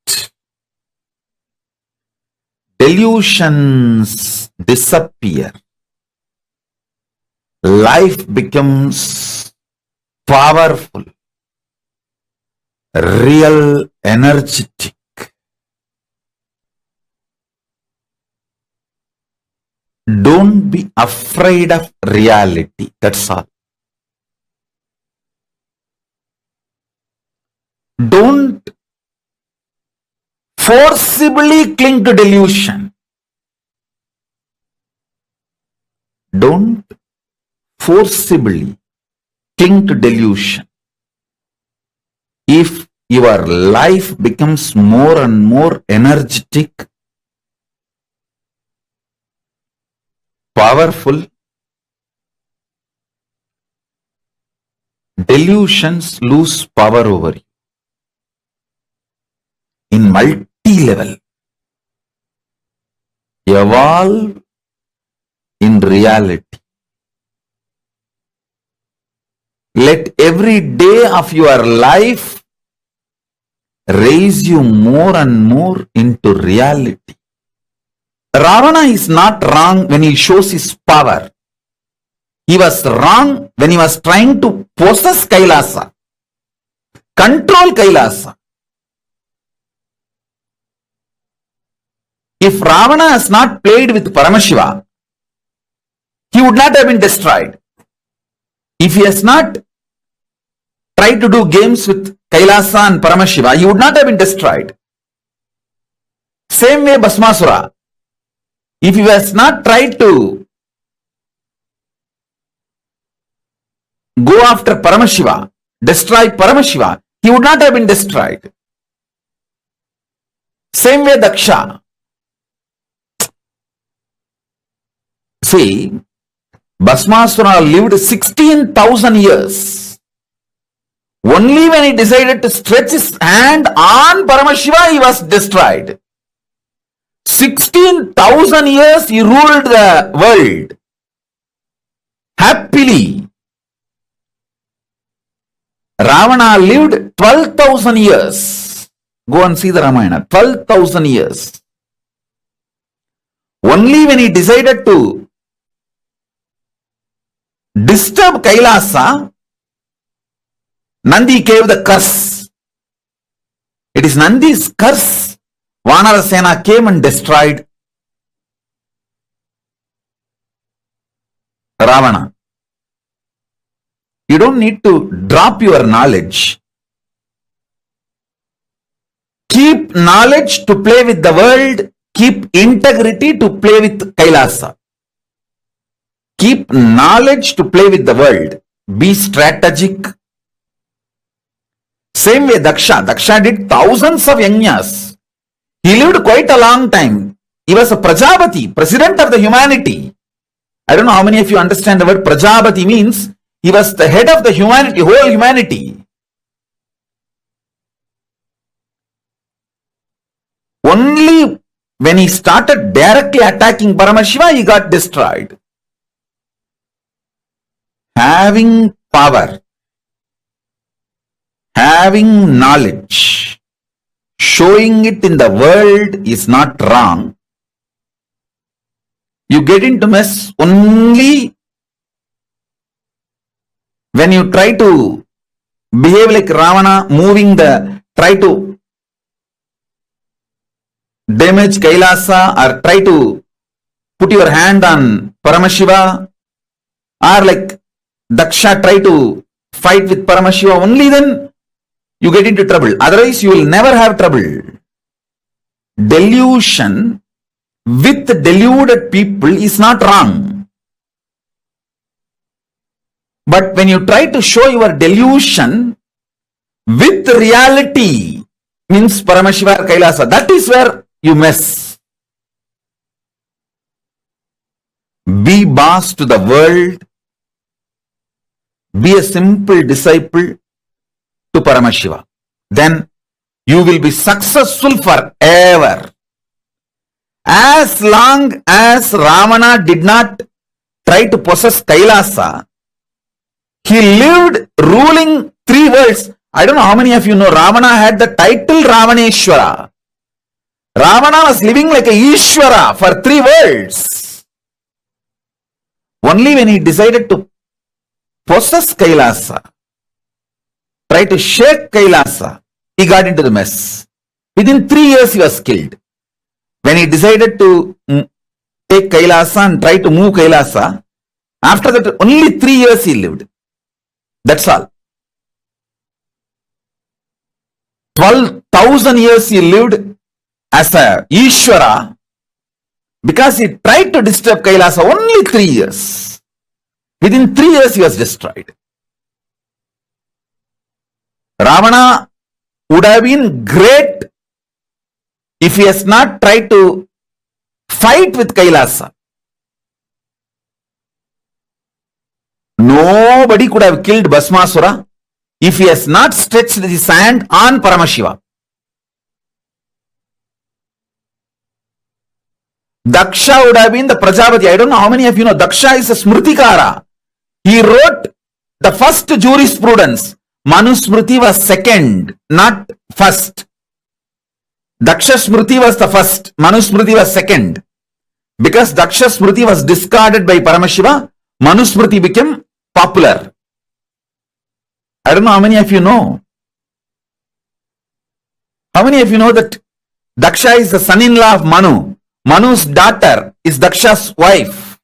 C: Delusions disappear. Life becomes powerful, real, energetic. Don't be afraid of reality. That's all. Don't forcibly cling to delusion. Don't forcibly cling to delusion. If your life becomes more and more energetic, powerful, delusions lose power over you. In multi-level, evolve in reality. Let every day of your life raise you more and more into reality. Ravana is not wrong when he shows his power. He was wrong when he was trying to possess Kailasa, control Kailasa. If Ravana has not played with Paramashiva, he would not have been destroyed. If he has not tried to do games with Kailasa and Paramashiva, he would not have been destroyed. Same way Bhasmasura. If he has not tried to go after Paramashiva, destroy Paramashiva, he would not have been destroyed. Same way Daksha. See, Bhasmasura lived 16,000 years. Only when he decided to stretch his hand on Paramashiva, he was destroyed. 16,000 years he ruled the world happily. Ravana lived 12,000 years. Go and see the Ramayana. 12,000 years. Only when he decided to disturb Kailasa, Nandi gave the curse. It is Nandi's curse. Vanarasena came and destroyed Ravana. You don't need to drop your knowledge. Keep knowledge to play with the world. Keep integrity to play with Kailasa. Keep knowledge to play with the world. Be strategic. Same way Daksha. Daksha did thousands of yajnas. He lived quite a long time. He was a Prajapati, president of the humanity. I don't know how many of you understand the word Prajapati means. He was the head of the humanity, whole humanity. Only when he started directly attacking Paramashiva, he got destroyed. Having power, having knowledge, showing it in the world is not wrong. You get into mess only when you try to behave like Ravana, try to damage Kailasa or try to put your hand on Paramashiva, or like Daksha try to fight with Paramashiva, only then you get into trouble. Otherwise, you will never have trouble. Delusion with deluded people is not wrong. But when you try to show your delusion with reality, means Paramashiva or Kailasa, that is where you mess. Be boss to the world. Be a simple disciple to Paramashiva. Then you will be successful forever. As long as Ravana did not try to possess Kailasa, he lived ruling 3 worlds. I don't know how many of you know Ravana had the title Ravaneshwara. Ravana was living like a Ishwara for 3 worlds. Only when he decided to possess Kailasa, try to shake Kailasa, he got into the mess. Within 3 years he was killed. When he decided to take Kailasa and try to move Kailasa, after that only 3 years he lived. That's all. 12,000 years he lived as a Ishwara because he tried to disturb Kailasa only 3 years. Within 3 years he was destroyed. Ravana would have been great if he has not tried to fight with Kailasa. Nobody could have killed Bhasmasura if he has not stretched his hand on Paramashiva. Daksha would have been the Prajapati. I don't know how many of you know Daksha is a Smritikara. He wrote the first jurisprudence. Manusmriti was second, not first. Daksha Smriti was the first. Manusmriti was second. Because Daksha Smriti was discarded by Paramashiva, Manusmriti became popular. I don't know how many of you know. How many of you know that Daksha is the son-in-law of Manu? Manu's daughter is Daksha's wife.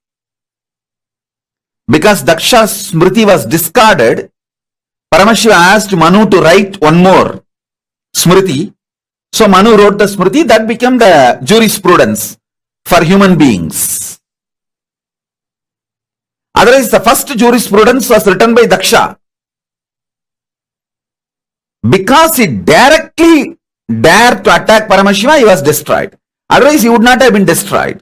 C: Because Daksha's Smriti was discarded, Paramashiva asked Manu to write one more Smriti. So Manu wrote the Smriti, that became the jurisprudence for human beings. Otherwise, the first jurisprudence was written by Daksha. Because he directly dared to attack Paramashiva, he was destroyed. Otherwise, he would not have been destroyed.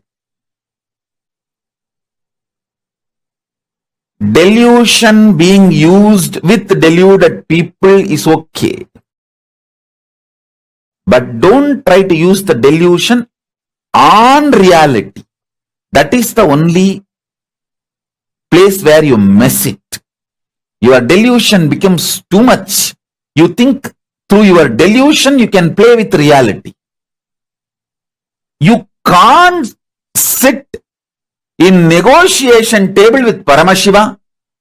C: Delusion being used with deluded people is okay. But don't try to use the delusion on reality. That is the only place where you mess it. Your delusion becomes too much. You think through your delusion you can play with reality. You can't sit in negotiation table with Paramashiva.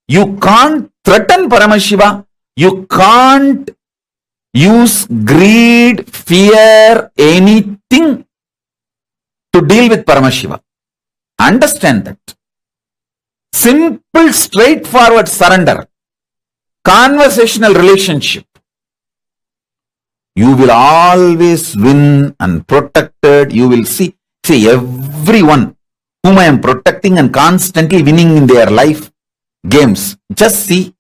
C: You can't threaten Paramashiva. You can't use greed, fear, anything to deal with Paramashiva. Understand that. Simple, straightforward surrender. Conversational relationship. You will always win and protected. You will see everyone whom I am protecting and constantly winning in their life games. Just see,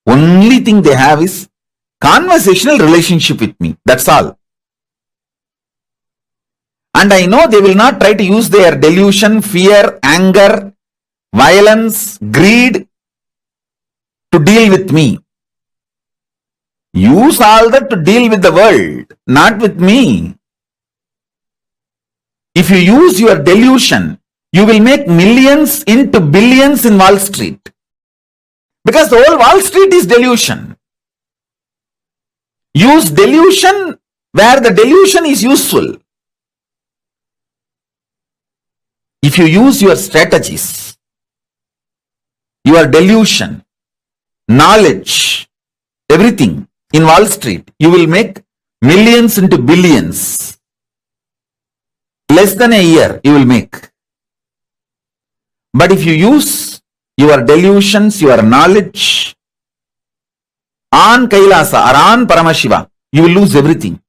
C: only thing they have is conversational relationship with me. That's all. And I know they will not try to use their delusion, fear, anger, violence, greed to deal with me. Use all that to deal with the world, not with me. If you use your delusion, you will make millions into billions in Wall Street. Because the whole Wall Street is delusion. Use delusion where the delusion is useful. If you use your strategies, your delusion, knowledge, everything in Wall Street, you will make millions into billions. Less than a year you will make. But if you use your delusions, your knowledge on Kailasa or on Paramashiva, you will lose everything.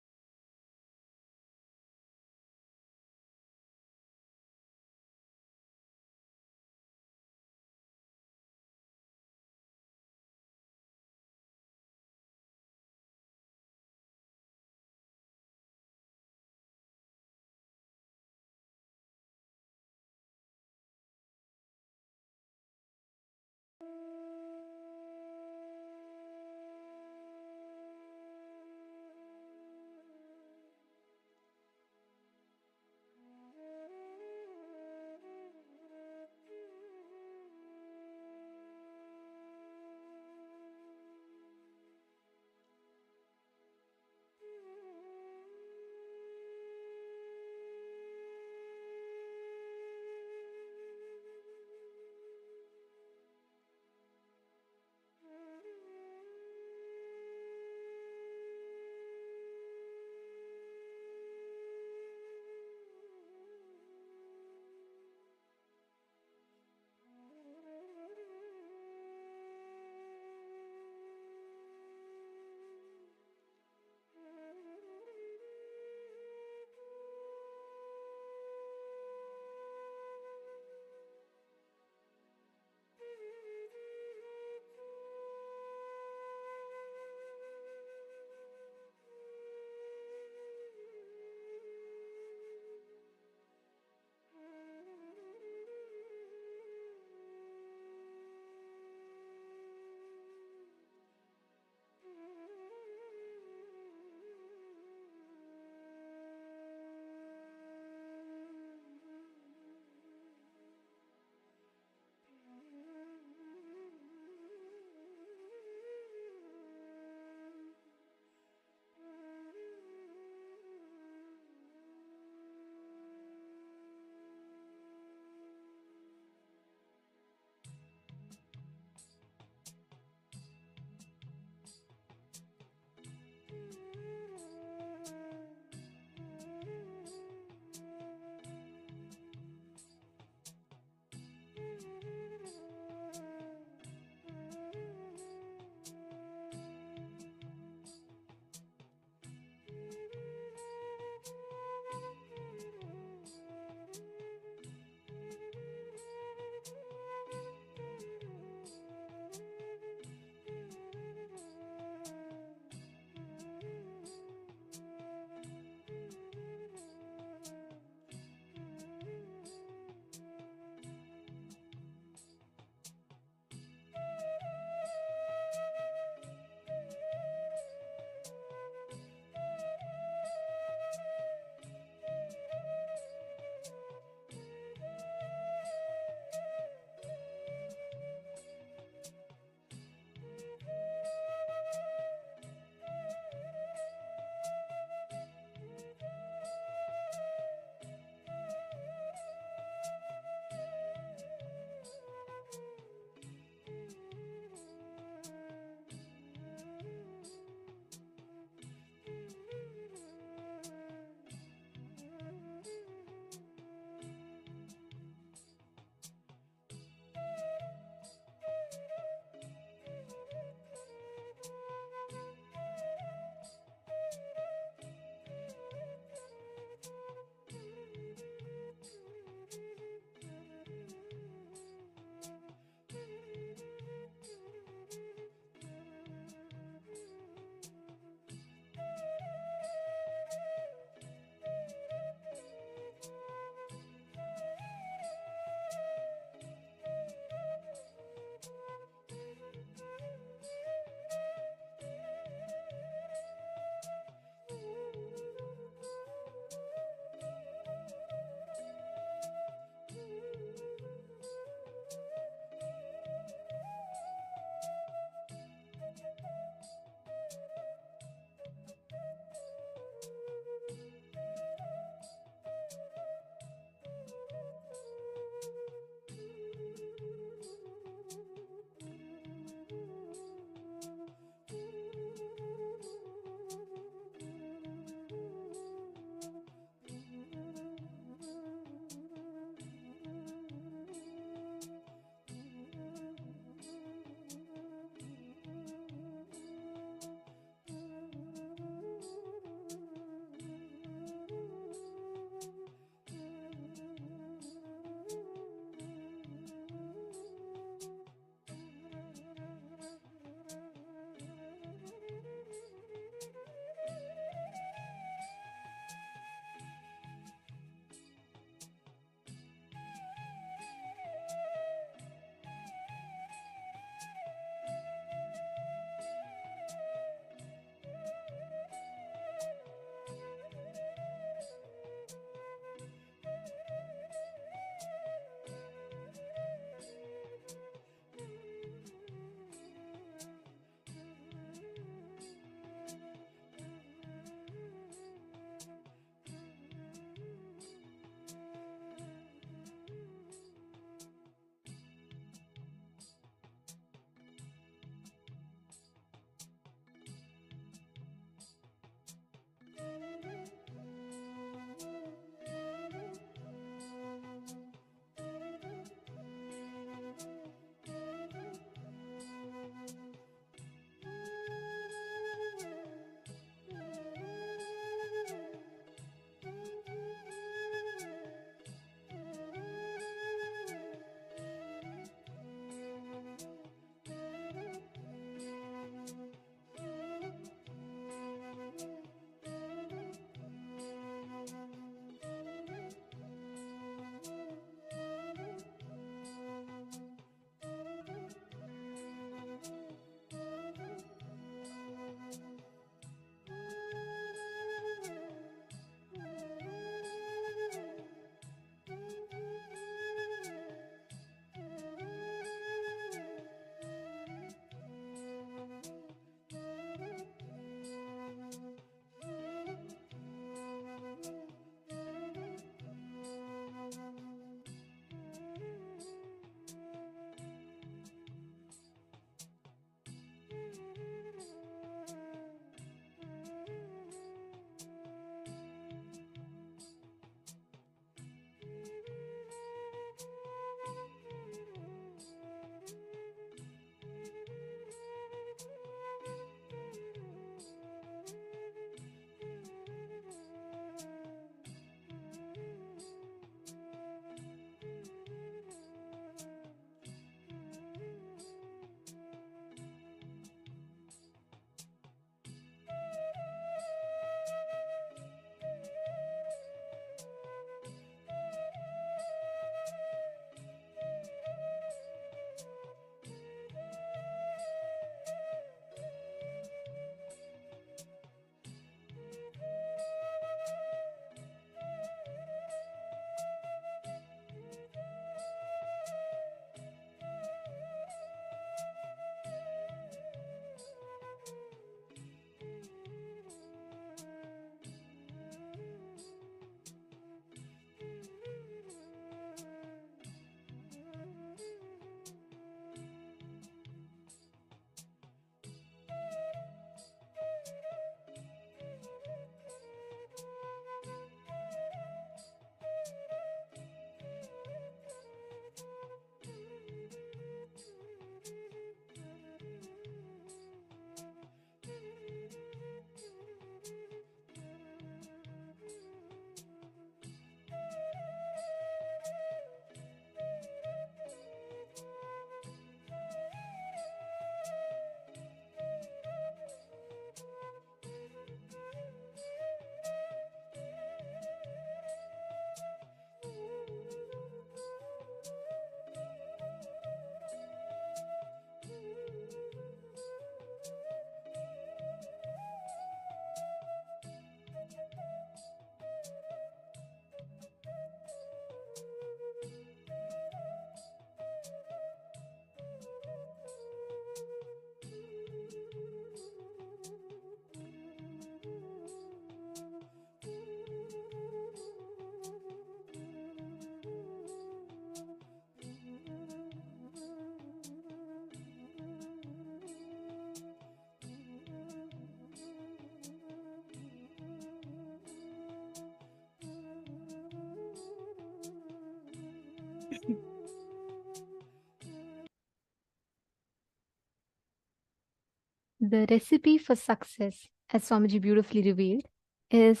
G: The recipe for success, as Swamiji beautifully revealed, is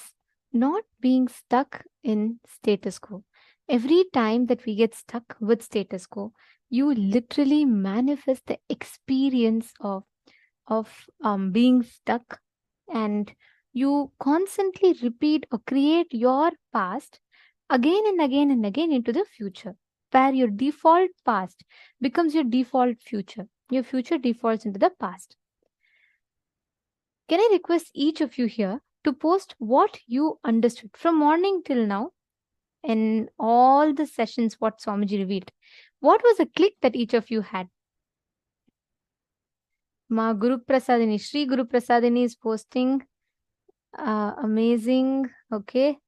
G: not being stuck in status quo. Every time that we get stuck with status quo, you literally manifest the experience of being stuck, and you constantly repeat or create your past again and again and again into the future, where your default past becomes your default future. Your future defaults into the past. Can I request each of you here to post what you understood from morning till now in all the sessions what Swamiji revealed? What was a click that each of you had? Ma Guru Prasadini, Sri Guru Prasadini is posting. Amazing. Okay.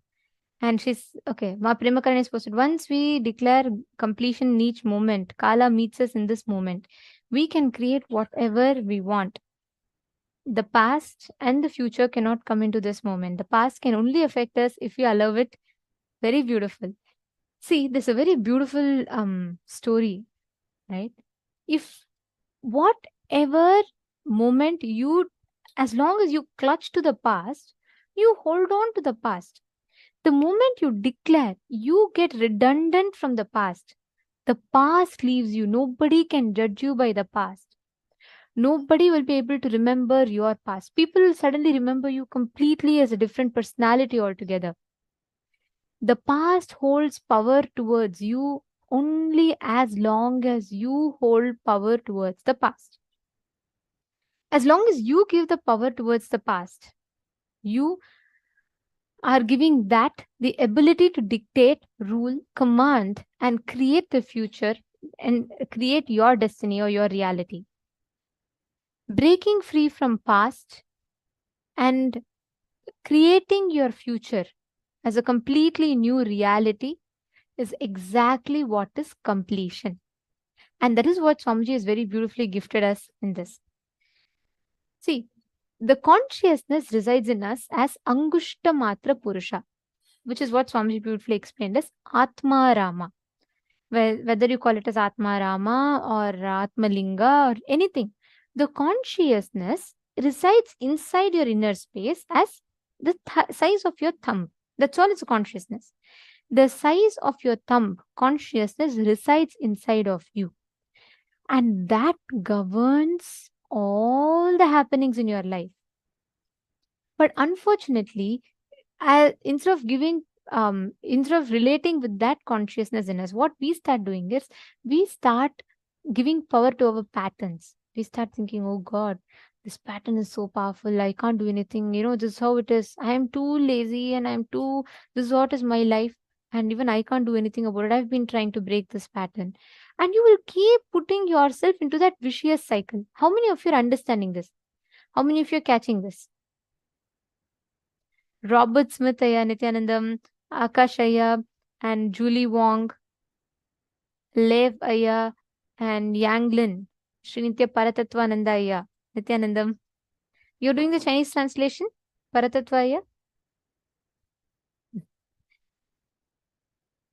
G: And she's okay. Ma Premakarani is posted. Once we declare completion in each moment, Kala meets us in this moment. We can create whatever we want. The past and the future cannot come into this moment. The past can only affect us if we allow it. Very beautiful. See, this is a very beautiful story, right? If whatever moment you, as long as you clutch to the past, you hold on to the past. The moment you declare, you get redundant from the past. The past leaves you. Nobody can judge you by the past. Nobody will be able to remember your past. People will suddenly remember you completely as a different personality altogether. The past holds power towards you only as long as you hold power towards the past. As long as you give the power towards the past, you are giving that the ability to dictate, rule, command, and create the future and create your destiny or your reality. Breaking free from past and creating your future as a completely new reality is exactly what is completion. And that is what Swamiji has very beautifully gifted us in this. See, the consciousness resides in us as Angushta Matra Purusha, which is what Swamiji beautifully explained as Atma Rama. Whether you call it as Atma Rama or Atma Linga or anything, the consciousness resides inside your inner space as the size of your thumb. That's all it's a consciousness. The size of your thumb, consciousness, resides inside of you. And that governs all the happenings in your life. But unfortunately, instead of relating with that consciousness in us, what we start doing is we start giving power to our patterns. We start thinking, oh God, this pattern is so powerful. I can't do anything. This is how it is. I am too lazy and this is what is my life. And even I can't do anything about it. I've been trying to break this pattern. And you will keep putting yourself into that vicious cycle. How many of you are understanding this? How many of you are catching this? Robert Smith Aya, Nithyanandam, Akash Aya, and Julie Wong, Lev Aya, and Yanglin, Srinitya Paratatvananda Aya, Nithyanandam. You're doing the Chinese translation? Paratatva Aya?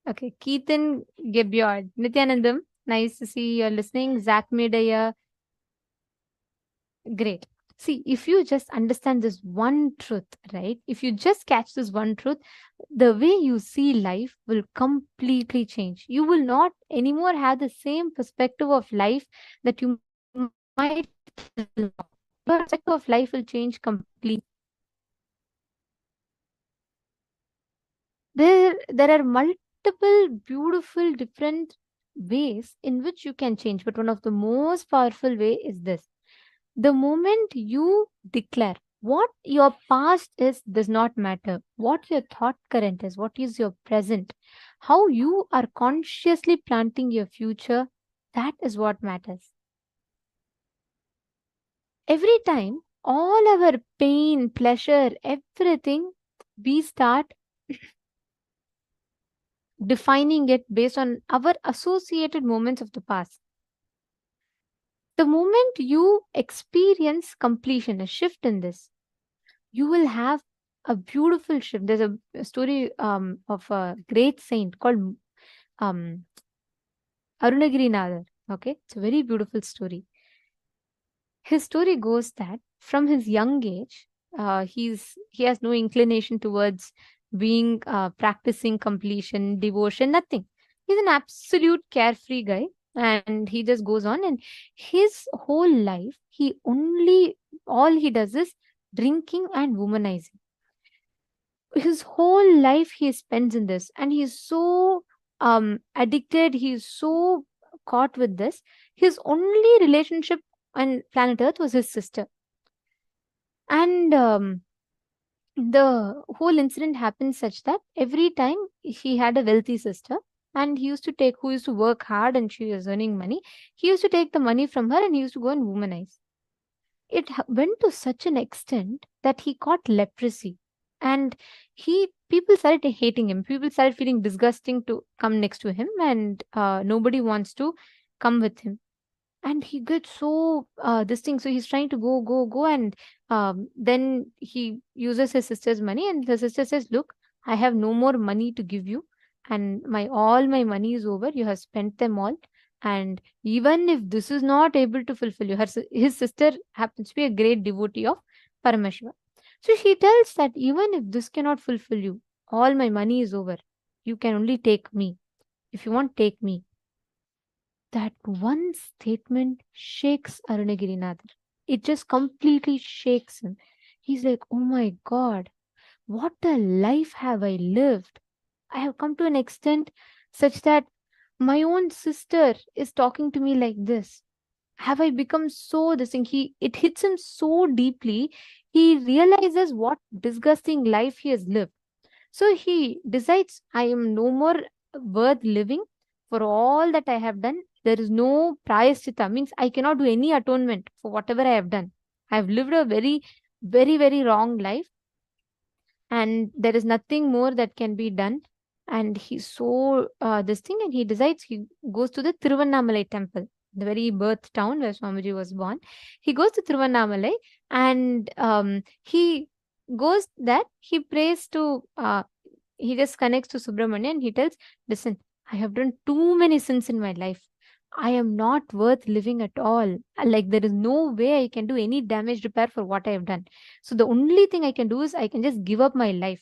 G: Okay, Keaton Gebyard, Nithyanandam. Nice to see you're listening. Zach Medaya. Great. See, if you just understand this one truth, right? If you just catch this one truth, the way you see life will completely change. You will not anymore have the same perspective of life that you might. Your perspective of life will change completely. There are multiple beautiful different ways in which you can change, but one of the most powerful way is this. The moment you declare what your past is does not matter. What your thought current is, what is your present, how you are consciously planting your future, that is what matters. Every time, all our pain, pleasure, everything, we start defining it based on our associated moments of the past. The moment you experience completion, a shift in this, you will have a beautiful shift. There's a story of a great saint called Arunagirinadar. Okay, it's a very beautiful story. His story goes that from his young age, he has no inclination towards being practicing completion, devotion, nothing. He's an absolute carefree guy, and he just goes on. And his whole life, all he does is drinking and womanizing. His whole life he spends in this, and he's so addicted. He's so caught with this. His only relationship on planet Earth was his sister. And the whole incident happened such that every time he had a wealthy sister, and he used to work hard, and she was earning money, he used to take the money from her and he used to go and womanize. It went to such an extent that he caught leprosy, and people started hating him. People started feeling disgusting to come next to him, and nobody wants to come with him. And he gets so this thing, so he's trying to go, and then he uses his sister's money, and the sister says, look, I have no more money to give you, and all my money is over. You have spent them all, and even if this is not able to fulfill you, his sister happens to be a great devotee of Paramashiva. So she tells that even if this cannot fulfill you, all my money is over. You can only take me. If you want, take me. That one statement shakes Arunagirinadar. It just completely shakes him. He's like, oh my God, what a life have I lived. I have come to an extent such that my own sister is talking to me like this. Have I become so this thing? It hits him so deeply. He realizes what disgusting life he has lived. So he decides, I am no more worth living for all that I have done. There is no prayaschitta, means I cannot do any atonement for whatever I have done. I have lived a very, very, very wrong life, and there is nothing more that can be done. And he's so this thing, and he decides he goes to the Tiruvannamalai temple, the very birth town where Swamiji was born. He goes to Tiruvannamalai, and he goes there. He prays to, he just connects to Subramanya, and he tells, listen, I have done too many sins in my life. I am not worth living at all. Like, there is no way I can do any damage repair for what I have done. So the only thing I can do is I can just give up my life.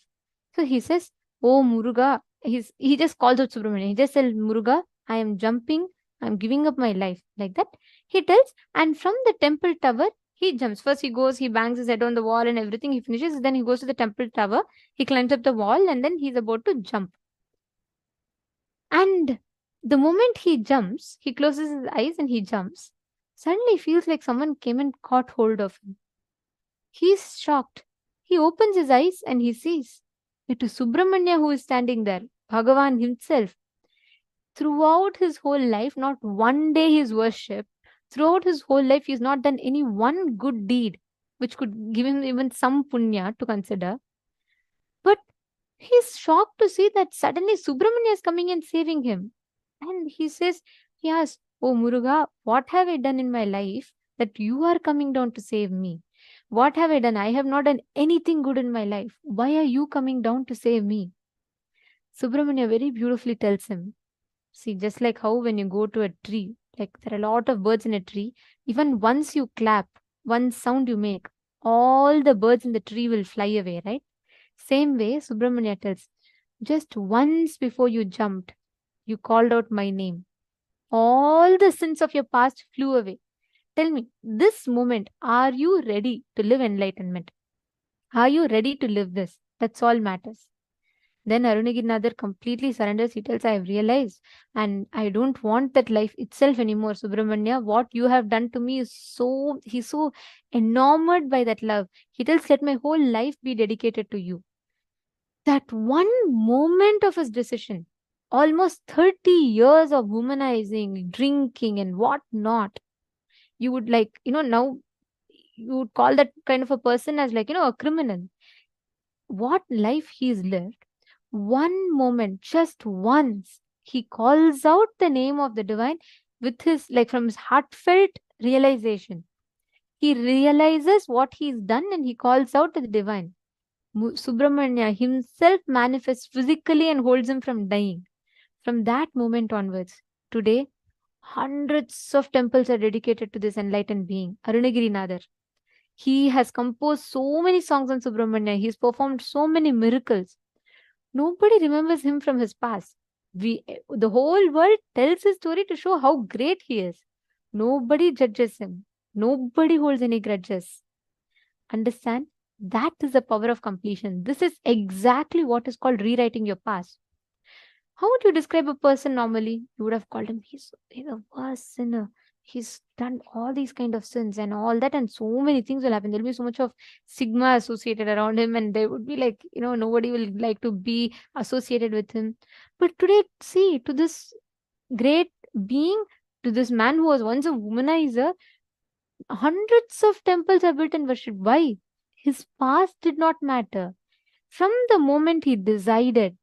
G: So he says, oh Muruga, he just calls out Subramanya. He just says, Muruga, I am jumping, I'm giving up my life. Like that, he tells, and from the temple tower, he jumps. First he goes, he bangs his head on the wall and everything. He finishes, then he goes to the temple tower, he climbs up the wall, and then he's about to jump. And the moment he jumps, he closes his eyes and he jumps. Suddenly he feels like someone came and caught hold of him. He's shocked. He opens his eyes and he sees it is Subramanya who is standing there, Bhagavan himself. Throughout his whole life, not one day he's worshipped. Throughout his whole life, he's not done any one good deed which could give him even some punya to consider. But he's shocked to see that suddenly Subramanya is coming and saving him. And he asks, oh Muruga, what have I done in my life that you are coming down to save me? What have I done? I have not done anything good in my life. Why are you coming down to save me? Subramanya very beautifully tells him, see, just like how when you go to a tree, like there are a lot of birds in a tree, even once you clap, one sound you make, all the birds in the tree will fly away, right? Same way, Subramanya tells, just once before you jumped, you called out my name. All the sins of your past flew away. Tell me, this moment, are you ready to live enlightenment? Are you ready to live this? That's all matters. Then Arunagirinadar completely surrenders. He tells, I have realized, and I don't want that life itself anymore, Subramanya. What you have done to me is he's so enamored by that love. He tells, let my whole life be dedicated to you. That one moment of his decision, almost 30 years of womanizing, drinking, and whatnot, you would now you would call that kind of a person as a criminal. What life he's lived. One moment, just once, he calls out the name of the divine with his, from his heartfelt realization. He realizes what he's done and he calls out to the divine. Subramanya himself manifests physically and holds him from dying. From that moment onwards, today, Hundreds of temples are dedicated to this enlightened being, Arunagirinathar. He has composed so many songs on Subramanya. He's performed so many miracles. Nobody remembers him from his past. The whole world tells his story to show how great he is. Nobody judges him. Nobody holds any grudges. Understand? That is the power of completion. This is exactly what is called rewriting your past. How would you describe a person normally? You would have called him, he's a worst sinner. He's done all these kind of sins and all that, and so many things will happen. There'll be so much of stigma associated around him, and they would be like, nobody will like to be associated with him. But today, see, to this great being, to this man who was once a womanizer, hundreds of temples are built and worshipped. Why? His past did not matter. From the moment he decided,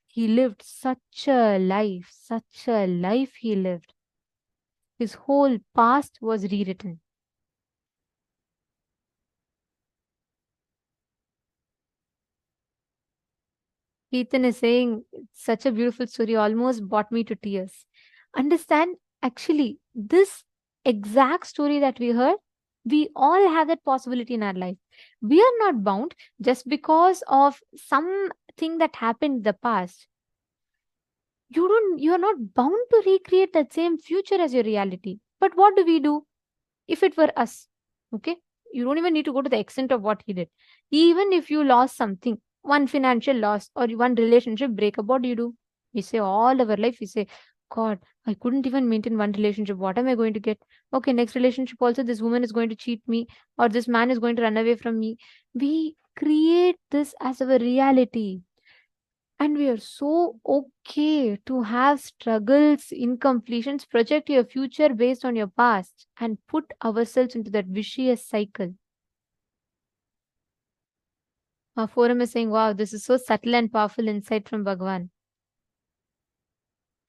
G: he lived such a life he lived. His whole past was rewritten. Ethan is saying, such a beautiful story, almost brought me to tears. Understand, actually, this exact story that we heard, we all have that possibility in our life. We are not bound just because of something that happened in the past. You are not bound to recreate that same future as your reality. But what do we do if it were us? Okay, you don't even need to go to the extent of what he did. Even if you lost something, one financial loss or one relationship breakup, what do? We say all our life, we say, God, I couldn't even maintain one relationship. What am I going to get? Okay, next relationship also, this woman is going to cheat me, or this man is going to run away from me. We create this as our reality. And we are so okay to have struggles, incompletions, project your future based on your past, and put ourselves into that vicious cycle. Our forum is saying, wow, this is so subtle and powerful insight from Bhagavan.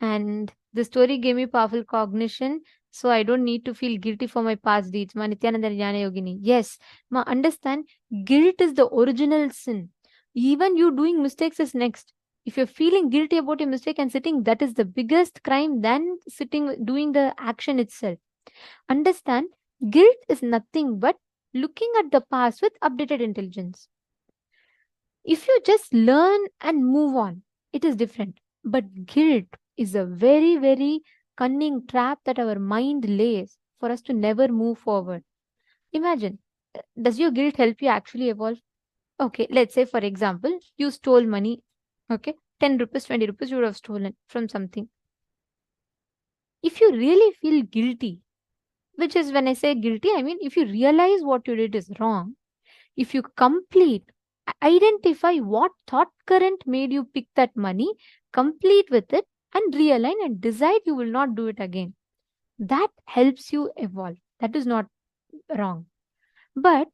G: And the story gave me powerful cognition, so I don't need to feel guilty for my past deeds. Ma Nityananda Jnana Yogini. Yes, ma, understand, guilt is the original sin. Even you doing mistakes is next. If you're feeling guilty about your mistake and sitting, that is the biggest crime than doing the action itself. Understand, guilt is nothing but looking at the past with updated intelligence. If you just learn and move on, it is different. But guilt is a very, very cunning trap that our mind lays for us to never move forward. Imagine, does your guilt help you actually evolve? Okay, let's say, for example, you stole money. Okay, 10 rupees, 20 rupees you would have stolen from something. If you really feel guilty, which is when I say guilty, I mean if you realize what you did is wrong, if you identify what thought current made you pick that money, complete with it, and realign and decide you will not do it again. That helps you evolve. That is not wrong. But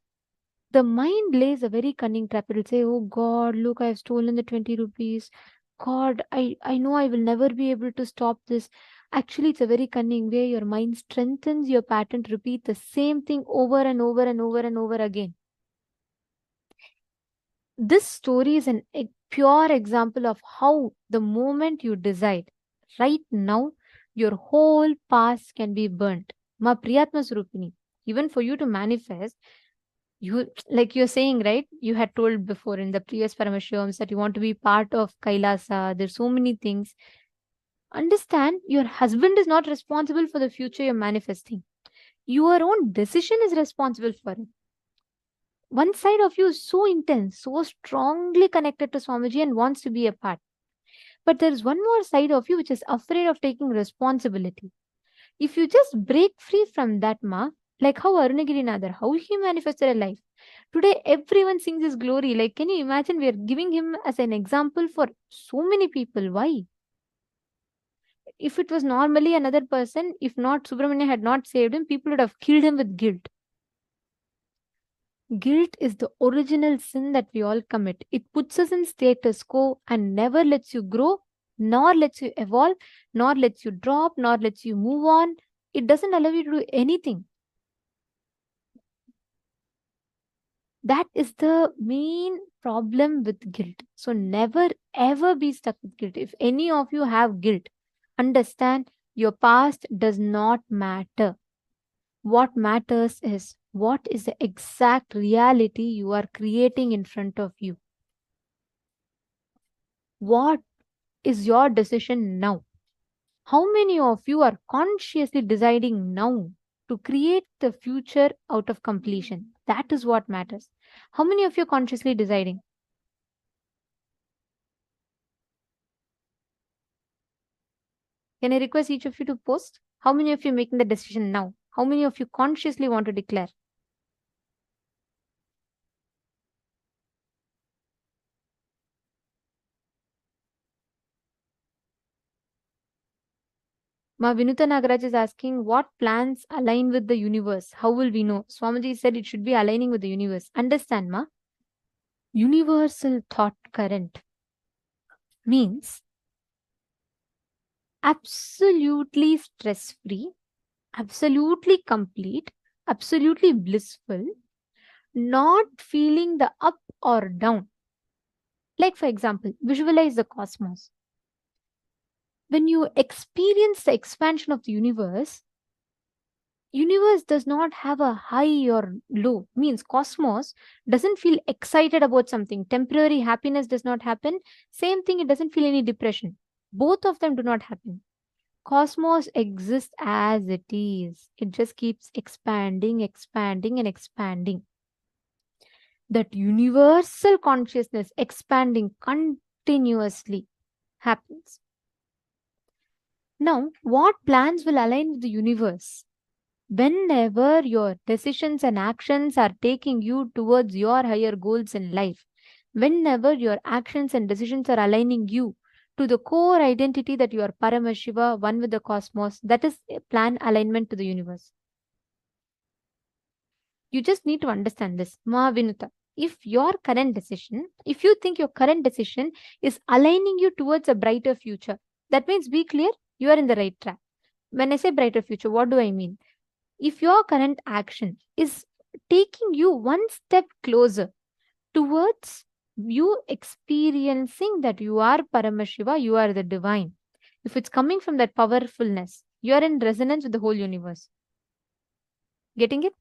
G: the mind lays a very cunning trap. It will say, oh God, look, I have stolen the 20 rupees. God, I know I will never be able to stop this. Actually, it's a very cunning way. Your mind strengthens your pattern to repeat the same thing over and over and over and over again. This story is a pure example of how the moment you decide, right now, your whole past can be burnt. Ma Priyatma Surupini. Even for you to manifest, like you're saying, right? You had told before in the previous Paramashivams that you want to be part of Kailasa. There's so many things. Understand, your husband is not responsible for the future you're manifesting. Your own decision is responsible for it. One side of you is so intense, so strongly connected to Swamiji and wants to be a part. But there is one more side of you which is afraid of taking responsibility. If you just break free from that, like how Arunagirinathar, how he manifested a life. Today, everyone sings his glory. Like, can you imagine? We are giving him as an example for so many people. Why? If it was normally another person, if not Subramanya had not saved him, people would have killed him with guilt. Guilt is the original sin that we all commit. It puts us in status quo and never lets you grow, nor lets you evolve, nor lets you drop, nor lets you move on. It doesn't allow you to do anything. That is the main problem with guilt. So never ever be stuck with guilt. If any of you have guilt, understand Your past does not matter. What matters is what is the exact reality you are creating in front of you. What is your decision now? How many of you are consciously deciding now to create the future out of completion? That is what matters. How many of you are consciously deciding? Can I request each of you to post? How many of you are making the decision now? How many of you consciously want to declare? Ma Vinuta Nagaraj is asking, what plans align with the universe? How will we know? Swamiji said it should be aligning with the universe. Understand, Ma? Universal thought current means absolutely stress-free, absolutely complete, absolutely blissful, not feeling the up or down. Like, for example, visualize the cosmos. When you experience the expansion of the universe does not have a high or low. Means cosmos doesn't feel excited about something. Temporary happiness does not happen. Same thing, it doesn't feel any depression. Both of them do not happen. Cosmos exists as it is. It just keeps expanding, expanding, and expanding. That universal consciousness expanding continuously happens. Now, what plans will align with the universe? Whenever your decisions and actions are taking you towards your higher goals in life, whenever your actions and decisions are aligning you to the core identity that you are Paramashiva, one with the cosmos, that is a plan alignment to the universe. You just need to understand this. Ma Vinuta, if your current decision, if you think your current decision is aligning you towards a brighter future, that means be clear, you are in the right track. When I say brighter future, what do I mean? If your current action is taking you one step closer towards you experiencing that you are Paramashiva, you are the divine. If it's coming from that powerfulness, you are in resonance with the whole universe. Getting it?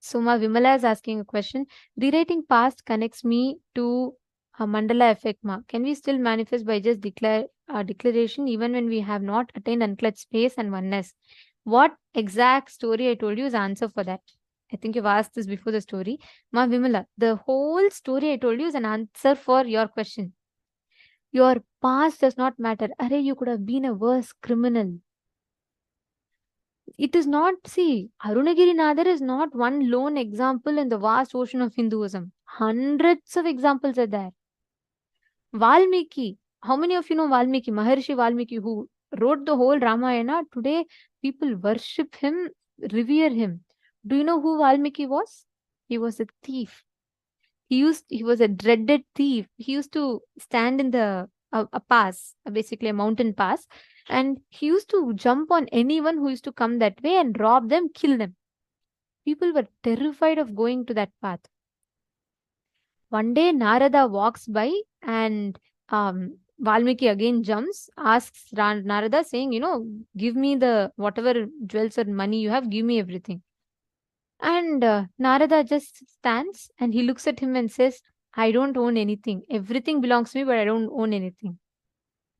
G: Suma Vimala is asking a question. Rewriting past connects me to a mandala effect. Ma. Can we still manifest by just declaration even when we have not attained unclutched space and oneness? What exact story I told you is answer for that. I think you've asked this before the story. Ma Vimala, the whole story I told you is an answer for your question. Your past does not matter. Array, you could have been a worse criminal. It is not, see, Arunagiri Nadar is not one lone example in the vast ocean of Hinduism. Hundreds of examples are there. Valmiki, how many of you know Valmiki, Maharishi Valmiki, who wrote the whole Ramayana? Today, people worship him, revere him. Do you know who Valmiki was? He was a thief. He was a dreaded thief. He used to stand in a pass, basically a mountain pass, and he used to jump on anyone who used to come that way and rob them, kill them. People were terrified of going to that path. One day, Narada walks by and Valmiki again jumps, asks Narada saying, give me the whatever jewels or money you have, give me everything. And Narada just stands and he looks at him and says, I don't own anything. Everything belongs to me, but I don't own anything.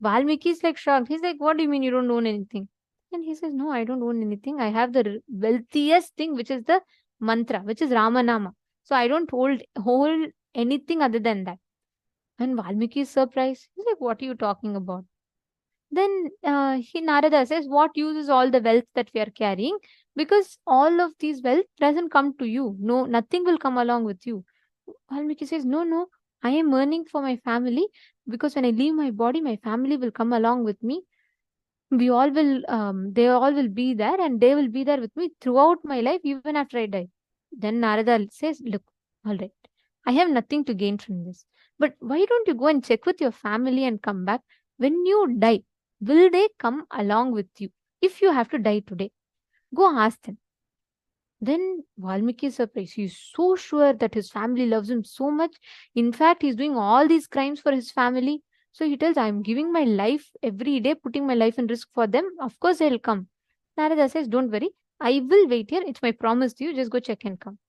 G: Valmiki is like shocked. He's like, what do you mean you don't own anything? And he says, no, I don't own anything. I have the wealthiest thing, which is the mantra, which is Ramanama. So I don't hold anything other than that. And Valmiki is surprised. He's like, what are you talking about? Then Narada says, what use is all the wealth that we are carrying? Because all of these wealth doesn't come to you. No, nothing will come along with you. Valmiki says, no, I am earning for my family, because when I leave my body, my family will come along with me. They all will be there, and they will be there with me throughout my life, even after I die. Then Narada says, look, all right, I have nothing to gain from this. But why don't you go and check with your family and come back? When you die, will they come along with you? If you have to die today, go ask them. Then Valmiki is surprised. He is so sure that his family loves him so much. In fact, he's doing all these crimes for his family. So he tells, I'm giving my life every day, putting my life in risk for them. Of course they'll come. Narada says, don't worry. I will wait here. It's my promise to you. Just go check and come.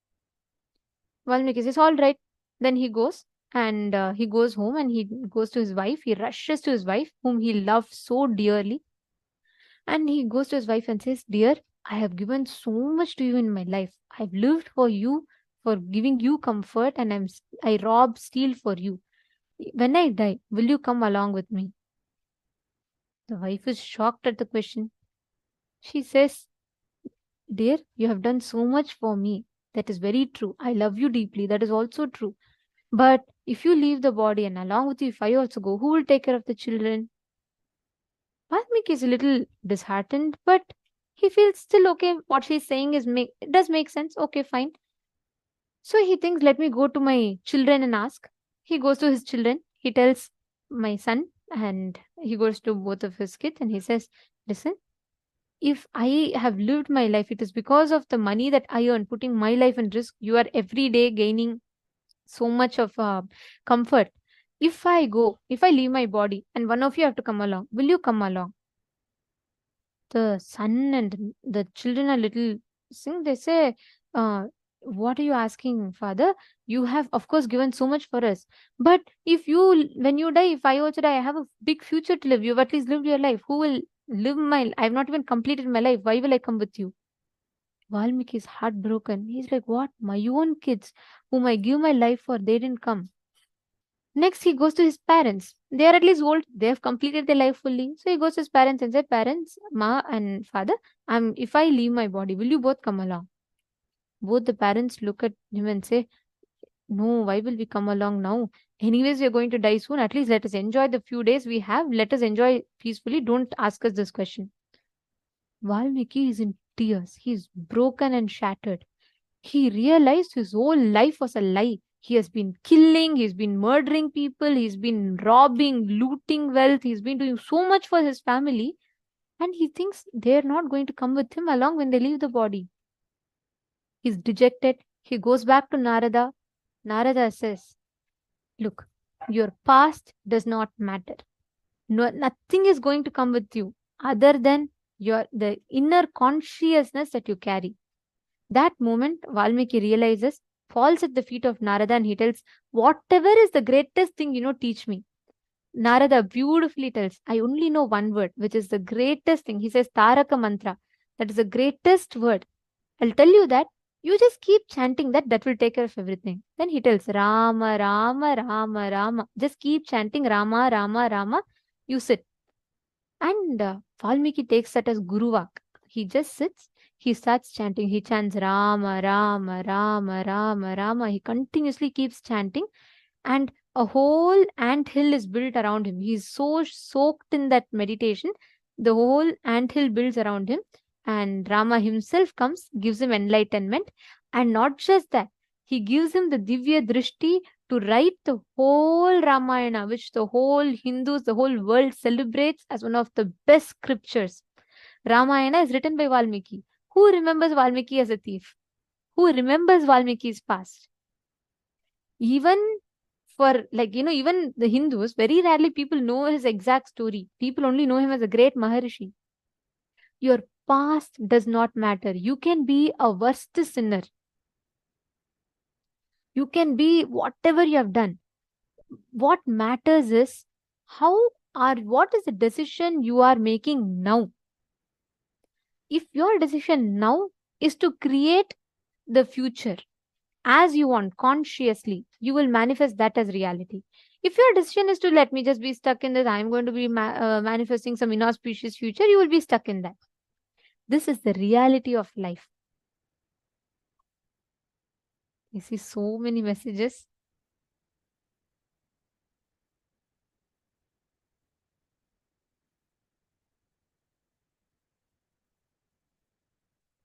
G: Valmiki says, all right. Then he goes and he goes home and he goes to his wife. He rushes to his wife, whom he loves so dearly. And he goes to his wife and says, dear, I have given so much to you in my life. I've lived for you, for giving you comfort, and I rob, steal for you. When I die, will you come along with me? The wife is shocked at the question. She says, dear, you have done so much for me. That is very true. I love you deeply. That is also true. But if you leave the body and along with you, if I also go, who will take care of the children? Valmiki is a little disheartened, but he feels still okay. What she's saying it does make sense. Okay, fine. So he thinks, let me go to my children and ask. He goes to his children. He tells my son, and he goes to both of his kids and he says, listen, if I have lived my life, it is because of the money that I earn, putting my life in risk. You are every day gaining so much of comfort. If I leave my body and one of you have to come along, will you come along? The son and the children are little they say, what are you asking, father? You have, of course, given so much for us. But when you die, if I also die, I have a big future to live. You've at least lived your life. Who will live I've not even completed my life. Why will I come with you? Valmiki is heartbroken. He's like, what? My own kids, whom I give my life for, they didn't come. Next, he goes to his parents. They are at least old. They have completed their life fully. So he goes to his parents and says, parents, ma and father, if I leave my body, will you both come along? Both the parents look at him and say, no, why will we come along now? Anyways, we are going to die soon. At least let us enjoy the few days we have. Let us enjoy peacefully. Don't ask us this question. Valmiki is in tears. He's broken and shattered. He realized his whole life was a lie. He has been killing, he's been murdering people, he's been robbing, looting wealth, he's been doing so much for his family, and he thinks they're not going to come with him along when they leave the body. He's dejected. He goes back to Narada. Narada says, look, your past does not matter. Nothing is going to come with you other than the inner consciousness that you carry. That moment, Valmiki realizes, falls at the feet of Narada, and he tells, whatever is the greatest thing, teach me. Narada beautifully tells, I only know one word, which is the greatest thing. He says, Taraka Mantra. That is the greatest word. I'll tell you that. You just keep chanting that. That will take care of everything. Then he tells, Rama, Rama, Rama, Rama. Just keep chanting Rama, Rama, Rama. You sit. And Valmiki takes that as Guruvak. He just sits. He starts chanting. He chants Rama, Rama, Rama, Rama, Rama. He continuously keeps chanting. And a whole anthill is built around him. He's so soaked in that meditation. The whole anthill builds around him. And Rama himself comes, gives him enlightenment. And not just that, he gives him the Divya Drishti to write the whole Ramayana, which the whole Hindus, the whole world celebrates as one of the best scriptures. Ramayana is written by Valmiki. Who remembers Valmiki as a thief? Who remembers Valmiki's past? Even for, even the Hindus, very rarely people know his exact story. People only know him as a great Maharishi. Your past does not matter. You can be a worst sinner. You can be whatever you have done. What matters is what is the decision you are making now? If your decision now is to create the future as you want consciously, you will manifest that as reality. If your decision is to let me just be stuck in this, I'm going to be manifesting some inauspicious future, you will be stuck in that. This is the reality of life. You see so many messages.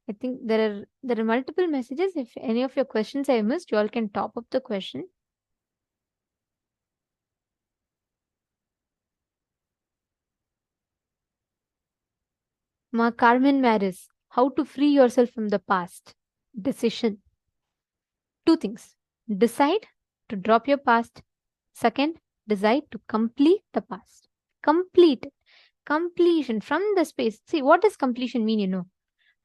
G: I think there are multiple messages. If any of your questions I missed, you all can top up the question. Ma Carmen Maris, how to free yourself from the past? Decision. Two things. Decide to drop your past. Second, decide to complete the past. Complete it. Completion from the space. See, what does completion mean?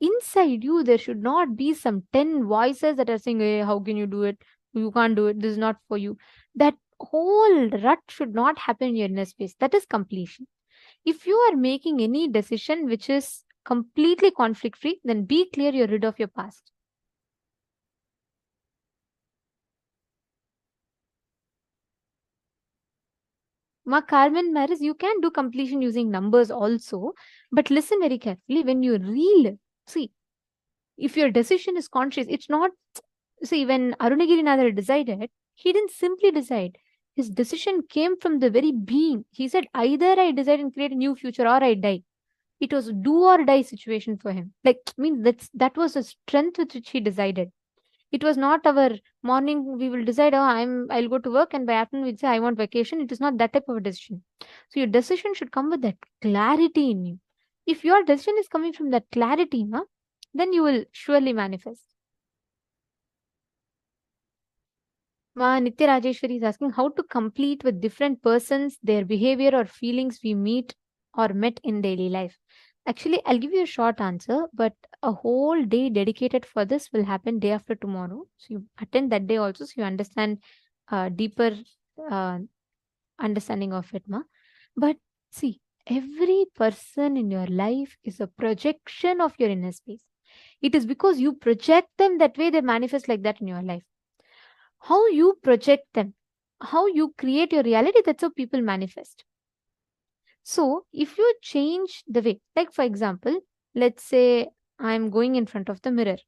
G: Inside you, there should not be some 10 voices that are saying, hey, how can you do it? You can't do it. This is not for you. That whole rut should not happen in your inner space. That is completion. If you are making any decision which is completely conflict free, then be clear you're rid of your past. Ma Carmen Maris, you can do completion using numbers also, but listen very carefully. When you relive, see, if your decision is conscious, it's not, see, when Arunagirinatha decided, he didn't simply decide. His decision came from the very being. He said, either I decide and create a new future or I die. It was do or die situation for him. Like, that was a strength with which he decided. It was not our morning we will decide, I'll go to work, and by afternoon we'll say I want vacation. It is not that type of a decision. So your decision should come with that clarity in you. If your decision is coming from that clarity, then you will surely manifest. Ma Nitya Rajeshwari is asking how to complete with different persons, their behavior or feelings we meet or met in daily life. Actually, I'll give you a short answer, but a whole day dedicated for this will happen day after tomorrow. So you attend that day also, so you understand deeper understanding of it, ma. But see, every person in your life is a projection of your inner space. It is because you project them that way they manifest like that in your life. How you project them, how you create your reality, that's how people manifest. So if you change the way, like for example, let's say I'm going in front of the mirror.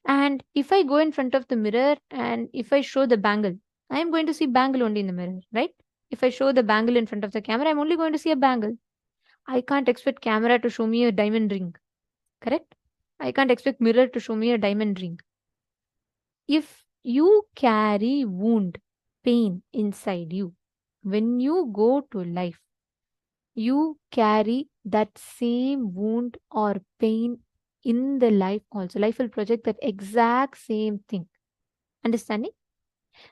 G: And if I go in front of the mirror and if I show the bangle, I am going to see bangle only in the mirror, right? If I show the bangle in front of the camera, I'm only going to see a bangle. I can't expect camera to show me a diamond ring, correct? I can't expect mirror to show me a diamond ring. If you carry wound, pain inside you, when you go to life, you carry that same wound or pain in the life also. Life will project that exact same thing. Understanding?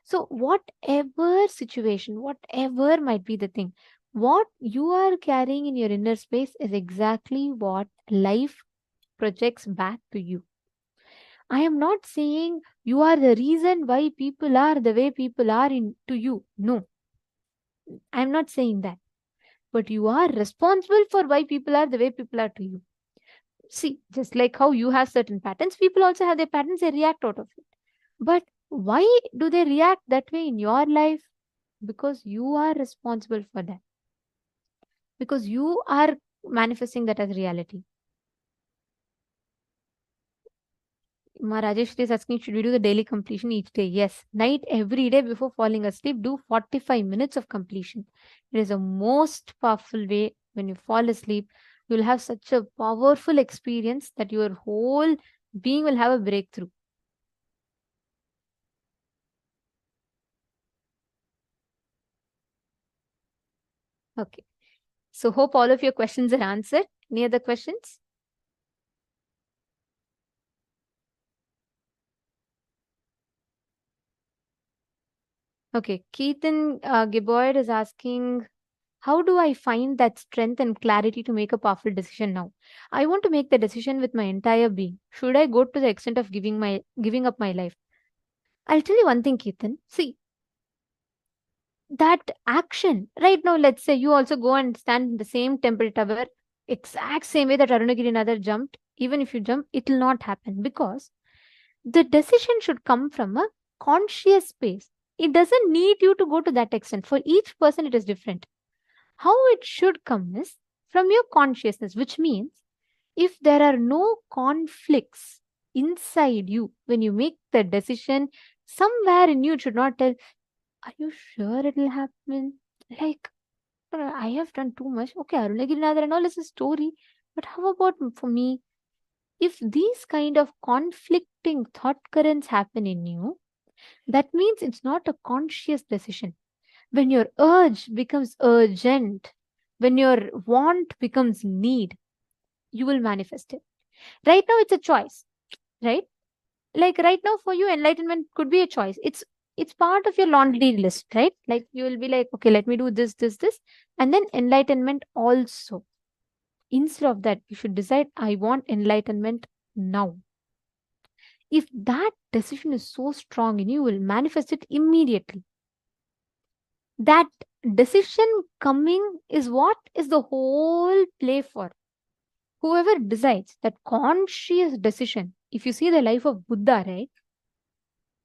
G: So whatever situation, whatever might be the thing, what you are carrying in your inner space is exactly what life projects back to you. I am not saying you are the reason why people are the way people are to you. No. I am not saying that. But you are responsible for why people are the way people are to you. See, just like how you have certain patterns, people also have their patterns, they react out of it. But why do they react that way in your life? Because you are responsible for that. Because you are manifesting that as reality. Ma Rajesh is asking, should we do the daily completion each day? Yes. Night, every day before falling asleep, do 45 minutes of completion. It is a most powerful way. When you fall asleep, you will have such a powerful experience that your whole being will have a breakthrough. Okay. So hope all of your questions are answered. Any other questions? Okay. Keaton Giboyd is asking, how do I find that strength and clarity to make a powerful decision now? I want to make the decision with my entire being. Should I go to the extent of giving up my life? I'll tell you one thing, Keaton. See, that action, right now, let's say you also go and stand in the same temple tower, exact same way that Arunagirinatha jumped. Even if you jump, it will not happen because the decision should come from a conscious space. It doesn't need you to go to that extent. For each person, it is different. How it should come is from your consciousness, which means if there are no conflicts inside you when you make the decision, somewhere in you it should not tell, are you sure it will happen? Like, I have done too much. Okay, Arunagirinatha and all is a story. But how about for me? If these kind of conflicting thought currents happen in you, that means it's not a conscious decision. When your urge becomes urgent, when your want becomes need, you will manifest it. Right now, it's a choice, right? Like right now, for you, enlightenment could be a choice. It's it's part of your laundry list, right? Like you will be like, okay, let me do this, this, this, and then enlightenment also. Instead of that, you should decide, I want enlightenment now. If that decision is so strong in you, you will manifest it immediately. That decision coming is what is the whole play for. Whoever decides that conscious decision, if you see the life of Buddha, right?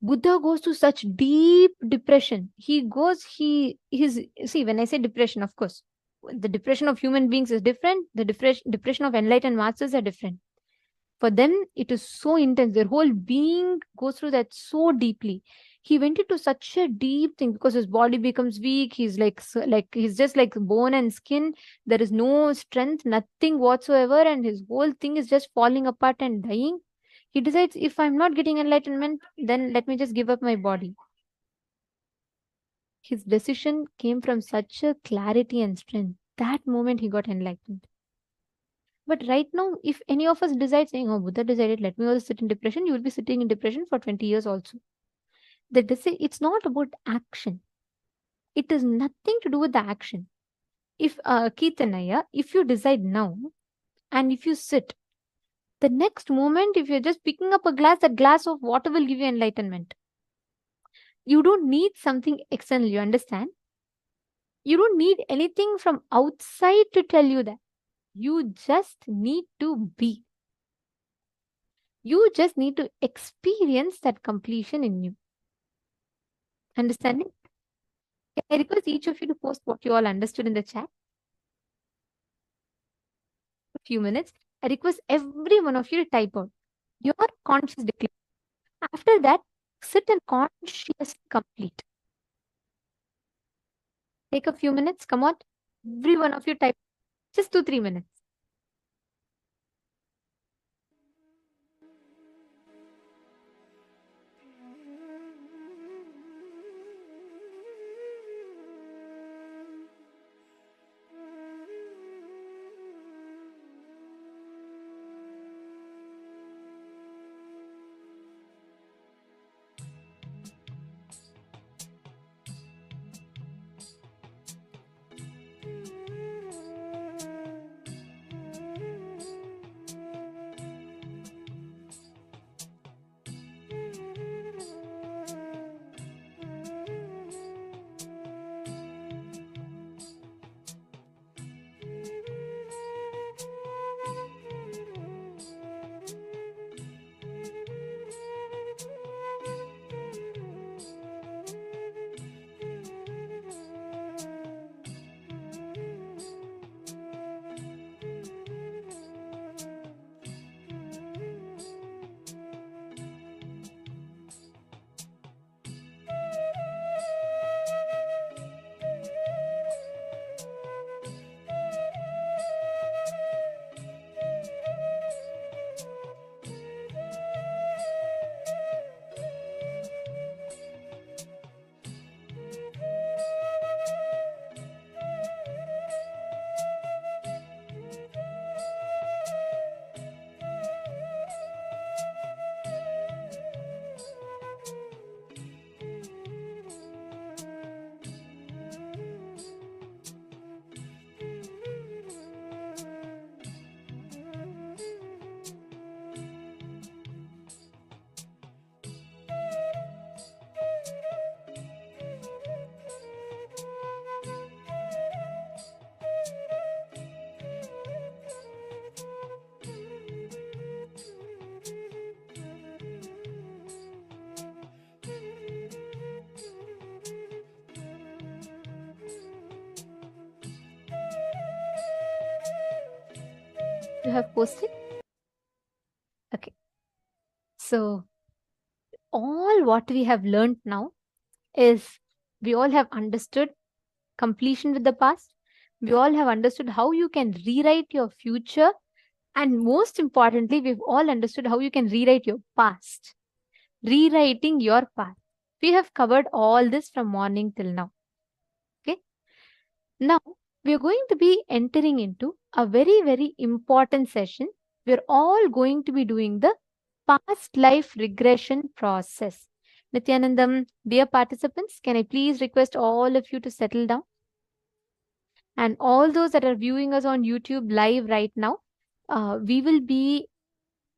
G: Buddha goes to such deep depression. See, when I say depression, of course, the depression of human beings is different. The depression of enlightened masters are different. For them, it is so intense. Their whole being goes through that so deeply. He went into such a deep thing because his body becomes weak. He's he's just like bone and skin. There is no strength, nothing whatsoever, and his whole thing is just falling apart and dying. He decides, if I'm not getting enlightenment, then let me just give up my body. His decision came from such a clarity and strength. That moment he got enlightened. But right now, if any of us decide saying, oh, Buddha decided, let me also sit in depression, you will be sitting in depression for 20 years also. It's not about action. It is nothing to do with the action. If Keetanaya, if you decide now, and if you sit, the next moment, if you're just picking up a glass, that glass of water will give you enlightenment. You don't need something external, you understand? You don't need anything from outside to tell you that. You just need to be. You just need to experience that completion in you. Understanding? I request each of you to post what you all understood in the chat. A few minutes. I request every one of you to type out your conscious declaration. After that, sit and consciously complete. Take a few minutes. Come on. Every one of you type. Just 2-3 minutes. You have posted? Okay. So, all what we have learned now is we all have understood completion with the past. We all have understood how you can rewrite your future. And most importantly, we've all understood how you can rewrite your past. Rewriting your past. We have covered all this from morning till now. Okay. Now, we are going to be entering into a very, very important session. We're all going to be doing the past life regression process. Nithyanandam, dear participants, can I please request all of you to settle down? And all those that are viewing us on YouTube live right now, we will be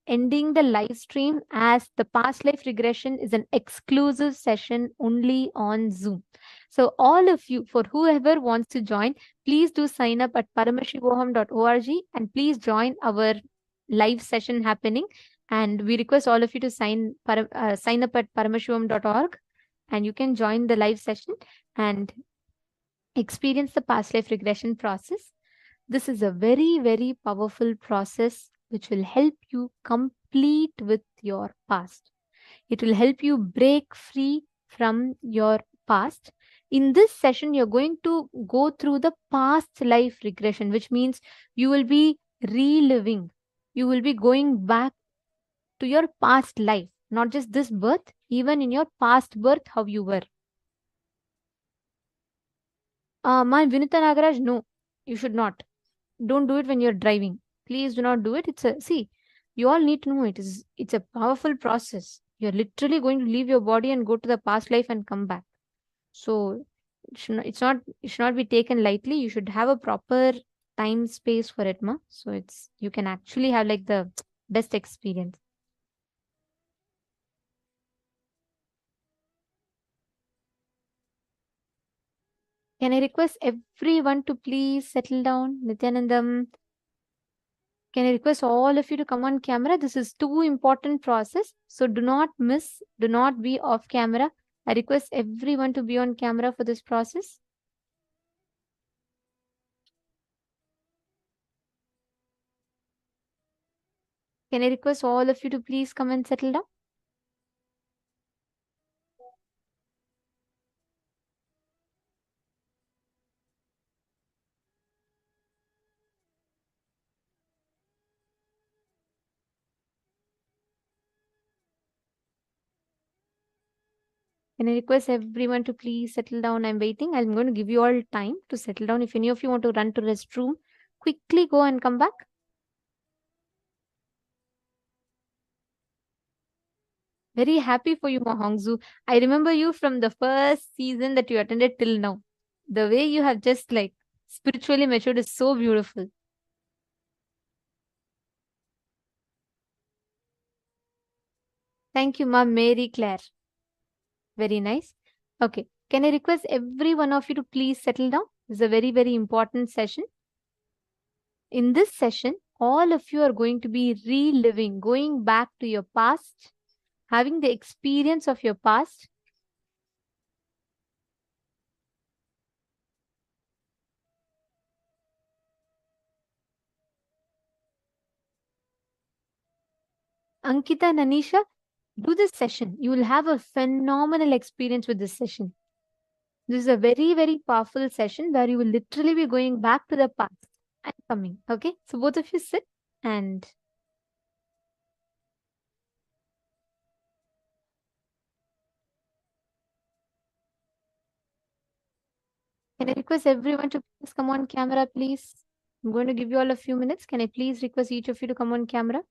G: ending the live stream as the past life regression is an exclusive session only on Zoom. So all of you, for whoever wants to join, please do sign up at paramashivoham.org and please join our live session happening. And we request all of you to sign up at paramashivoham.org and you can join the live session and experience the past life regression process. This is a very, very powerful process which will help you complete with your past. It will help you break free from your past. In this session, you're going to go through the past life regression, which means you will be reliving. You will be going back to your past life, not just this birth, even in your past birth, how you were. My Vinita Nagaraj, no, you should not. Don't do it when you're driving. Please do not do it. You all need to know it's a powerful process. You're literally going to leave your body and go to the past life and come back. So it should not be taken lightly. You should have a proper time space for it, ma. So you can actually have like the best experience. Can I request everyone to please settle down? Nithyanandam, can I request all of you to come on camera? This is too important process. So do not miss, do not be off camera. I request everyone to be on camera for this process. Can I request all of you to please come and settle down? Can I request everyone to please settle down? I'm waiting. I'm going to give you all time to settle down. If any of you want to run to restroom, quickly go and come back. Very happy for you, Mahongzu. I remember you from the first season that you attended till now. The way you have just like spiritually matured is so beautiful. Thank you, Ma'am Mary Claire. Very nice. Okay. Can I request every one of you to please settle down? This is a very, very important session. In this session, all of you are going to be reliving, going back to your past, having the experience of your past. Ankita and Anisha, do this session. You will have a phenomenal experience with this session. This is a very, very powerful session where you will literally be going back to the past and coming. Okay, so both of you sit and can I request everyone to please come on camera, please? I'm going to give you all a few minutes. Can I please request each of you to come on camera?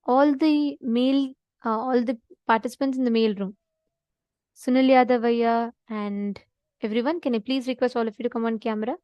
G: All the participants in the mail room. Sunil Yadavaya and everyone, can I please request all of you to come on camera?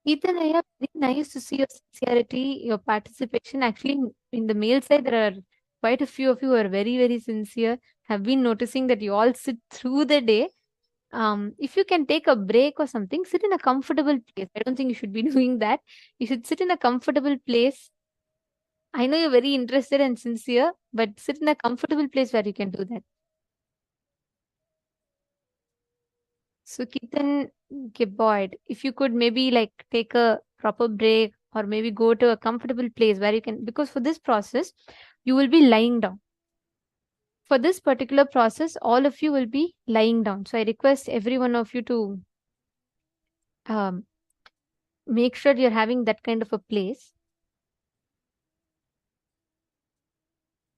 G: Ethan, very nice to see your sincerity, your participation. Actually, in the male side, there are quite a few of you who are very, very sincere. Have been noticing that you all sit through the day. If you can take a break or something, sit in a comfortable place. I don't think you should be doing that. You should sit in a comfortable place. I know you're very interested and sincere, but sit in a comfortable place where you can do that. So Ketan Boyd, if you could maybe like take a proper break or maybe go to a comfortable place where you can, because for this process, you will be lying down. For this particular process, all of you will be lying down. So I request every one of you to make sure you're having that kind of a place.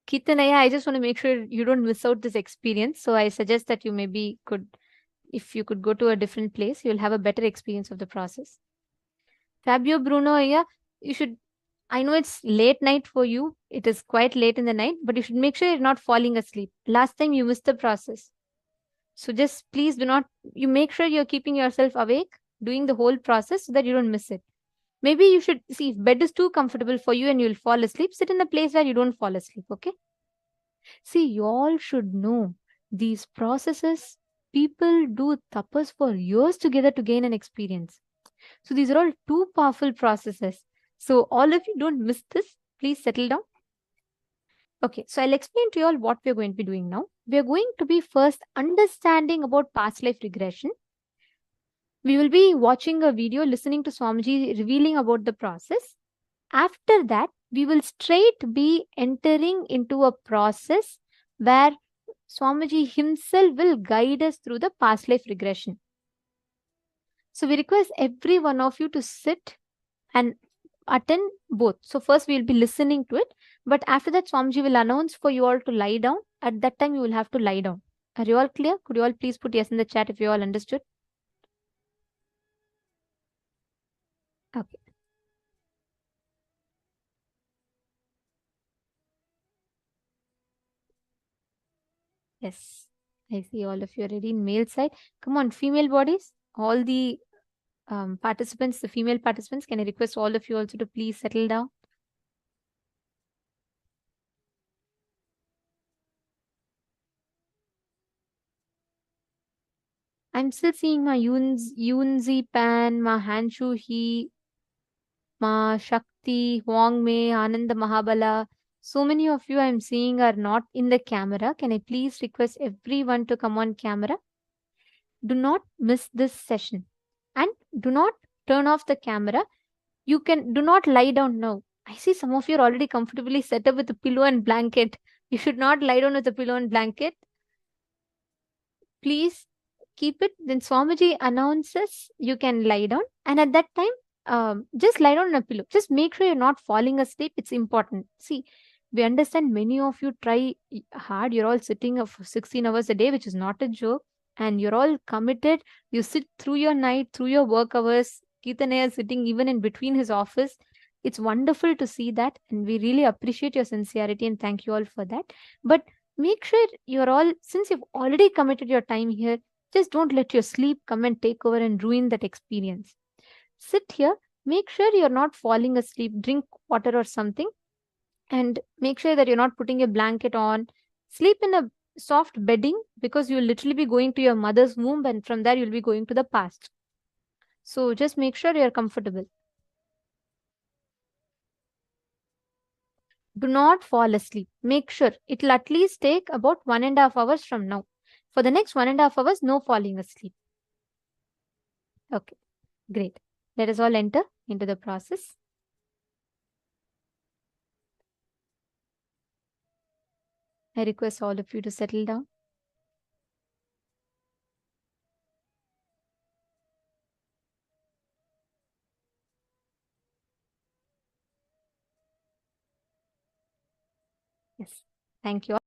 G: Kitanaya, I just want to make sure you don't miss out this experience. So I suggest that you maybe could, if you could go to a different place, you'll have a better experience of the process. Fabio Bruno, yeah, you should, I know it's late night for you. It is quite late in the night, but you should make sure you're not falling asleep. Last time you missed the process. So just please do not, you make sure you're keeping yourself awake, doing the whole process so that you don't miss it. Maybe you should see if bed is too comfortable for you and you'll fall asleep, sit in a place where you don't fall asleep, okay? See, you all should know these processes, people do tapas for years together to gain an experience. So these are all two powerful processes. So all of you don't miss this. Please settle down. Okay, so I'll explain to you all what we're going to be doing now. We're going to be first understanding about past life regression. We will be watching a video, listening to Swamiji revealing about the process. After that, we will straight be entering into a process where Swamiji himself will guide us through the past life regression. So we request every one of you to sit and attend both. So first we will be listening to it, but after that Swamiji will announce for you all to lie down. At that time you will have to lie down. Are you all clear? Could you all please put yes in the chat if you all understood? Okay. Yes, I see all of you are ready in male side. Come on, female bodies. All the participants, the female participants, can I request all of you also to please settle down? I'm still seeing my Yunzi Pan, my Hanshu He, Ma Shakti, Huang Mei, Ananda Mahabala. So many of you I'm seeing are not in the camera. Can I please request everyone to come on camera? Do not miss this session. And do not turn off the camera. You can do not lie down now. I see some of you are already comfortably set up with a pillow and blanket. You should not lie down with a pillow and blanket. Please keep it. Then Swamiji announces you can lie down. And at that time, just lie down on a pillow. Just make sure you're not falling asleep. It's important. See, we understand many of you try hard. You're all sitting for 16 hours a day, which is not a joke. And you're all committed. You sit through your night, through your work hours. Keetanaya is sitting even in between his office. It's wonderful to see that. And we really appreciate your sincerity and thank you all for that. But make sure you're all, since you've already committed your time here, just don't let your sleep come and take over and ruin that experience. Sit here, make sure you're not falling asleep, drink water or something, and make sure that you're not putting your blanket on. Sleep in a soft bedding because you'll literally be going to your mother's womb and from there you'll be going to the past. So just make sure you're comfortable. Do not fall asleep. Make sure it'll at least take about 1.5 hours from now. For the next 1.5 hours, no falling asleep. Okay, great. Let us all enter into the process. I request all of you to settle down. Yes, thank you all.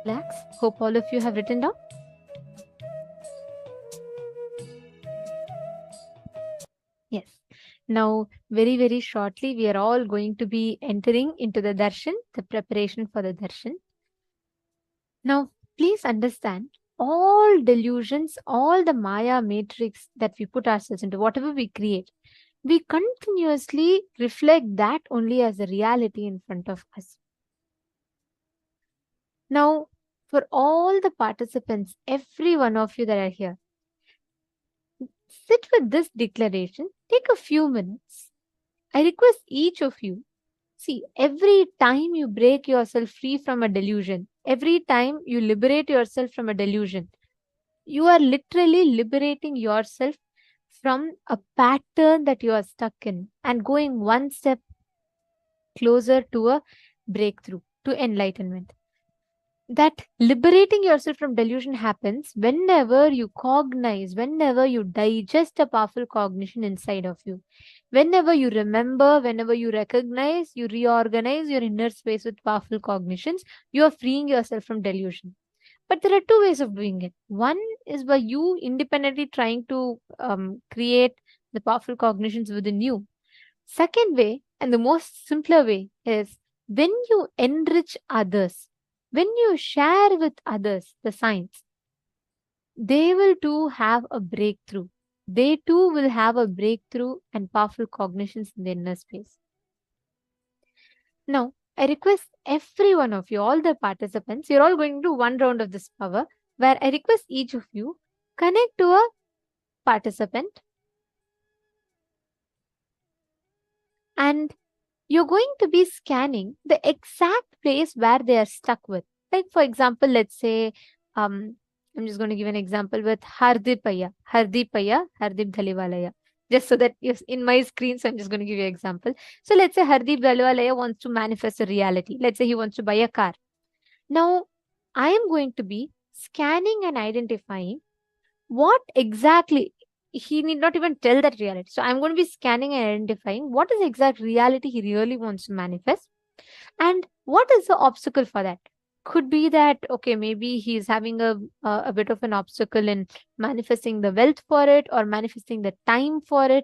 G: Relax. Hope all of you have written down. Yes. Now, very, very shortly, we are all going to be entering into the darshan, the preparation for the darshan. Now, please understand, all delusions, all the Maya matrix that we put ourselves into, whatever we create, we continuously reflect that only as a reality in front of us. Now, for all the participants, every one of you that are here, sit with this declaration, take a few minutes. I request each of you, see, every time you break yourself free from a delusion, every time you liberate yourself from a delusion, you are literally liberating yourself from a pattern that you are stuck in and going one step closer to a breakthrough, to enlightenment. That liberating yourself from delusion happens whenever you cognize, whenever you digest a powerful cognition inside of you. Whenever you remember, whenever you recognize, you reorganize your inner space with powerful cognitions, you are freeing yourself from delusion. But there are two ways of doing it. One is by you independently trying to create the powerful cognitions within you. Second way, and the most simpler way, is when you enrich others, when you share with others the science, they will too have a breakthrough. They too will have a breakthrough and powerful cognitions in their inner space. Now, I request every one of you, all the participants, you're all going to do one round of this power, where I request each of you connect to a participant and you're going to be scanning the exact place where they are stuck with. Like, for example, let's say, I'm just going to give an example with Hardipaya, Hardip Dhaliwalaya. Just so that in my screen, so I'm just going to give you an example. So let's say Hardip Dhaliwalaya wants to manifest a reality. Let's say he wants to buy a car. Now, I am going to be scanning and identifying what exactly, he need not even tell that reality. So I'm going to be scanning and identifying what is the exact reality he really wants to manifest and what is the obstacle for that. Could be that, okay, maybe he's having a bit of an obstacle in manifesting the wealth for it or manifesting the time for it.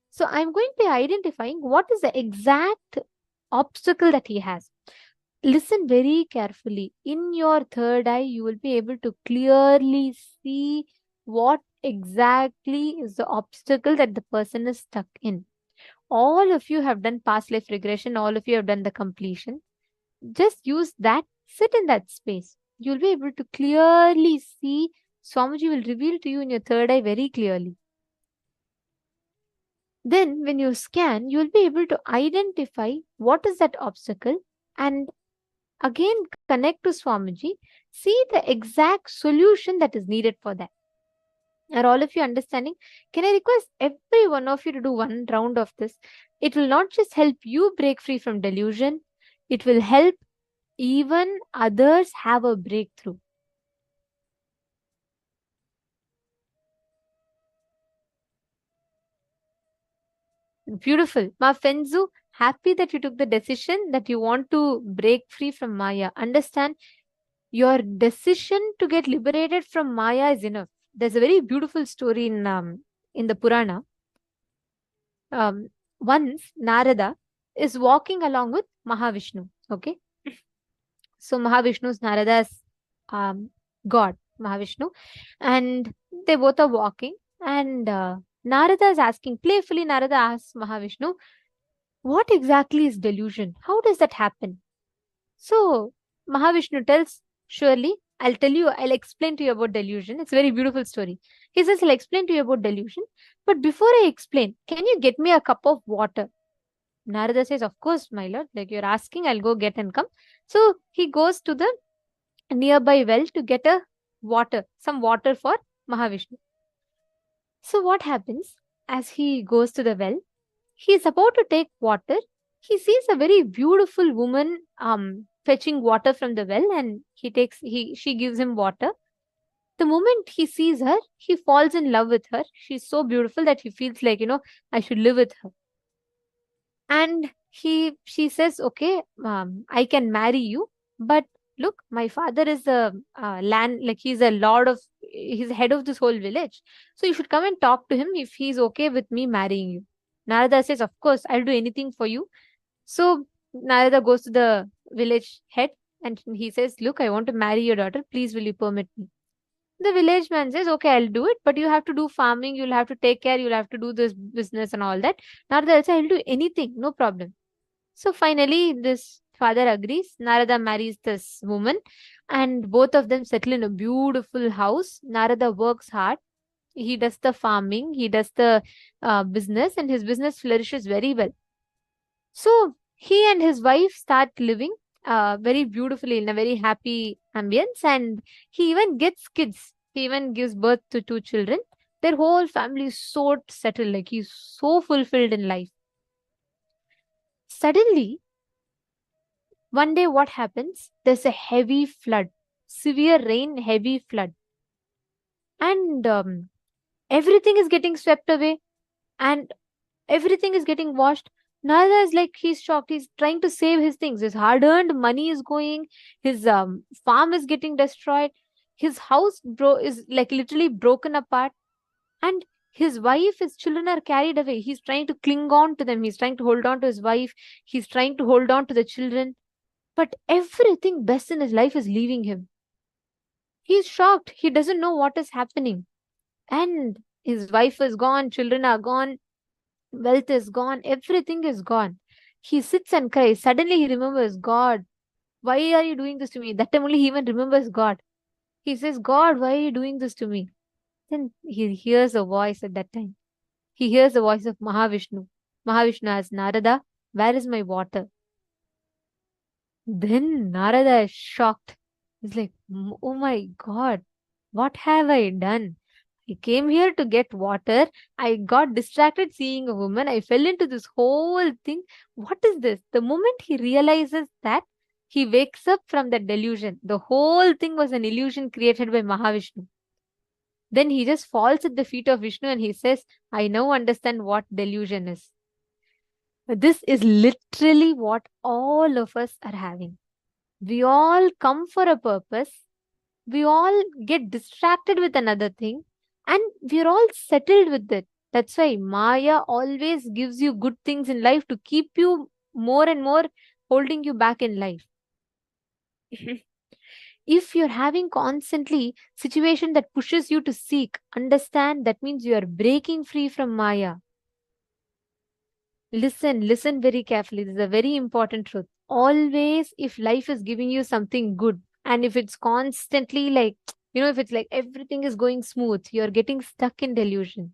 G: So I'm going to be identifying what is the exact obstacle that he has. Listen very carefully. In your third eye, you will be able to clearly see what exactly is the obstacle that the person is stuck in. All of you have done past life regression. All of you have done the completion. Just use that. Sit in that space. You'll be able to clearly see. Swamiji will reveal to you in your third eye very clearly. Then when you scan, you'll be able to identify what is that obstacle and again connect to Swamiji. See the exact solution that is needed for that. Are all of you understanding? Can I request every one of you to do one round of this? It will not just help you break free from delusion. It will help even others have a breakthrough. Beautiful. Ma Fenzu, happy that you took the decision that you want to break free from Maya. Understand, your decision to get liberated from Maya is enough. There's a very beautiful story in the Purana. Once Narada is walking along with Mahavishnu. Okay. So Mahavishnu is Narada's god, Mahavishnu. And they both are walking. And Narada is asking, playfully Narada asks Mahavishnu, what exactly is delusion? How does that happen? So Mahavishnu tells, surely, I'll explain to you about delusion. It's a very beautiful story. He says, I'll explain to you about delusion. But before I explain, can you get me a cup of water? Narada says, of course, my lord. Like you're asking, I'll go get and come. So he goes to the nearby well to get some water for Mahavishnu. So what happens as he goes to the well? He is about to take water. He sees a very beautiful woman fetching water from the well, and she gives him water. The moment he sees her, he falls in love with her. She's so beautiful that he feels like, I should live with her. And she says, okay, I can marry you, but look, my father is the land, like he's head of this whole village. So you should come and talk to him if he's okay with me marrying you. Narada says, of course, I'll do anything for you. So Narada goes to the village head and he says, look, I want to marry your daughter. Please, will you permit me? The village man says, okay, I'll do it, but you have to do farming, you'll have to take care, you'll have to do this business and all that. Narada says, I'll do anything, no problem. So finally, this father agrees. Narada marries this woman, and both of them settle in a beautiful house. Narada works hard. He does the farming, he does the business, and his business flourishes very well. So he and his wife start living very beautifully in a very happy ambience, and he even gets kids. He even gives birth to 2 children. Their whole family is so settled, like he's so fulfilled in life. Suddenly, one day what happens? There's a heavy flood, severe rain, heavy flood. And everything is getting swept away and everything is getting washed. Narada is like, he's shocked. He's trying to save his things. His hard-earned money is going. His farm is getting destroyed. His house is like literally broken apart. And his wife, his children are carried away. He's trying to cling on to them. He's trying to hold on to his wife. He's trying to hold on to the children. But everything best in his life is leaving him. He's shocked. He doesn't know what is happening. And his wife is gone. Children are gone. Wealth is gone, everything is gone. He sits and cries. Suddenly he remembers, God, why are you doing this to me? That time only he even remembers God. He says, God, why are you doing this to me? Then he hears a voice at that time. He hears the voice of Mahavishnu. Mahavishnu asks, Narada, where is my water? Then Narada is shocked. He's like, oh my God, what have I done? I came here to get water. I got distracted seeing a woman. I fell into this whole thing. What is this? The moment he realizes that, he wakes up from that delusion. The whole thing was an illusion created by Mahavishnu. Then he just falls at the feet of Vishnu and he says, I now understand what delusion is. This is literally what all of us are having. We all come for a purpose. We all get distracted with another thing. And we're all settled with it. That's why Maya always gives you good things in life to keep you more and more holding you back in life. If you're having constantly situation that pushes you to seek, understand that means you are breaking free from Maya. Listen very carefully. This is a very important truth. Always, if life is giving you something good, and if it's constantly like, if it's like everything is going smooth, you're getting stuck in delusion.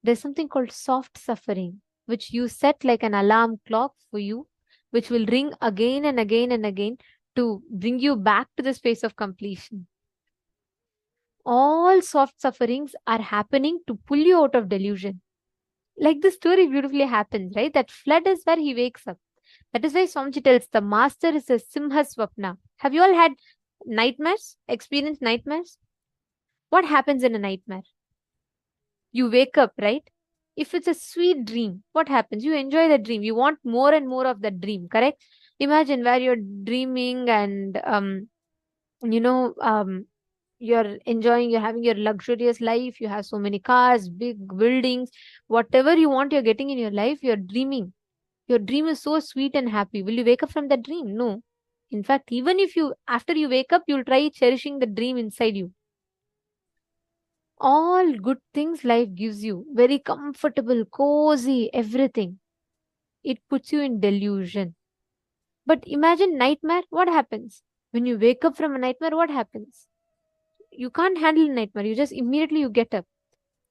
G: There's something called soft suffering, which you set like an alarm clock for you, which will ring again and again and again to bring you back to the space of completion. All soft sufferings are happening to pull you out of delusion. Like the story beautifully happens, right? That flood is where he wakes up. That is why Swamiji tells the master is a Simha Swapna. Have you all had nightmares? Experienced nightmares? What happens in a nightmare? You wake up, right? If it's a sweet dream, what happens? You enjoy the dream. You want more and more of that dream, correct? Imagine where you're dreaming and, you're enjoying, you're having your luxurious life. You have so many cars, big buildings, whatever you want, you're getting in your life, you're dreaming. Your dream is so sweet and happy. Will you wake up from that dream? No. In fact, even if after you wake up, you'll try cherishing the dream inside you. All good things life gives you, very comfortable, cozy, everything. It puts you in delusion. But imagine nightmare, what happens? When you wake up from a nightmare, what happens? You can't handle a nightmare, you just immediately you get up.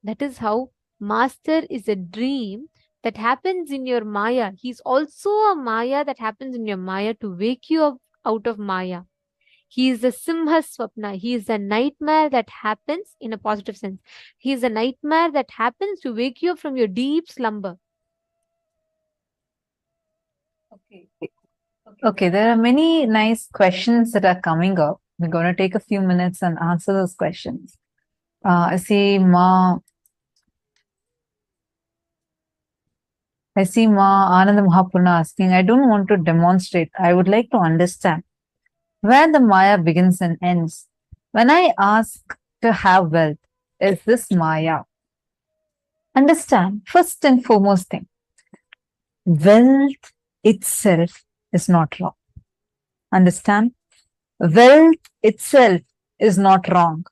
G: That is how master is a dream that happens in your Maya. He's also a Maya that happens in your Maya to wake you up out of Maya. He is a Simha Swapna. He is a nightmare that happens in a positive sense. He is a nightmare that happens to wake you up from your deep slumber.
F: Okay, there are many nice questions that are coming up. We're going to take a few minutes and answer those questions. I see Ma Ananda Mahapurna asking, I don't want to demonstrate. I would like to understand. where the Maya begins and ends. When I ask to have wealth, is this Maya? Understand, first and foremost thing, wealth itself is not wrong. Understand? Wealth itself is not wrong.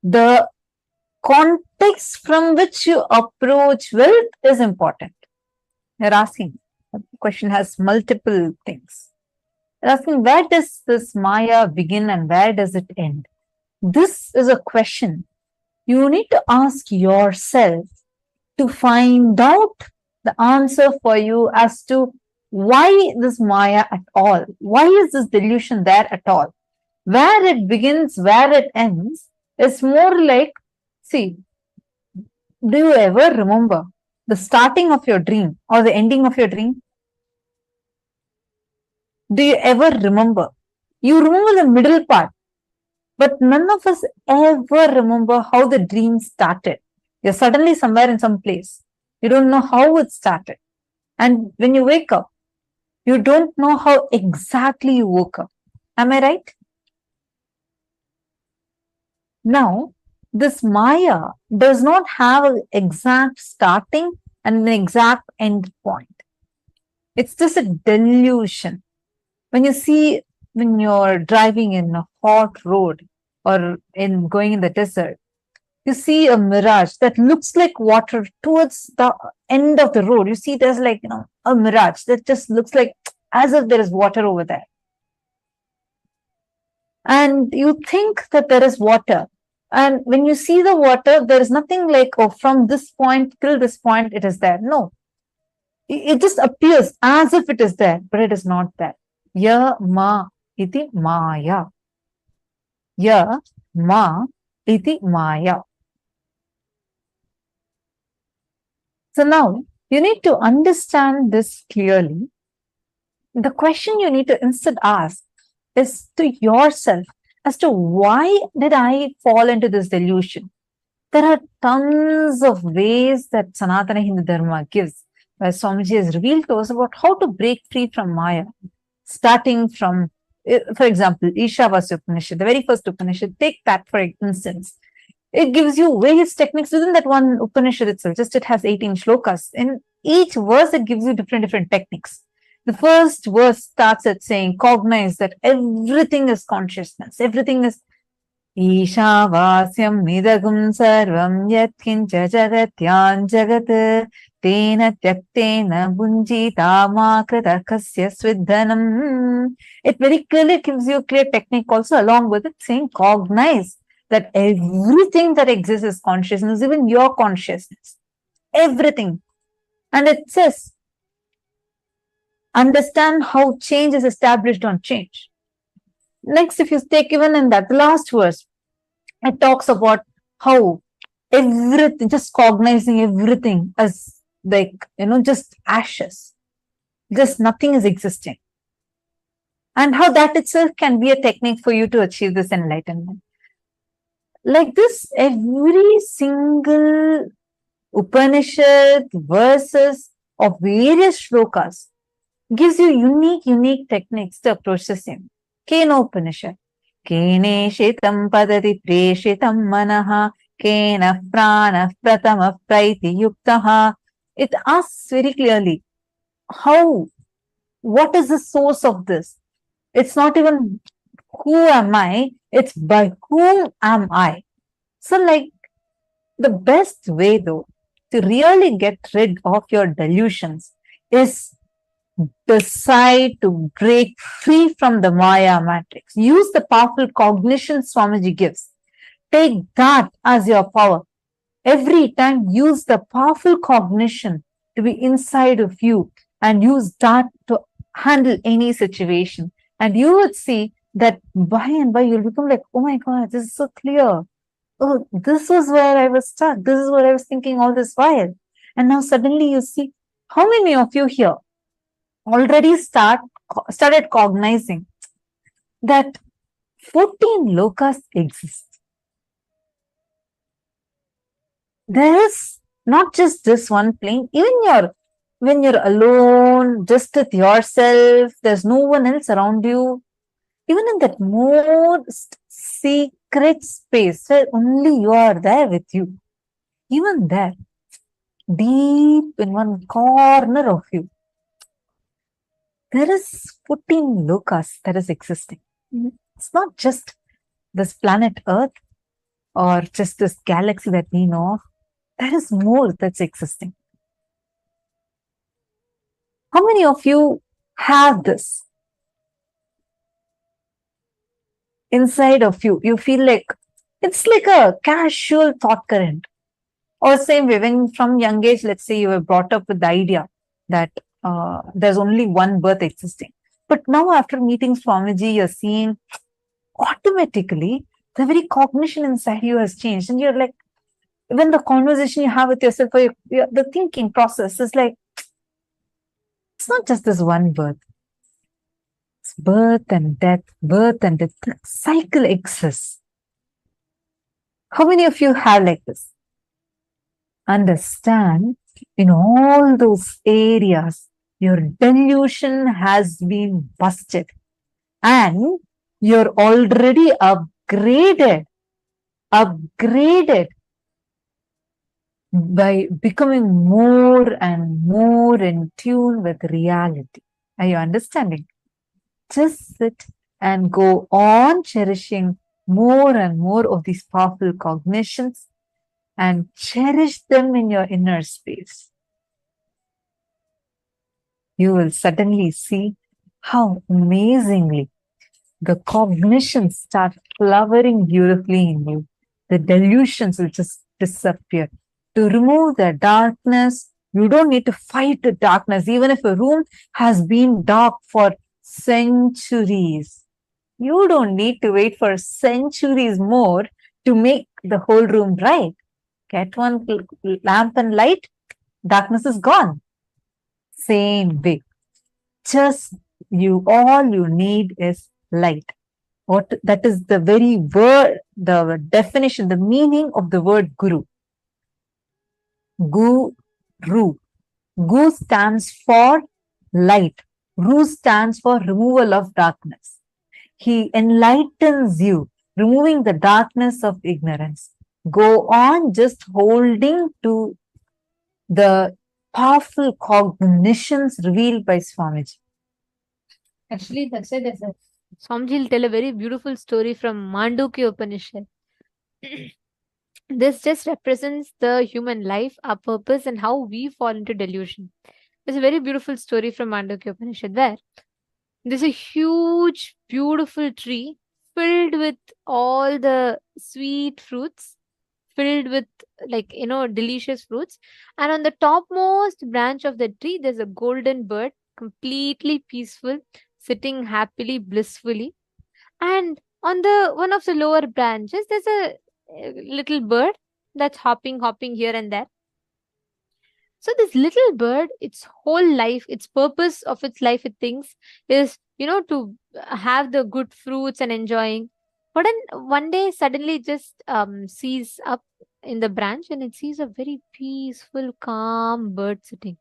F: The context from which you approach wealth is important. You're asking, the question has multiple things. You're asking, where does this Maya begin and where does it end? This is a question you need to ask yourself to find out the answer for you as to why this Maya at all? Why is this delusion there at all? Where it begins, where it ends, is more like, see, do you ever remember the starting of your dream or the ending of your dream? Do you ever remember? You remember the middle part, but none of us ever remember how the dream started. You're suddenly somewhere in some place. You don't know how it started. And when you wake up, you don't know how exactly you woke up. Am I right? Now, this Maya does not have an exact starting and an exact end point. It's just a delusion. When you see, when you're driving in a hot road or in going in the desert, you see a mirage that looks like water towards the end of the road. You see there's like, a mirage that just looks like as if there is water over there. And you think that there is water. And when you see the water, there is nothing like, oh, from this point till this point, it is there. No. It just appears as if it is there, but it is not there. Ya ma iti maya. Ya ma iti maya. So now you need to understand this clearly. The question you need to instead ask is to yourself as to why did I fall into this delusion? There are tons of ways that Sanatana Hindu Dharma gives, where Swamiji has revealed to us about how to break free from Maya. Starting from, for example, Ishavasya Upanishad, the very first Upanishad, take that for instance. It gives you various techniques within that one Upanishad itself. Just it has 18 shlokas. In each verse, it gives you different techniques. The first verse starts at saying, cognize that everything is consciousness. Everything is Ishavasyam midagum sarvam yat kincha jagatyan jagat tena tyaktena bunjita makrita kasya svidhanam. It very clearly gives you a clear technique also along with it saying cognize that everything that exists is consciousness, even your consciousness. Everything. And it says, understand how change is established on change. Next, if you take even in that last verse, it talks about how everything, just cognizing everything as like, just ashes. Just nothing is existing. And how that itself can be a technique for you to achieve this enlightenment. Like this, every single Upanishad, verses of various shlokas gives you unique techniques to approach the same. Kena Upanishad. Kene shitam padati preshitam manaha kena prana pratama praiti yuktaha. It asks very clearly, what is the source of this? It's not even who am I, it's by whom am I. So like the best way though to really get rid of your delusions is decide to break free from the Maya matrix. Use the powerful cognition Swamiji gives. Take that as your power. Every time use the powerful cognition to be inside of you and use that to handle any situation. And you would see that by and by you'll become like, oh my God, this is so clear. Oh, this was where I was stuck. This is what I was thinking all this while. And now suddenly you see, how many of you here already started cognizing that 14 lokas exist? There is not just this one plane. Even when you're alone alone, just with yourself. There's no one else around you. Even in that most secret space where only you are there with you. Even there, deep in one corner of you, there is 14 lokas that is existing. It's not just this planet Earth or just this galaxy that we know of. There is more that's existing. How many of you have this inside of you? You feel like it's like a casual thought current. Or same way, when from young age, let's say you were brought up with the idea that there's only one birth existing. But now after meeting Swamiji, you're seeing automatically the very cognition inside you has changed. And you're like, when the conversation you have with yourself, or the thinking process is like, it's not just this one birth. It's birth and death, birth and death. The cycle exists. How many of you have like this? Understand, in all those areas, your delusion has been busted and you're already upgraded by becoming more and more in tune with reality. Are you understanding? Just sit and go on cherishing more and more of these powerful cognitions and cherish them in your inner space. You will suddenly see how amazingly the cognitions start flowering beautifully in you. The delusions will just disappear. To remove the darkness, you don't need to fight the darkness. Even if a room has been dark for centuries, you don't need to wait for centuries more to make the whole room bright. Get one lamp and light, darkness is gone. Same way. Just all you need is light. That is the very word, the definition, the meaning of the word guru. Guru. Gu stands for light. Ru stands for removal of darkness. He enlightens you, removing the darkness of ignorance. Go on just holding to the powerful cognitions revealed by Swamiji.
G: Actually, that's why there's a Swamiji will tell a very beautiful story from Mandukya Upanishad. This just represents the human life, our purpose, and how we fall into delusion. There's a very beautiful story from Mandukya Upanishad where there's a huge, beautiful tree filled with all the sweet fruits, filled with delicious fruits. And on the topmost branch of the tree, there's a golden bird, completely peaceful, sitting happily, blissfully. And on one of the lower branches, there's a little bird that's hopping here and there. So this little bird, its whole life, its purpose of its life, it thinks is, to have the good fruits and enjoying. But then one day suddenly it just sees up in the branch and it sees a very peaceful, calm bird sitting.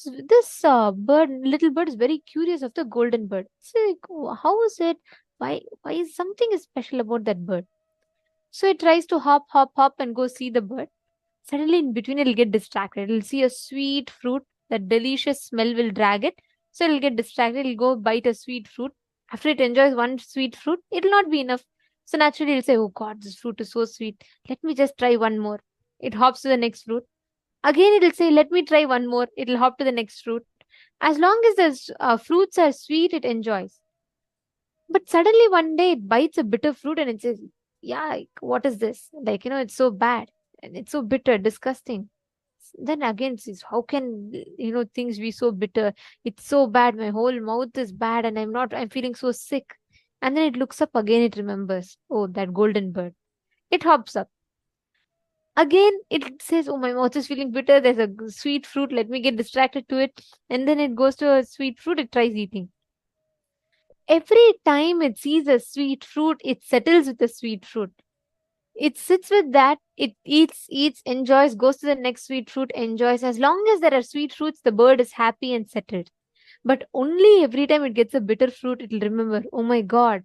G: This little bird is very curious of the golden bird. It's like, how is it? Why is something special about that bird? So it tries to hop and go see the bird. Suddenly in between it'll get distracted. It'll see a sweet fruit. That delicious smell will drag it. So it'll get distracted. It'll go bite a sweet fruit. After it enjoys one sweet fruit, it'll not be enough. So naturally it'll say, oh God, this fruit is so sweet. Let me just try one more. It hops to the next fruit. Again it'll say, let me try one more. It'll hop to the next fruit. As long as the fruits are sweet, it enjoys. But suddenly one day it bites a bitter fruit and it says, yeah, what is this? It's so bad. And it's so bitter, disgusting. Then again says, how can things be so bitter? It's so bad. My whole mouth is bad and I'm feeling so sick. And then it looks up again, it remembers, oh, that golden bird. It hops up. Again, it says, oh, my mouth is feeling bitter. There's a sweet fruit. Let me get distracted to it. And then it goes to a sweet fruit. It tries eating. Every time it sees a sweet fruit, it settles with the sweet fruit. it sits with that, it eats, enjoys, goes to the next sweet fruit, enjoys. As long as there are sweet fruits, the bird is happy and settled. But only every time it gets a bitter fruit, it'll remember, oh my God.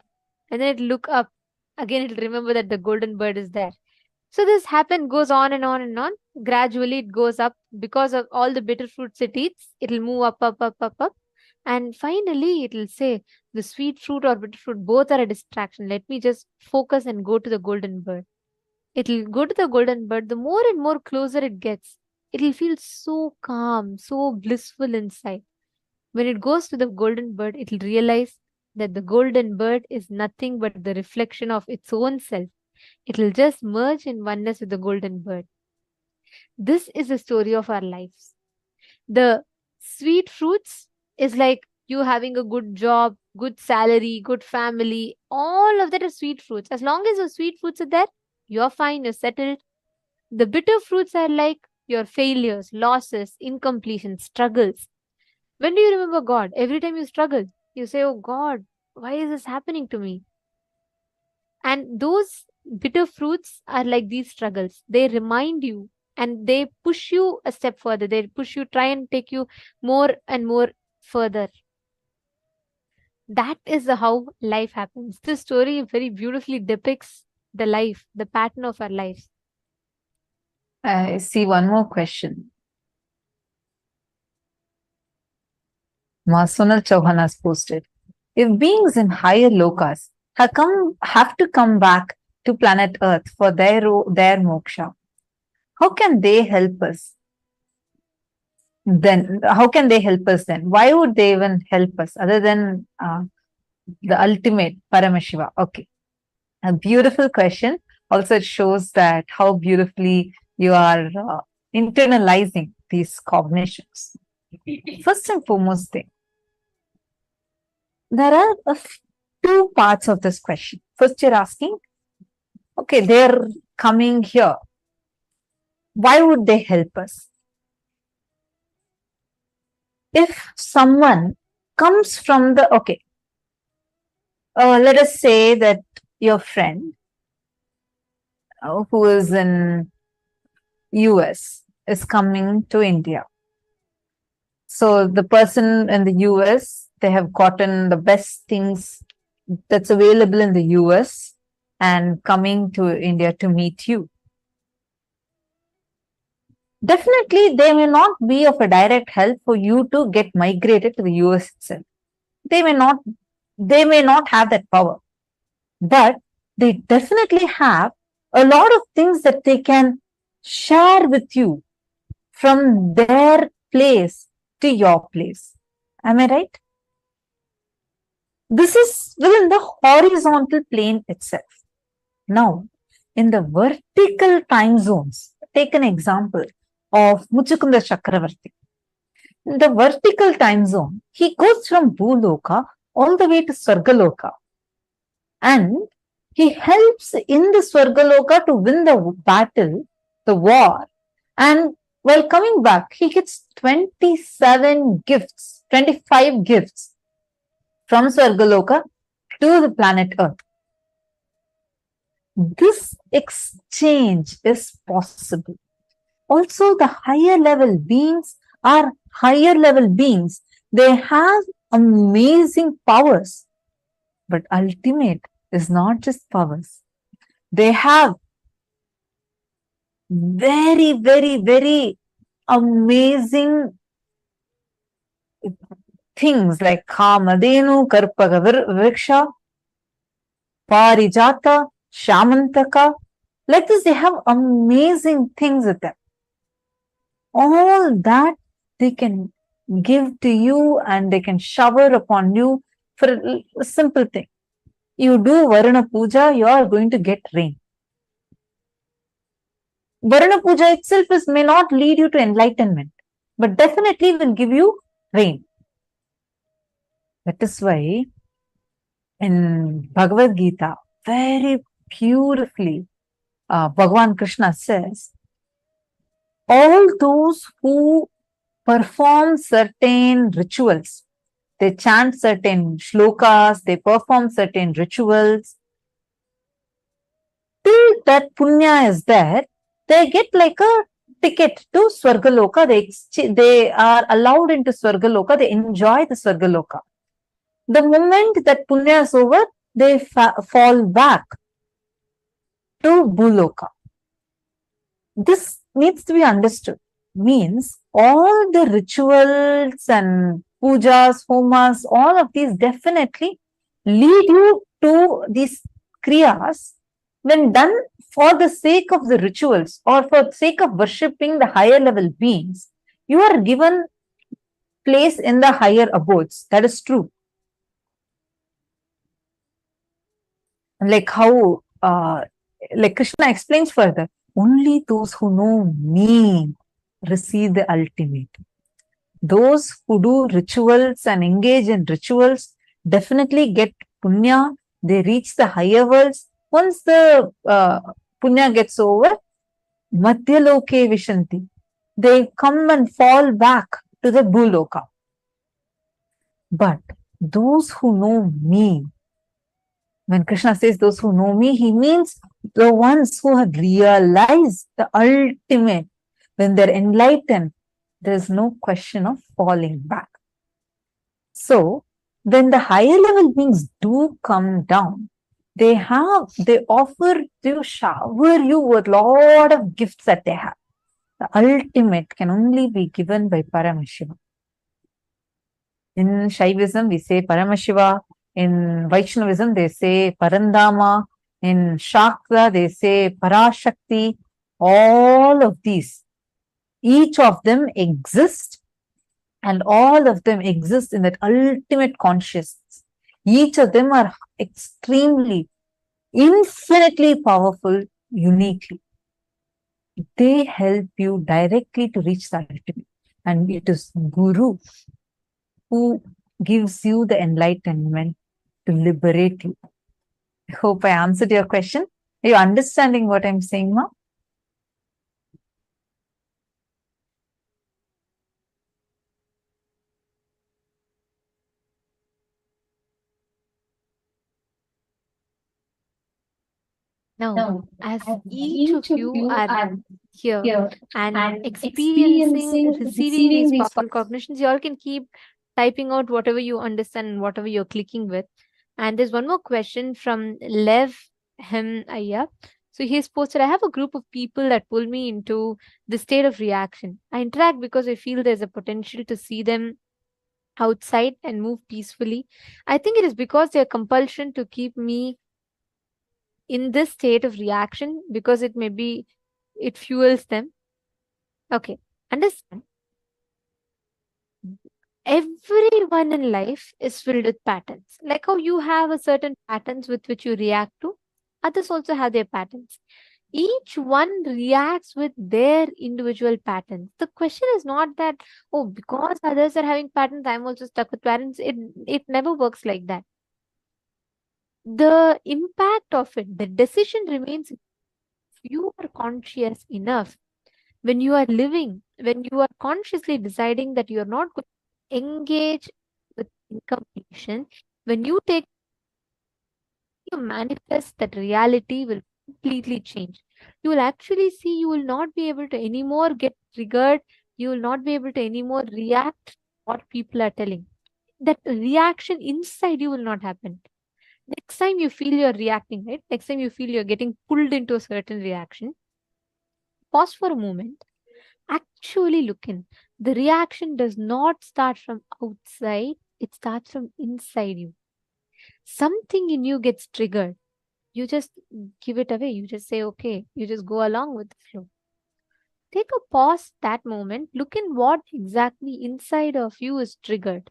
G: And then it'll look up. Again, it'll remember that the golden bird is there. So this goes on and on and on. Gradually, it goes up because of all the bitter fruits it eats. It'll move up, up, up, up, up. And finally, it'll say, the sweet fruit or bitter fruit, both are a distraction. Let me just focus and go to the golden bird. It'll go to the golden bird. The more and more closer it gets, it'll feel so calm, so blissful inside. When it goes to the golden bird, it'll realize that the golden bird is nothing but the reflection of its own self. It'll just merge in oneness with the golden bird. This is the story of our lives. The sweet fruits is like you having a good job, good salary, good family. All of that are sweet fruits. As long as your sweet fruits are there, you're fine, you're settled. The bitter fruits are like your failures, losses, incompletions, struggles. When do you remember God? Every time you struggle, you say, oh God, why is this happening to me? And those bitter fruits are like these struggles. They remind you and they push you a step further. They push you, try and take you more and more further. That is how life happens. This story very beautifully depicts the life, the pattern of our lives.
F: I see one more question. Sonal Chauhan has posted, if beings in higher lokas have to come back to planet Earth for their moksha, how can they help us? Then, how can they help us then? Why would they even help us other than the ultimate Paramashiva? Okay, a beautiful question. Also, it shows that how beautifully you are internalizing these cognitions. First and foremost thing, there are two parts of this question. First, you're asking, okay, they're coming here. Why would they help us? If someone comes from the, okay, let us say that your friend who is in US is coming to India. So the person in the US, they have gotten the best things that's available in the US and coming to India to meet you. Definitely, they may not be of a direct help for you to get migrated to the US itself. They may not have that power, but they definitely have a lot of things that they can share with you from their place to your place. Am I right? This is within the horizontal plane itself. Now, in the vertical time zones, take an example of Muchukunda Chakravarti. In the vertical time zone, he goes from Bhuloka all the way to Swargaloka. And he helps in the Swargaloka to win the battle, the war. And while coming back, he gets 25 gifts from Swargaloka to the planet Earth. This exchange is possible. Also, the higher level beings are higher level beings. They have amazing powers. But ultimate is not just powers. They have very, very, very amazing things like Kamadenu, Karpaga Vriksha, Parijata, Shamantaka. Like this, they have amazing things with them. All that they can give to you and they can shower upon you for a simple thing. You do Varuna Puja, you are going to get rain. Varuna Puja itself may not lead you to enlightenment, but definitely will give you rain. That is why in Bhagavad Gita, very beautifully, Bhagavan Krishna says, all those who perform certain rituals, they chant certain shlokas, they perform certain rituals, till that punya is there, they get like a ticket to Swargaloka. They are allowed into Swargaloka. They enjoy the Swargaloka. The moment that punya is over, they fall back to Bhuloka. This needs to be understood. Means all the rituals and pujas, homas, all of these definitely lead you to these kriyas when done for the sake of the rituals or for the sake of worshipping the higher level beings. You are given place in the higher abodes. That is true. Like how like Krishna explains further, only those who know me receive the ultimate. Those who do rituals and engage in rituals definitely get punya. They reach the higher worlds. Once the punya gets over, madhyaloke vishanti. They come and fall back to the bhuloka. But those who know me, when Krishna says those who know me, he means the ones who have realized the ultimate. When they're enlightened, there's no question of falling back. So, when the higher level beings do come down, they offer to shower you with a lot of gifts that they have. The ultimate can only be given by Paramashiva. In Shaivism, we say Paramashiva. In Vaishnavism, they say Parandama. In Shakta, they say Parashakti. All of these, each of them exist, and all of them exist in that ultimate consciousness. Each of them are extremely, infinitely powerful, uniquely. They help you directly to reach the ultimate. And it is Guru who gives you the enlightenment to liberate you. I hope I answered your question. Are you understanding what I'm saying now?
G: Now, as each of you are here and experiencing, receiving these powerful cognitions, you all can keep typing out whatever you understand and whatever you're clicking with. And there's one more question from Lev Hem Aya. So he's posted, I have a group of people that pull me into the state of reaction. I interact because I feel there's a potential to see them outside and move peacefully. I think it is because their compulsion to keep me in this state of reaction because it fuels them. Okay, understand. Everyone in life is filled with patterns. Like how you have a certain patterns with which you react to, others also have their patterns. Each one reacts with their individual patterns. The question is not that, oh, because others are having patterns, I'm also stuck with patterns. It never works like that. The impact of it, the decision remains if you are conscious enough. When you are living, when you are consciously deciding that you are not going to engage with incompletion, when you manifest, that reality will completely change. You will actually see you will not be able to anymore get triggered. You will not be able to anymore react to what people are telling. That reaction inside you will not happen. Next time you feel you're reacting, right? Next time you feel you're getting pulled into a certain reaction, pause for a moment. Actually look in. The reaction does not start from outside. It starts from inside you. Something in you gets triggered. You just give it away. You just say, okay. You just go along with the flow. Take a pause that moment. Look in what exactly inside of you is triggered.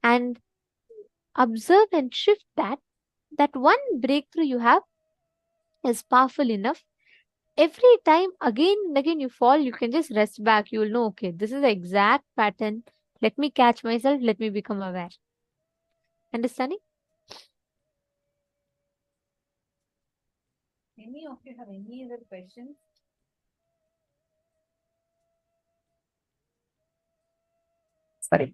G: And observe and shift that. That one breakthrough you have is powerful enough. Every time again and again you fall, you can just rest back. You will know, okay, this is the exact pattern. Let me catch myself. Let me become aware. Understanding?
F: Any of you have any other questions? Sorry.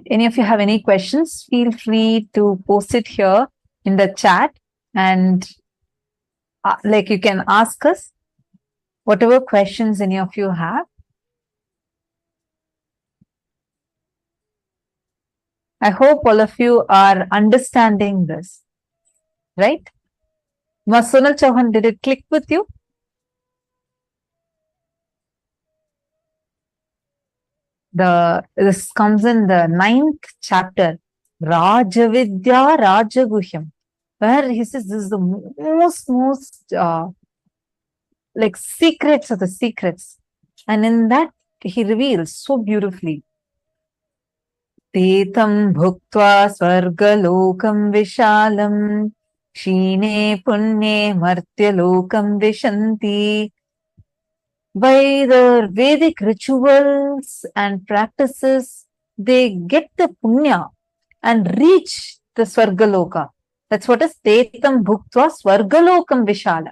F: Any of you have any questions? Feel free to post it here in the chat, and like you can ask us whatever questions any of you have. I hope all of you are understanding this, right? Sonal Chauhan, did it click with you? This comes in the 9th chapter, Rajavidya Rajaguhyam, where he says this is the most like secrets of the secrets. And in that he reveals so beautifully. Tetam bhuktva svargalokam vishalam Shine punne martyalokam vishanti. By the Vedic rituals and practices, they get the punya and reach the Swargaloka. That's what is Tetam Bhuktva Swargalokam Vishala.